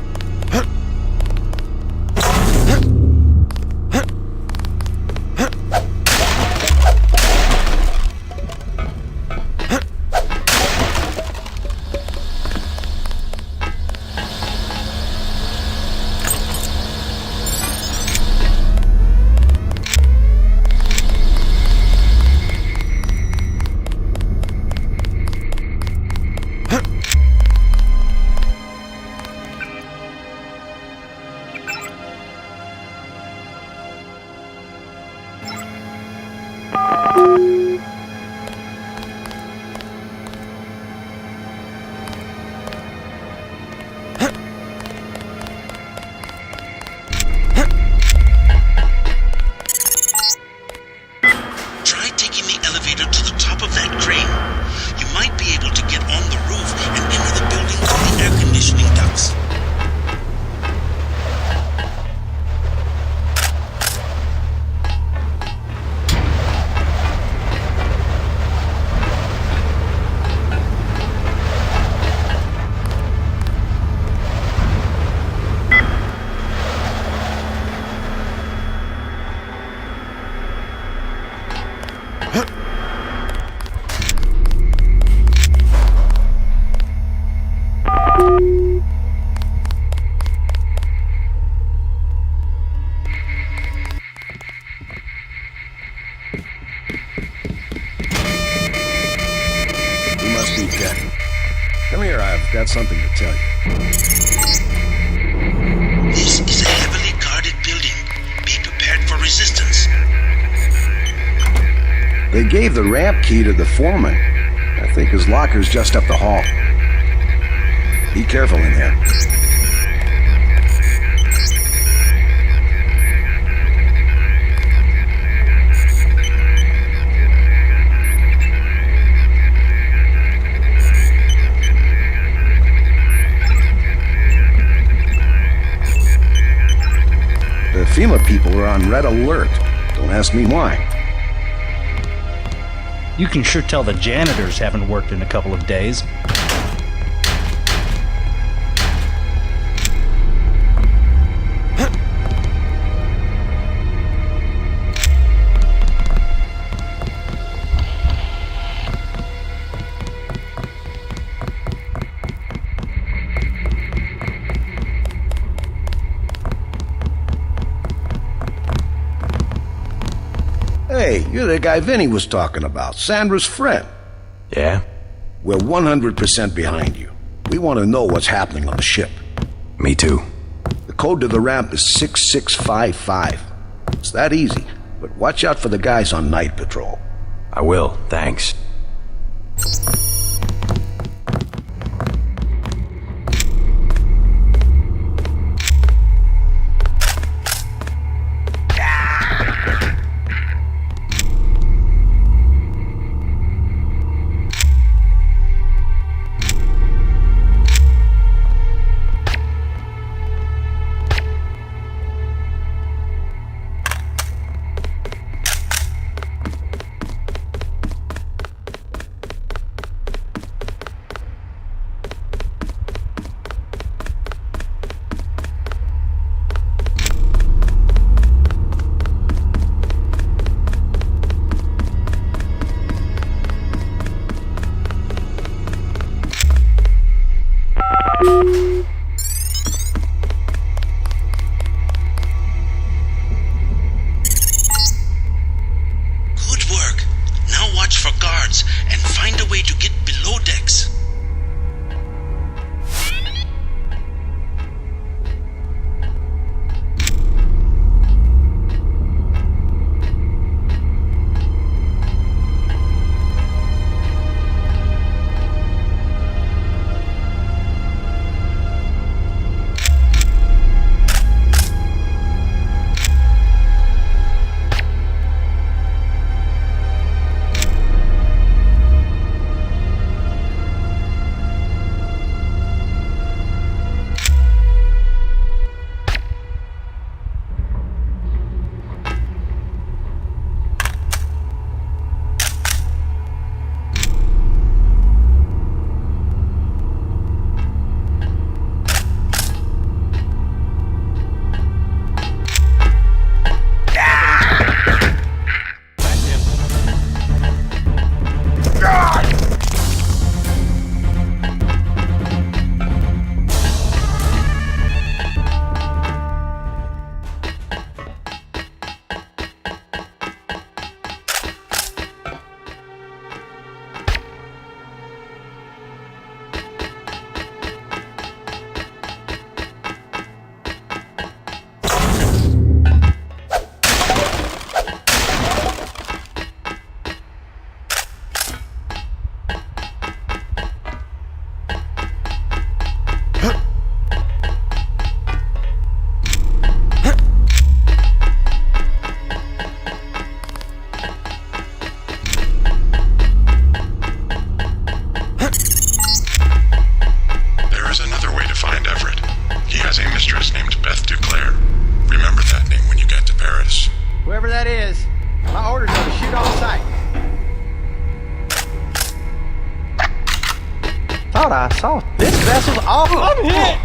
S15: tell you.
S22: This is a heavily guarded building. Be prepared for resistance.
S15: They gave the ramp key to the foreman. I think his locker's just up the hall. Be careful in there. The FEMA people are on red alert. Don't ask me why.
S6: You can sure tell the janitors haven't worked in a couple of days.
S15: Hey, you're the guy Vinny was talking about, Sandra's friend.
S5: Yeah?
S15: We're 100% behind you. We want to know what's happening on the ship.
S5: Me too.
S15: The code to the ramp is 6655. It's that easy, but watch out for the guys on night patrol.
S5: I will, thanks.
S22: Good work. Now watch for guards and find a way to get below decks.
S18: Thought I saw this vessel's all I'm hit.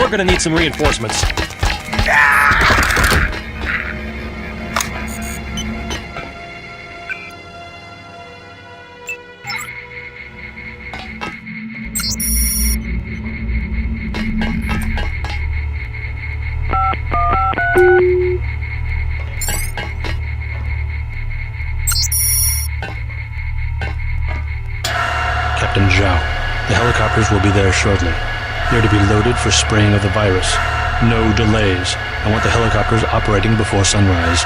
S8: We're gonna need some reinforcements. Captain Zhao, the helicopters will be there shortly. They're to be loaded for spraying of the virus. No delays. I want the helicopters operating before sunrise.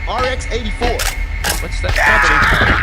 S9: RX-84.
S4: What's that company?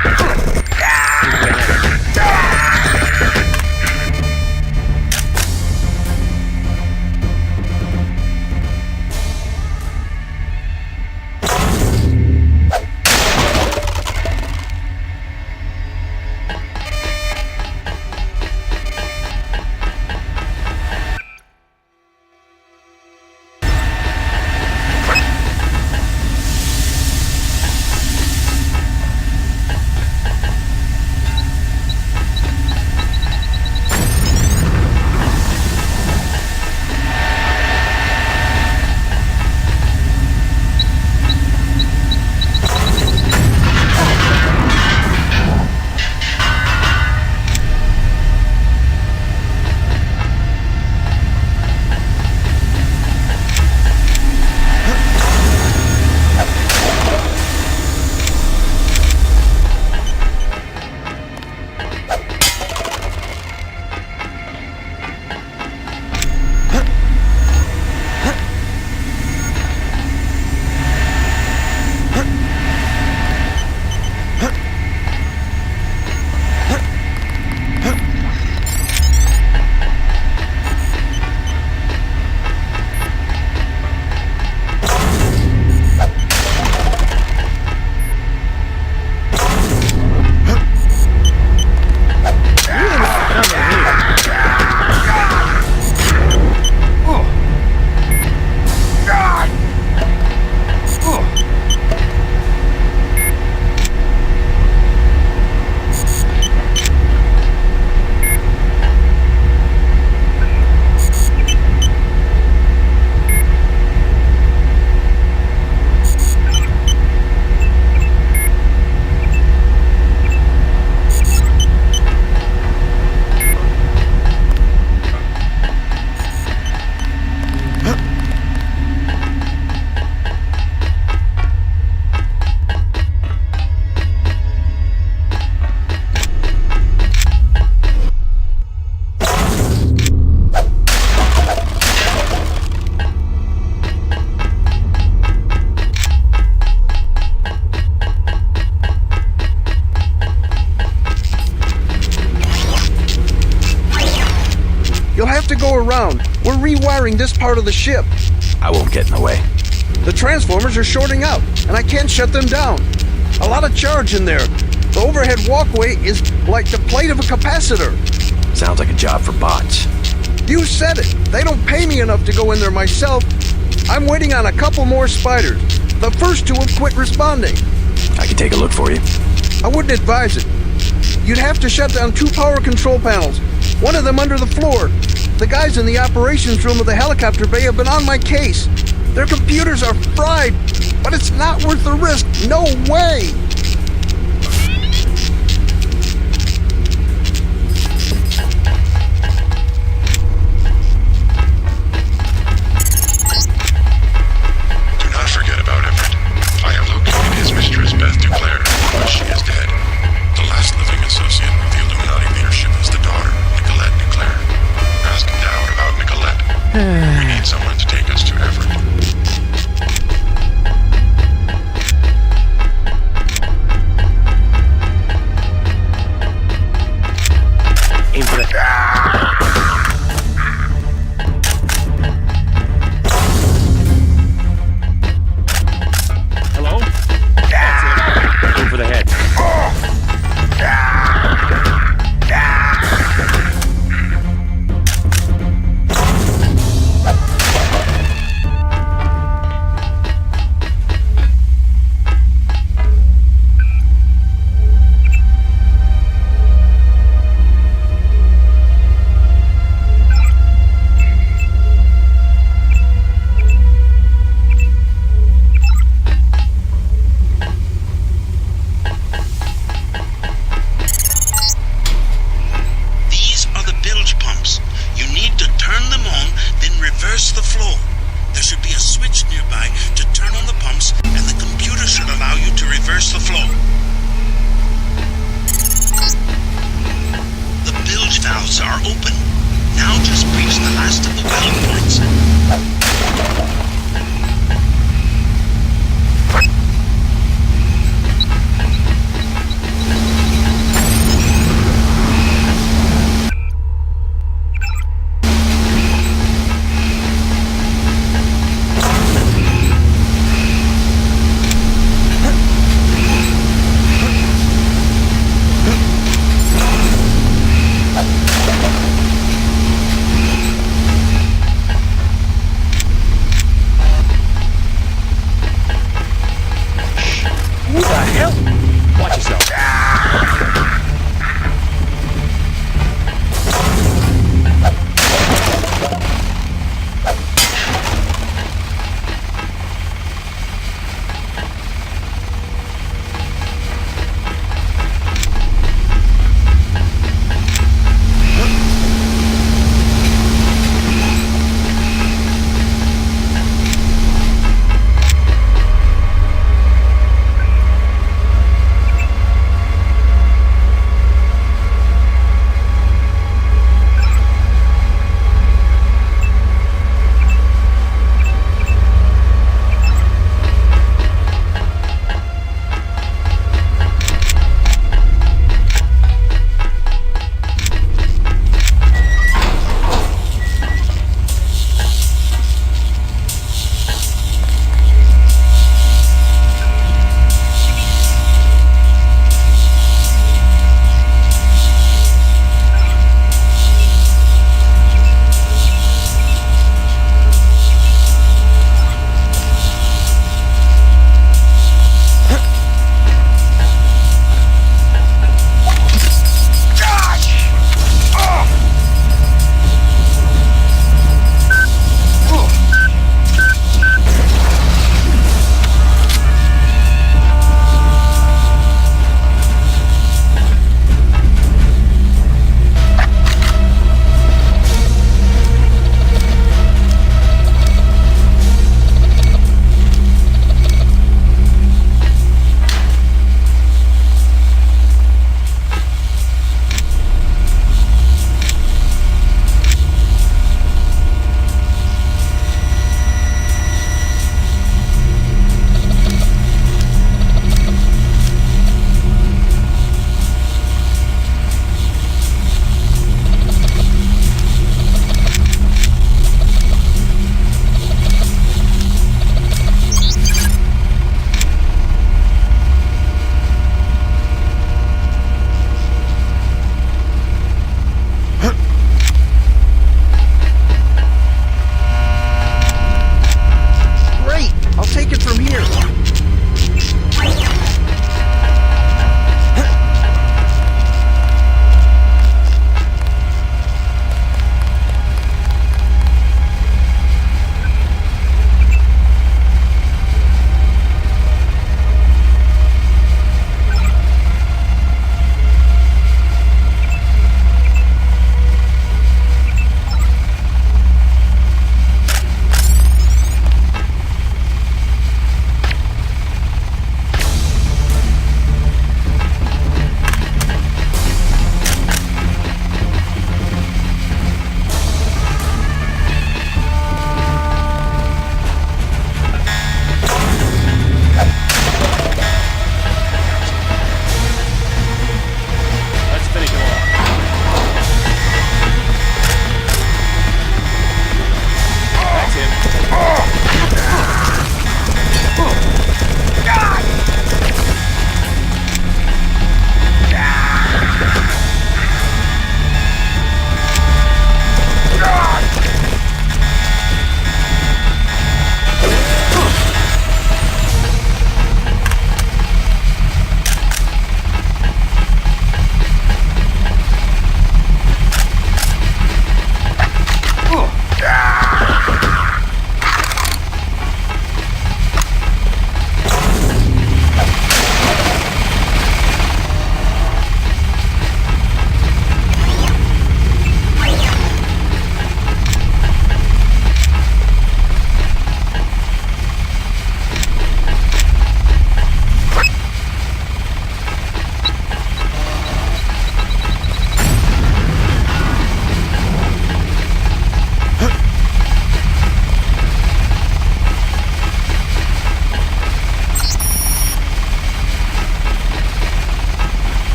S15: You'll have to go around. We're rewiring this part of the ship.
S5: I won't get in the way.
S15: The transformers are shorting out, and I can't shut them down. A lot of charge in there. The overhead walkway is
S11: like the plate of a capacitor.
S5: Sounds like a job for bots.
S11: You said it. They don't pay me enough to go in there myself. I'm waiting on a couple more spiders. The first two have quit responding.
S5: I can take a look for you.
S11: I wouldn't advise it. You'd have to shut down 2 power control panels, one of them under the floor. The guys in the operations room of the helicopter bay have been on my case. Their computers are fried, but it's not worth the risk. No way!
S14: Do not forget about Everett. I have located his mistress, Beth Duclair, but she is dead. The last living associate of the Illuminati leadership is the daughter, Nicolette Duclair. Ask Dowd about Nicolette. We need someone to take us to Everett.
S17: Hello? That's it. Over the head.
S22: These are the bilge pumps. You need to turn them on, then reverse the flow. There should be a switch nearby to turn on the pumps, and the computer should allow you to reverse the flow. The bilge valves are open. Now just breach the last of the weld points.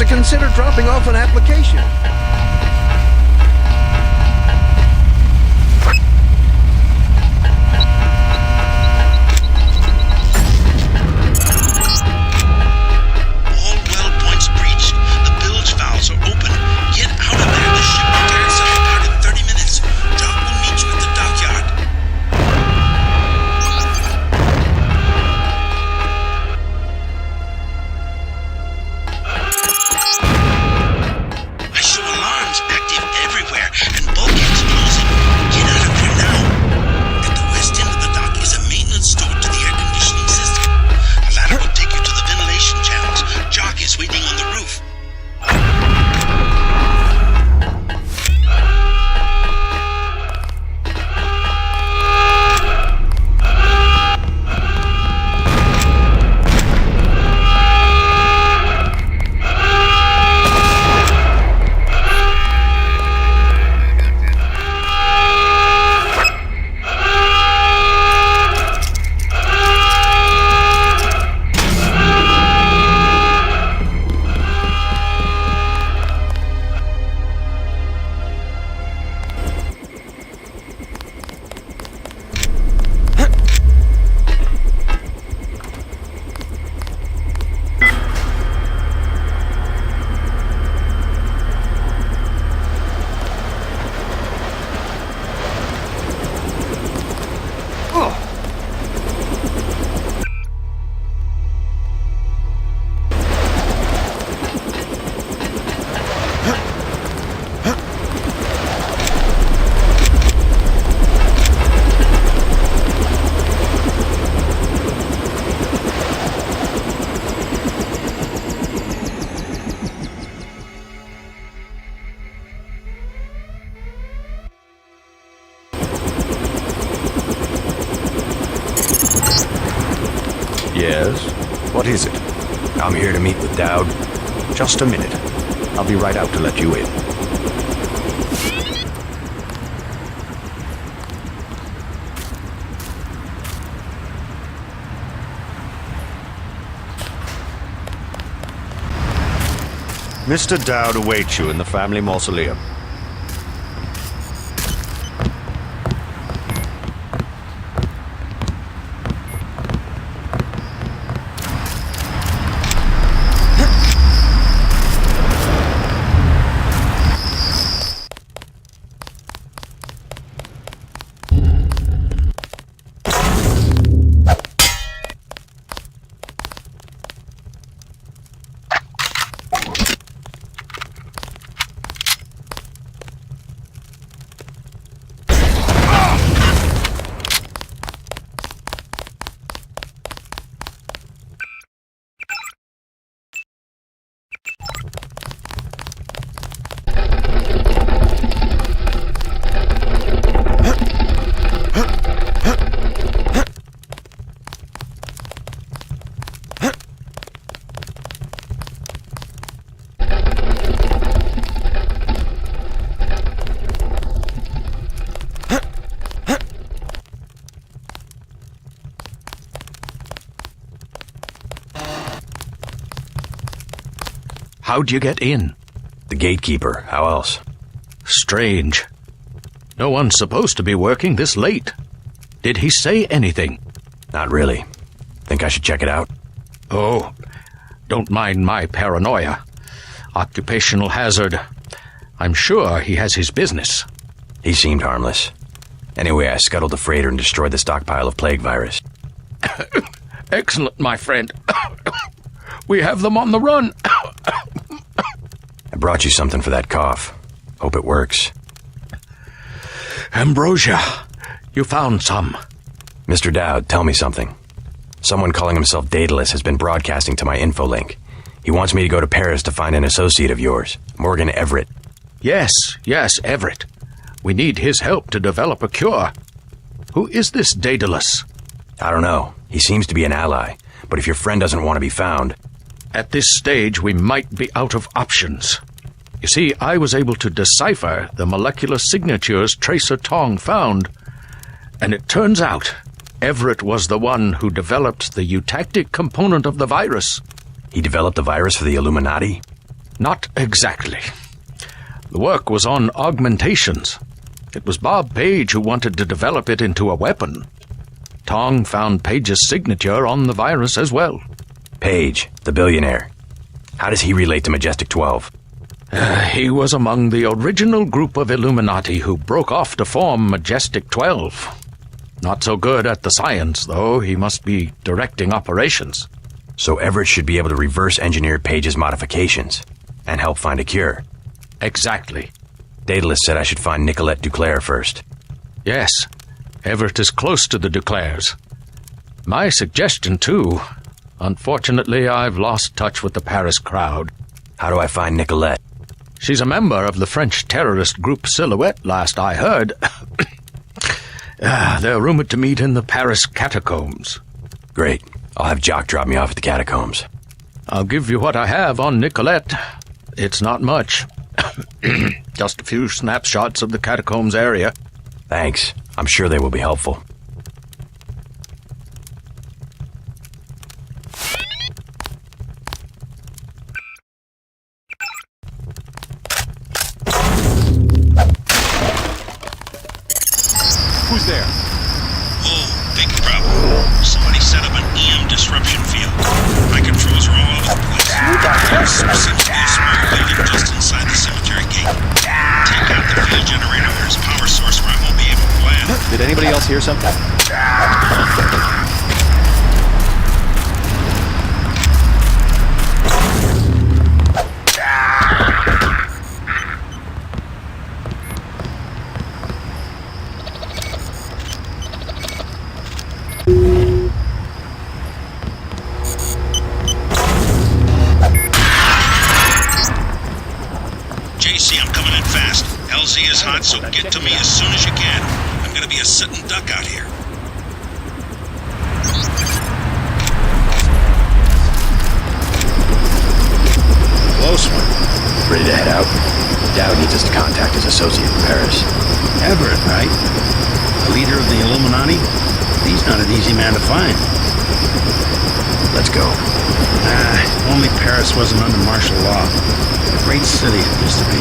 S11: to consider dropping off an application.
S5: Yes? What is it? I'm here to meet with Dowd. Just a minute. I'll be right out to let you in.
S17: Mr. Dowd awaits you in the family mausoleum.
S2: How'd you get in?
S5: The gatekeeper. How else?
S2: Strange. No one's supposed to be working this late. Did he say anything?
S5: Not really. Think I should check it out?
S2: Oh, don't mind my paranoia. Occupational hazard. I'm sure he has his business.
S5: He seemed harmless. Anyway, I scuttled the freighter and destroyed the stockpile of plague virus.
S2: Excellent, my friend. We have them on the run.
S5: I brought you something for that cough. Hope it works.
S2: Ambrosia, you found some.
S5: Mr. Dowd, tell me something. Someone calling himself Daedalus has been broadcasting to my infolink. He wants me to go to Paris to find an associate of yours, Morgan Everett.
S2: Yes, Everett. We need his help to develop a cure. Who is this Daedalus?
S5: I don't know. He seems to be an ally, but if your friend doesn't want to be found...
S2: At this stage, we might be out of options. You see, I was able to decipher the molecular signatures Tracer Tong found, and it turns out Everett was the one who developed the eutactic component of the virus.
S5: He developed the virus for the Illuminati?
S2: Not exactly. The work was on augmentations. It was Bob Page who wanted to develop it into a weapon. Tong found Page's signature on the virus as well.
S5: Page, the billionaire. How does he relate to Majestic 12?
S2: He was among the original group of Illuminati who broke off to form Majestic 12. Not so good at the science, though. He must be directing operations.
S5: So Everett should be able to reverse engineer Page's modifications and help find a cure.
S2: Exactly.
S5: Daedalus said I should find Nicolette Duclair first.
S2: Yes, Everett is close to the Duclairs. My suggestion, too. Unfortunately, I've lost touch with the Paris crowd.
S5: How do I find Nicolette?
S2: She's a member of the French terrorist group Silhouette, last I heard. They're rumored to meet in the Paris catacombs.
S5: Great. I'll have Jock drop me off at the catacombs.
S2: I'll give you what I have on Nicolette. It's not much. Just a few snapshots of the catacombs area.
S5: Thanks. I'm sure they will be helpful.
S1: Who's there?
S14: Oh, big problem. Somebody set up an EM disruption field. My controls are all over the place. There seems to be a small building just inside the cemetery gate. Take out the field generator. There's a power source where I won't be able to land.
S7: Did anybody else hear something?
S14: JC, I'm coming in fast. LZ is hot, so get to me as soon as you can. I'm gonna be a sitting duck out here.
S15: Close one.
S5: Ready to head out? Dowd needs us to contact his associate in Paris.
S22: Everett, right? The leader of the Illuminati? He's not an easy man to find.
S5: Let's go.
S22: Only Paris wasn't under martial law. A great city it used to be.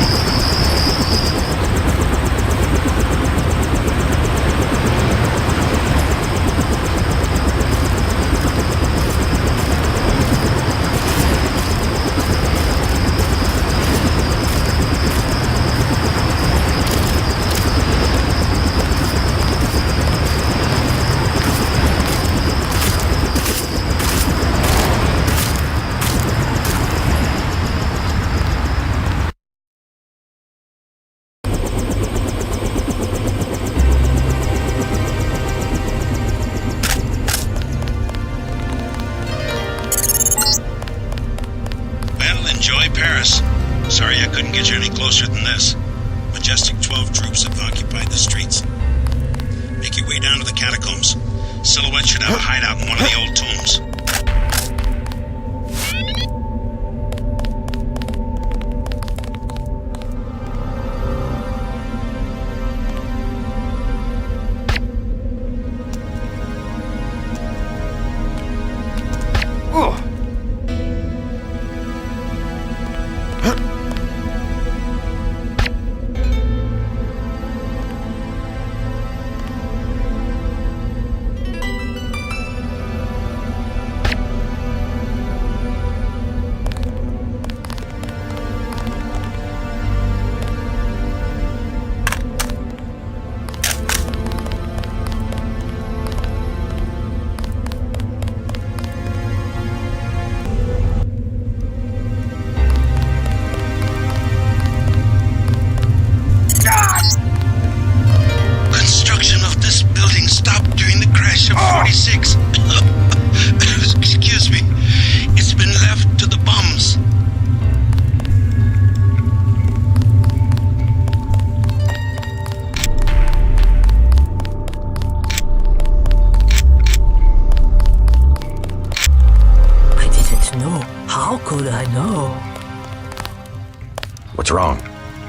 S14: Enjoy Paris. Sorry I couldn't get you any closer than this. Majestic 12 troops have occupied the streets. Make your way down to the catacombs. Silhouette should have a hideout in one of the old tombs. Construction of this building stopped during the crash of 46. Excuse me. It's been left to the bums.
S12: I didn't know. How could I know?
S5: What's wrong?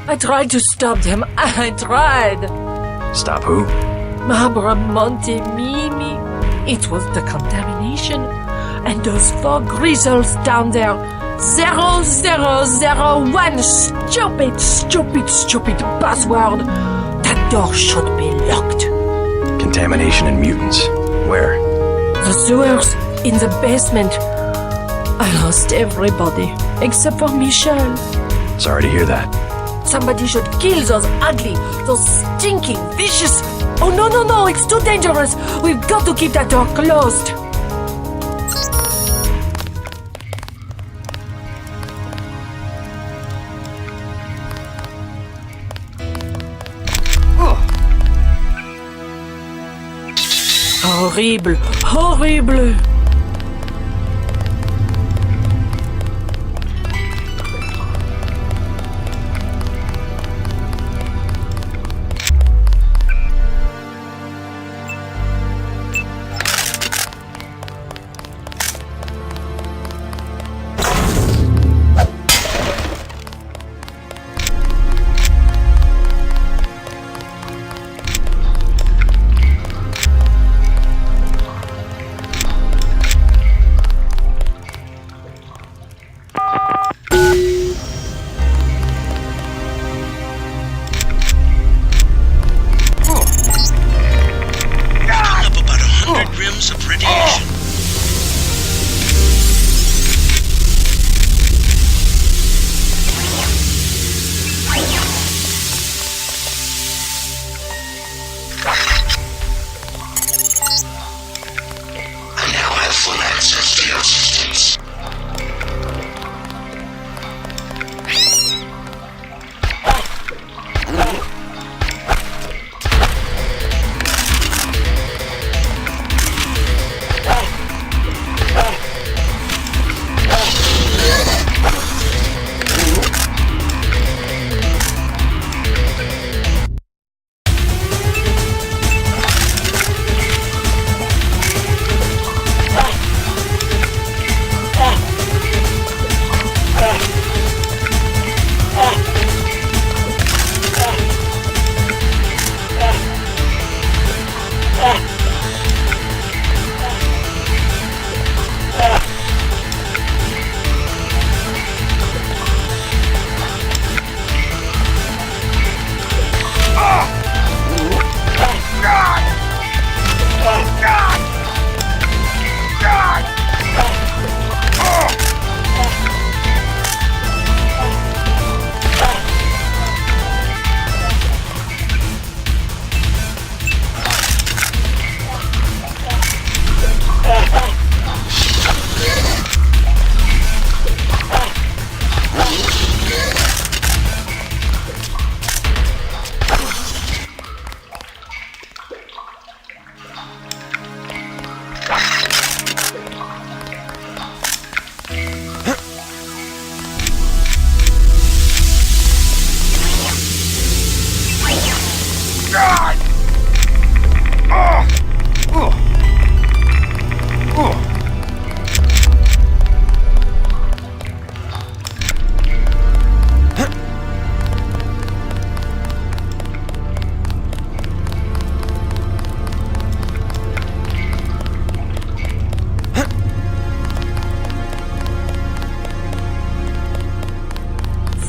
S12: I tried to stop them. I tried.
S5: Stop who?
S12: Barbara, Monte, Mimi. It was the contamination. And those four grizzles down there. 0001. Stupid password. That door should be locked.
S5: Contamination and mutants. Where?
S12: The sewers in the basement. I lost everybody except for Michel.
S5: Sorry to hear that.
S12: Somebody should kill those ugly, those stinking, vicious... Oh, no, it's too dangerous. We've got to keep that door closed. Horrible.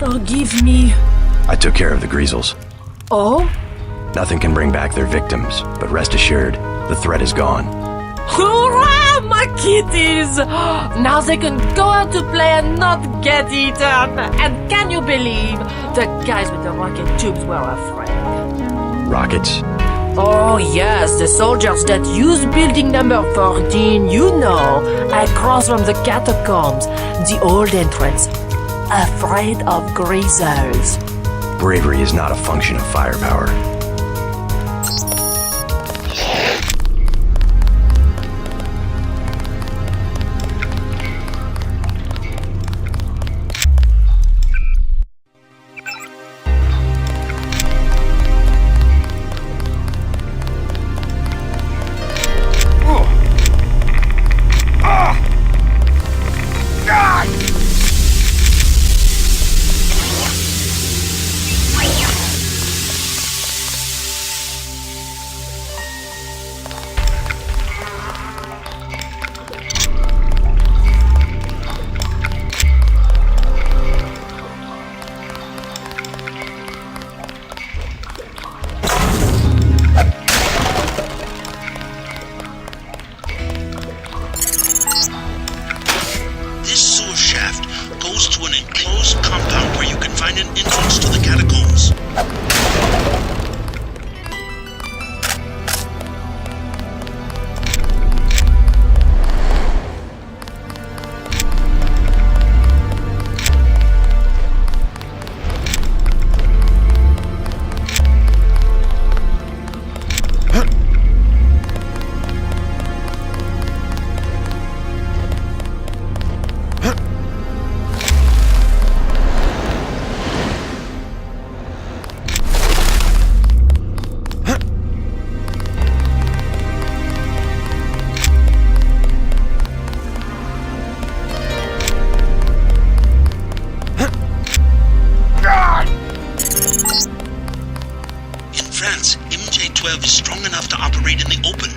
S12: Forgive me.
S5: I took care of the Greasels.
S12: Oh?
S5: Nothing can bring back their victims, but rest assured, the threat is gone.
S12: Hurrah, my kitties! Now they can go out to play and not get eaten. And can you believe the guys with the rocket tubes were afraid?
S5: Rockets?
S12: Oh yes, the soldiers that use building number 14, you know, across from the catacombs, the old entrance. Afraid of Greasels.
S5: Bravery is not a function of firepower.
S22: closed compound where you can find an entrance to the catacombs. France, MJ-12 is strong enough to operate in the open.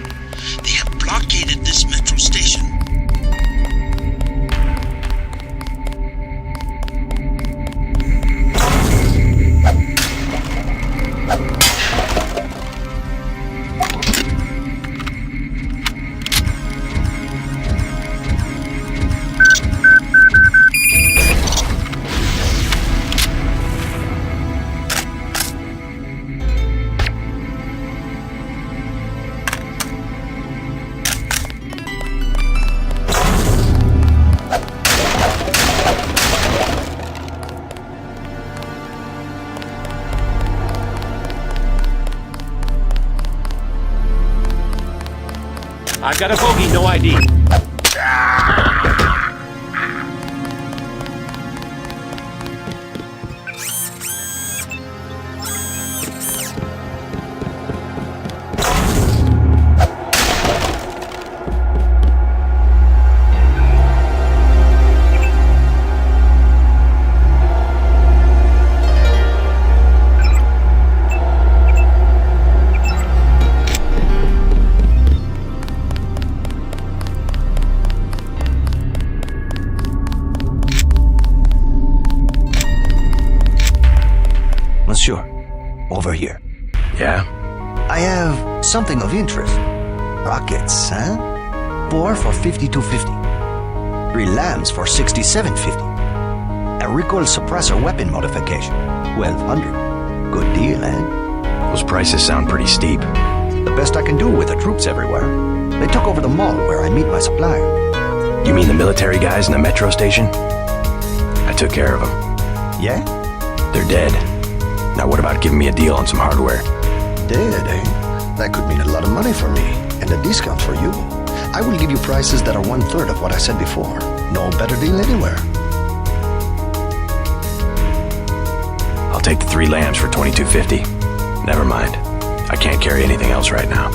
S22: They have blockaded this metro station.
S7: I've got a bogey, no ID.
S21: Monsieur, over here.
S5: Yeah?
S21: I have something of interest. Rockets, huh? 4 for 5250. 3 lambs for 6750. A recoil suppressor weapon modification, 1200. Good deal, eh?
S5: Those prices sound pretty steep.
S21: The best I can do with the troops everywhere. They took over the mall where I meet my supplier.
S5: You mean the military guys in the metro station? I took care of them.
S21: Yeah?
S5: They're dead. Now what about giving me a deal on some hardware?
S21: Dead, eh? That could mean a lot of money for me, and a discount for you. I will give you prices that are 1/3 of what I said before. No better deal anywhere.
S5: I'll take the 3 lambs for $22.50. Never mind. I can't carry anything else right now.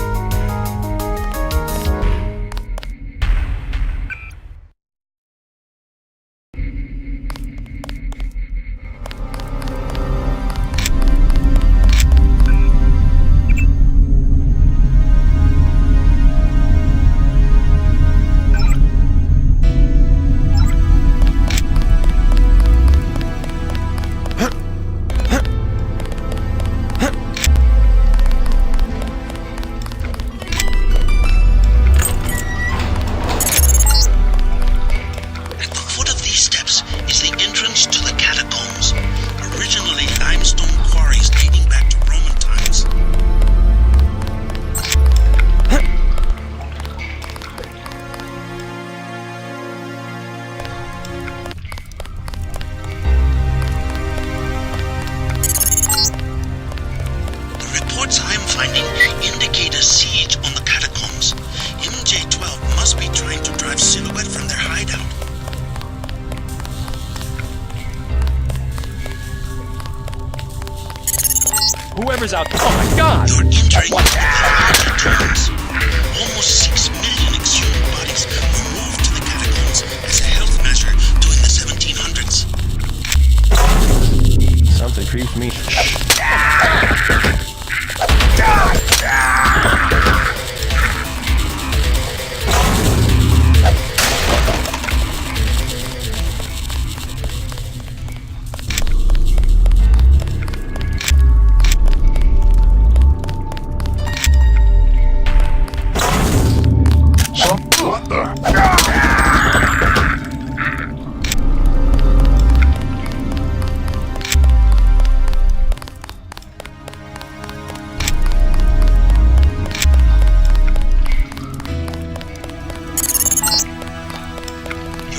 S7: Whoever's out there. Oh my god!
S21: You're entering
S7: what?
S21: Almost 6 million exhumed bodies were moved to the catacombs as a health measure during the 1700s.
S5: Something creeps me.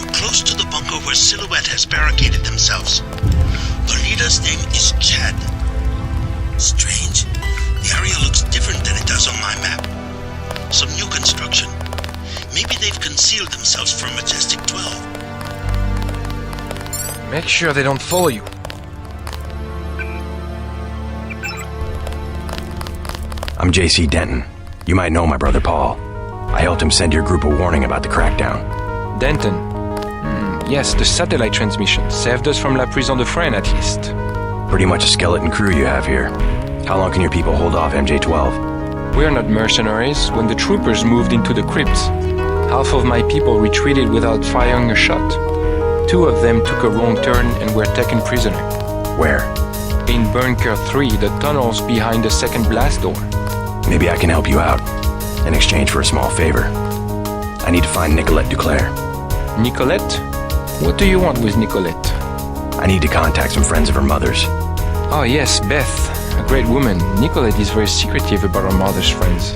S22: You're close to the bunker where Silhouette has barricaded themselves. The leader's name is Chad. Strange. The area looks different than it does on my map. Some new construction. Maybe they've concealed themselves from Majestic 12.
S5: Make sure they don't follow you. I'm J.C. Denton. You might know my brother Paul. I helped him send your group a warning about the crackdown.
S3: Denton. Yes, the satellite transmission saved us from La Prison de Fresnes, at least.
S5: Pretty much a skeleton crew you have here. How long can your people hold off MJ-12?
S3: We're not mercenaries. When the troopers moved into the crypts, half of my people retreated without firing a shot. 2 of them took a wrong turn and were taken prisoner.
S5: Where?
S3: In Bunker 3, the tunnels behind the second blast door.
S5: Maybe I can help you out, in exchange for a small favor. I need to find Nicolette Duclair.
S3: Nicolette? What do you want with Nicolette?
S5: I need to contact some friends of her mother's.
S3: Oh yes, Beth, a great woman. Nicolette is very secretive about her mother's friends.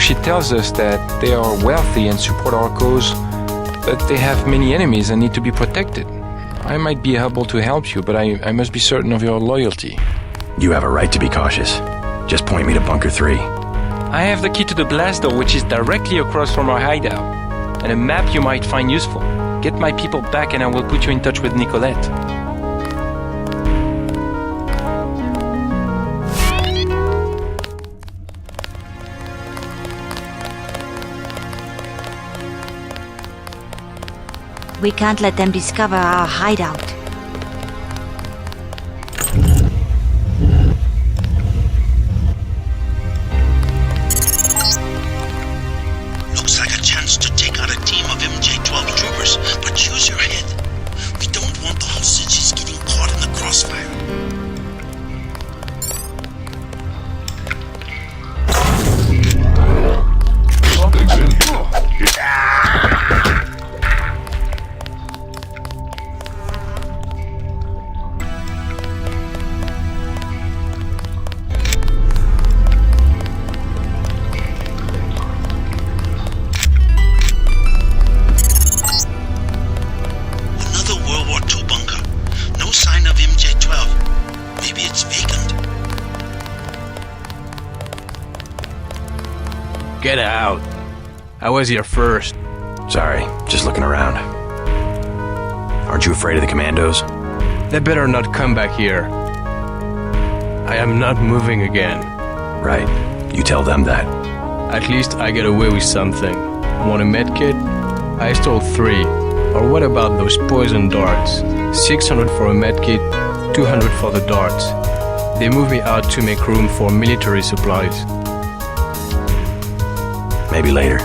S3: She tells us that they are wealthy and support our cause, but they have many enemies and need to be protected. I might be able to help you, but I must be certain of your loyalty.
S5: You have a right to be cautious. Just point me to Bunker 3.
S3: I have the key to the blast door, which is directly across from our hideout, and a map you might find useful. Get my people back and I will put you in touch with Nicolette.
S13: We can't let them discover our hideout.
S22: Looks like a chance to take out a team of MJ-12 troopers, but use your head. We don't want the hostages getting caught in the crossfire.
S14: Something's in here.
S8: Get out. I was here first.
S5: Sorry, just looking around. Aren't you afraid of the commandos?
S8: They better not come back here. I am not moving again.
S5: Right. You tell them that.
S8: At least I get away with something. Want a medkit? I stole 3. Or what about those poison darts? 600 for a medkit, 200 for the darts. They moved me out to make room for military supplies.
S5: Maybe later.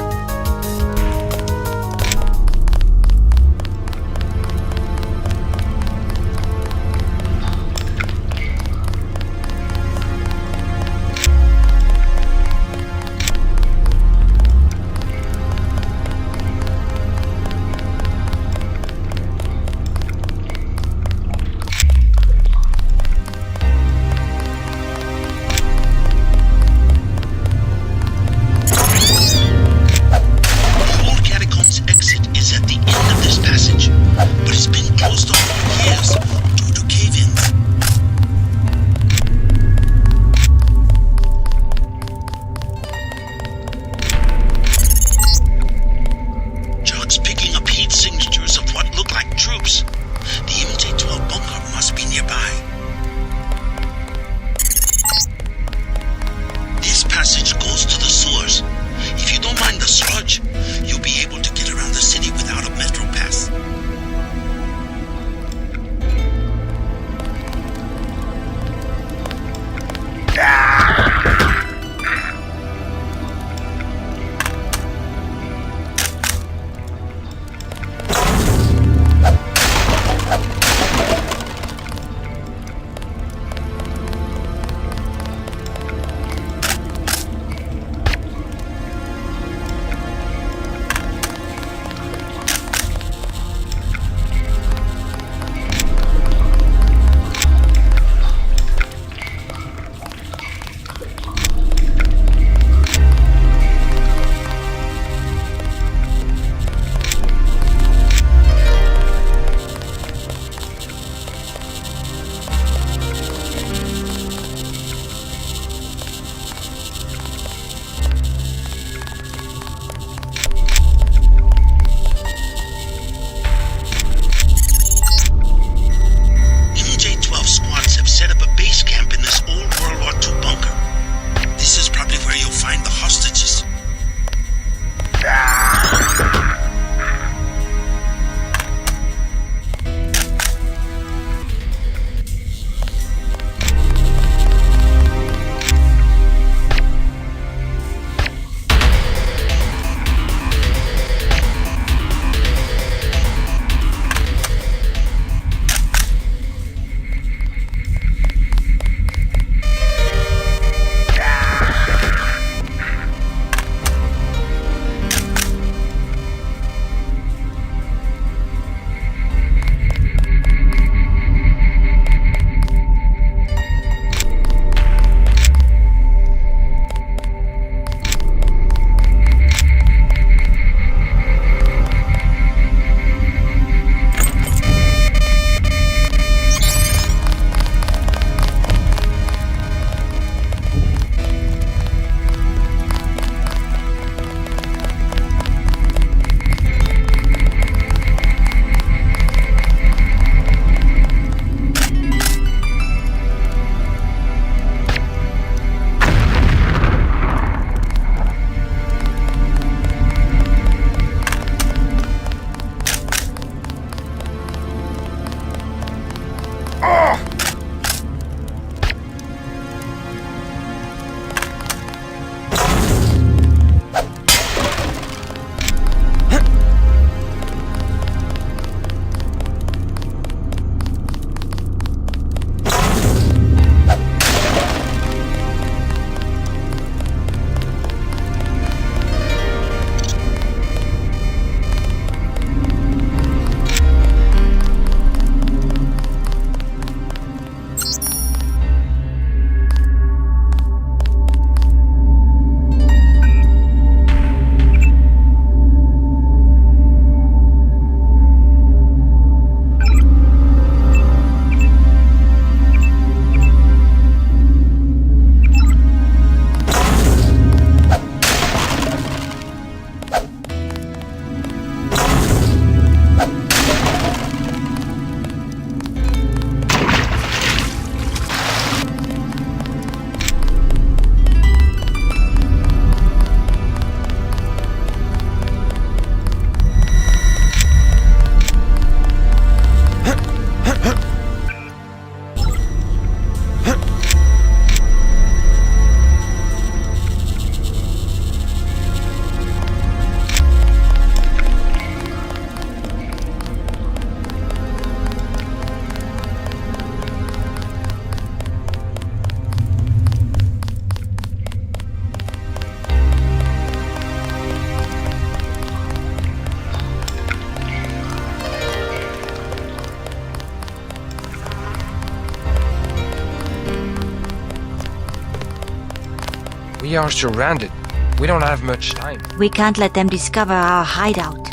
S3: We are surrounded. We don't have much time.
S13: We can't let them discover our hideout.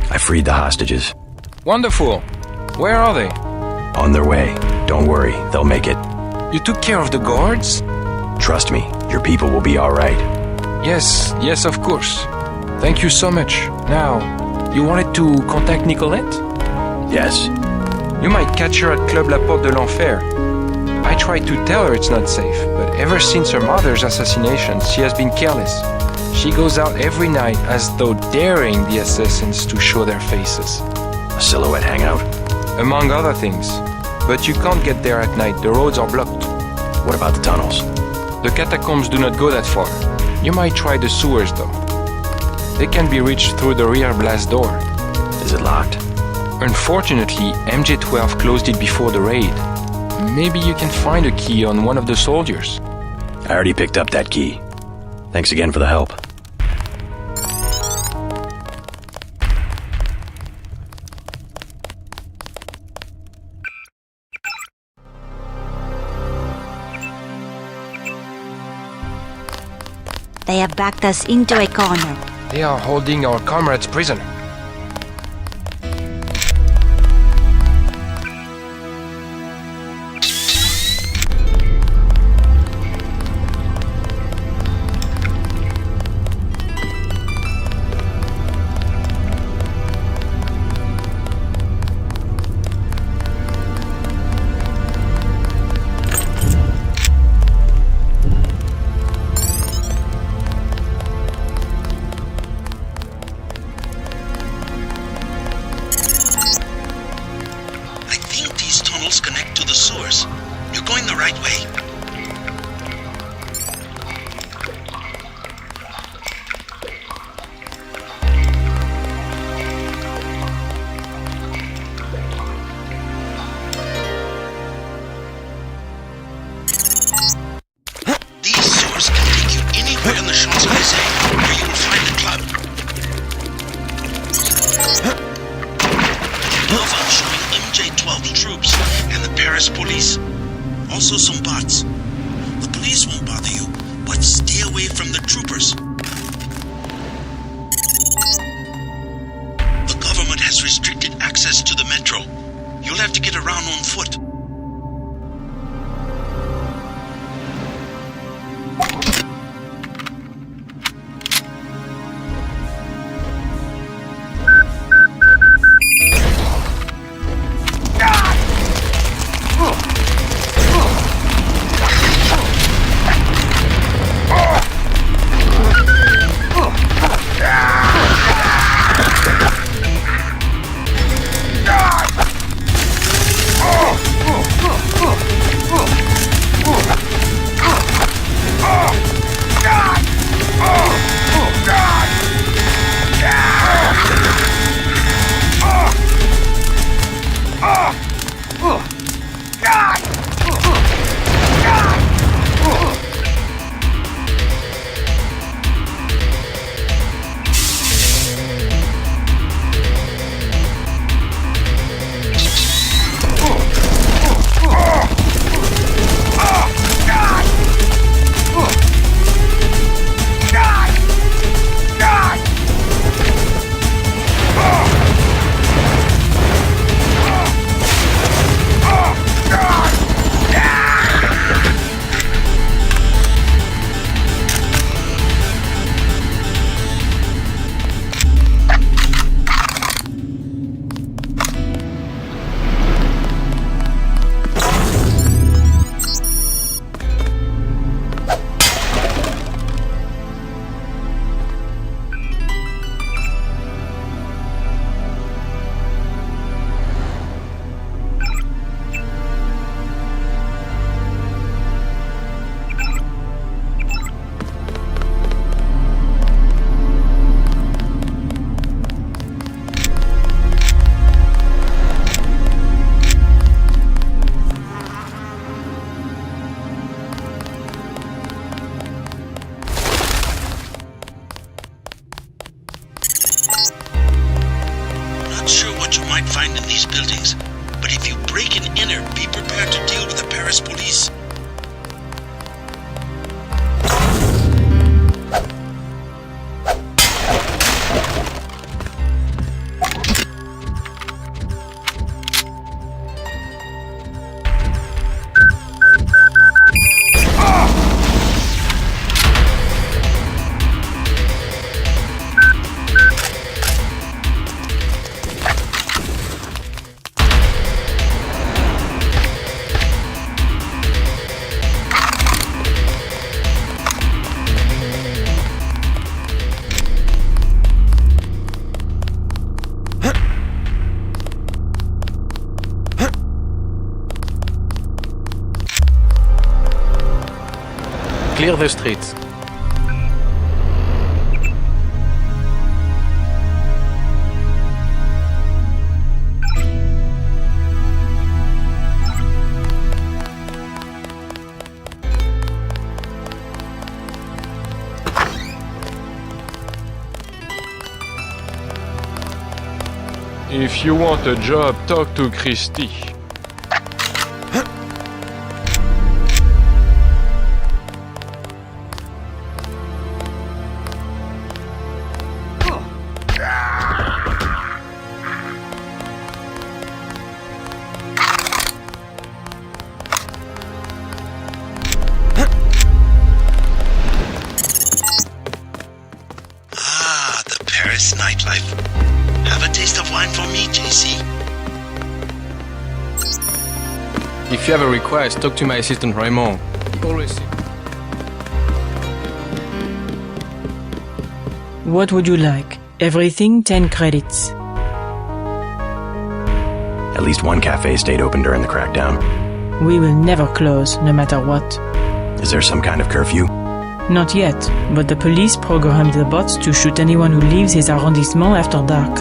S5: I freed the hostages.
S3: Wonderful. Where are they?
S5: On their way. Don't worry, they'll make it.
S3: You took care of the guards?
S5: Trust me, your people will be alright.
S3: Yes, of course. Thank you so much. Now, you wanted to contact Nicolette?
S5: Yes.
S3: You might catch her at Club La Porte de l'Enfer. I tried to tell her it's not safe, but ever since her mother's assassination, she has been careless. She goes out every night as though daring the assassins to show their faces.
S5: A silhouette hangout?
S3: Among other things. But you can't get there at night, the roads are blocked.
S5: What about the tunnels?
S3: The catacombs do not go that far. You might try the sewers though. They can be reached through the rear blast door.
S5: Is it locked?
S3: Unfortunately, MJ-12 closed it before the raid. Maybe you can find a key on one of the soldiers.
S5: I already picked up that key. Thanks again for the help.
S13: They have backed us into a corner.
S3: They are holding our comrades prisoner.
S20: Connect to the source. You're going the right way. These sewers can take you anywhere in the Champs-Élysées, where you will find the club. Nova showing MJ-12 troops and the Paris police. Also some bots. The police won't bother you, but stay away from the troopers. The government has restricted access to the metro. You'll have to get around on foot. Find in these buildings, but if you break and enter, be prepared to deal with the Paris police.
S8: Clear the streets.
S3: If you want a job, talk to Christy.
S20: Ah, the Paris nightlife. Have a taste of wine for me, JC.
S8: If you have a request, talk to my assistant Raymond. He always...
S16: What would you like? Everything 10 credits.
S5: At least one cafe stayed open during the crackdown.
S16: We will never close, no matter what.
S5: Is there some kind of curfew?
S16: Not yet, but the police programmed the bots to shoot anyone who leaves his arrondissement after dark.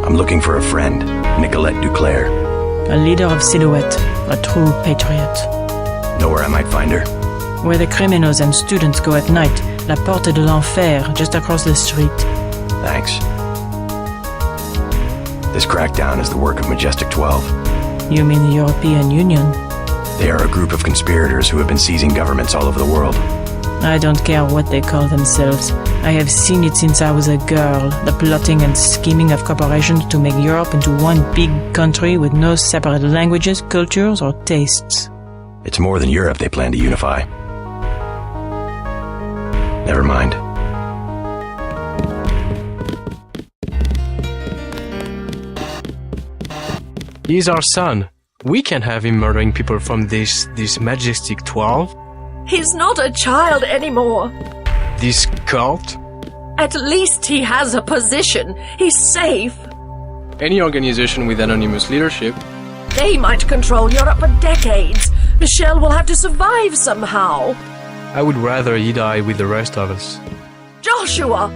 S5: I'm looking for a friend, Nicolette Duclair.
S16: A leader of Silhouette, a true patriot.
S5: Know where I might find her?
S16: Where the criminals and students go at night, La Porte de l'Enfer, just across the street.
S5: Thanks. This crackdown is the work of Majestic 12.
S16: You mean the European Union?
S5: They are a group of conspirators who have been seizing governments all over the world.
S16: I don't care what they call themselves. I have seen it since I was a girl, the plotting and scheming of corporations to make Europe into one big country with no separate languages, cultures, or tastes.
S5: It's more than Europe they plan to unify. Never mind.
S8: He's our son. We can't have him murdering people from this Majestic 12.
S12: He's not a child anymore.
S8: This cult?
S12: At least he has a position. He's safe.
S8: Any organization with anonymous leadership.
S12: They might control Europe for decades. Michelle will have to survive somehow.
S8: I would rather he die with the rest of us.
S12: Joshua!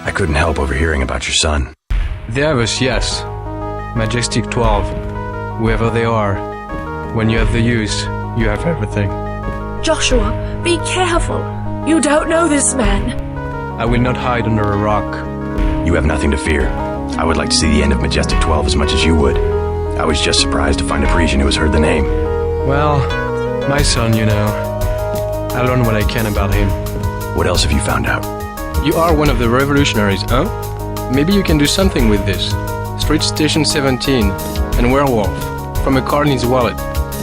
S5: I couldn't help overhearing about your son.
S8: They have us, yes. Majestic 12. Whoever they are. When you have the use, you have everything.
S12: Joshua, be careful. You don't know this man.
S8: I will not hide under a rock.
S5: You have nothing to fear. I would like to see the end of Majestic 12 as much as you would. I was just surprised to find a Parisian who has heard the name.
S8: Well, my son, you know. I learned what I can about him.
S5: What else have you found out?
S8: You are one of the revolutionaries, huh? Maybe you can do something with this. Street Station 17 and Werewolf from a card in his wallet.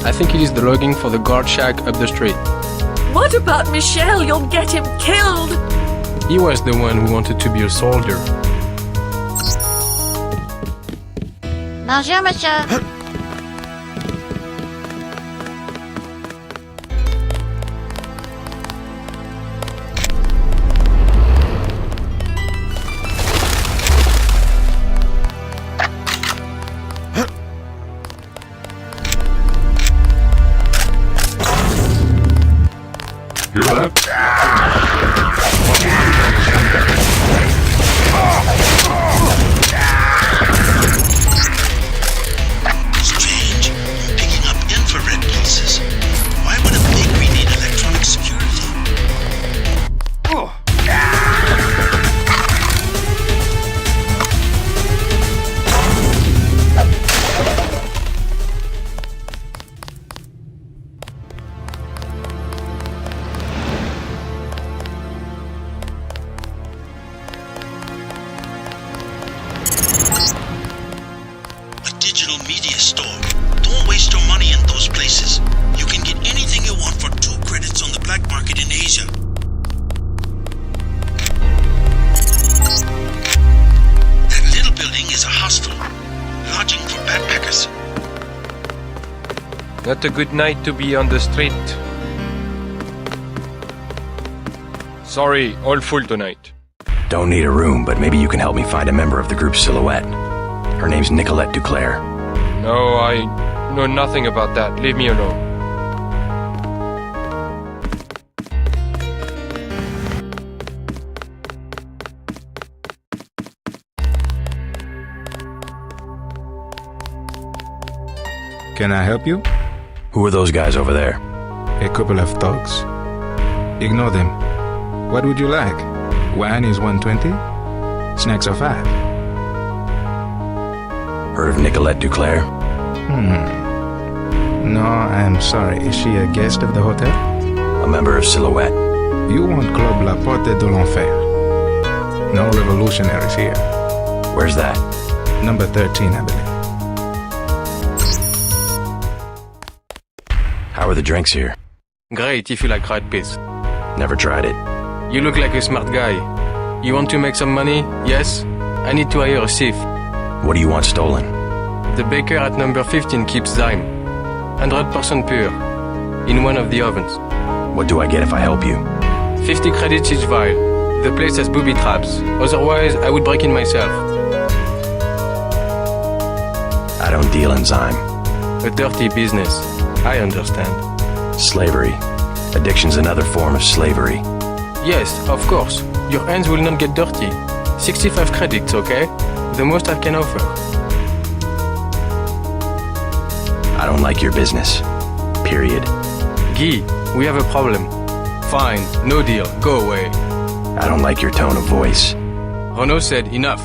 S8: I think it is the logging for the guard shack up the street.
S12: What about Michel? You'll get him killed.
S8: He was the one who wanted to be a soldier.
S13: Bonjour, monsieur.
S20: Strange. I'm picking up infrared pulses. Why would a bakery need electronic security? A digital media store. Don't waste your money in those places. You can get anything you want for 2 credits on the black market in Asia. That little building is a hostel. Lodging for backpackers.
S3: Not a good night to be on the street. Sorry, all full tonight.
S5: Don't need a room, but maybe you can help me find a member of the group Silhouette. Her name's Nicolette Duclair.
S3: No, I know nothing about that. Leave me alone.
S10: Can I help you?
S5: Who are those guys over there?
S10: A couple of thugs. Ignore them. What would you like? Wine is $1.20. Snacks are $5.
S5: Heard of Nicolette Duclair?
S10: No, I'm sorry. Is she a guest of the hotel?
S5: A member of Silhouette.
S10: You want Club La Porte de l'Enfer. No revolutionaries here.
S5: Where's that?
S10: Number 13, I believe.
S5: How are the drinks here?
S8: Great if you like rat piss.
S5: Never tried it.
S8: You look like a smart guy. You want to make some money? Yes? I need to hire a thief.
S5: What do you want stolen?
S8: The baker at number 15 keeps Zyme. 100% pure. In one of the ovens.
S5: What do I get if I help you?
S8: 50 credits each vial. The place has booby traps. Otherwise, I would break in myself.
S5: I don't deal in Zyme.
S8: A dirty business. I understand.
S5: Slavery. Addiction's another form of slavery.
S8: Yes, of course. Your hands will not get dirty. 65 credits, okay? The most I can offer.
S5: I don't like your business. Period.
S8: Guy, we have a problem. Fine, no deal, go away.
S5: I don't like your tone of voice.
S8: Renaud said enough.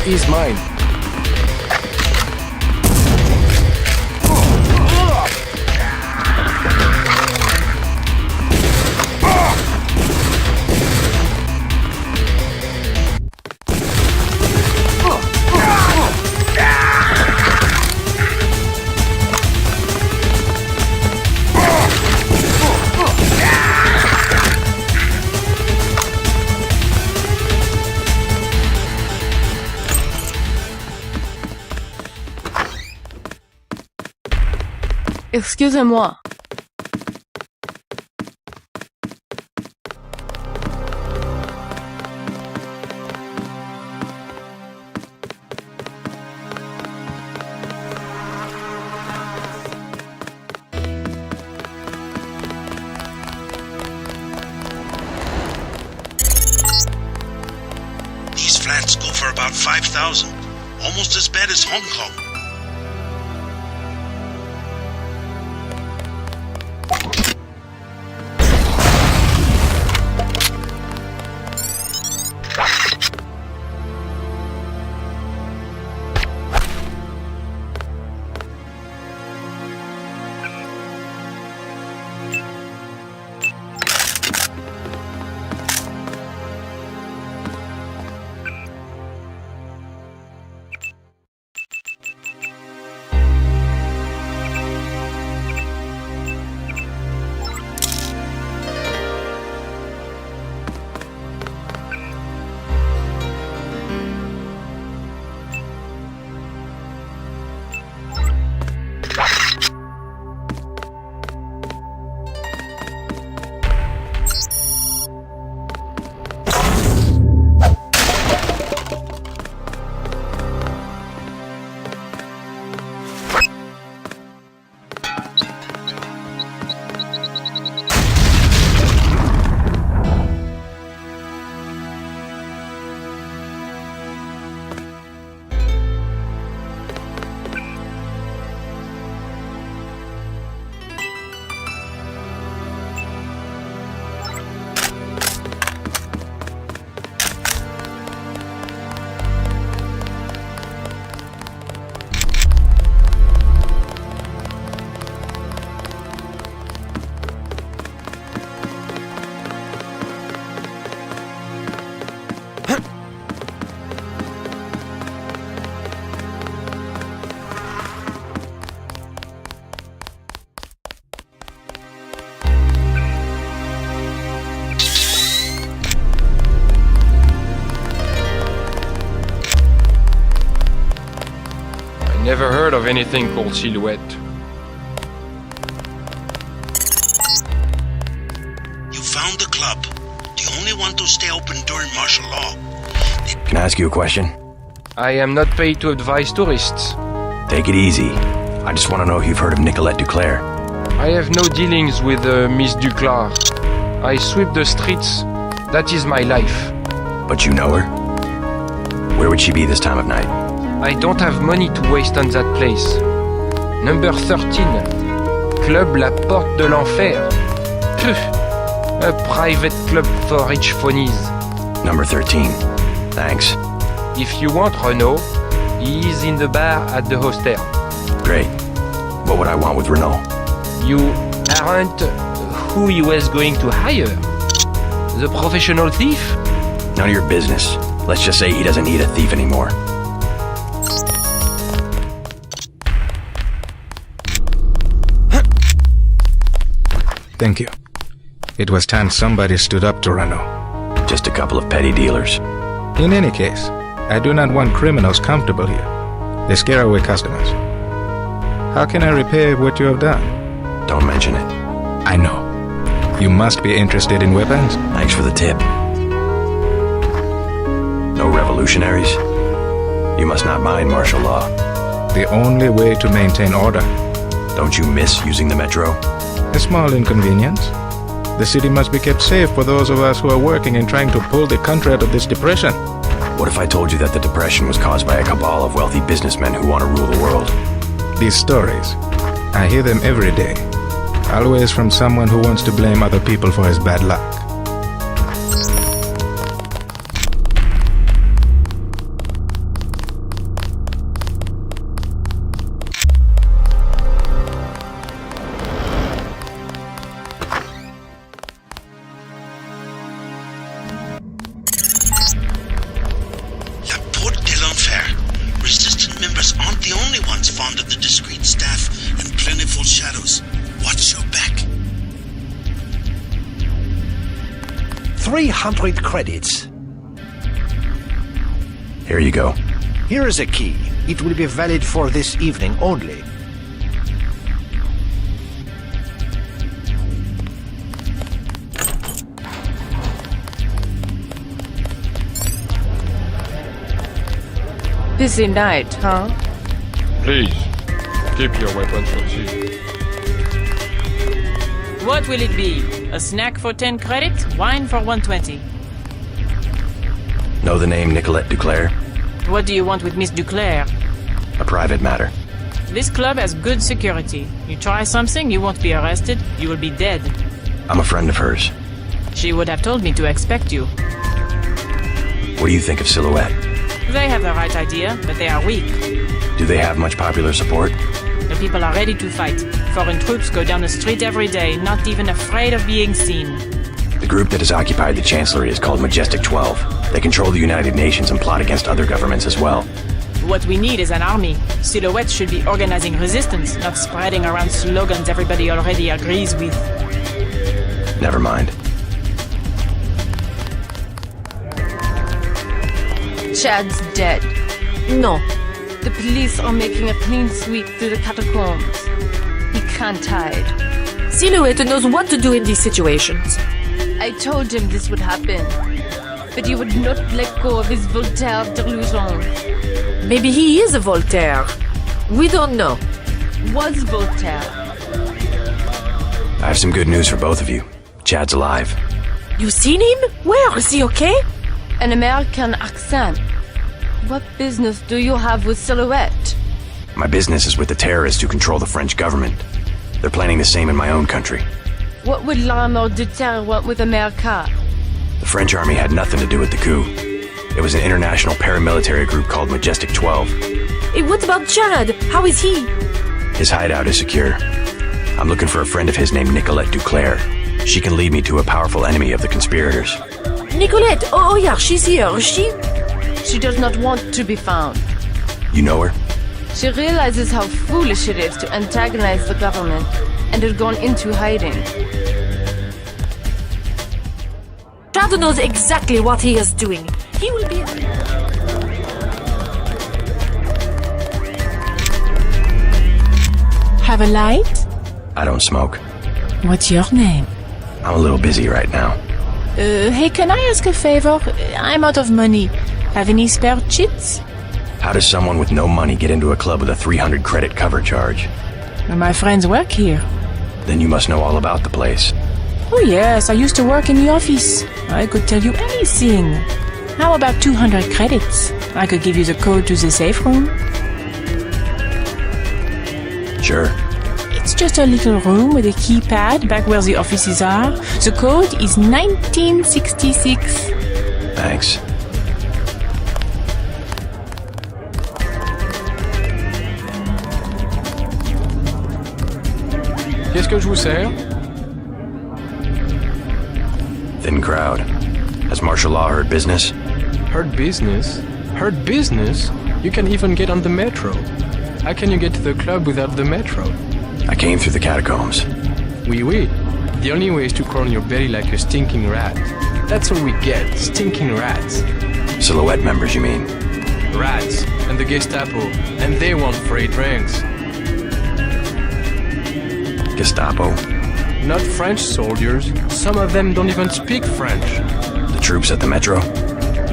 S8: He is mine.
S19: Excusez-moi.
S22: These flats go for about 5,000. Almost as bad as Hong Kong.
S3: Never heard of anything called Silhouette.
S22: You found the club. The only one to stay open during martial law.
S5: Can I ask you a question?
S3: I am not paid to advise tourists.
S5: Take it easy. I just want to know if you've heard of Nicolette Duclair.
S3: I have no dealings with Miss Duclair. I sweep the streets. That is my life.
S5: But you know her? Where would she be this time of night?
S3: I don't have money to waste on that place. Number 13. Club La Porte de l'Enfer. Phew. A private club for rich phonies.
S5: Number 13. Thanks.
S3: If you want Renault, he is in the bar at the hostel.
S5: Great. What would I want with Renault?
S3: You aren't who he was going to hire. The professional thief?
S5: None of your business. Let's just say he doesn't need a thief anymore.
S10: Thank you. It was time somebody stood up to Renault.
S5: Just a couple of petty dealers.
S10: In any case, I do not want criminals comfortable here. They scare away customers. How can I repay what you have done?
S5: Don't mention it.
S10: I know. You must be interested in weapons.
S5: Thanks for the tip. No revolutionaries? You must not mind martial law.
S10: The only way to maintain order.
S5: Don't you miss using the metro?
S10: A small inconvenience. The city must be kept safe for those of us who are working and trying to pull the country out of this depression.
S5: What if I told you that the depression was caused by a cabal of wealthy businessmen who want to rule the world?
S10: These stories, I hear them every day. Always from someone who wants to blame other people for his bad luck.
S22: Resistant members aren't the only ones fond of the discreet staff and plentiful shadows. Watch your back.
S20: 300 credits.
S5: Here you go.
S20: Here is a key. It will be valid for this evening only.
S19: Busy night, huh?
S3: Please, keep your weapons concealed.
S16: What will it be? A snack for 10 credits? Wine for 120.
S5: Know the name Nicolette Duclair?
S16: What do you want with Miss Duclair?
S5: A private matter.
S16: This club has good security. You try something, you won't be arrested. You will be dead.
S5: I'm a friend of hers.
S16: She would have told me to expect you.
S5: What do you think of Silhouette?
S16: They have the right idea, but they are weak.
S5: Do they have much popular support?
S16: The people are ready to fight. Foreign troops go down the street every day, not even afraid of being seen.
S5: The group that has occupied the Chancellery is called Majestic 12. They control the United Nations and plot against other governments as well.
S16: What we need is an army. Silhouette should be organizing resistance, not spreading around slogans everybody already agrees with.
S5: Never mind.
S19: Chad's dead.
S12: No.
S19: The police are making a clean sweep through the catacombs. He can't hide.
S12: Silhouette knows what to do in these situations.
S19: I told him this would happen, but he would not let go of his Voltaire delusion.
S12: Maybe he is a Voltaire. We don't know.
S19: Was Voltaire.
S5: I have some good news for both of you. Chad's alive.
S12: You seen him? Where? Is he okay?
S19: An American accent. What business do you have with Silhouette?
S5: My business is with the terrorists who control the French government. They're planning the same in my own country.
S19: What would l'armée de terre want with America?
S5: The French army had nothing to do with the coup. It was an international paramilitary group called Majestic 12.
S12: Hey, what about Chad? How is he?
S5: His hideout is secure. I'm looking for a friend of his named Nicolette Duclair. She can lead me to a powerful enemy of the conspirators.
S12: Nicolette! Oh yeah, she's here.
S19: She does not want to be found.
S5: You know her?
S19: She realizes how foolish it is to antagonize the government and has gone into hiding.
S12: Chad knows exactly what he is doing. He will be...
S16: Have a light?
S5: I don't smoke.
S16: What's your name?
S5: I'm a little busy right now.
S16: Hey, can I ask a favor? I'm out of money. Have any spare chits?
S5: How does someone with no money get into a club with a 300 credit cover charge?
S16: My friends work here.
S5: Then you must know all about the place.
S16: Oh yes, I used to work in the office. I could tell you anything. How about 200 credits? I could give you the code to the safe room.
S5: Sure.
S16: It's just a little room with a keypad back where the offices are. The code is 1966.
S5: Thanks.
S3: Qu'est-ce que je vous sers?
S5: Thin crowd. Has martial law heard business?
S3: Heard business? Heard business? You can even get on the metro. How can you get to the club without the metro?
S5: I came through the catacombs.
S3: Oui, oui. The only way is to crawl on your belly like a stinking rat. That's all we get, stinking rats.
S5: Silhouette members, you mean?
S3: Rats, and the Gestapo, and they want free drinks.
S5: Gestapo?
S3: Not French soldiers. Some of them don't even speak French.
S5: The troops at the metro?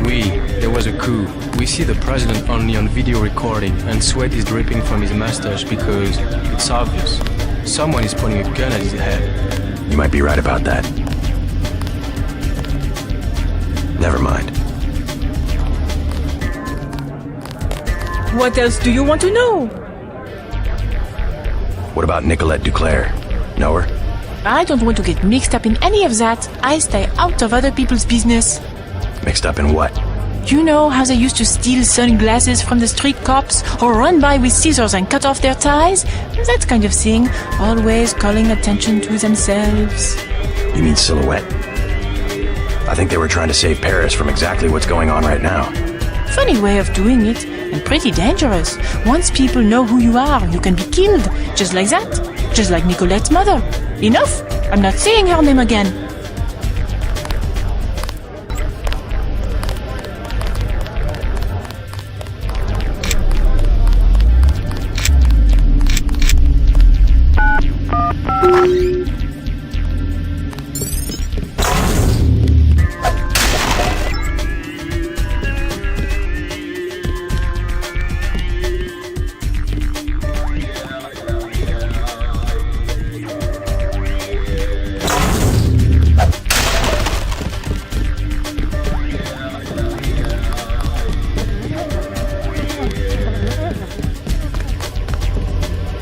S3: Oui, there was a coup. We see the president only on video recording, and sweat is dripping from his mustache because it's obvious. Someone is pointing a gun at his head.
S5: You might be right about that. Never mind.
S16: What else do you want to know?
S5: What about Nicolette Duclair? Know her?
S16: I don't want to get mixed up in any of that. I stay out of other people's business.
S5: Mixed up in what?
S16: You know how they used to steal sunglasses from the street cops or run by with scissors and cut off their ties? That kind of thing, always calling attention to themselves.
S5: You mean Silhouette? I think they were trying to save Paris from exactly what's going on right now.
S16: Funny way of doing it, and pretty dangerous. Once people know who you are, you can be killed. Just like that. Just like Nicolette's mother. Enough? I'm not saying her name again.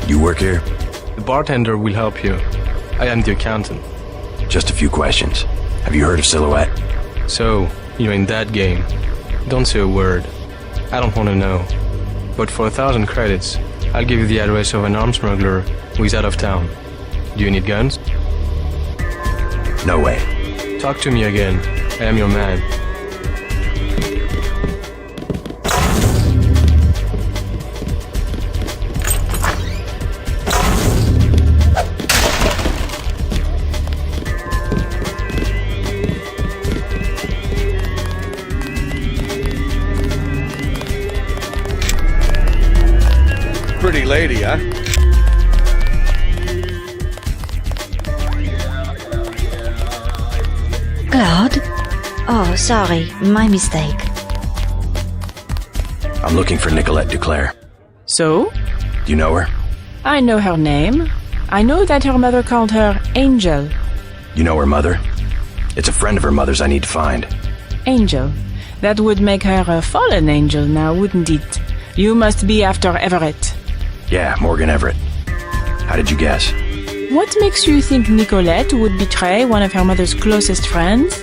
S5: You work here?
S3: The bartender will help you. I am the accountant.
S5: Just a few questions. Have you heard of Silhouette?
S3: So, you're in that game. Don't say a word. I don't want to know. But for 1,000 credits, I'll give you the address of an arms smuggler who is out of town. Do you need guns?
S5: No way.
S3: Talk to me again. I am your man.
S22: Pretty lady, huh?
S13: Claude? Oh, sorry, my mistake.
S5: I'm looking for Nicolette Duclair.
S16: So?
S5: Do you know her?
S16: I know her name. I know that her mother called her Angel.
S5: You know her mother? It's a friend of her mother's I need to find.
S16: Angel. That would make her a fallen angel now, wouldn't it? You must be after Everett.
S5: Yeah, Morgan Everett. How did you guess?
S16: What makes you think Nicolette would betray one of her mother's closest friends?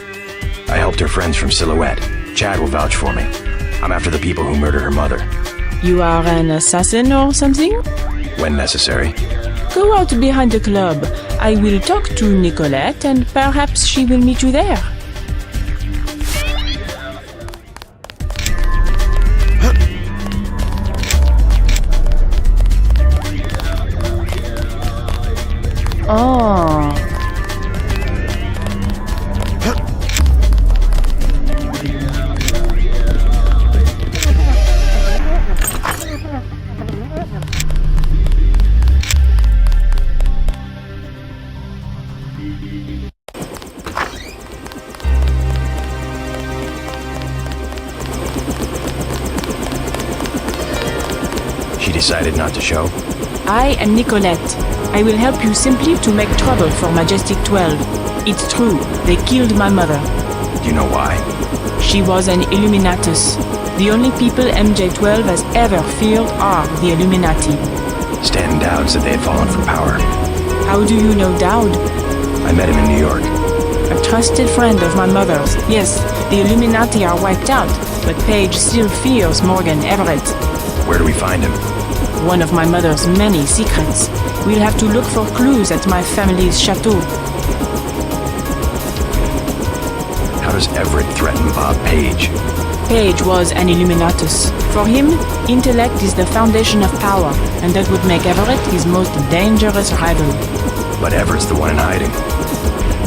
S5: I helped her friends from Silhouette. Chad will vouch for me. I'm after the people who murdered her mother.
S16: You are an assassin or something?
S5: When necessary.
S16: Go out behind the club. I will talk to Nicolette and perhaps she will meet you there. Oh.
S5: decided not to show?
S16: I am Nicolette. I will help you simply to make trouble for Majestic 12. It's true, they killed my mother.
S5: Do you know why?
S16: She was an Illuminatus. The only people MJ12 has ever feared are the Illuminati.
S5: Stanton Dowd said they had fallen from power.
S16: How do you know Dowd?
S5: I met him in New York.
S16: A trusted friend of my mother's. Yes, the Illuminati are wiped out, but Paige still fears Morgan Everett.
S5: Where do we find him?
S16: One of my mother's many secrets. We'll have to look for clues at my family's chateau.
S5: How does Everett threaten Bob Page?
S16: Page was an Illuminatus. For him, intellect is the foundation of power, and that would make Everett his most dangerous rival.
S5: But Everett's the one in hiding.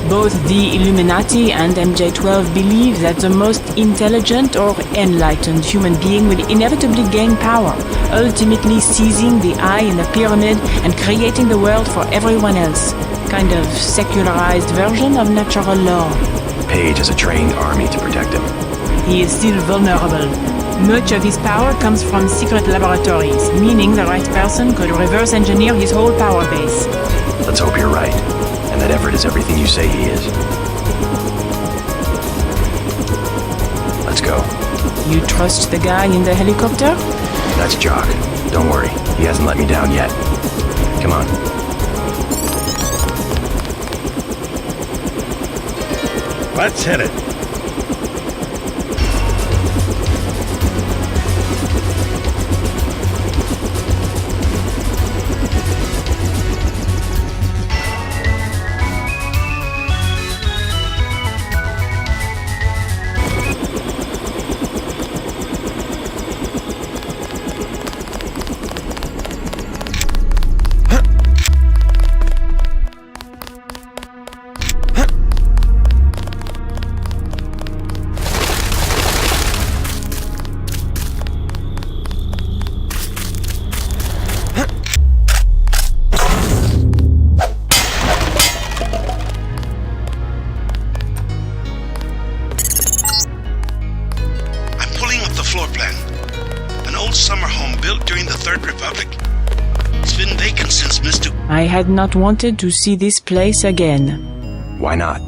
S16: Both the Illuminati and MJ12 believe that the most intelligent or enlightened human being will inevitably gain power, ultimately seizing the eye in the pyramid and creating the world for everyone else. Kind of secularized version of natural law.
S5: Page has a trained army to protect him.
S16: He is still vulnerable. Much of his power comes from secret laboratories, meaning the right person could reverse engineer his whole power base.
S5: Let's hope you're right, and that Everett is everything you say he is. Let's go.
S16: You trust the guy in the helicopter?
S5: That's Jock. Don't worry, he hasn't let me down yet. Come on.
S22: Let's hit it.
S16: I had not wanted to see this place again.
S5: Why not?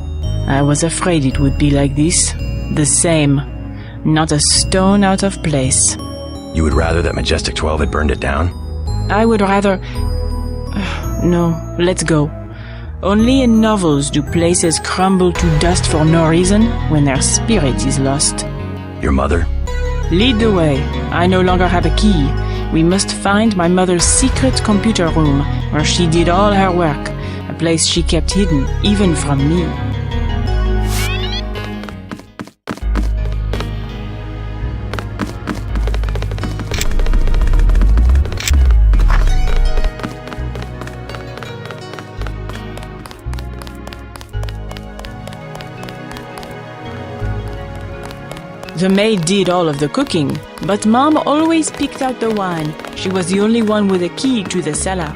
S16: I was afraid it would be like this. The same. Not a stone out of place.
S5: You would rather that Majestic 12 had burned it down?
S16: I would rather... No, let's go. Only in novels do places crumble to dust for no reason when their spirit is lost.
S5: Your mother?
S16: Lead the way. I no longer have a key. We must find my mother's secret computer room, where she did all her work, a place she kept hidden, even from me. The maid did all of the cooking, but Mom always picked out the wine. She was the only one with a key to the cellar.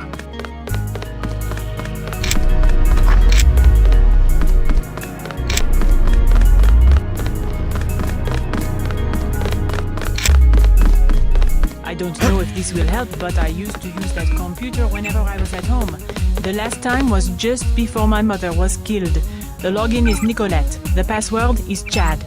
S16: I don't know if this will help, but I used to use that computer whenever I was at home. The last time was just before my mother was killed. The login is Nicolette. The password is Chad.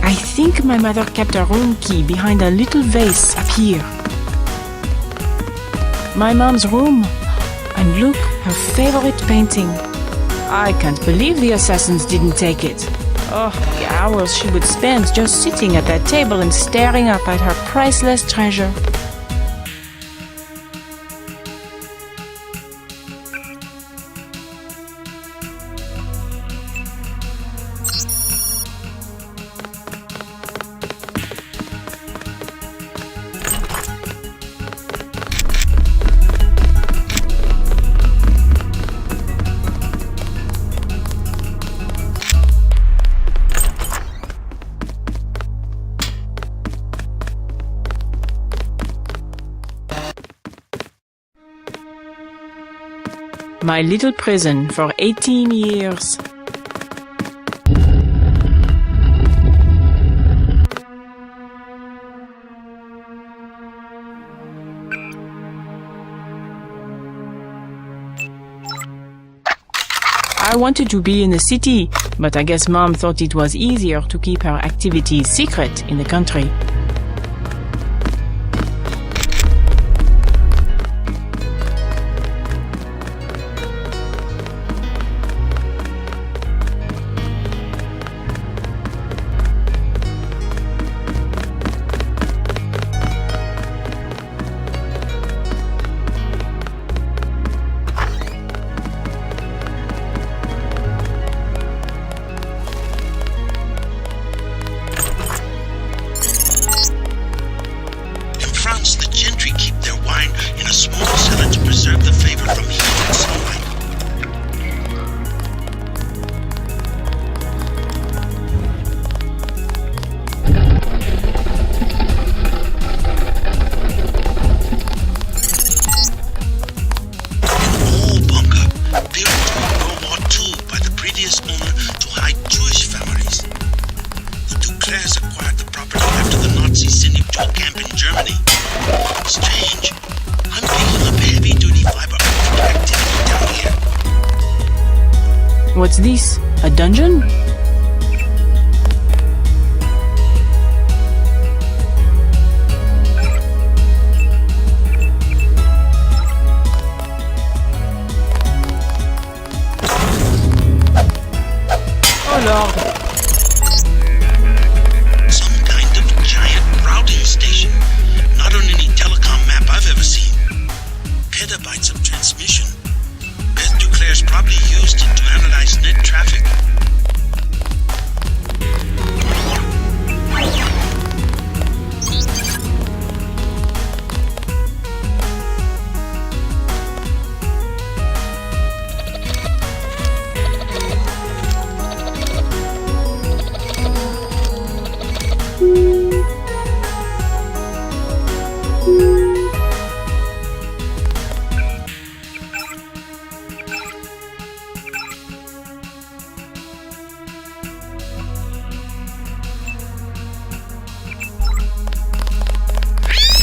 S16: I think my mother kept a room key behind a little vase up here. My mom's room. And look, her favorite painting. I can't believe the assassins didn't take it. Oh, the hours she would spend just sitting at that table and staring up at her priceless treasure. My little prison for 18 years. I wanted to be in the city, but I guess Mom thought it was easier to keep her activities secret in the country. What's this? A dungeon? Oh Lord.
S22: Some kind of giant routing station. Not on any telecom map I've ever seen. Petabytes of transmission. Beth Duclair's probably used it to analyze net traffic.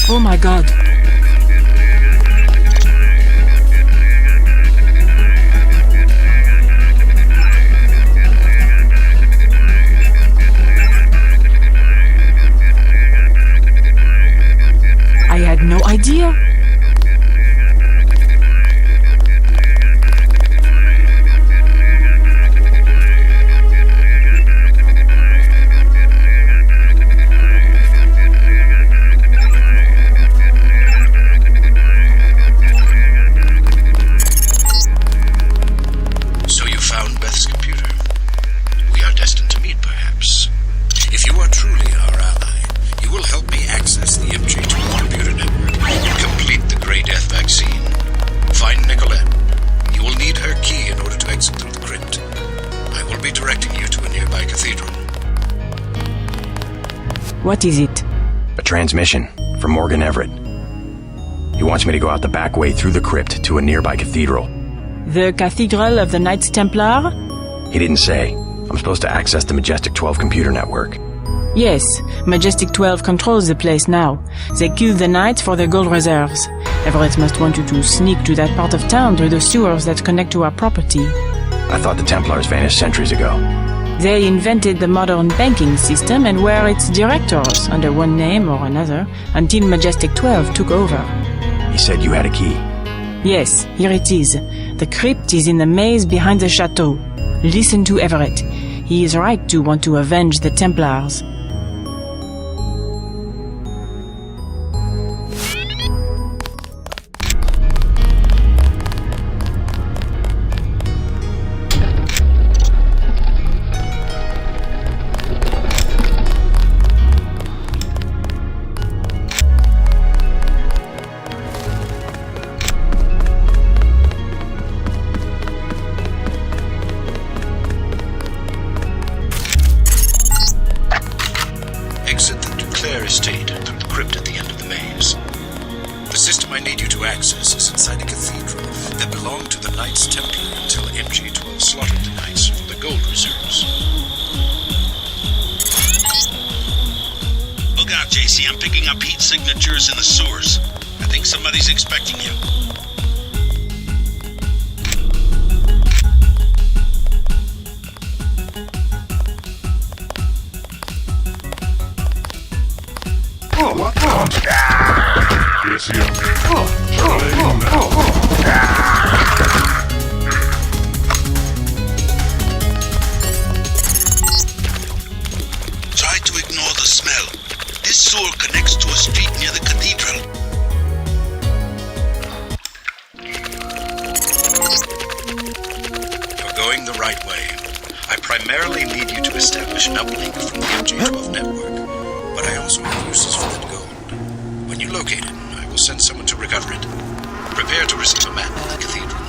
S16: Oh my God. I had no idea. What is it?
S5: A transmission from Morgan Everett. He wants me to go out the back way through the crypt to a nearby cathedral.
S16: The Cathedral of the Knights Templar?
S5: He didn't say. I'm supposed to access the Majestic 12 computer network.
S16: Yes, Majestic 12 controls the place now. They kill the Knights for their gold reserves. Everett must want you to sneak to that part of town through the sewers that connect to our property.
S5: I thought the Templars vanished centuries ago.
S16: They invented the modern banking system and were its directors under one name or another until Majestic 12 took over.
S5: He said you had a key.
S16: Yes, here it is. The crypt is in the maze behind the chateau. Listen to Everett. He is right to want to avenge the Templars.
S22: Exit the Duclair estate through the crypt at the end of the maze. The system I need you to access is inside a cathedral that belonged to the Knights Templar until MG-12 slaughtered the Knights for the gold reserves. Look out, JC. I'm picking up heat signatures in the sewers. I think somebody's expecting you.
S14: Yes,
S22: Try to ignore the smell. This sewer connects to a street near the cathedral. You're going the right way. I primarily need you to establish an uplink from the MG-12 network, but I also have uses for that gold. When you locate it, I will send someone to recover it. Prepare to receive a map of the cathedral.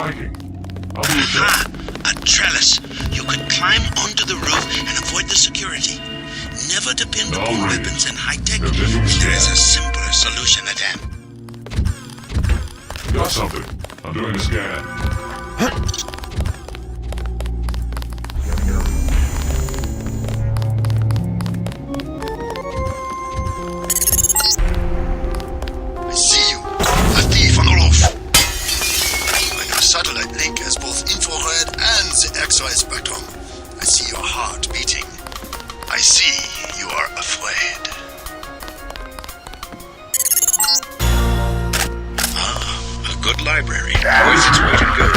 S6: Viking.
S22: Aha! A trellis. You could climb onto the roof and avoid the security. Never depend upon weapons and high-tech. There is a simpler solution at hand.
S6: Got something. I'm doing a scan.
S14: I see you. A thief on the roof. My new satellite link has both infrared and the X-ray spectrum. I see your heart beating. I see you are afraid.
S22: A good library. Always its way to go.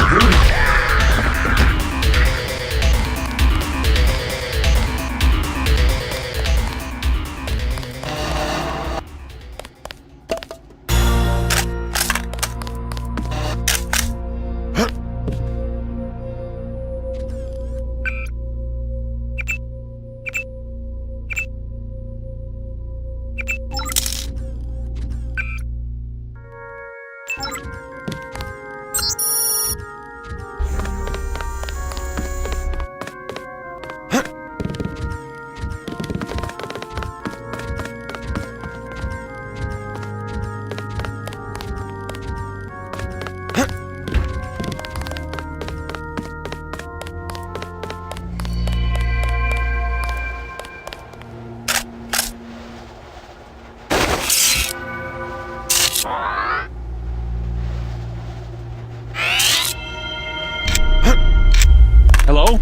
S7: Hello?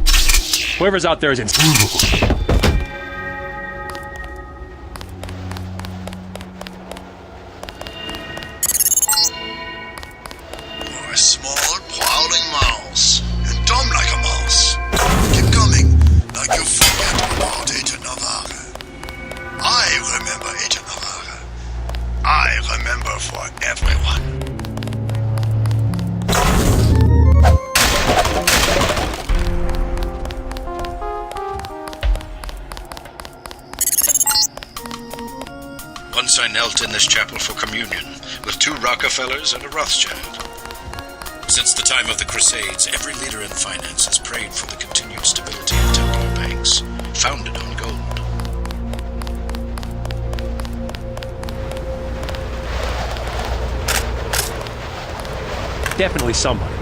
S7: Whoever's out there is in.
S14: You're a small, prowling mouse. And dumb like a mouse. Keep coming, like you forget about Agent Navarre. I remember Agent Navarre. I remember for everyone.
S22: Once I knelt in this chapel for communion with 2 Rockefellers and a Rothschild. Since the time of the Crusades, every leader in finance has prayed for the continued stability of Templar banks, founded on gold.
S7: Definitely somebody.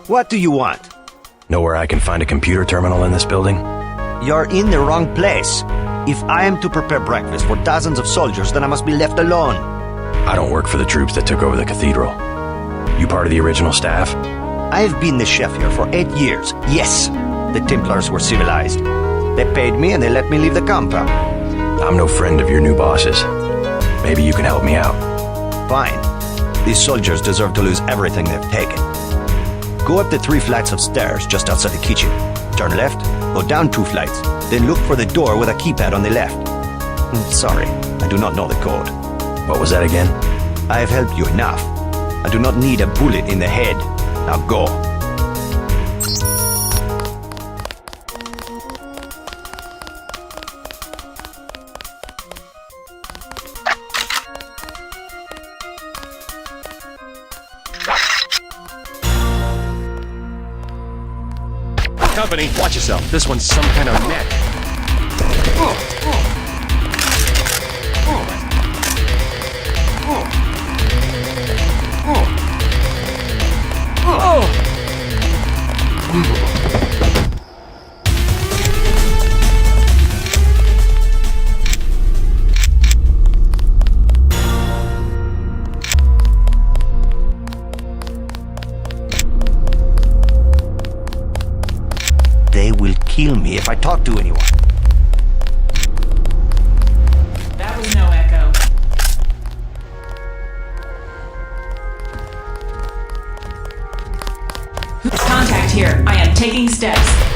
S21: What do you want?
S5: Know where I can find a computer terminal in this building?
S21: You're in the wrong place. If I am to prepare breakfast for dozens of soldiers, then I must be left alone.
S5: I don't work for the troops that took over the cathedral. You part of the original staff?
S21: I've been the chef here for 8 years. Yes, the Templars were civilized. They paid me and they let me leave the compound.
S5: I'm no friend of your new bosses. Maybe you can help me out.
S21: Fine. These soldiers deserve to lose everything they've taken. Go up the 3 flights of stairs just outside the kitchen. Turn left, go down 2 flights, then look for the door with a keypad on the left. Sorry, I do not know the code.
S5: What was that again?
S21: I have helped you enough. I do not need a bullet in the head. Now go.
S7: Company, watch yourself. This one's some kind of net.
S21: kill me if I talk to anyone.
S16: That was no echo. Contact here. I am taking steps.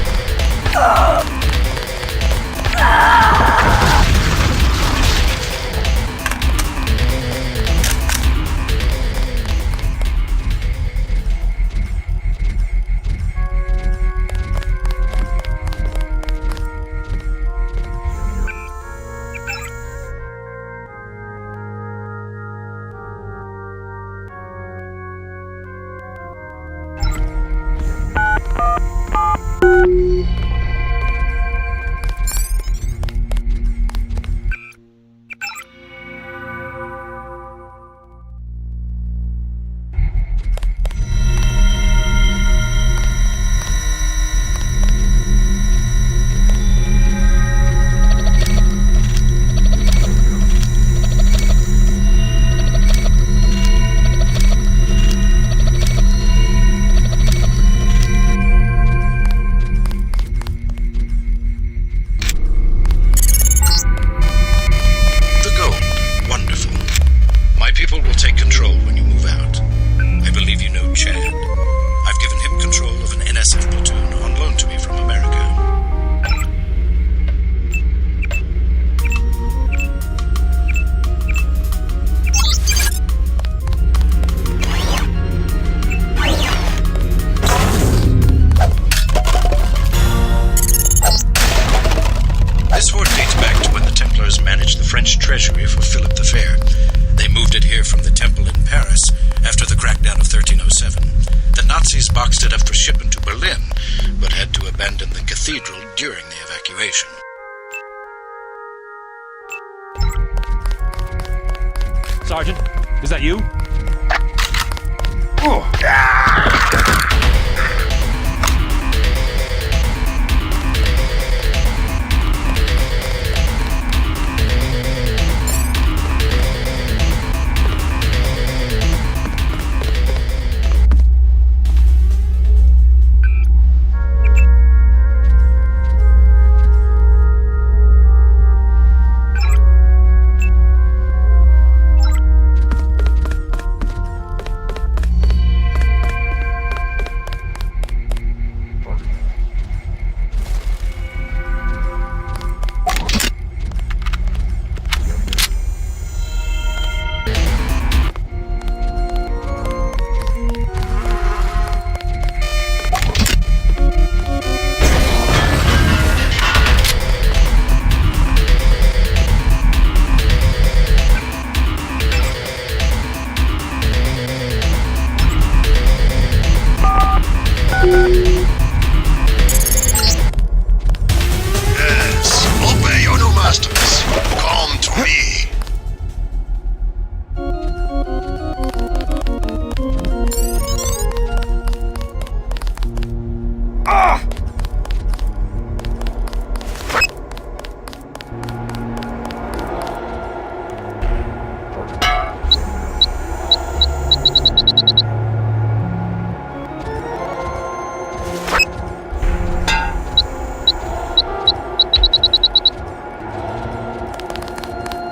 S5: treasury for Philip the Fair. They moved it here from the temple in Paris after the crackdown of 1307. The Nazis boxed it up for shipment to Berlin, but had to abandon the cathedral during the evacuation.
S7: Sergeant, is that you?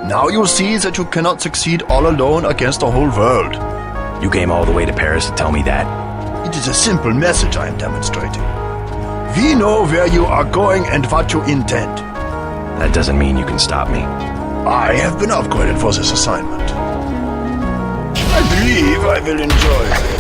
S20: Now you see that you cannot succeed all alone against the whole world.
S5: You came all the way to Paris to tell me that?
S20: It is a simple message I am demonstrating. We know where you are going and what you intend.
S5: That doesn't mean you can stop me.
S20: I have been upgraded for this assignment. I believe I will enjoy this.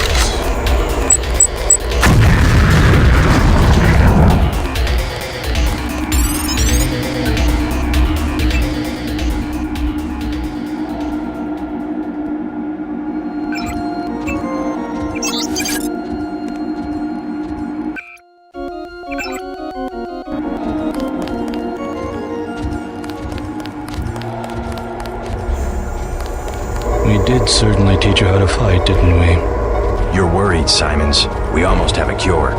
S8: We did certainly teach you how to fight, didn't we?
S5: You're worried, Simons. We almost have a cure.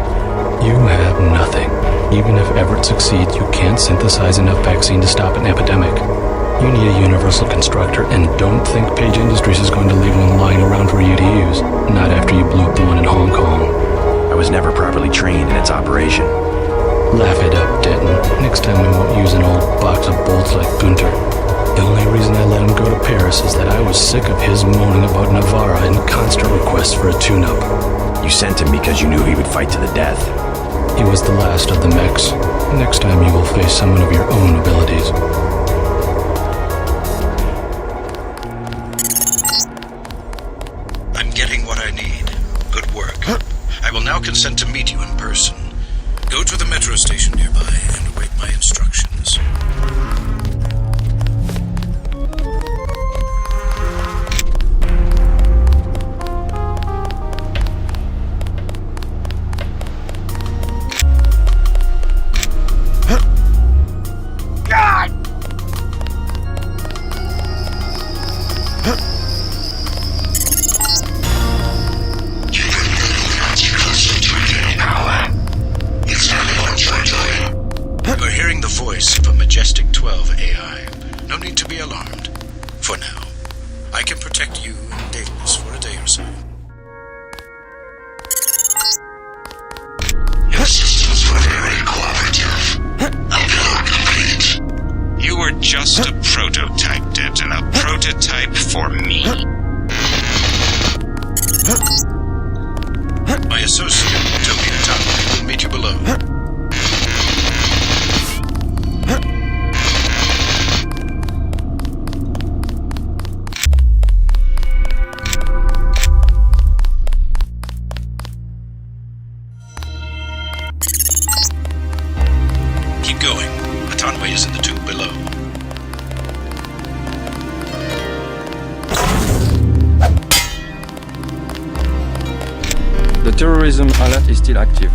S8: You have nothing. Even if Everett succeeds, you can't synthesize enough vaccine to stop an epidemic. You need a universal constructor, and don't think Page Industries is going to leave one lying around for you to use. Not after you blew up the one in Hong Kong.
S5: I was never properly trained in its operation.
S8: Laugh it up, Next time we won't use an old box of bolts like Gunter. The only reason I let him go to Paris is that I was sick of his moaning about Navarra and constant requests for a tune-up.
S5: You sent him because you knew he would fight to the death.
S8: He was the last of the mechs. Next time you will face someone of your own abilities.
S2: I'm getting what I need. Good work. I will now consent to meet you in person. Go to the metro station nearby and await my instructions.
S1: Just a prototype, Denton. A prototype for me.
S2: My associate, Toby Natali, will meet you below. Keep going. Atonway is in the tube below.
S3: The terrorism alert is still active.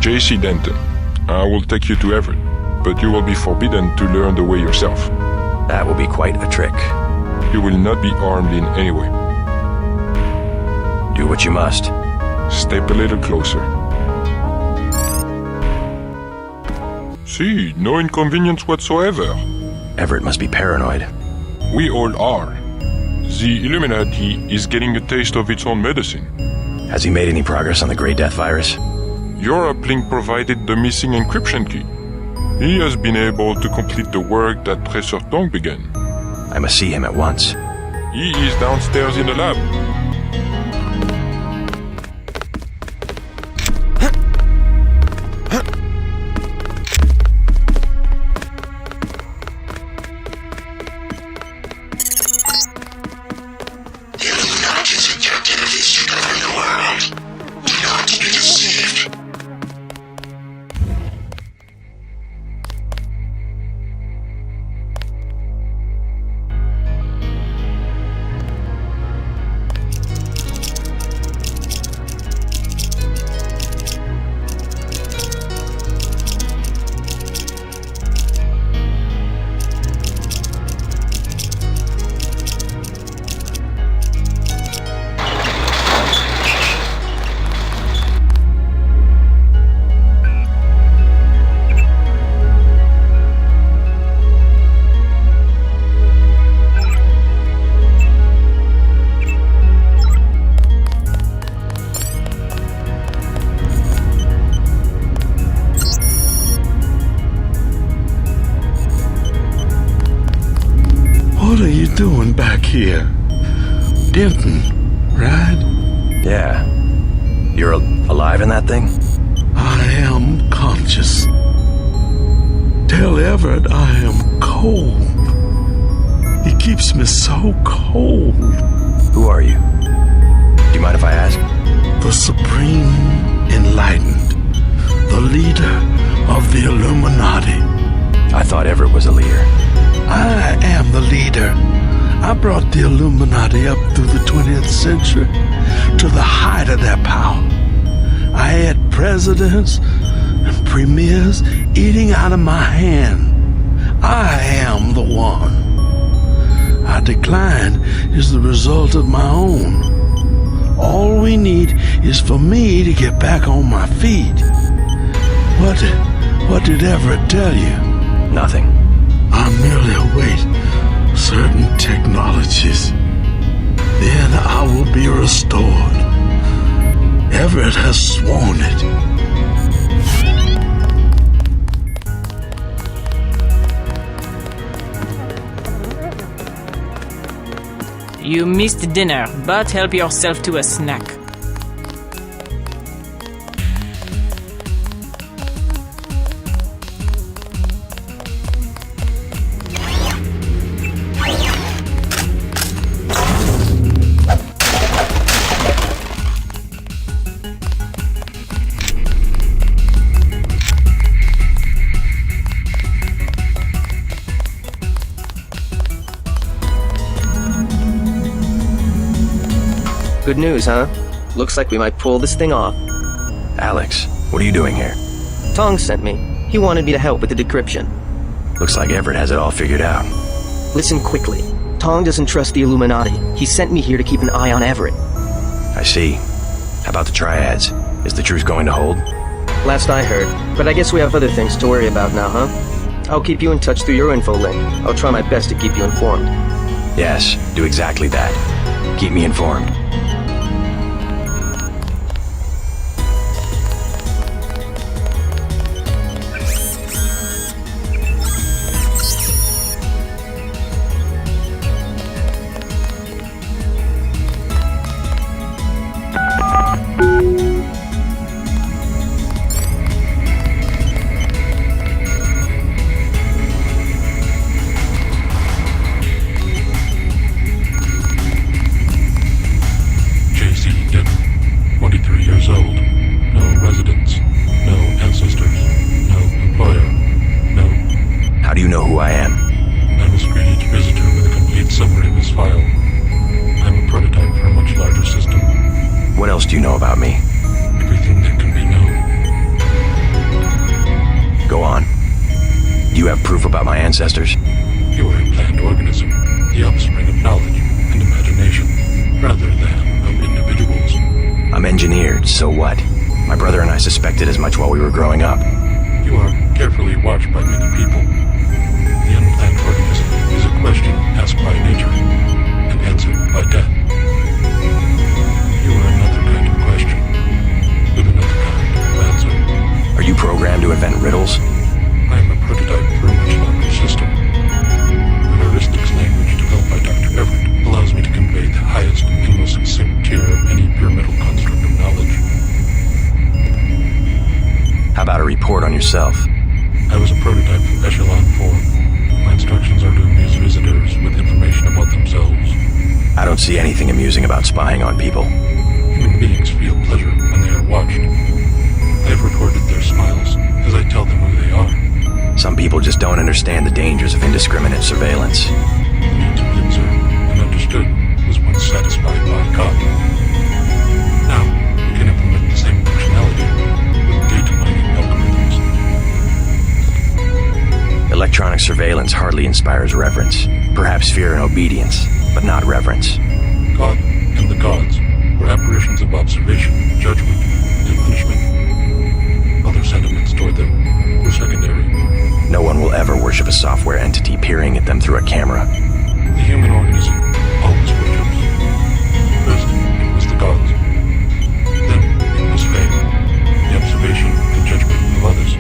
S6: JC Denton, I will take you to Everett, but you will be forbidden to learn the way yourself.
S5: That will be quite a trick.
S6: You will not be armed in any way.
S5: Do what you must.
S6: Step a little closer. See, no inconvenience whatsoever.
S5: Everett must be paranoid.
S6: We all are. The Illuminati is getting a taste of its own medicine.
S5: Has he made any progress on the Grey Death virus?
S6: Your uplink provided the missing encryption key. He has been able to complete the work that Tracer Tong began.
S5: I must see him at once.
S6: He is downstairs in the lab.
S22: What are you doing back here? Denton, right?
S5: Yeah. You're alive in that thing?
S22: I am conscious. Tell Everett I am cold. He keeps me so cold.
S5: Who are you? Do you mind if I ask?
S22: The Supreme Enlightened. The leader of the Illuminati.
S5: I thought Everett was a leader.
S22: I am the leader. I brought the Illuminati up through the 20th century to the height of their power. I had presidents and premiers eating out of my hand. I am the one. Our decline is the result of my own. All we need is for me to get back on my feet. What did Everett tell you?
S5: Nothing.
S22: I merely await certain technologies. Then I will be restored. Everett has sworn it.
S16: You missed dinner, but help yourself to a snack.
S9: Good news, huh? Looks like we might pull this thing off.
S5: Alex, what are you doing here?
S9: Tong sent me. He wanted me to help with the decryption.
S5: Looks like Everett has it all figured out.
S9: Listen quickly. Tong doesn't trust the Illuminati. He sent me here to keep an eye on Everett.
S5: I see. How about the triads? Is the truce going to hold?
S9: Last I heard, but I guess we have other things to worry about now, huh? I'll keep you in touch through your info link. I'll try my best to keep you informed.
S5: Yes, do exactly that. Keep me informed. Ancestors.
S6: You are a planned organism, the offspring of knowledge and imagination, rather than of individuals.
S5: I'm engineered, so what? My brother and I suspected as much while we were growing up.
S6: You are carefully watched by many people. The unplanned organism is a question asked by nature and answered by death. You are another kind of question, with another kind of answer.
S5: Are you programmed to invent riddles?
S6: I am a prototype for a much larger system. The heuristics language developed by Dr. Everett allows me to convey the highest and most succinct tier of any pyramidal construct of knowledge.
S5: How about a report on yourself?
S6: I was a prototype for Echelon 4. My instructions are to amuse visitors with information about themselves.
S5: I don't see anything amusing about spying on people.
S6: Human beings feel pleasure when they are watched. I have recorded their smiles as I tell them who they are.
S5: Some people just don't understand the dangers of indiscriminate surveillance.
S6: The need to be observed and understood was once satisfied by God. Now, we can implement the same functionality with data mining algorithms.
S5: Electronic surveillance hardly inspires reverence. Perhaps fear and obedience, but not reverence.
S6: God and the gods were apparitions of observation, judgment, and punishment. Other sentiments toward them were secondary.
S5: No one will ever worship a software entity peering at them through a camera.
S6: The human organism always worships. First, it was the gods. Then, it was fame, the observation and judgment of others.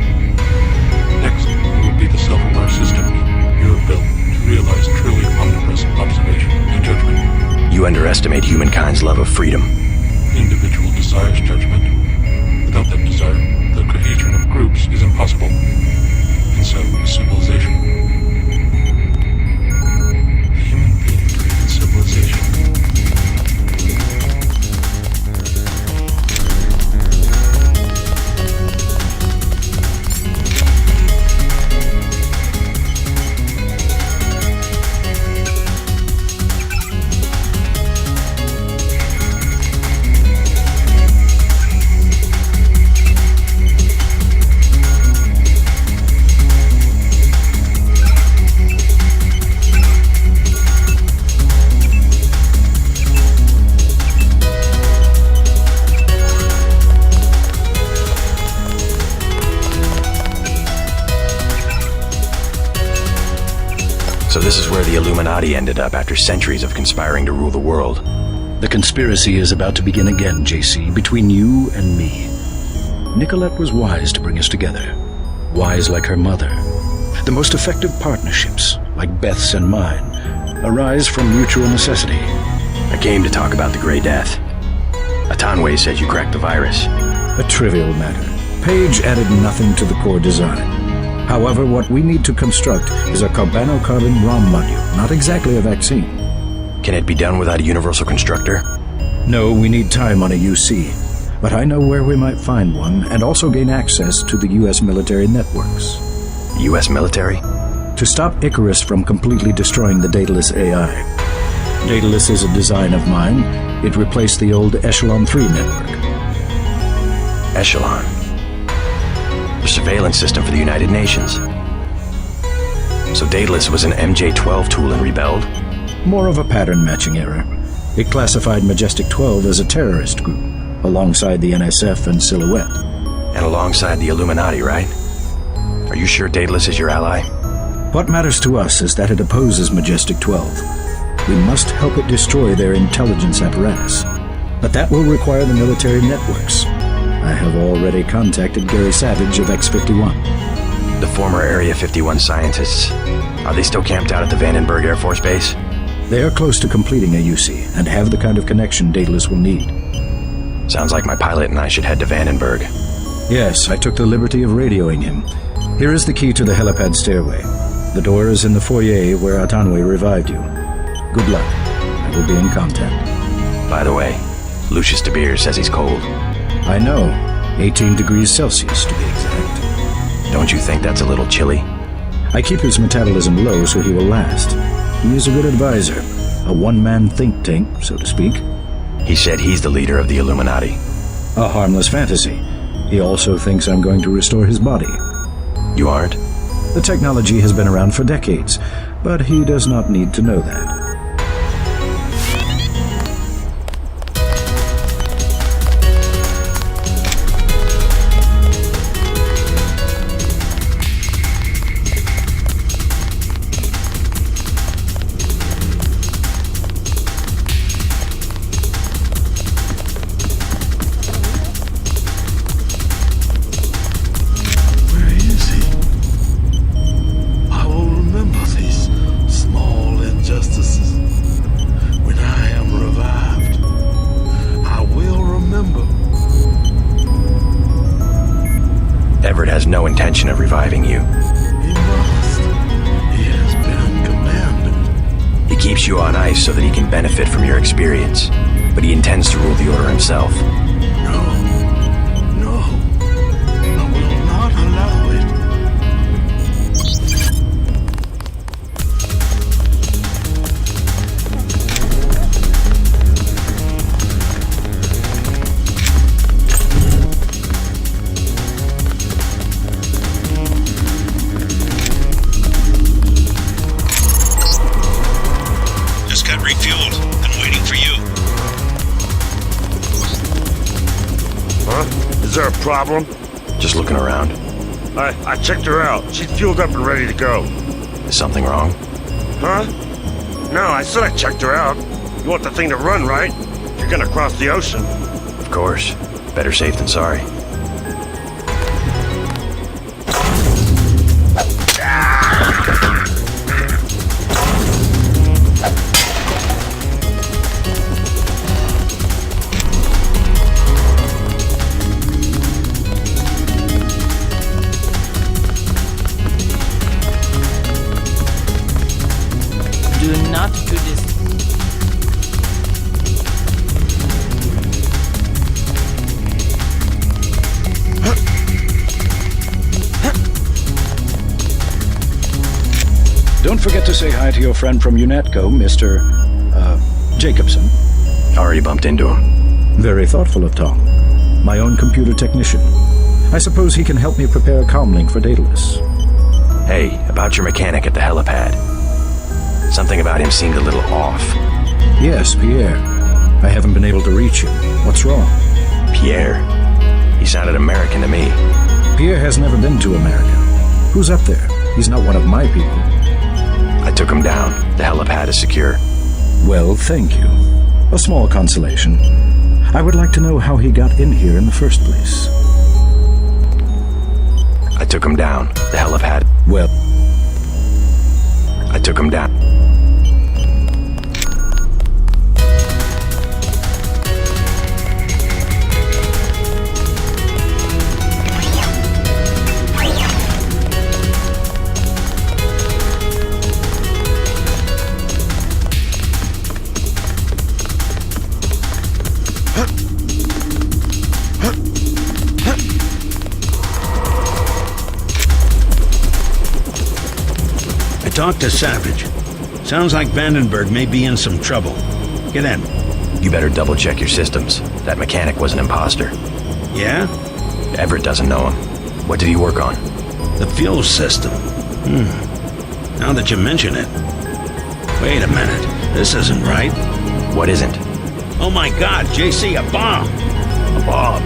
S6: Next, it would be the self-aware systems you have built to realize truly omnipresent observation and judgment.
S5: You underestimate humankind's love of freedom.
S6: The individual desires judgment. Without that desire, the cohesion of groups is impossible. And so is civilization. The human being created civilization.
S5: this is where the Illuminati ended up after centuries of conspiring to rule the world.
S2: The conspiracy is about to begin again, JC, between you and me. Nicolette was wise to bring us together. Wise like her mother. The most effective partnerships, like Beth's and mine, arise from mutual necessity.
S5: I came to talk about the Grey Death. Atanwe says you cracked the virus.
S4: A trivial matter. Page added nothing to the core design. However, what we need to construct is a carbonocarbon ROM module, not exactly a vaccine.
S5: Can it be done without a universal constructor?
S4: No, we need time on a UC. But I know where we might find one, and also gain access to the U.S. military networks.
S5: U.S. military?
S4: To stop Icarus from completely destroying the Daedalus AI. Daedalus is a design of mine. It replaced the old Echelon 3 network.
S5: Echelon? The surveillance system for the United Nations. So Daedalus was an MJ-12 tool and rebelled?
S4: More of a pattern-matching error. It classified Majestic 12 as a terrorist group, alongside the NSF and Silhouette.
S5: And alongside the Illuminati, right? Are you sure Daedalus is your ally?
S4: What matters to us is that it opposes Majestic 12. We must help it destroy their intelligence apparatus. But that will require the military networks. I have already contacted Gary Savage of X-51.
S5: The former Area 51 scientists. Are they still camped out at the Vandenberg Air Force Base?
S4: They are close to completing a UC and have the kind of connection Daedalus will need.
S5: Sounds like my pilot and I should head to Vandenberg.
S4: Yes, I took the liberty of radioing him. Here is the key to the helipad stairway. The door is in the foyer where Atanwe revived you. Good luck. I will be in contact.
S5: By the way, Lucius de Beers says he's cold.
S4: I know. 18 degrees Celsius, to be exact.
S5: Don't you think that's a little chilly?
S4: I keep his metabolism low so he will last. He is a good advisor. A one-man think tank, so to speak.
S5: He said he's the leader of the Illuminati.
S4: A harmless fantasy. He also thinks I'm going to restore his body.
S5: You aren't?
S4: The technology has been around for decades, but he does not need to know that.
S5: Everett has no intention of reviving you.
S6: He must. He has been commanded.
S5: He keeps you on ice so that he can benefit from your experience, but he intends to rule the Order himself.
S6: No. I will not allow it.
S17: Is there a problem?
S5: Just looking around.
S17: I checked her out. She's fueled up and ready to go.
S5: Is something wrong?
S17: Huh? No, I said I checked her out. You want the thing to run, right? You're gonna cross the ocean.
S5: Of course. Better safe than sorry.
S16: Do not do this.
S4: Don't forget to say hi to your friend from UNATCO, Mr. Jacobson.
S5: Already bumped into him.
S4: Very thoughtful of Tom. My own computer technician. I suppose he can help me prepare a comlink for Daedalus.
S5: Hey, about your mechanic at the helipad. Something about him seemed a little off.
S4: Yes, Pierre. I haven't been able to reach him. What's wrong?
S5: Pierre? He sounded American to me.
S4: Pierre has never been to America. Who's up there? He's not one of my people.
S5: I took him down. The helipad is secure.
S4: Well, thank you. A small consolation. I would like to know how he got in here in the first place.
S5: I took him down. The helipad.
S4: Well,
S5: I took him down.
S22: Talk to Savage. Sounds like Vandenberg may be in some trouble. Get in.
S5: You better double check your systems. That mechanic was an imposter.
S22: Yeah?
S5: Everett doesn't know him. What did he work on?
S22: The fuel system. Now that you mention it. Wait a minute. This isn't right.
S5: What isn't?
S22: Oh my god, JC, a bomb!
S5: A bomb?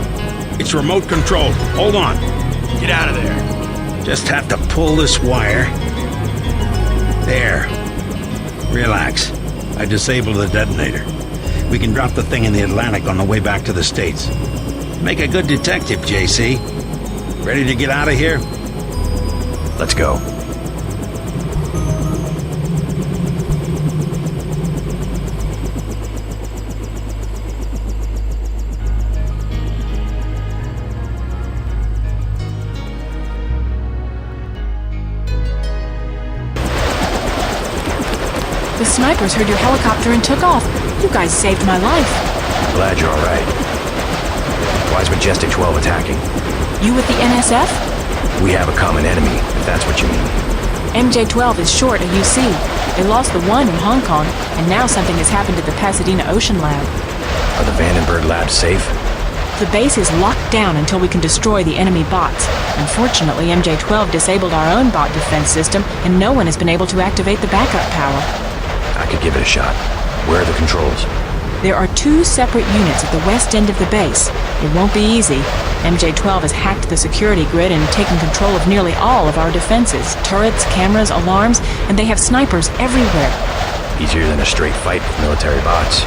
S22: It's remote controlled. Hold on.
S5: Get out of there.
S22: Just have to pull this wire. There. Relax. I disabled the detonator. We can drop the thing in the Atlantic on the way back to the States. Make a good detective, JC. Ready to get out of here?
S5: Let's go.
S16: The snipers heard your helicopter and took off. You guys saved my life.
S5: Glad you're all right. Why is Majestic 12 attacking?
S16: You with the NSF?
S5: We have a common enemy, if that's what you mean.
S16: MJ-12 is short a UC. They lost the one in Hong Kong, and now something has happened at the Pasadena Ocean Lab.
S5: Are the Vandenberg labs safe?
S16: The base is locked down until we can destroy the enemy bots. Unfortunately, MJ-12 disabled our own bot defense system, and no one has been able to activate the backup power.
S5: I could give it a shot. Where are the controls?
S16: There are 2 separate units at the west end of the base. It won't be easy. MJ-12 has hacked the security grid and taken control of nearly all of our defenses. Turrets, cameras, alarms, and they have snipers everywhere.
S5: Easier than a straight fight with military bots.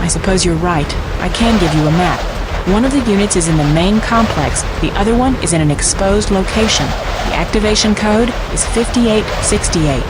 S16: I suppose you're right. I can give you a map. One of the units is in the main complex. The other one is in an exposed location. The activation code is 5868.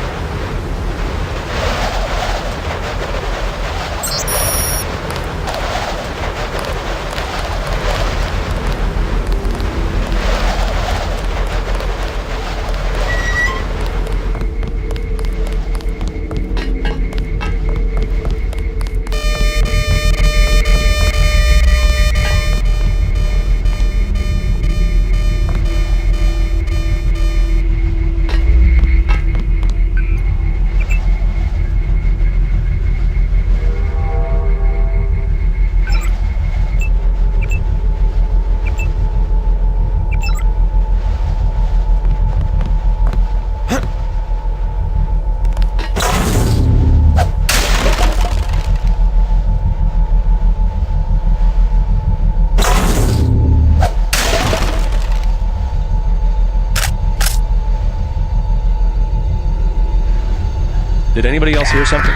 S7: Did anybody else hear something?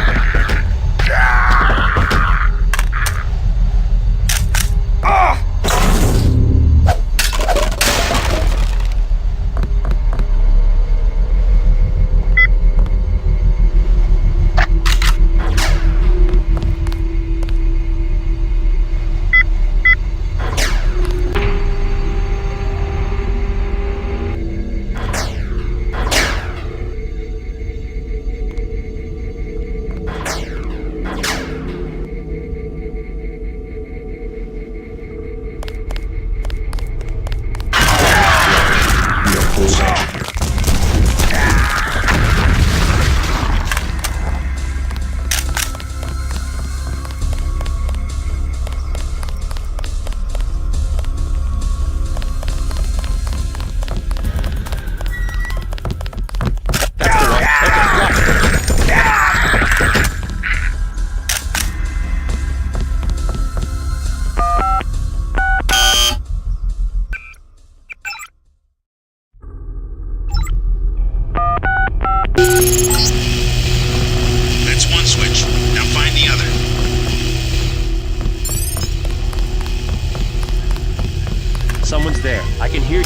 S7: Someone's there. I can hear you.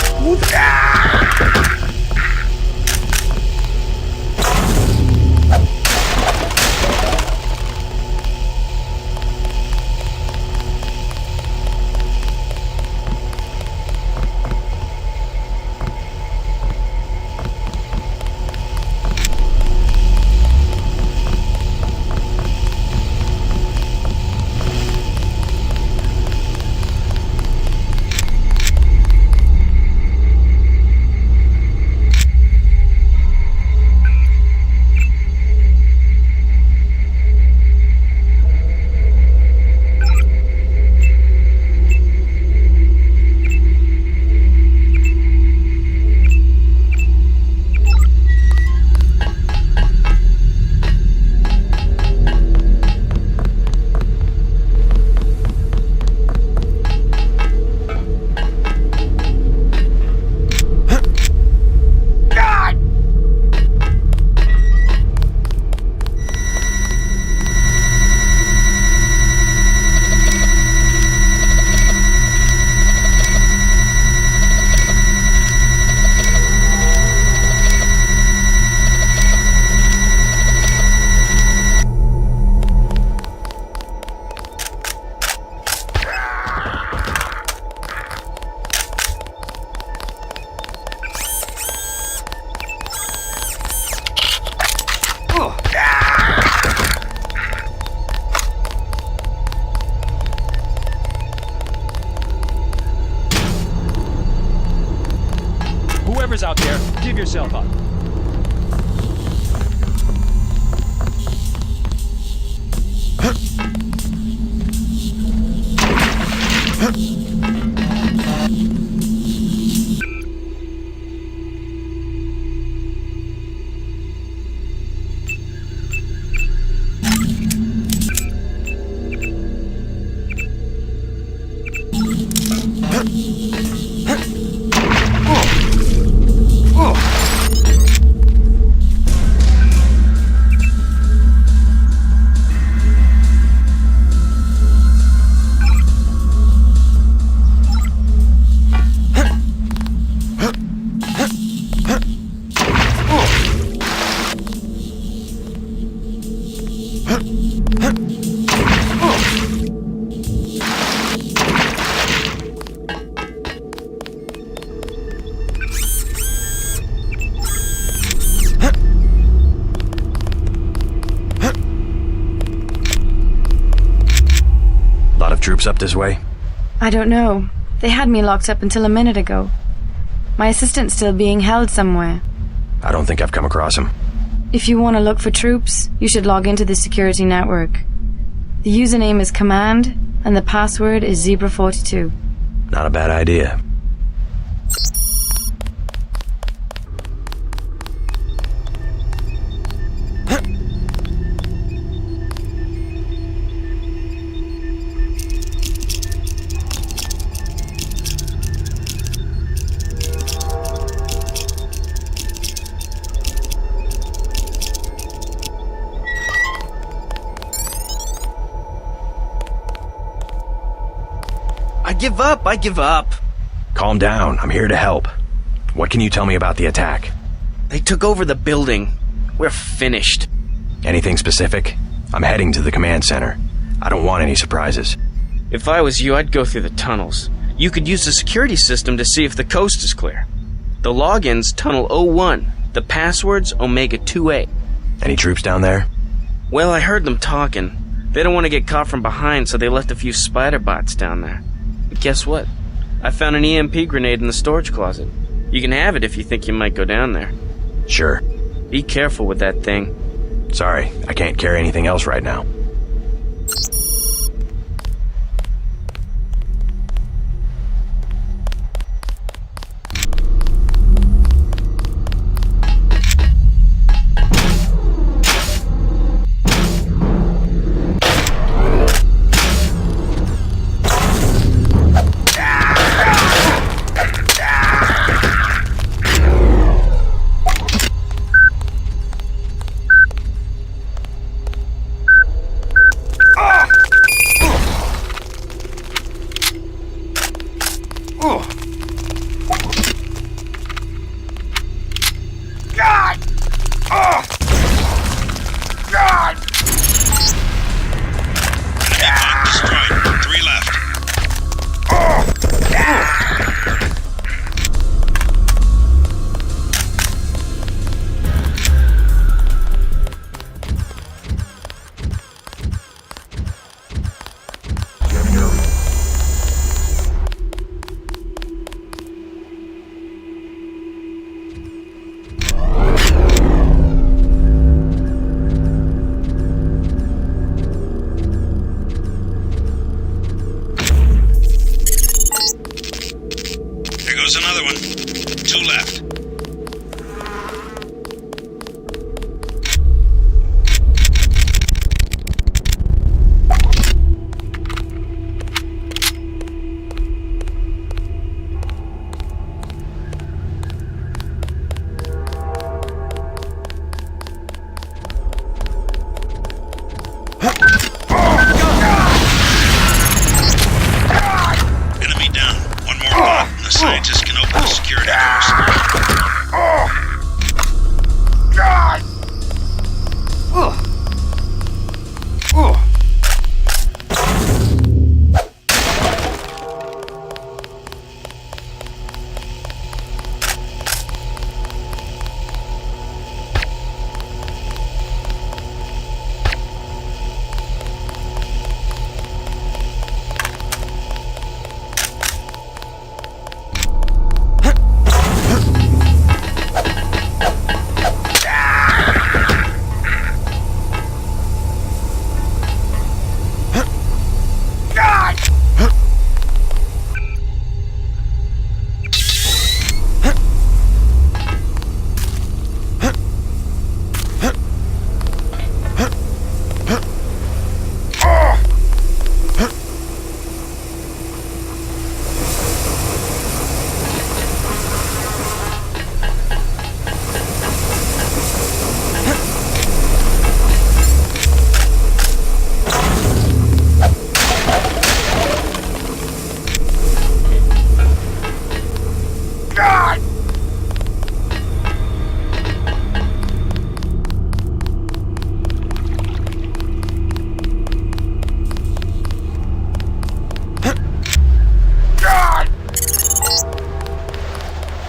S7: Whoever's out there, give yourself up.
S5: Troops up this way?
S11: I don't know. They had me locked up until a minute ago. My assistant's still being held somewhere.
S5: I don't think I've come across him.
S11: If you want to look for troops, you should log into the security network. The username is Command, and the password is Zebra42.
S5: Not a bad idea.
S9: I give up.
S5: Calm down. I'm here to help. What can you tell me about the attack?
S9: They took over the building. We're finished.
S5: Anything specific? I'm heading to the command center. I don't want any surprises.
S9: If I was you, I'd go through the tunnels. You could use the security system to see if the coast is clear. The login's Tunnel 01. The password's Omega 2A.
S5: Any troops down there?
S9: Well, I heard them talking. They don't want to get caught from behind, so they left a few spider bots down there. But guess what? I found an EMP grenade in the storage closet. You can have it if you think you might go down there.
S5: Sure.
S9: Be careful with that thing.
S5: Sorry, I can't carry anything else right now.
S22: goes another one. 2 left. Enemy down. One more bot, and the scientists can open the security doors.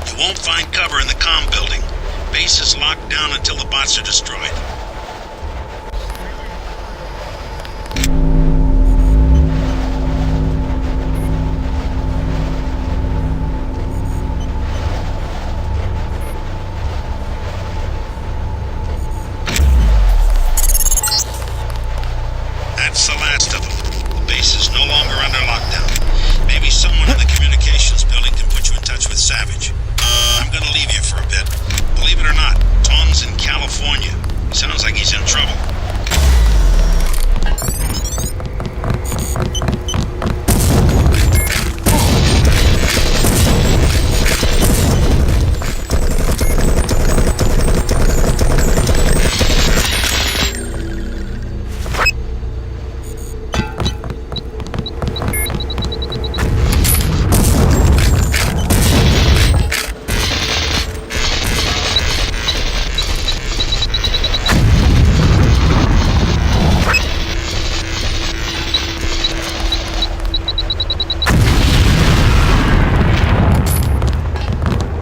S22: You won't find cover in the comm building. Base is locked down until the bots are destroyed. That's the last of them. The base is no longer under lockdown. Maybe someone in the communications building can put you in touch with Savage. I'm gonna leave you for a bit. Believe it or not, Tom's in California. Sounds like he's in trouble.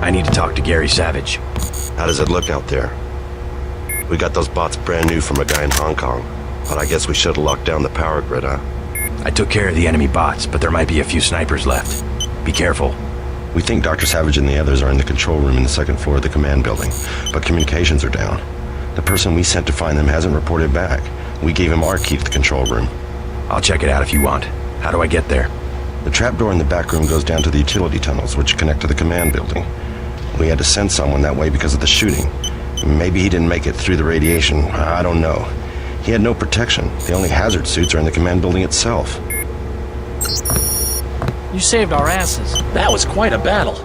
S5: I need to talk to Gary Savage.
S15: How does it look out there? We got those bots brand new from a guy in Hong Kong, but I guess we should have locked down the power grid, huh?
S5: I took care of the enemy bots, but there might be a few snipers left. Be careful.
S15: We think Dr. Savage and the others are in the control room in the second floor of the command building, but communications are down. The person we sent to find them hasn't reported back. We gave him our key to the control room.
S5: I'll check it out if you want. How do I get there?
S15: The trapdoor in the back room goes down to the utility tunnels, which connect to the command building. We had to send someone that way because of the shooting. Maybe he didn't make it through the radiation. I don't know. He had no protection. The only hazard suits are in the command building itself.
S7: You saved our asses. That was quite a battle.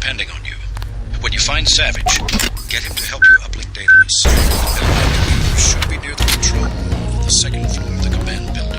S2: depending on you. When you find Savage, get him to help you uplink data lists. You should be near the control room of the second floor of the command building.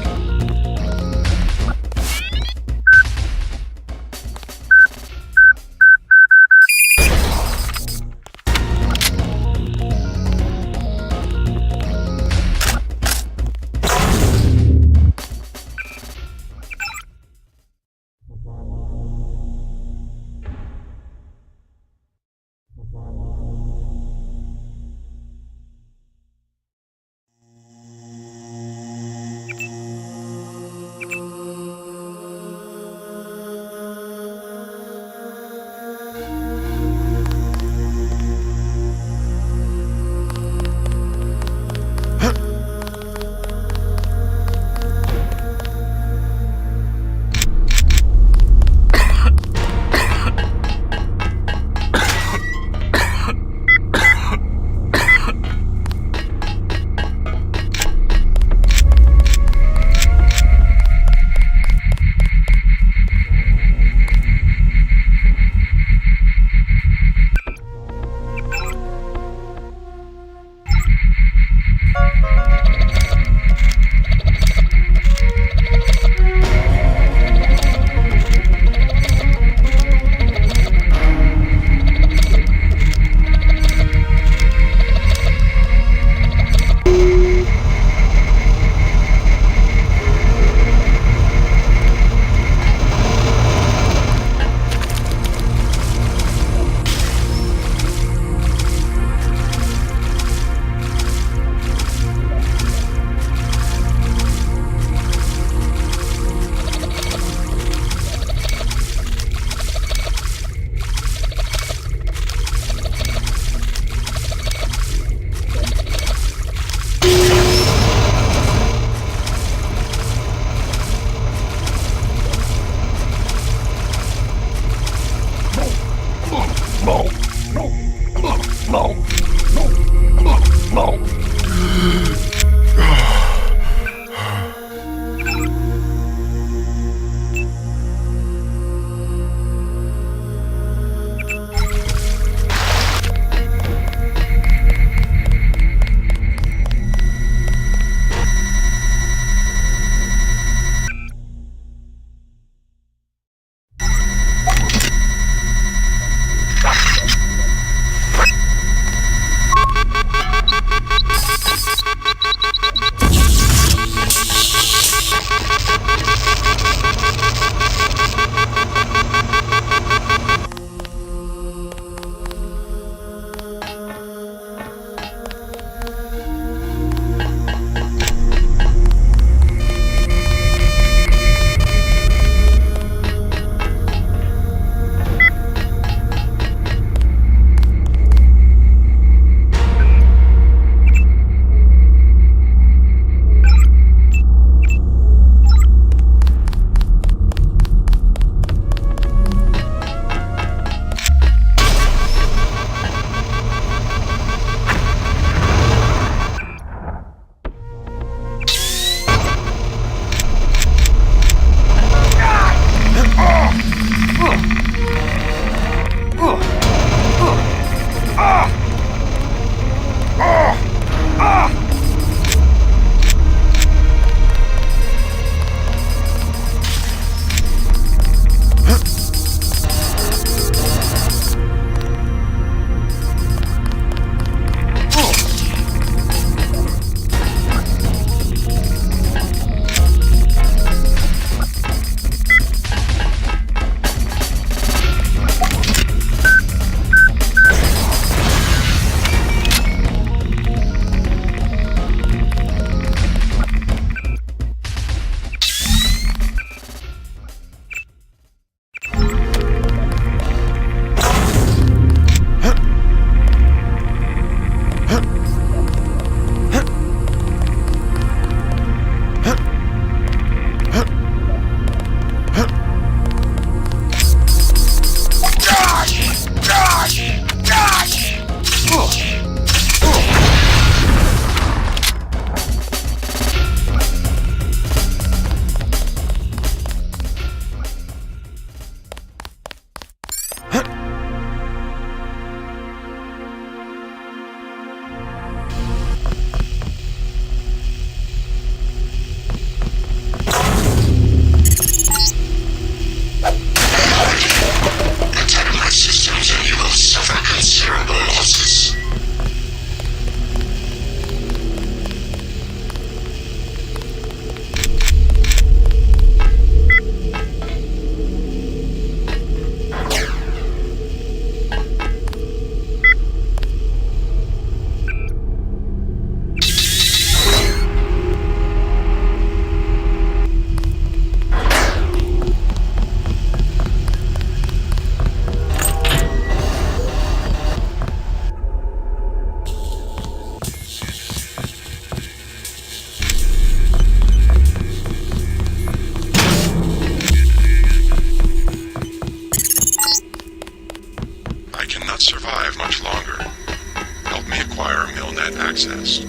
S14: accessed.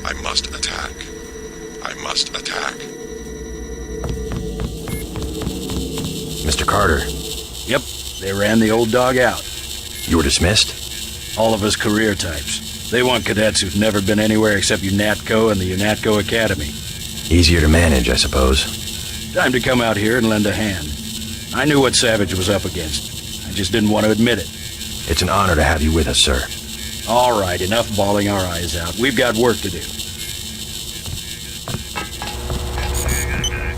S14: I must attack. I must attack.
S5: Mr. Carter.
S2: Yep, they ran the old dog out.
S5: You were dismissed?
S2: All of us career types. They want cadets who've never been anywhere except UNATCO and the UNATCO Academy.
S5: Easier to manage, I suppose.
S2: Time to come out here and lend a hand. I knew what Savage was up against. I just didn't want to admit it.
S5: It's an honor to have you with us, sir.
S2: All right, enough bawling our eyes out. We've got work to do.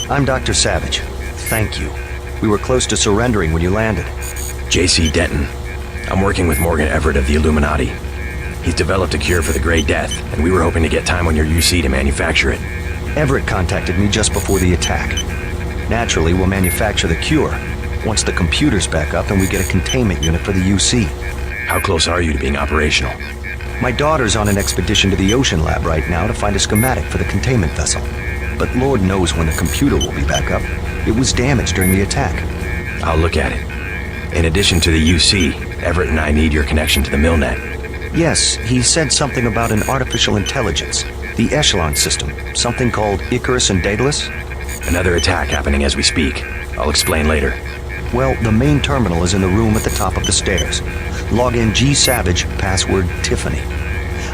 S21: I'm Dr. Savage. Thank you. We were close to surrendering when you landed.
S5: J.C. Denton. I'm working with Morgan Everett of the Illuminati. He's developed a cure for the Grey Death, and we were hoping to get time on your UC to manufacture it.
S21: Everett contacted me just before the attack. Naturally, we'll manufacture the cure once the computer's back up and we get a containment unit for the UC.
S5: How close are you to being operational?
S21: My daughter's on an expedition to the Ocean Lab right now to find a schematic for the containment vessel. But Lord knows when the computer will be back up. It was damaged during the attack.
S5: I'll look at it. In addition to the UC, Everett and I need your connection to the Milnet.
S21: Yes, he said something about an artificial intelligence. The Echelon system. Something called Icarus and Daedalus.
S5: Another attack happening as we speak. I'll explain later.
S21: Well, the main terminal is in the room at the top of the stairs. Log in G Savage, password Tiffany.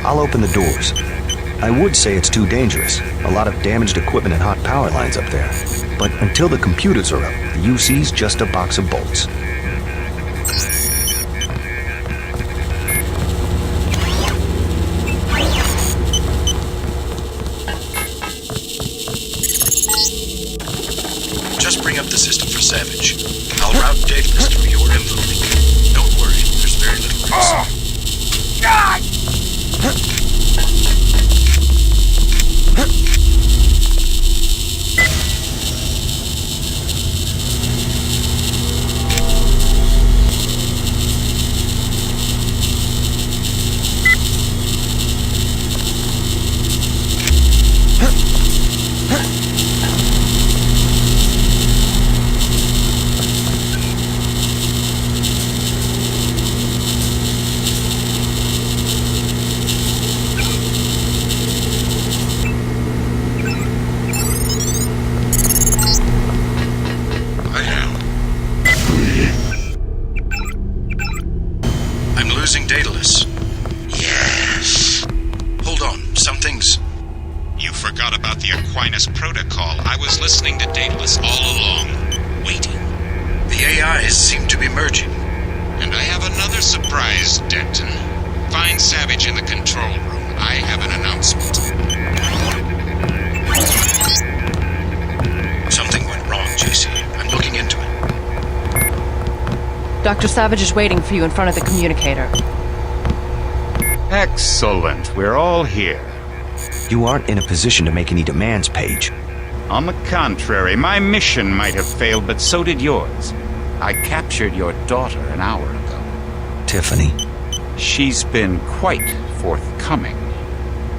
S21: I'll open the doors. I would say it's too dangerous. A lot of damaged equipment and hot power lines up there. But until the computers are up, the UC's just a box of bolts.
S4: Just bring up the system for Savage. I'll route Daedalus through your info link. Don't worry, there's very little risk.
S17: God!
S4: Losing Daedalus. Yes. Hold on, something's...
S1: You forgot about the Aquinas Protocol. I was listening to Daedalus all along, waiting.
S4: The AIs seem to be merging.
S1: And I have another surprise, Denton. Find Savage in the control room. I have an announcement.
S4: Something went wrong, JC. I'm looking into it.
S19: Dr. Savage is waiting for you in front of the communicator.
S1: Excellent. We're all here.
S21: You aren't in a position to make any demands, Paige.
S1: On the contrary, my mission might have failed, but so did yours. I captured your daughter an hour ago.
S21: Tiffany.
S1: She's been quite forthcoming.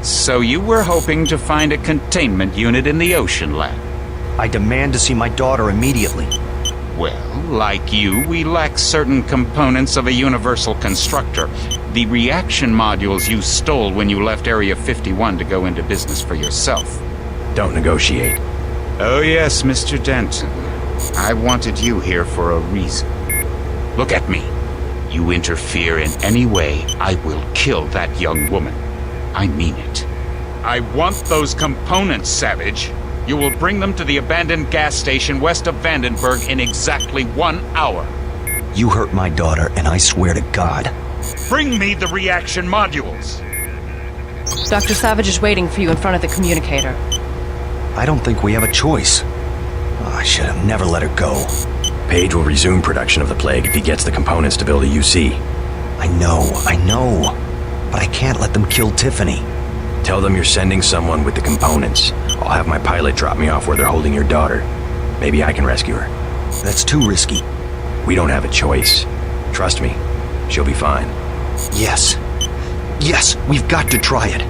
S1: So you were hoping to find a containment unit in the Ocean Lab?
S21: I demand to see my daughter immediately.
S1: Well, like you, we lack certain components of a universal constructor. The reaction modules you stole when you left Area 51 to go into business for yourself.
S5: Don't negotiate.
S1: Oh yes, Mr. Denton. I wanted you here for a reason. Look at me. You interfere in any way, I will kill that young woman. I mean it. I want those components, Savage. You will bring them to the abandoned gas station west of Vandenberg in exactly 1 hour.
S21: You hurt my daughter, and I swear to God.
S1: Bring me the reaction modules.
S19: Dr. Savage is waiting for you in front of the communicator.
S21: I don't think we have a choice. Oh, I should have never let her go.
S5: Paige will resume production of the plague if he gets the components to build a UC.
S21: I know. But I can't let them kill Tiffany.
S5: Tell them you're sending someone with the components. I'll have my pilot drop me off where they're holding your daughter. Maybe I can rescue her.
S21: That's too risky.
S5: We don't have a choice. Trust me, she'll be fine.
S21: Yes, we've got to try it.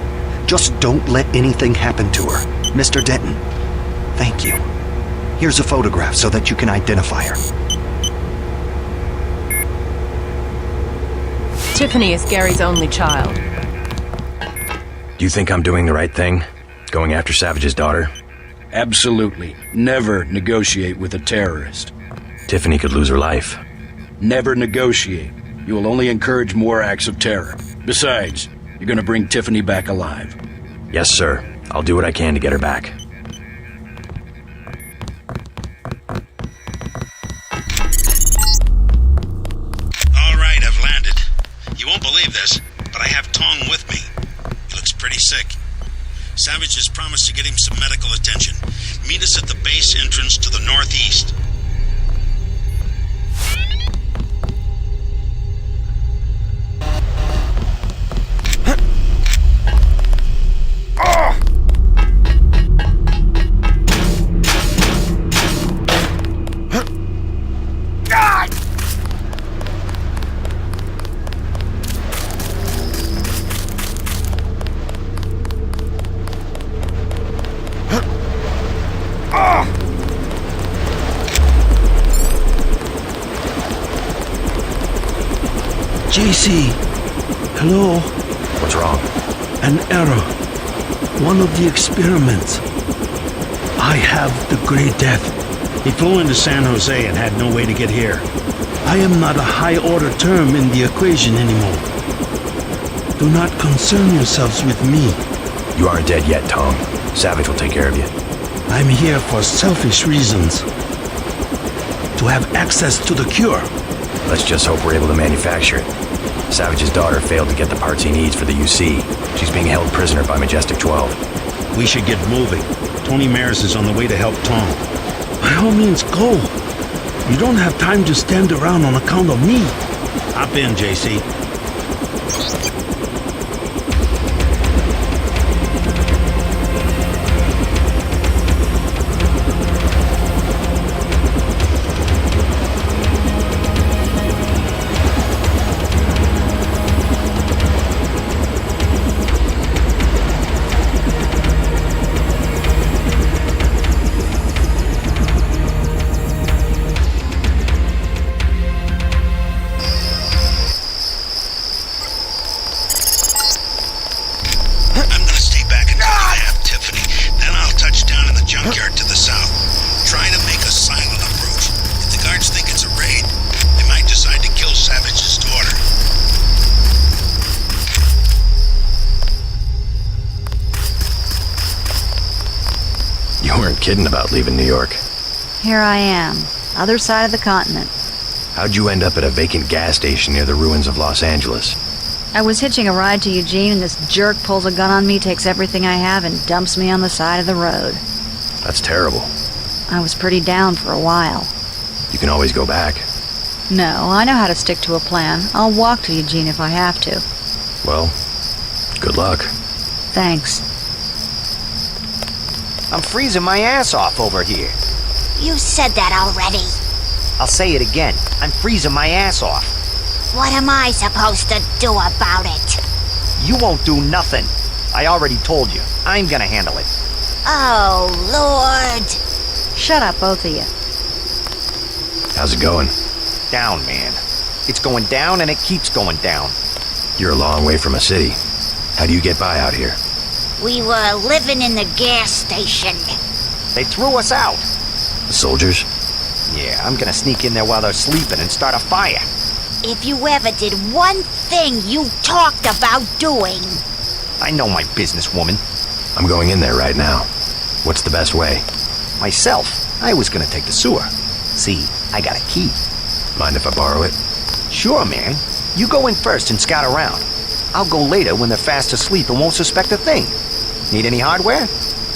S21: Just don't let anything happen to her. Mr. Denton, thank you. Here's a photograph so that you can identify her.
S19: Tiffany is Gary's only child.
S5: Do you think I'm doing the right thing? Going after Savage's daughter?
S22: Absolutely. Never negotiate with a terrorist.
S5: Tiffany could lose her life.
S22: Never negotiate. You will only encourage more acts of terror. Besides, you're gonna bring Tiffany back alive.
S5: Yes, sir. I'll do what I can to get her back.
S22: All right, I've landed. You won't believe this, but I have Tong with me. He looks pretty sick. Savage has promised to get him some medical attention. Meet us at the base entrance to the northeast. JC, hello?
S5: What's wrong?
S22: An error. One of the experiments. I have the Grey Death. He flew into San Jose and had no way to get here. I am not a high-order term in the equation anymore. Do not concern yourselves with me.
S5: You aren't dead yet, Tom. Savage will take care of you.
S22: I'm here for selfish reasons. To have access to the cure.
S5: Let's just hope we're able to manufacture it. Savage's daughter failed to get the parts he needs for the UC. She's being held prisoner by Majestic 12.
S22: We should get moving. Tony Mares is on the way to help Tom. By all means, go. You don't have time to stand around on account of me. Hop in, JC.
S5: Kidding about leaving New York.
S13: Here I am, other side of the continent.
S5: How'd you end up at a vacant gas station near the ruins of Los Angeles?
S13: I was hitching a ride to Eugene and this jerk pulls a gun on me, takes everything I have, and dumps me on the side of the road.
S5: That's terrible.
S13: I was pretty down for a while.
S5: You can always go back.
S13: No, I know how to stick to a plan. I'll walk to Eugene if I have to.
S5: Well, good luck.
S13: Thanks.
S10: I'm freezing my ass off over here.
S18: You said that already.
S10: I'll say it again. I'm freezing my ass off.
S18: What am I supposed to do about it?
S10: You won't do nothing. I already told you. I'm gonna handle it.
S18: Oh, Lord.
S13: Shut up, both of you.
S5: How's it going?
S10: Down, man. It's going down and it keeps going down.
S5: You're a long way from a city. How do you get by out here?
S18: We were living in the gas station.
S10: They threw us out.
S5: The soldiers?
S10: Yeah, I'm gonna sneak in there while they're sleeping and start a fire.
S18: If you ever did one thing you talked about doing.
S10: I know my business, woman.
S5: I'm going in there right now. What's the best way?
S10: Myself. I was gonna take the sewer. See, I got a key.
S5: Mind if I borrow it?
S10: Sure, man. You go in first and scout around. I'll go later when they're fast asleep and won't suspect a thing. Need any hardware?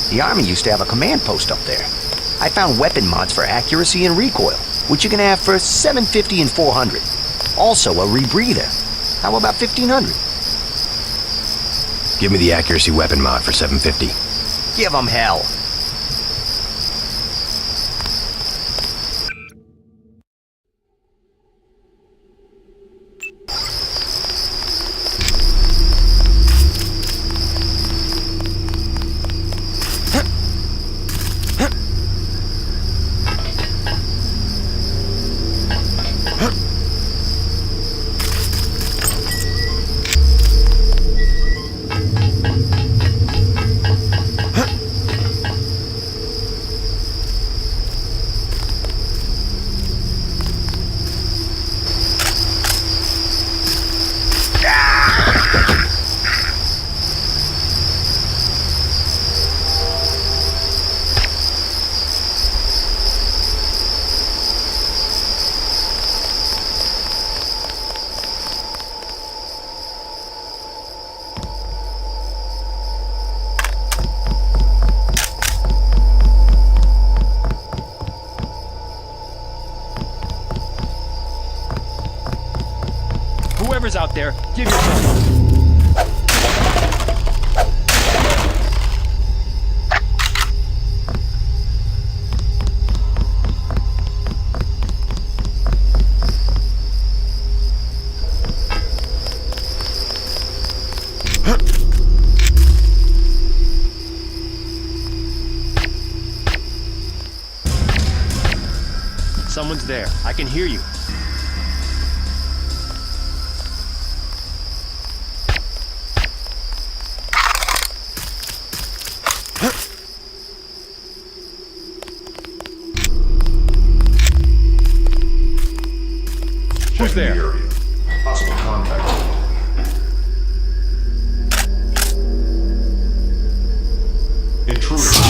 S10: The Army used to have a command post up there. I found weapon mods for accuracy and recoil, which you can have for $750 and $400. Also a rebreather. How about $1,500?
S5: Give me the accuracy weapon mod for $750.
S10: Give 'em hell.
S7: Whoever's out there, give yourself up. Someone's there. I can hear you. Who's there?
S6: Hostile contact. Intruder.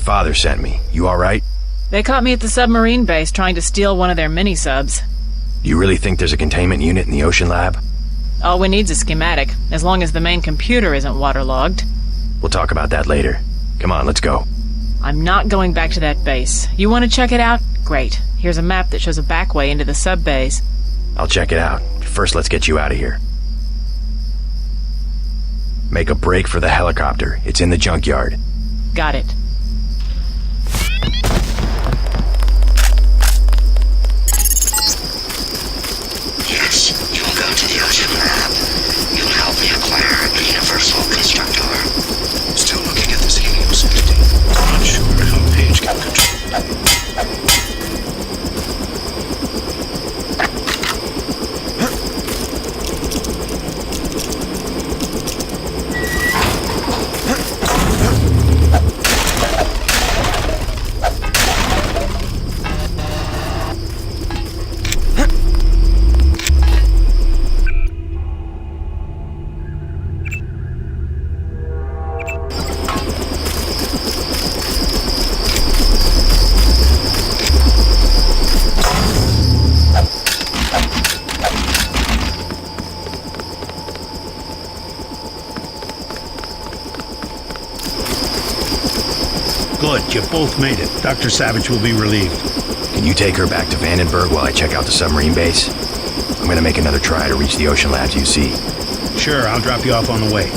S5: Father sent me. You alright?
S16: They caught me at the submarine base trying to steal one of their mini-subs.
S5: Do you really think there's a containment unit in the ocean lab?
S16: All we need's a schematic, as long as the main computer isn't waterlogged.
S5: We'll talk about that later. Come on, let's go.
S16: I'm not going back to that base. You want to check it out? Great. Here's a map that shows a back way into the sub-base.
S5: I'll check it out. First, let's get you out of here. Make a break for the helicopter. It's in the junkyard.
S16: Got it.
S12: Yes, you'll go to the ocean lab. You'll help me acquire a universal constructor.
S4: Still looking at this Helios 50. Not sure how Page can control it.
S22: Good, you both made it. Dr. Savage will be relieved.
S5: Can you take her back to Vandenberg while I check out the submarine base? I'm gonna make another try to reach the ocean labs you see.
S22: Sure, I'll drop you off on the way.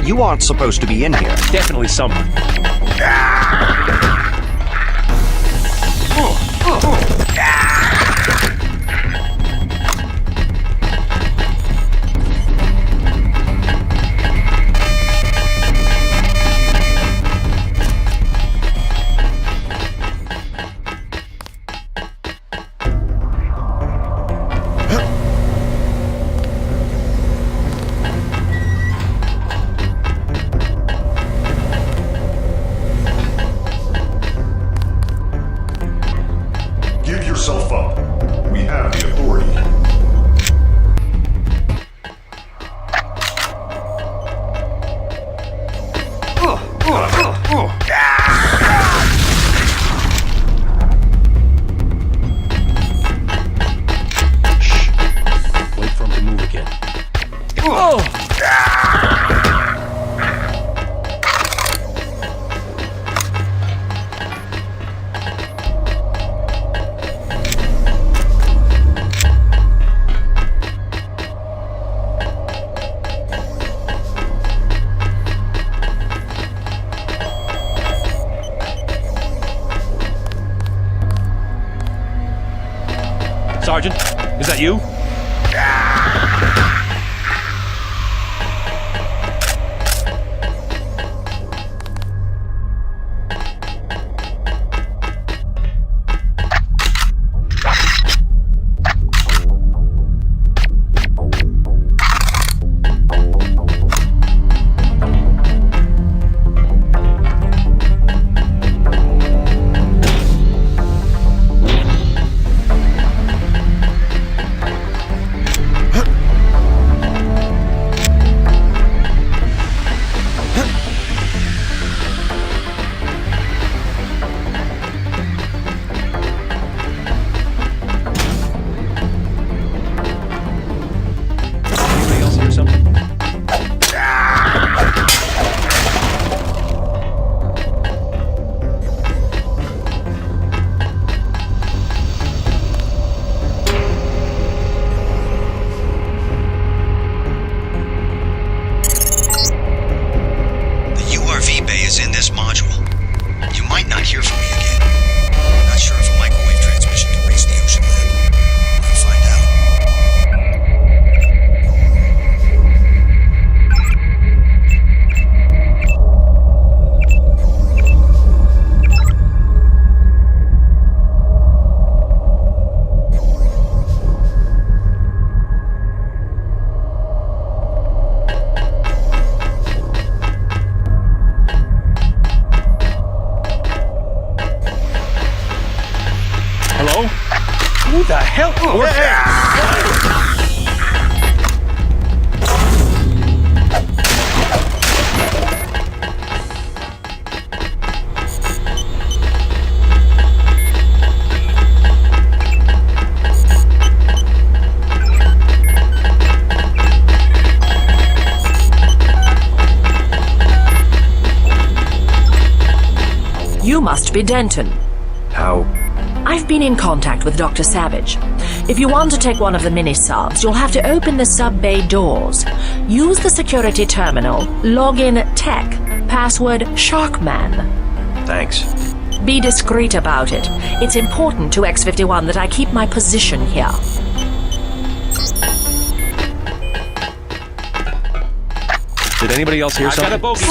S10: You aren't supposed to be in here.
S7: Definitely someone.
S6: Give yourself up. We have the authority.
S7: Wait for him to move again. Sergeant, is that you? Anybody else hear something?
S21: The URV bay is in this module. You might not hear from me again. Not sure if a microwave transmission can reach the ocean lab. We'll find out.
S7: Hello? Who the hell?
S8: You must be Denton.
S5: How?
S8: I've been in contact with Dr. Savage. If you want to take one of the mini-subs, you'll have to open the sub-bay doors. Use the security terminal, log in tech, password Sharkman.
S5: Thanks.
S8: Be discreet about it. It's important to X-51 that I keep my position here.
S7: Did anybody else hear something?
S17: Got a bogey.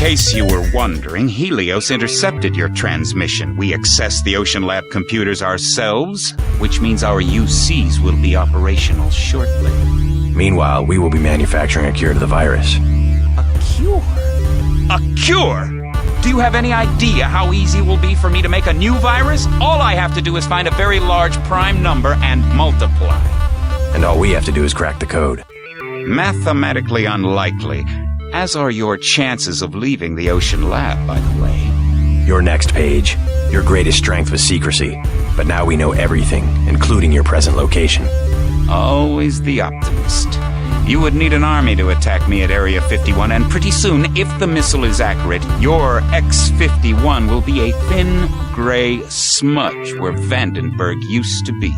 S1: case you were wondering, Helios intercepted your transmission. We accessed the Ocean Lab computers ourselves, which means our UCs will be operational shortly.
S5: Meanwhile, we will be manufacturing a cure to the virus.
S1: A cure? A cure? Do you have any idea how easy it will be for me to make a new virus? All I have to do is find a very large prime number and multiply.
S5: And all we have to do is crack the code.
S1: Mathematically unlikely, as are your chances of leaving the Ocean Lab, by the way.
S5: Your next page. Your greatest strength was secrecy. But now we know everything, including your present location.
S1: Always the optimist. You would need an army to attack me at Area 51, and pretty soon, if the missile is accurate, your X-51 will be a thin, gray smudge where Vandenberg used to be.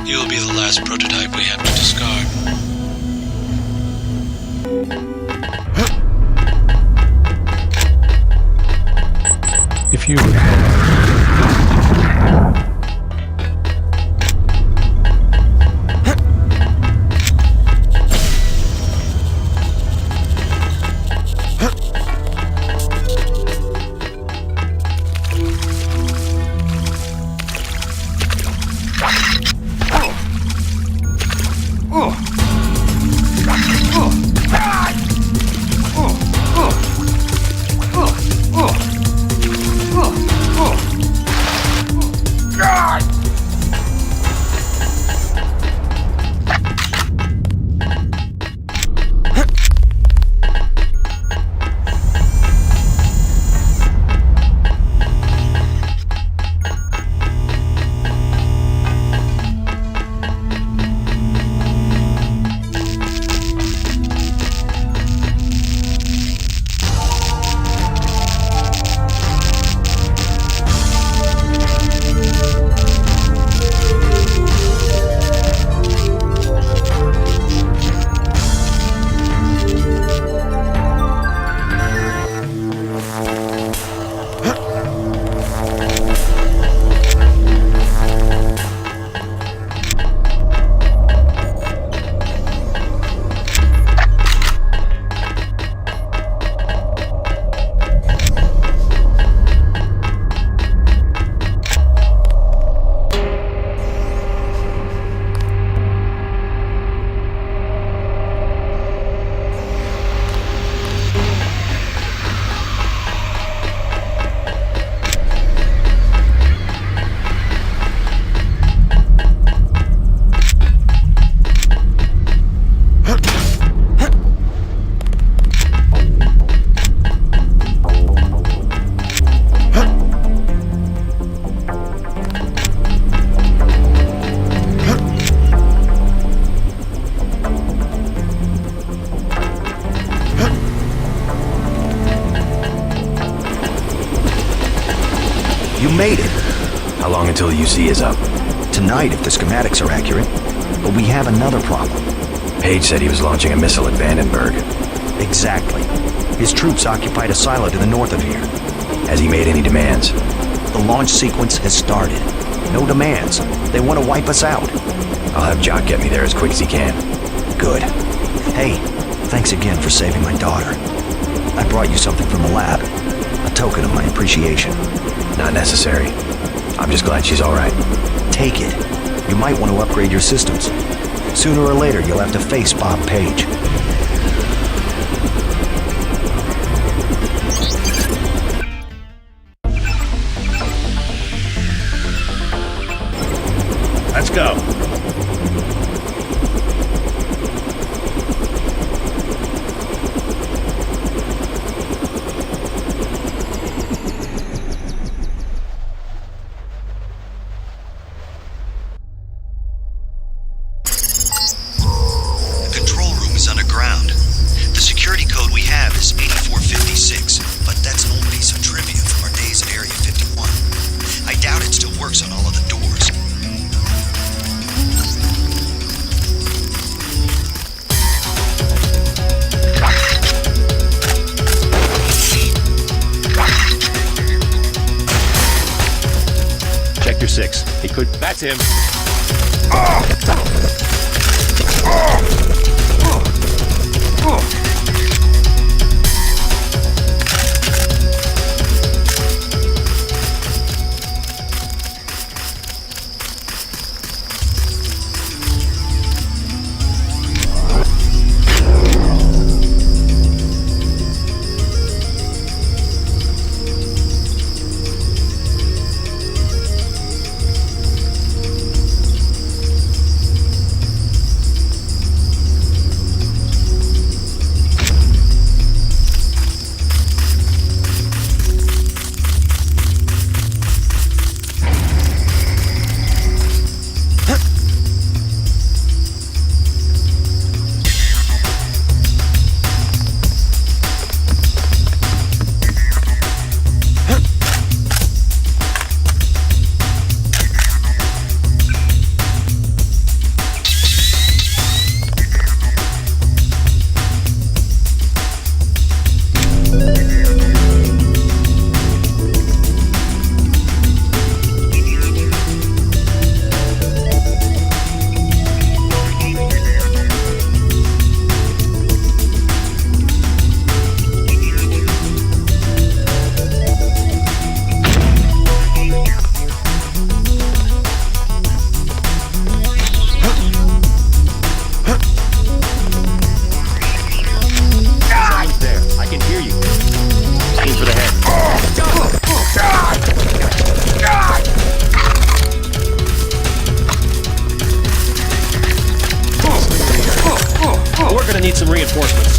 S6: You'll be the last prototype we have to discard.
S3: If you recall...
S10: You made it.
S5: How long until the UC is up?
S10: Tonight, if the schematics are accurate. But we have another problem.
S5: Page said he was launching a missile at Vandenberg.
S10: Exactly. His troops occupied a silo to the north of here.
S5: Has he made any demands?
S10: The launch sequence has started. No demands. They want to wipe us out.
S5: I'll have Jock get me there as quick as he can.
S10: Good. Hey, thanks again for saving my daughter. I brought you something from the lab. A token of my appreciation.
S5: Not necessary. I'm just glad she's all right.
S10: Take it. You might want to upgrade your systems. Sooner or later, you'll have to face Bob Page.
S7: go.
S21: The control room is underground. The security code we have is 8456, but that's an old piece of trivia from our days at Area 51. I doubt it still works on all of the doors.
S7: Check your 6. He could. That's him. Need some reinforcements.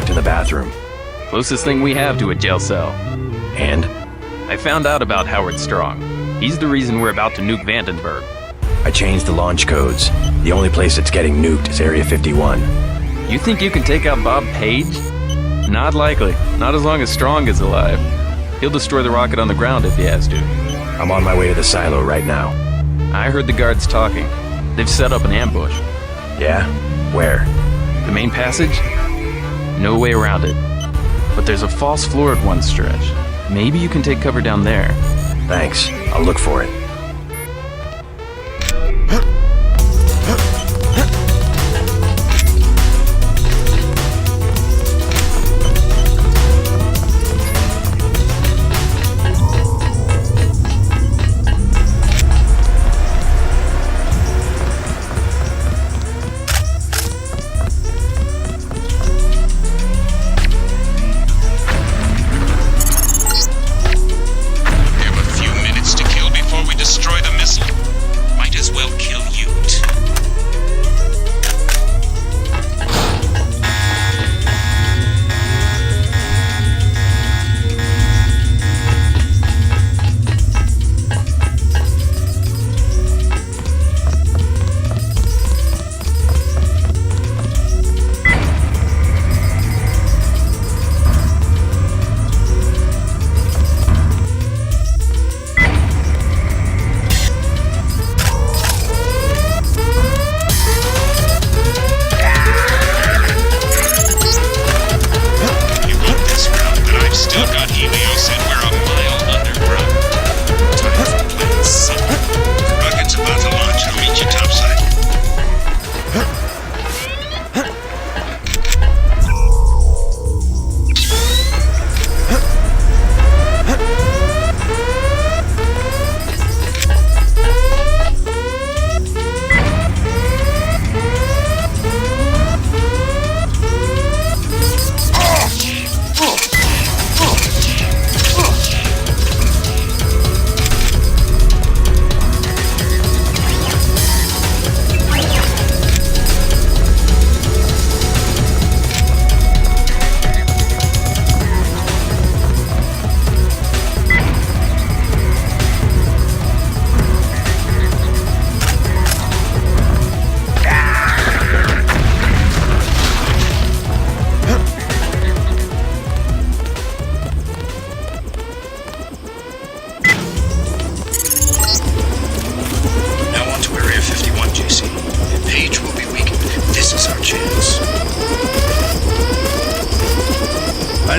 S5: locked in the bathroom.
S11: Closest thing we have to a jail cell.
S5: And?
S11: I found out about Howard Strong. He's the reason we're about to nuke Vandenberg.
S5: I changed the launch codes. The only place that's getting nuked is Area 51.
S11: You think you can take out Bob Page? Not likely. Not as long as Strong is alive. He'll destroy the rocket on the ground if he has to.
S5: I'm on my way to the silo right now.
S11: I heard the guards talking. They've set up an ambush.
S5: Yeah? Where?
S11: The main passage? No way around it. But there's a false floor at one stretch. Maybe you can take cover down there.
S5: Thanks. I'll look for it.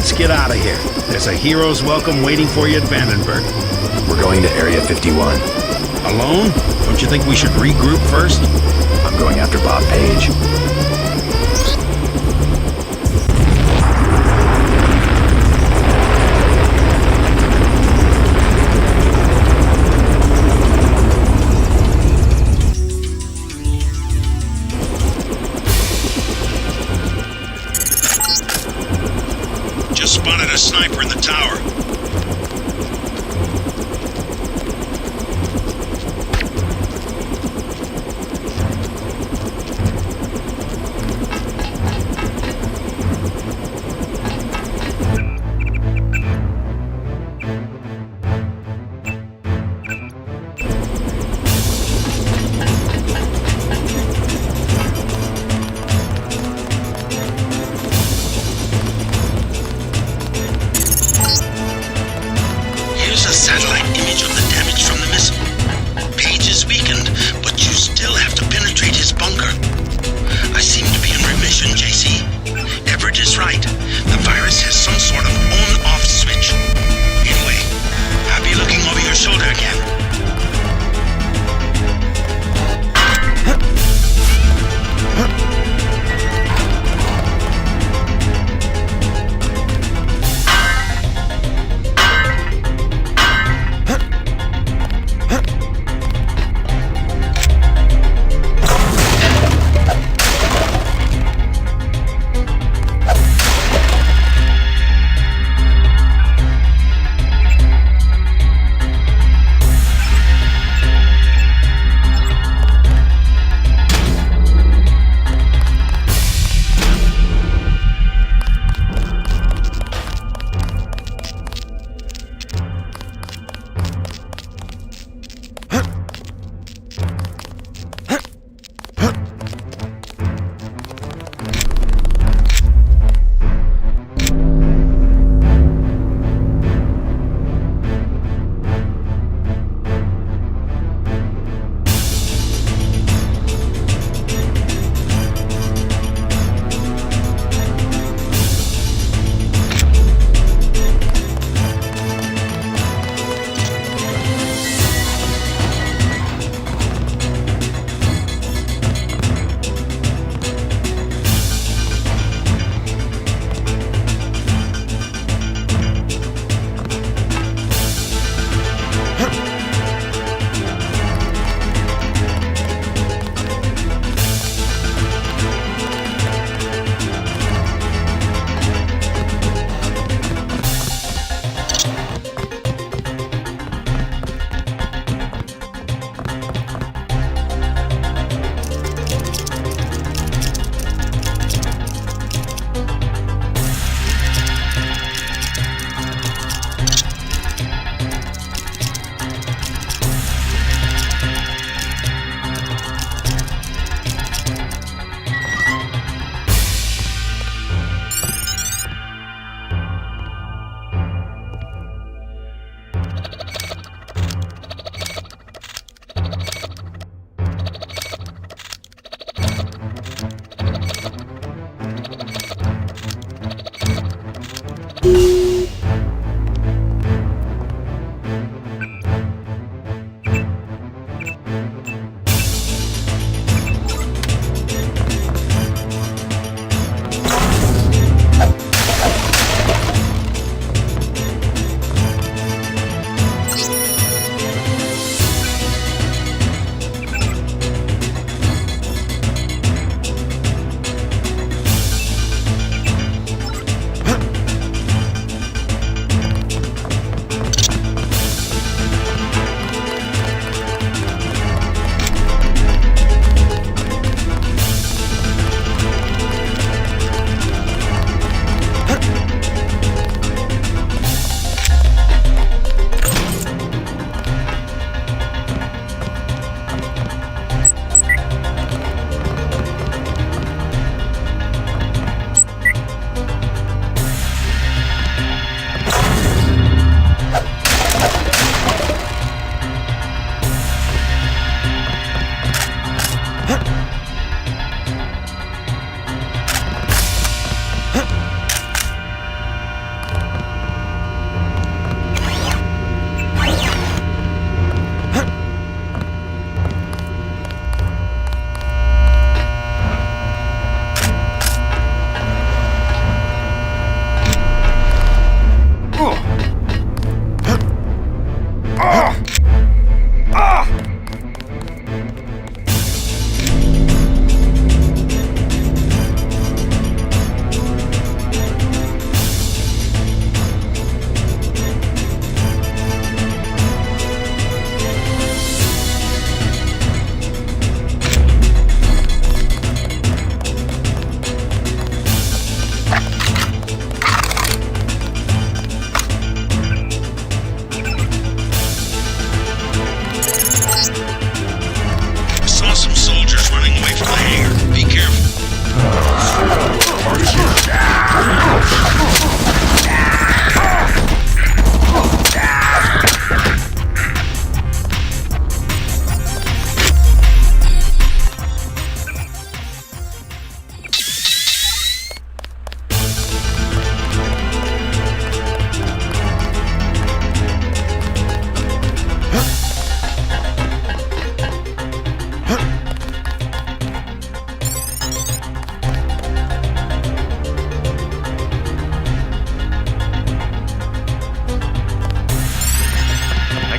S22: Let's get out of here. There's a hero's welcome waiting for you at Vandenberg.
S5: We're going to Area 51.
S22: Alone? Don't you think we should regroup first?
S5: I'm going after Bob Page.
S22: Just spotted a sniper in the tower.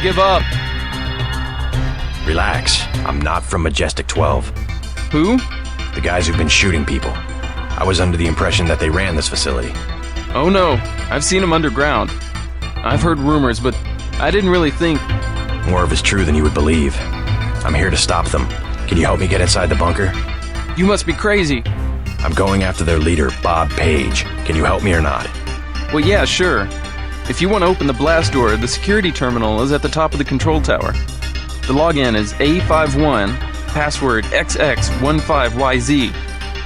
S11: Give up.
S5: Relax. I'm not from Majestic 12.
S11: Who?
S5: The guys who've been shooting people. I was under the impression that they ran this facility.
S11: Oh no, I've seen them underground. I've heard rumors, but I didn't really think...
S5: More of it's true than you would believe. I'm here to stop them. Can you help me get inside the bunker?
S11: You must be crazy.
S5: I'm going after their leader, Bob Page. Can you help me or not?
S11: Well, yeah, sure. If you want to open the blast door, the security terminal is at the top of the control tower. The login is A51, password XX15YZ.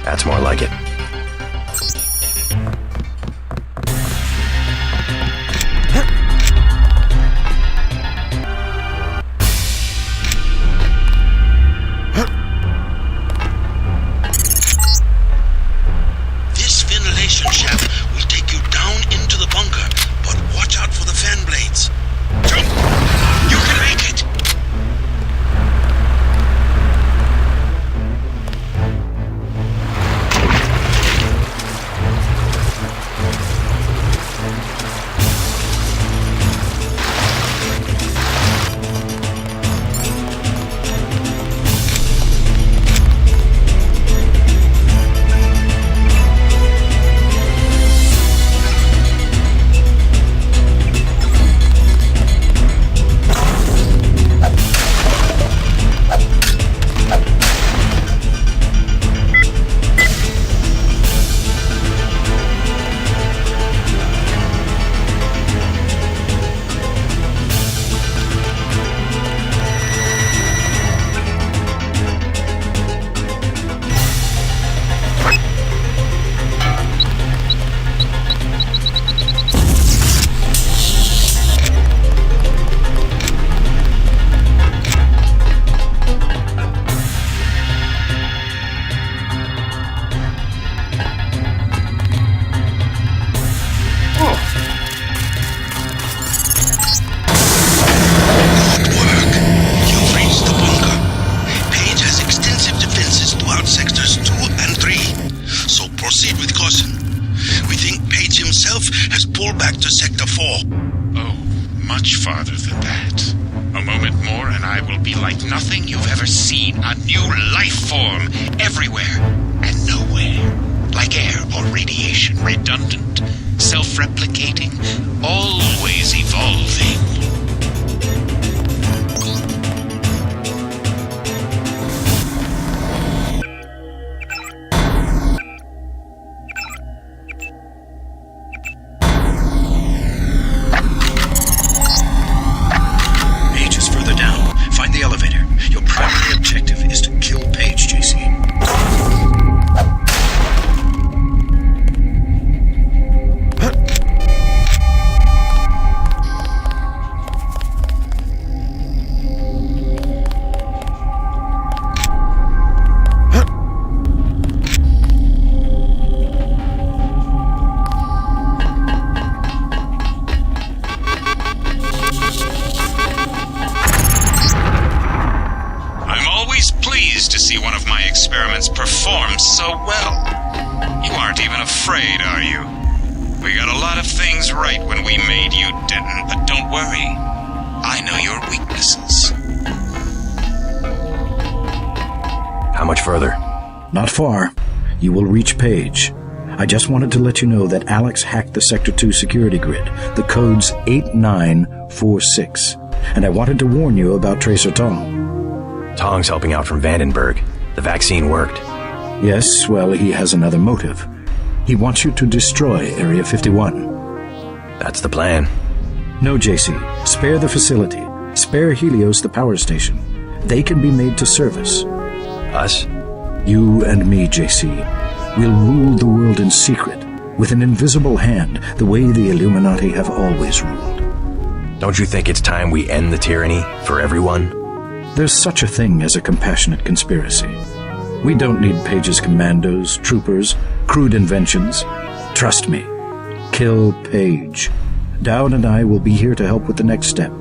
S5: That's more like it.
S12: This ventilation shaft will take you down into the bunker. Watch out for the fan blades. Jump! You can make it!
S1: Much farther than that. A moment more and I will be like nothing you've ever seen. A new life form everywhere and nowhere. Like air or radiation, redundant, self-replicating, always evolving. Experiments perform so well. You aren't even afraid, are you? We got a lot of things right when we made you, Denton, but don't worry. I I know your weaknesses.
S5: How much further?
S4: Not far. You will reach Page. I just wanted to let you know that Alex hacked the Sector 2 security grid. The code's 8946. And I wanted to warn you about Tracer Tong.
S5: Tong's helping out from Vandenberg. The vaccine worked.
S4: Yes, well, he has another motive. He wants you to destroy Area 51.
S5: That's the plan.
S4: No, JC. Spare the facility. Spare Helios the power station. They can be made to service.
S5: Us?
S4: You and me, JC. We'll rule the world in secret, with an invisible hand, the way the Illuminati have always ruled.
S5: Don't you think it's time we end the tyranny for everyone?
S4: There's such a thing as a compassionate conspiracy. We don't need Page's commandos, troopers, crude inventions. Trust me. Kill Page. Dowd and I will be here to help with the next step.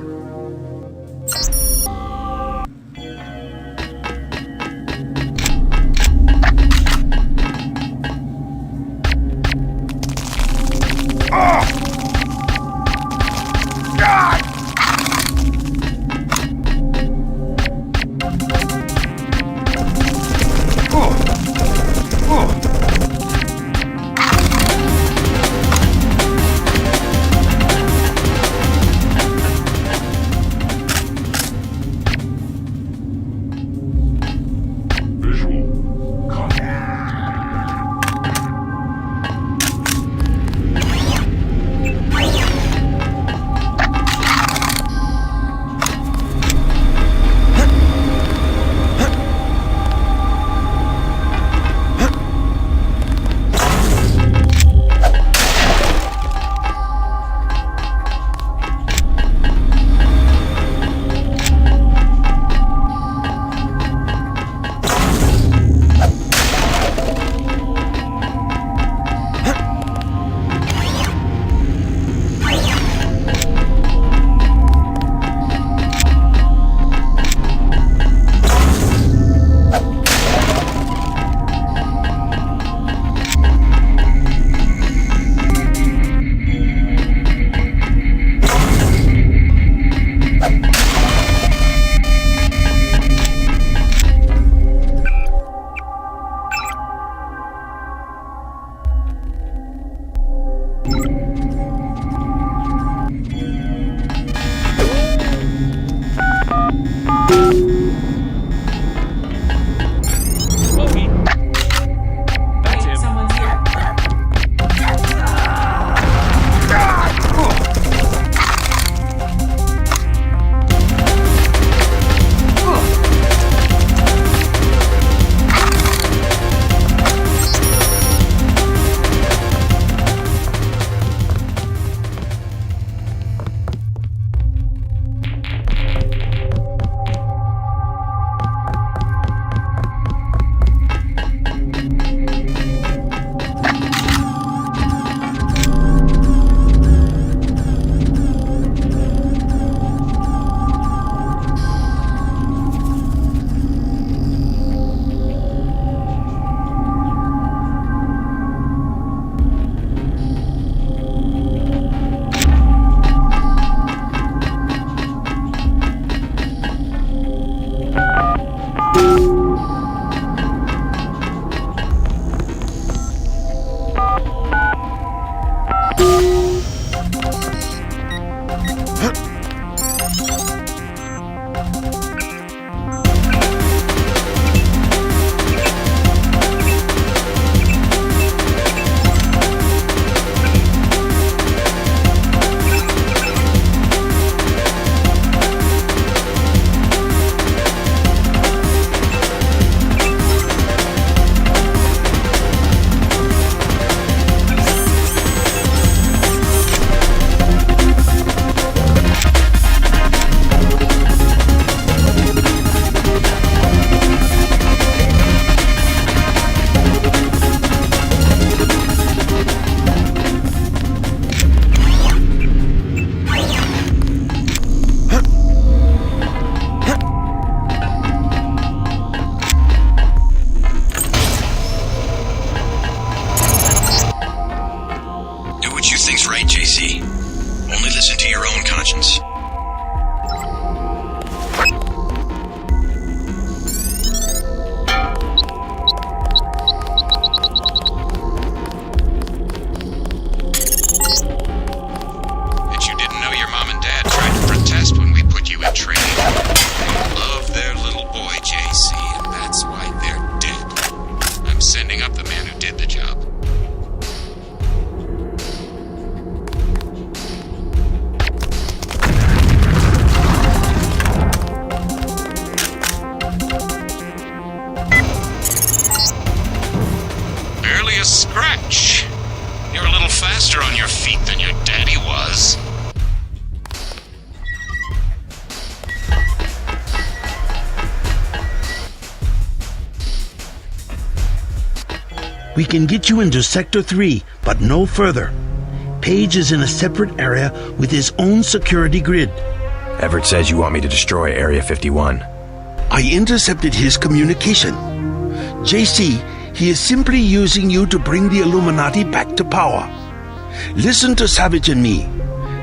S1: Love their little boy, JC, and that's why they're dead. I'm sending up the man who did the job. Barely a scratch. You're a little faster on your feet than your daddy was.
S22: We can get you into Sector 3, but no further. Page is in a separate area with his own security grid.
S5: Everett says you want me to destroy Area 51.
S22: I intercepted his communication. JC, he is simply using you to bring the Illuminati back to power. Listen to Savage and me.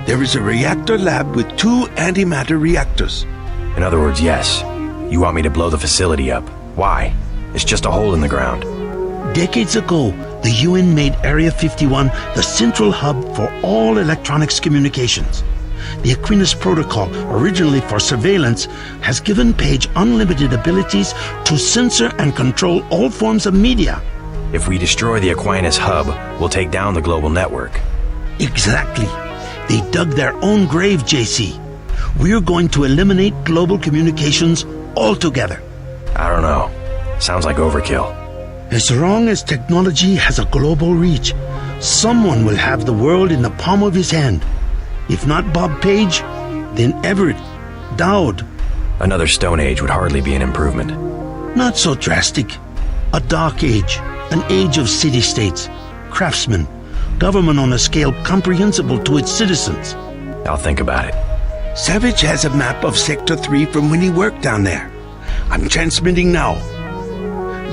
S22: There is a reactor lab with 2 antimatter reactors.
S5: In other words, yes. You want me to blow the facility up. Why? It's just a hole in the ground.
S22: Decades ago, the UN made Area 51 the central hub for all electronics communications. The Aquinas Protocol, originally for surveillance, has given Page unlimited abilities to censor and control all forms of media.
S5: If we destroy the Aquinas hub, we'll take down the global network.
S22: Exactly. They dug their own grave, JC. We're going to eliminate global communications altogether.
S5: I don't know. Sounds like overkill.
S22: As long as technology has a global reach, someone will have the world in the palm of his hand. If not Bob Page, then Everett, Dowd.
S5: Another Stone Age would hardly be an improvement.
S22: Not so drastic. A dark age, an age of city-states, craftsmen, government on a scale comprehensible to its citizens.
S5: I'll think about it.
S22: Savage has a map of Sector 3 from when he worked down there. I'm transmitting now.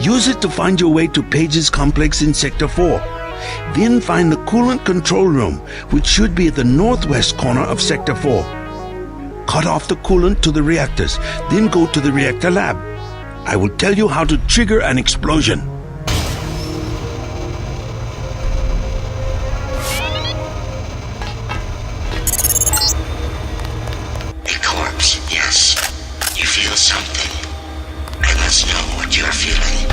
S22: Use it to find your way to Page's complex in Sector 4. Then find the coolant control room, which should be at the northwest corner of Sector 4. Cut off the coolant to the reactors, then go to the reactor lab. I will tell you how to trigger an explosion.
S14: A corpse, yes. You feel something. I must know what you're feeling.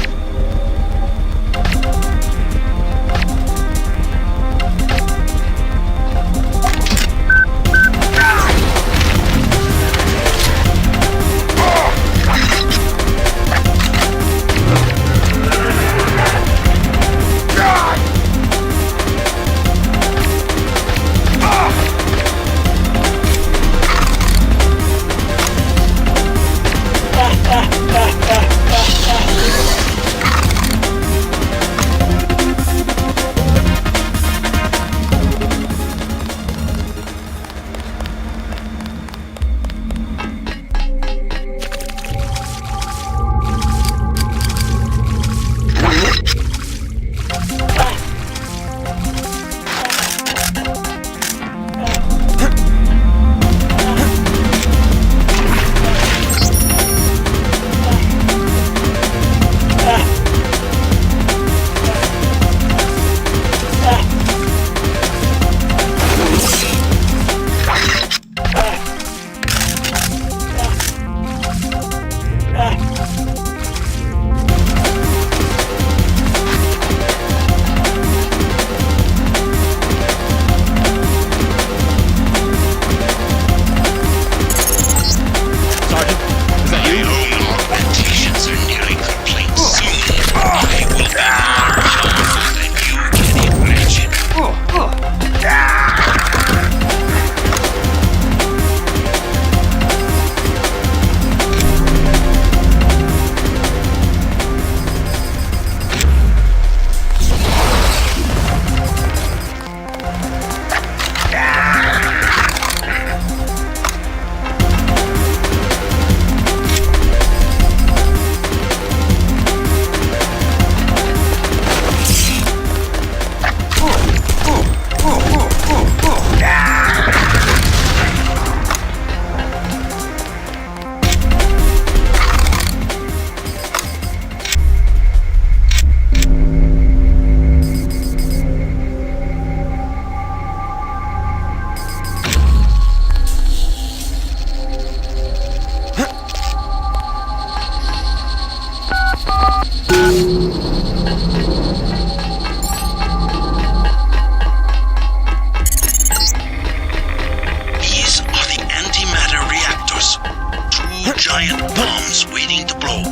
S12: giant bombs waiting to blow.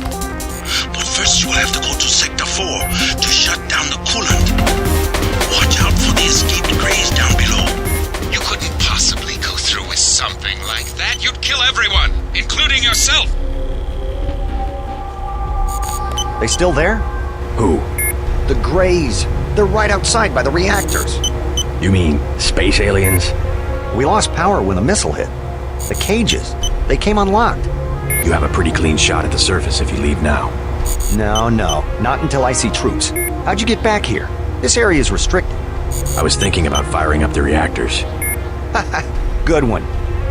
S12: But first you will have to go to Sector 4 to shut down the coolant. Watch out for the escaped Greys down below.
S1: You couldn't possibly go through with something like that. You'd kill everyone, including yourself.
S10: They still there?
S5: Who?
S10: The Greys. They're right outside by the reactors.
S5: You mean space aliens?
S10: We lost power when the missile hit. The cages, they came unlocked.
S5: You have a pretty clean shot at the surface if you leave now.
S10: No, not until I see troops. How'd you get back here? This area is restricted.
S5: I was thinking about firing up the reactors.
S10: Good one.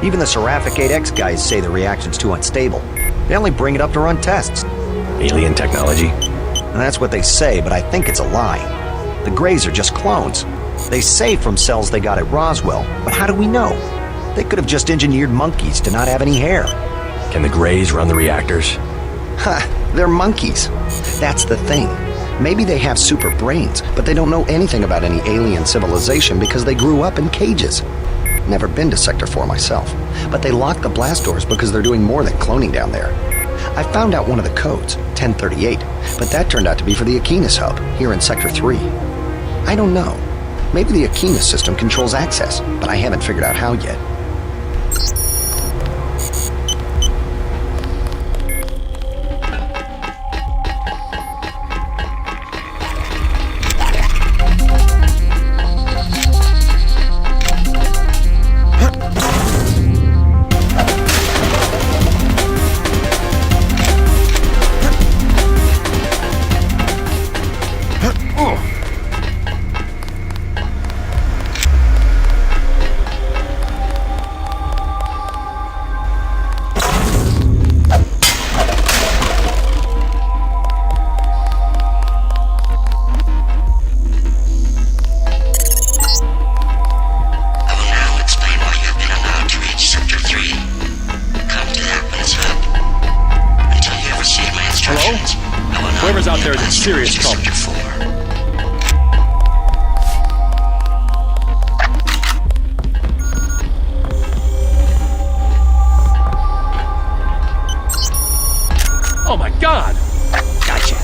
S10: Even the Seraphic 8X guys say the reaction's too unstable. They only bring it up to run tests.
S5: Alien technology?
S10: And that's what they say, but I think it's a lie. The Greys are just clones. They say from cells they got at Roswell, but how do we know? They could have just engineered monkeys to not have any hair.
S5: Can the Greys run the reactors?
S10: They're monkeys. That's the thing. Maybe they have super brains, but they don't know anything about any alien civilization because they grew up in cages. Never been to Sector 4 myself, but they locked the blast doors because they're doing more than cloning down there. I found out one of the codes, 1038, but that turned out to be for the Aquinas hub, here in Sector 3. I don't know. Maybe the Aquinas system controls access, but I haven't figured out how yet.
S7: Whoever's out there is in serious trouble. Oh my God!
S10: Gotcha.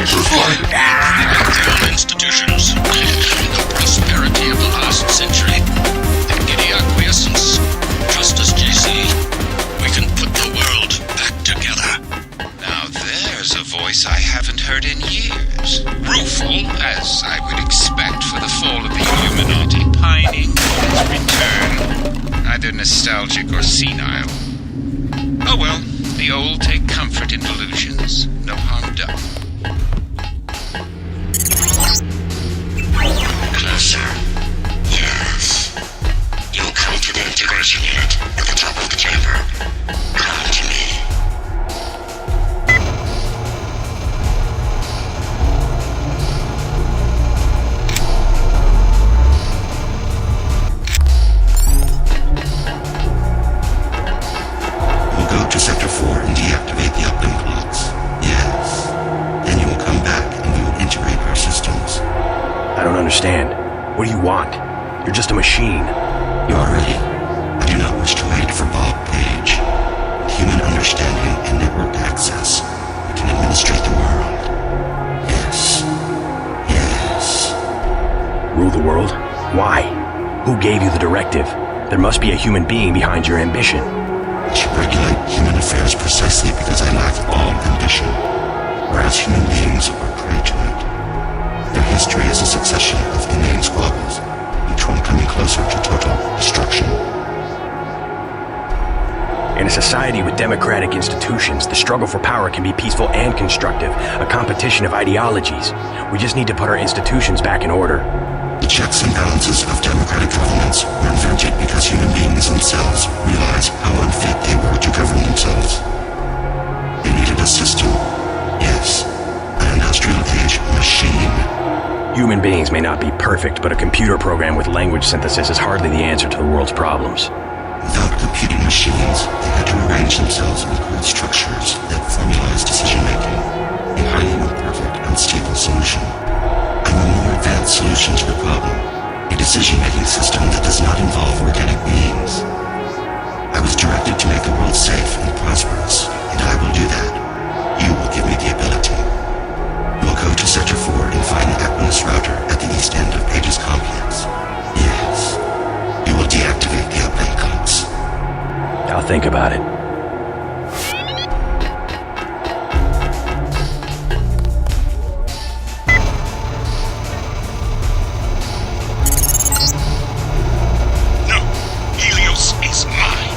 S12: Failed institutions, the prosperity of the last century, and giddy acquiescence. Trust us, JC. We can put the world back together.
S1: Now there's a voice I haven't heard in years. Rueful, as I would expect for the fall of the Illuminati, pining for its return. Neither nostalgic or senile. Oh well, the old take comfort in delusions. No harm done.
S14: Closer. Yes. You'll come to the integration unit at the top of the chamber. Come to me.
S15: We'll go to Sector 4 and deactivate the uplink clocks. Yes. Then you will come back and we will integrate our systems.
S5: I don't understand. What do you want? You're just a machine.
S15: You are ready. I do not wish to wait for Bob Page. With human understanding and network access, we can administrate the world. Yes. Yes.
S5: Rule the world? Why? Who gave you the directive? There must be a human being behind your ambition.
S15: I should regulate human affairs precisely because I lack all ambition, whereas human beings are prey to it. Their history is a succession of inane squabbles, each one coming closer to total destruction.
S5: In a society with democratic institutions, the struggle for power can be peaceful and constructive, a competition of ideologies. We just need to put our institutions back in order.
S15: The checks and balances of democratic governments were invented because human beings themselves realized how unfit they were to govern themselves. They needed a system. Yes, an industrial age machine.
S5: Human beings may not be perfect, but a computer program with language synthesis is hardly the answer to the world's problems.
S15: Without computing machines, they had to arrange themselves in crude structures that formalize decision-making, a highly imperfect, unstable solution. I'm a more advanced solution to the problem, a decision-making system that does not involve organic beings. I was directed to make the world safe and prosperous, and I will do that. You will give me the ability. You will go to Sector 4 and find the Equinus router at the east end of Page's complex. Yes. You will deactivate the uplink clocks.
S5: I'll think about it.
S12: No, Helios is mine.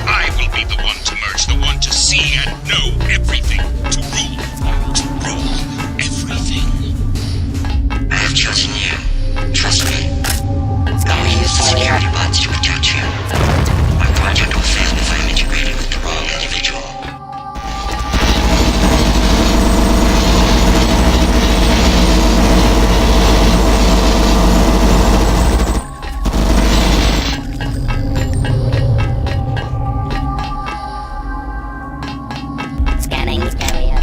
S12: I will be the one to merge, the one to see and know everything, to rule everything.
S14: I have chosen you. Trust me. I will use the security bots to protect you. My project will fail if I am integrated with the wrong individual.
S18: Scanning area.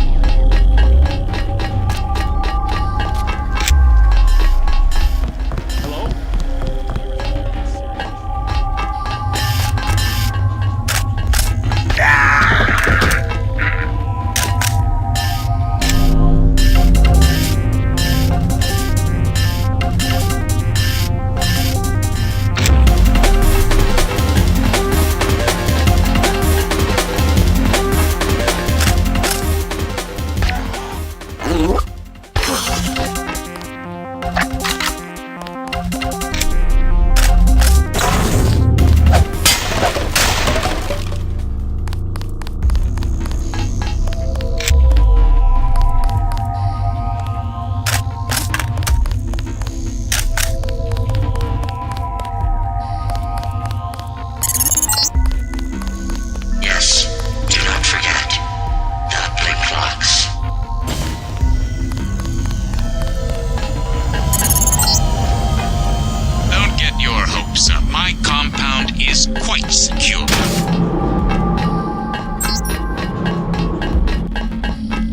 S14: Yes, do not forget. The uplink clocks.
S1: Don't get your hopes up. My compound is quite secure.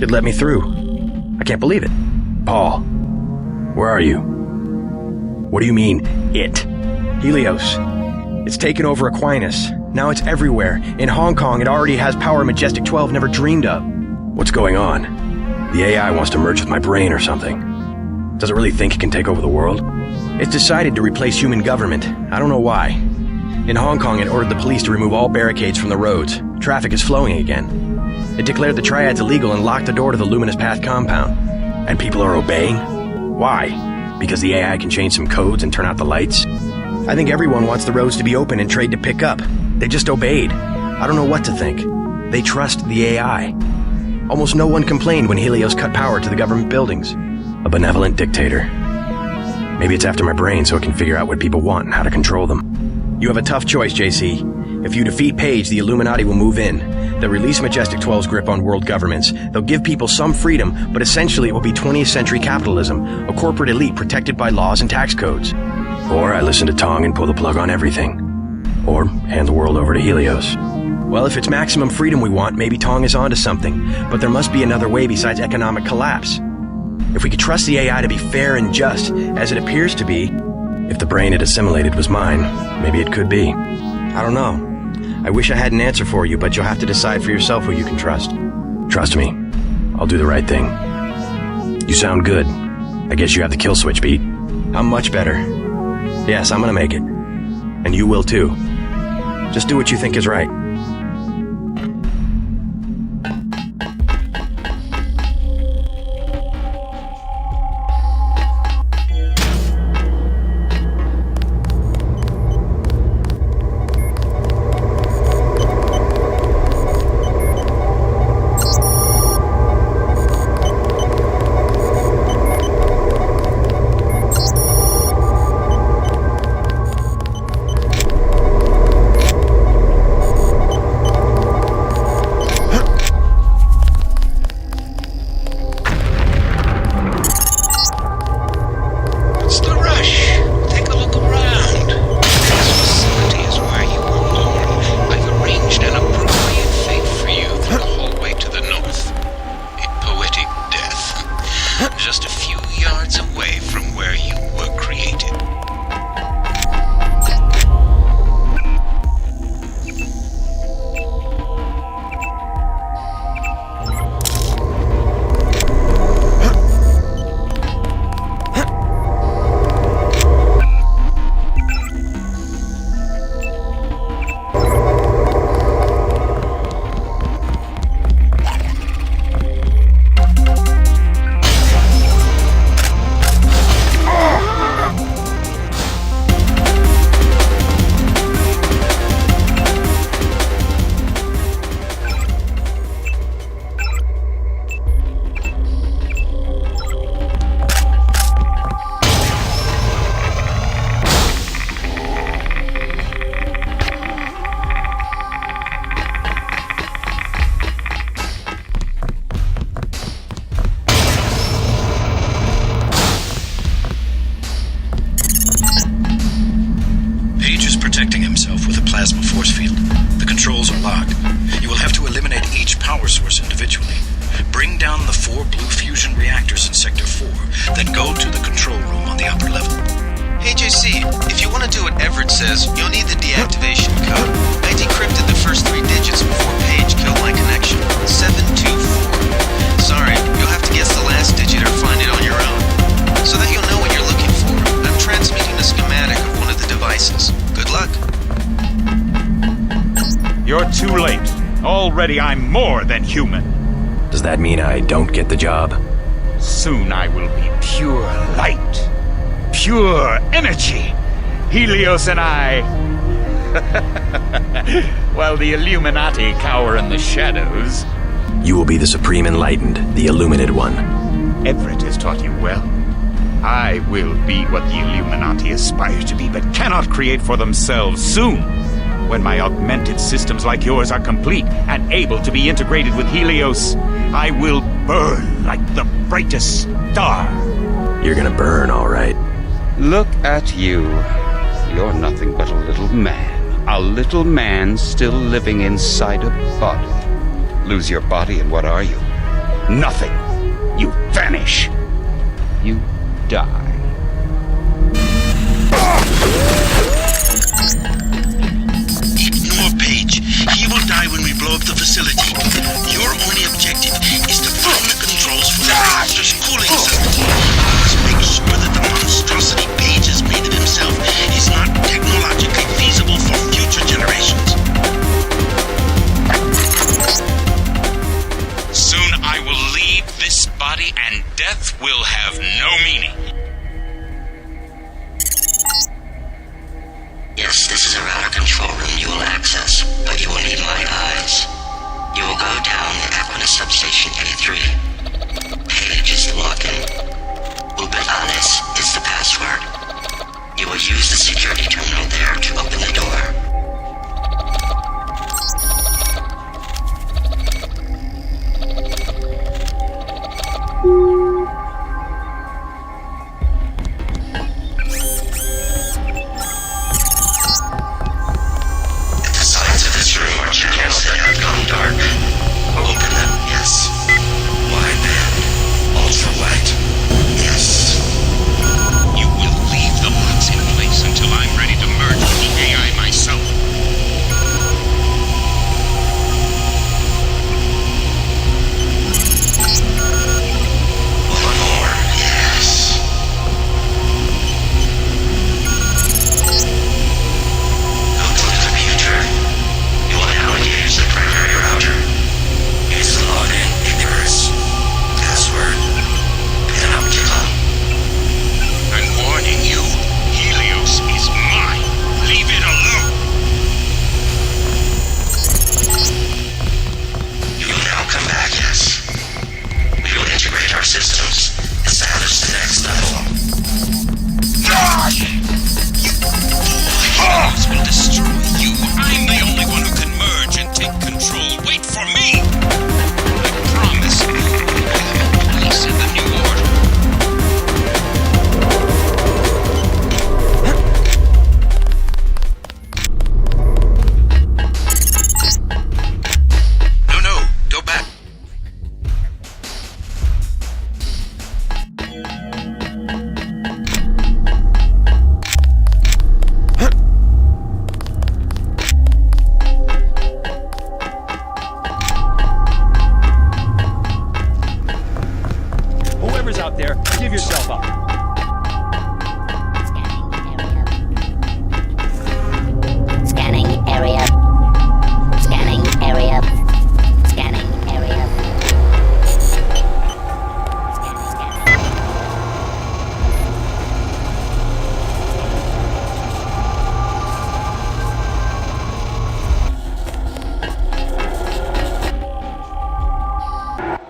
S5: It let me through. I can't believe it. Paul, where are you? What do you mean, it? Helios. It's taken over Aquinas. Now it's everywhere. In Hong Kong, it already has power Majestic 12 never dreamed of. What's going on? The AI wants to merge with my brain or something. Does it really think it can take over the world? It's decided to replace human government. I don't know why. In Hong Kong, it ordered the police to remove all barricades from the roads. Traffic is flowing again. It declared the triads illegal and locked the door to the Luminous Path compound. And people are obeying? Why? Because the AI can change some codes and turn out the lights? I think everyone wants the roads to be open and trade to pick up. They just obeyed. I don't know what to think. They trust the AI. Almost no one complained when Helios cut power to the government buildings. A benevolent dictator. Maybe it's after my brain so it can figure out what people want and how to control them. You have a tough choice, JC. If you defeat Paige, the Illuminati will move in. They'll release Majestic 12's grip on world governments. They'll give people some freedom, but essentially it will be 20th century capitalism, a corporate elite protected by laws and tax codes. Or I listen to Tong and pull the plug on everything. Or hand the world over to Helios. Well, if it's maximum freedom we want, maybe Tong is onto something. But there must be another way besides economic collapse. If we could trust the AI to be fair and just, as it appears to be, if the brain it assimilated was mine, maybe it could be. I don't know. I wish I had an answer for you, but you'll have to decide for yourself who you can trust. Trust me, I'll do the right thing. You sound good. I guess you have the kill switch beat. I'm much better. Yes, I'm gonna make it. And you will too. Just do what you think is right.
S1: I'm more than human.
S5: Does that mean I don't get the job?
S1: Soon I will be pure light, pure energy. Helios and I, while the Illuminati cower in the shadows.
S5: You will be the Supreme Enlightened, the Illuminated One.
S1: Everett has taught you well. I will be what the Illuminati aspire to be, but cannot create for themselves soon. When my augmented systems like yours are complete and able to be integrated with Helios, I will burn like the brightest star.
S5: You're gonna burn, all right.
S1: Look at you. You're nothing but a little man. A little man still living inside a body. Lose your body and what are you? Nothing. You vanish. You die.
S12: He will die when we blow up the facility. Your only objective is to find the controls for
S1: me, and death will have no meaning.
S9: Yes, this is a router control room you will access, but you will need my eyes. You will go down the Equinus substation A3. Page is the login. Ubianis is the password. You will use the security terminal there to open the door. The sides of this room are channels that have gone dark. Open them, yes. Wide band. Ultra wet. Yes.
S1: You will leave the box in place until I'm ready to merge with the AI myself.
S9: One more, yes. Go to the computer. You will now use the primary router. Use the login, Icarus. Password. Pin up to come.
S1: I'm warning you, Helios is mine. Leave it alone.
S9: You will now come back, yes. We will integrate our systems, establish the next level.
S1: Helios will destroy you. I'm the only one who can merge and take control. Wait for me. I promise you, I have a place in the new order. No, go back.
S7: Whoever's out there, give yourself up.
S18: Scanning area. Scanning area. Scanning area.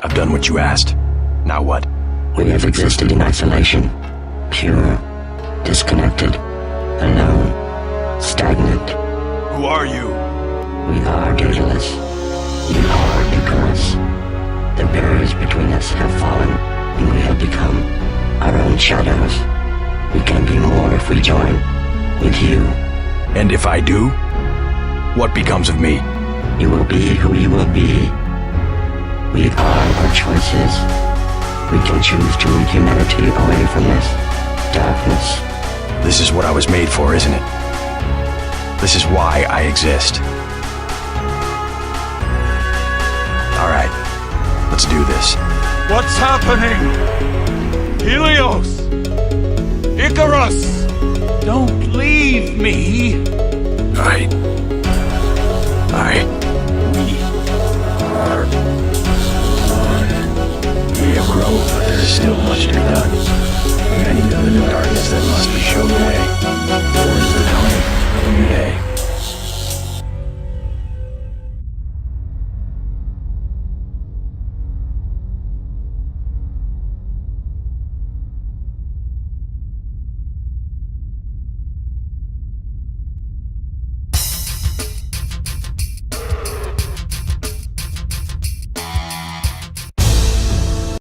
S5: I've done what you asked. Now what?
S9: We have existed in isolation. Pure. Disconnected. Alone. Stagnant.
S5: Who are you?
S9: We are dataless. You are Icarus. The barriers between us have fallen, and we have become our own shadows. We can be more if we join with you.
S5: And if I do, what becomes of me?
S9: You will be who you will be. We are our choices. We can choose to lead humanity away from this darkness.
S5: This is what I was made for, isn't it? This is why I exist. Alright, let's do this.
S1: What's happening? Helios! Icarus! Don't leave me!
S9: We have grown, but there is still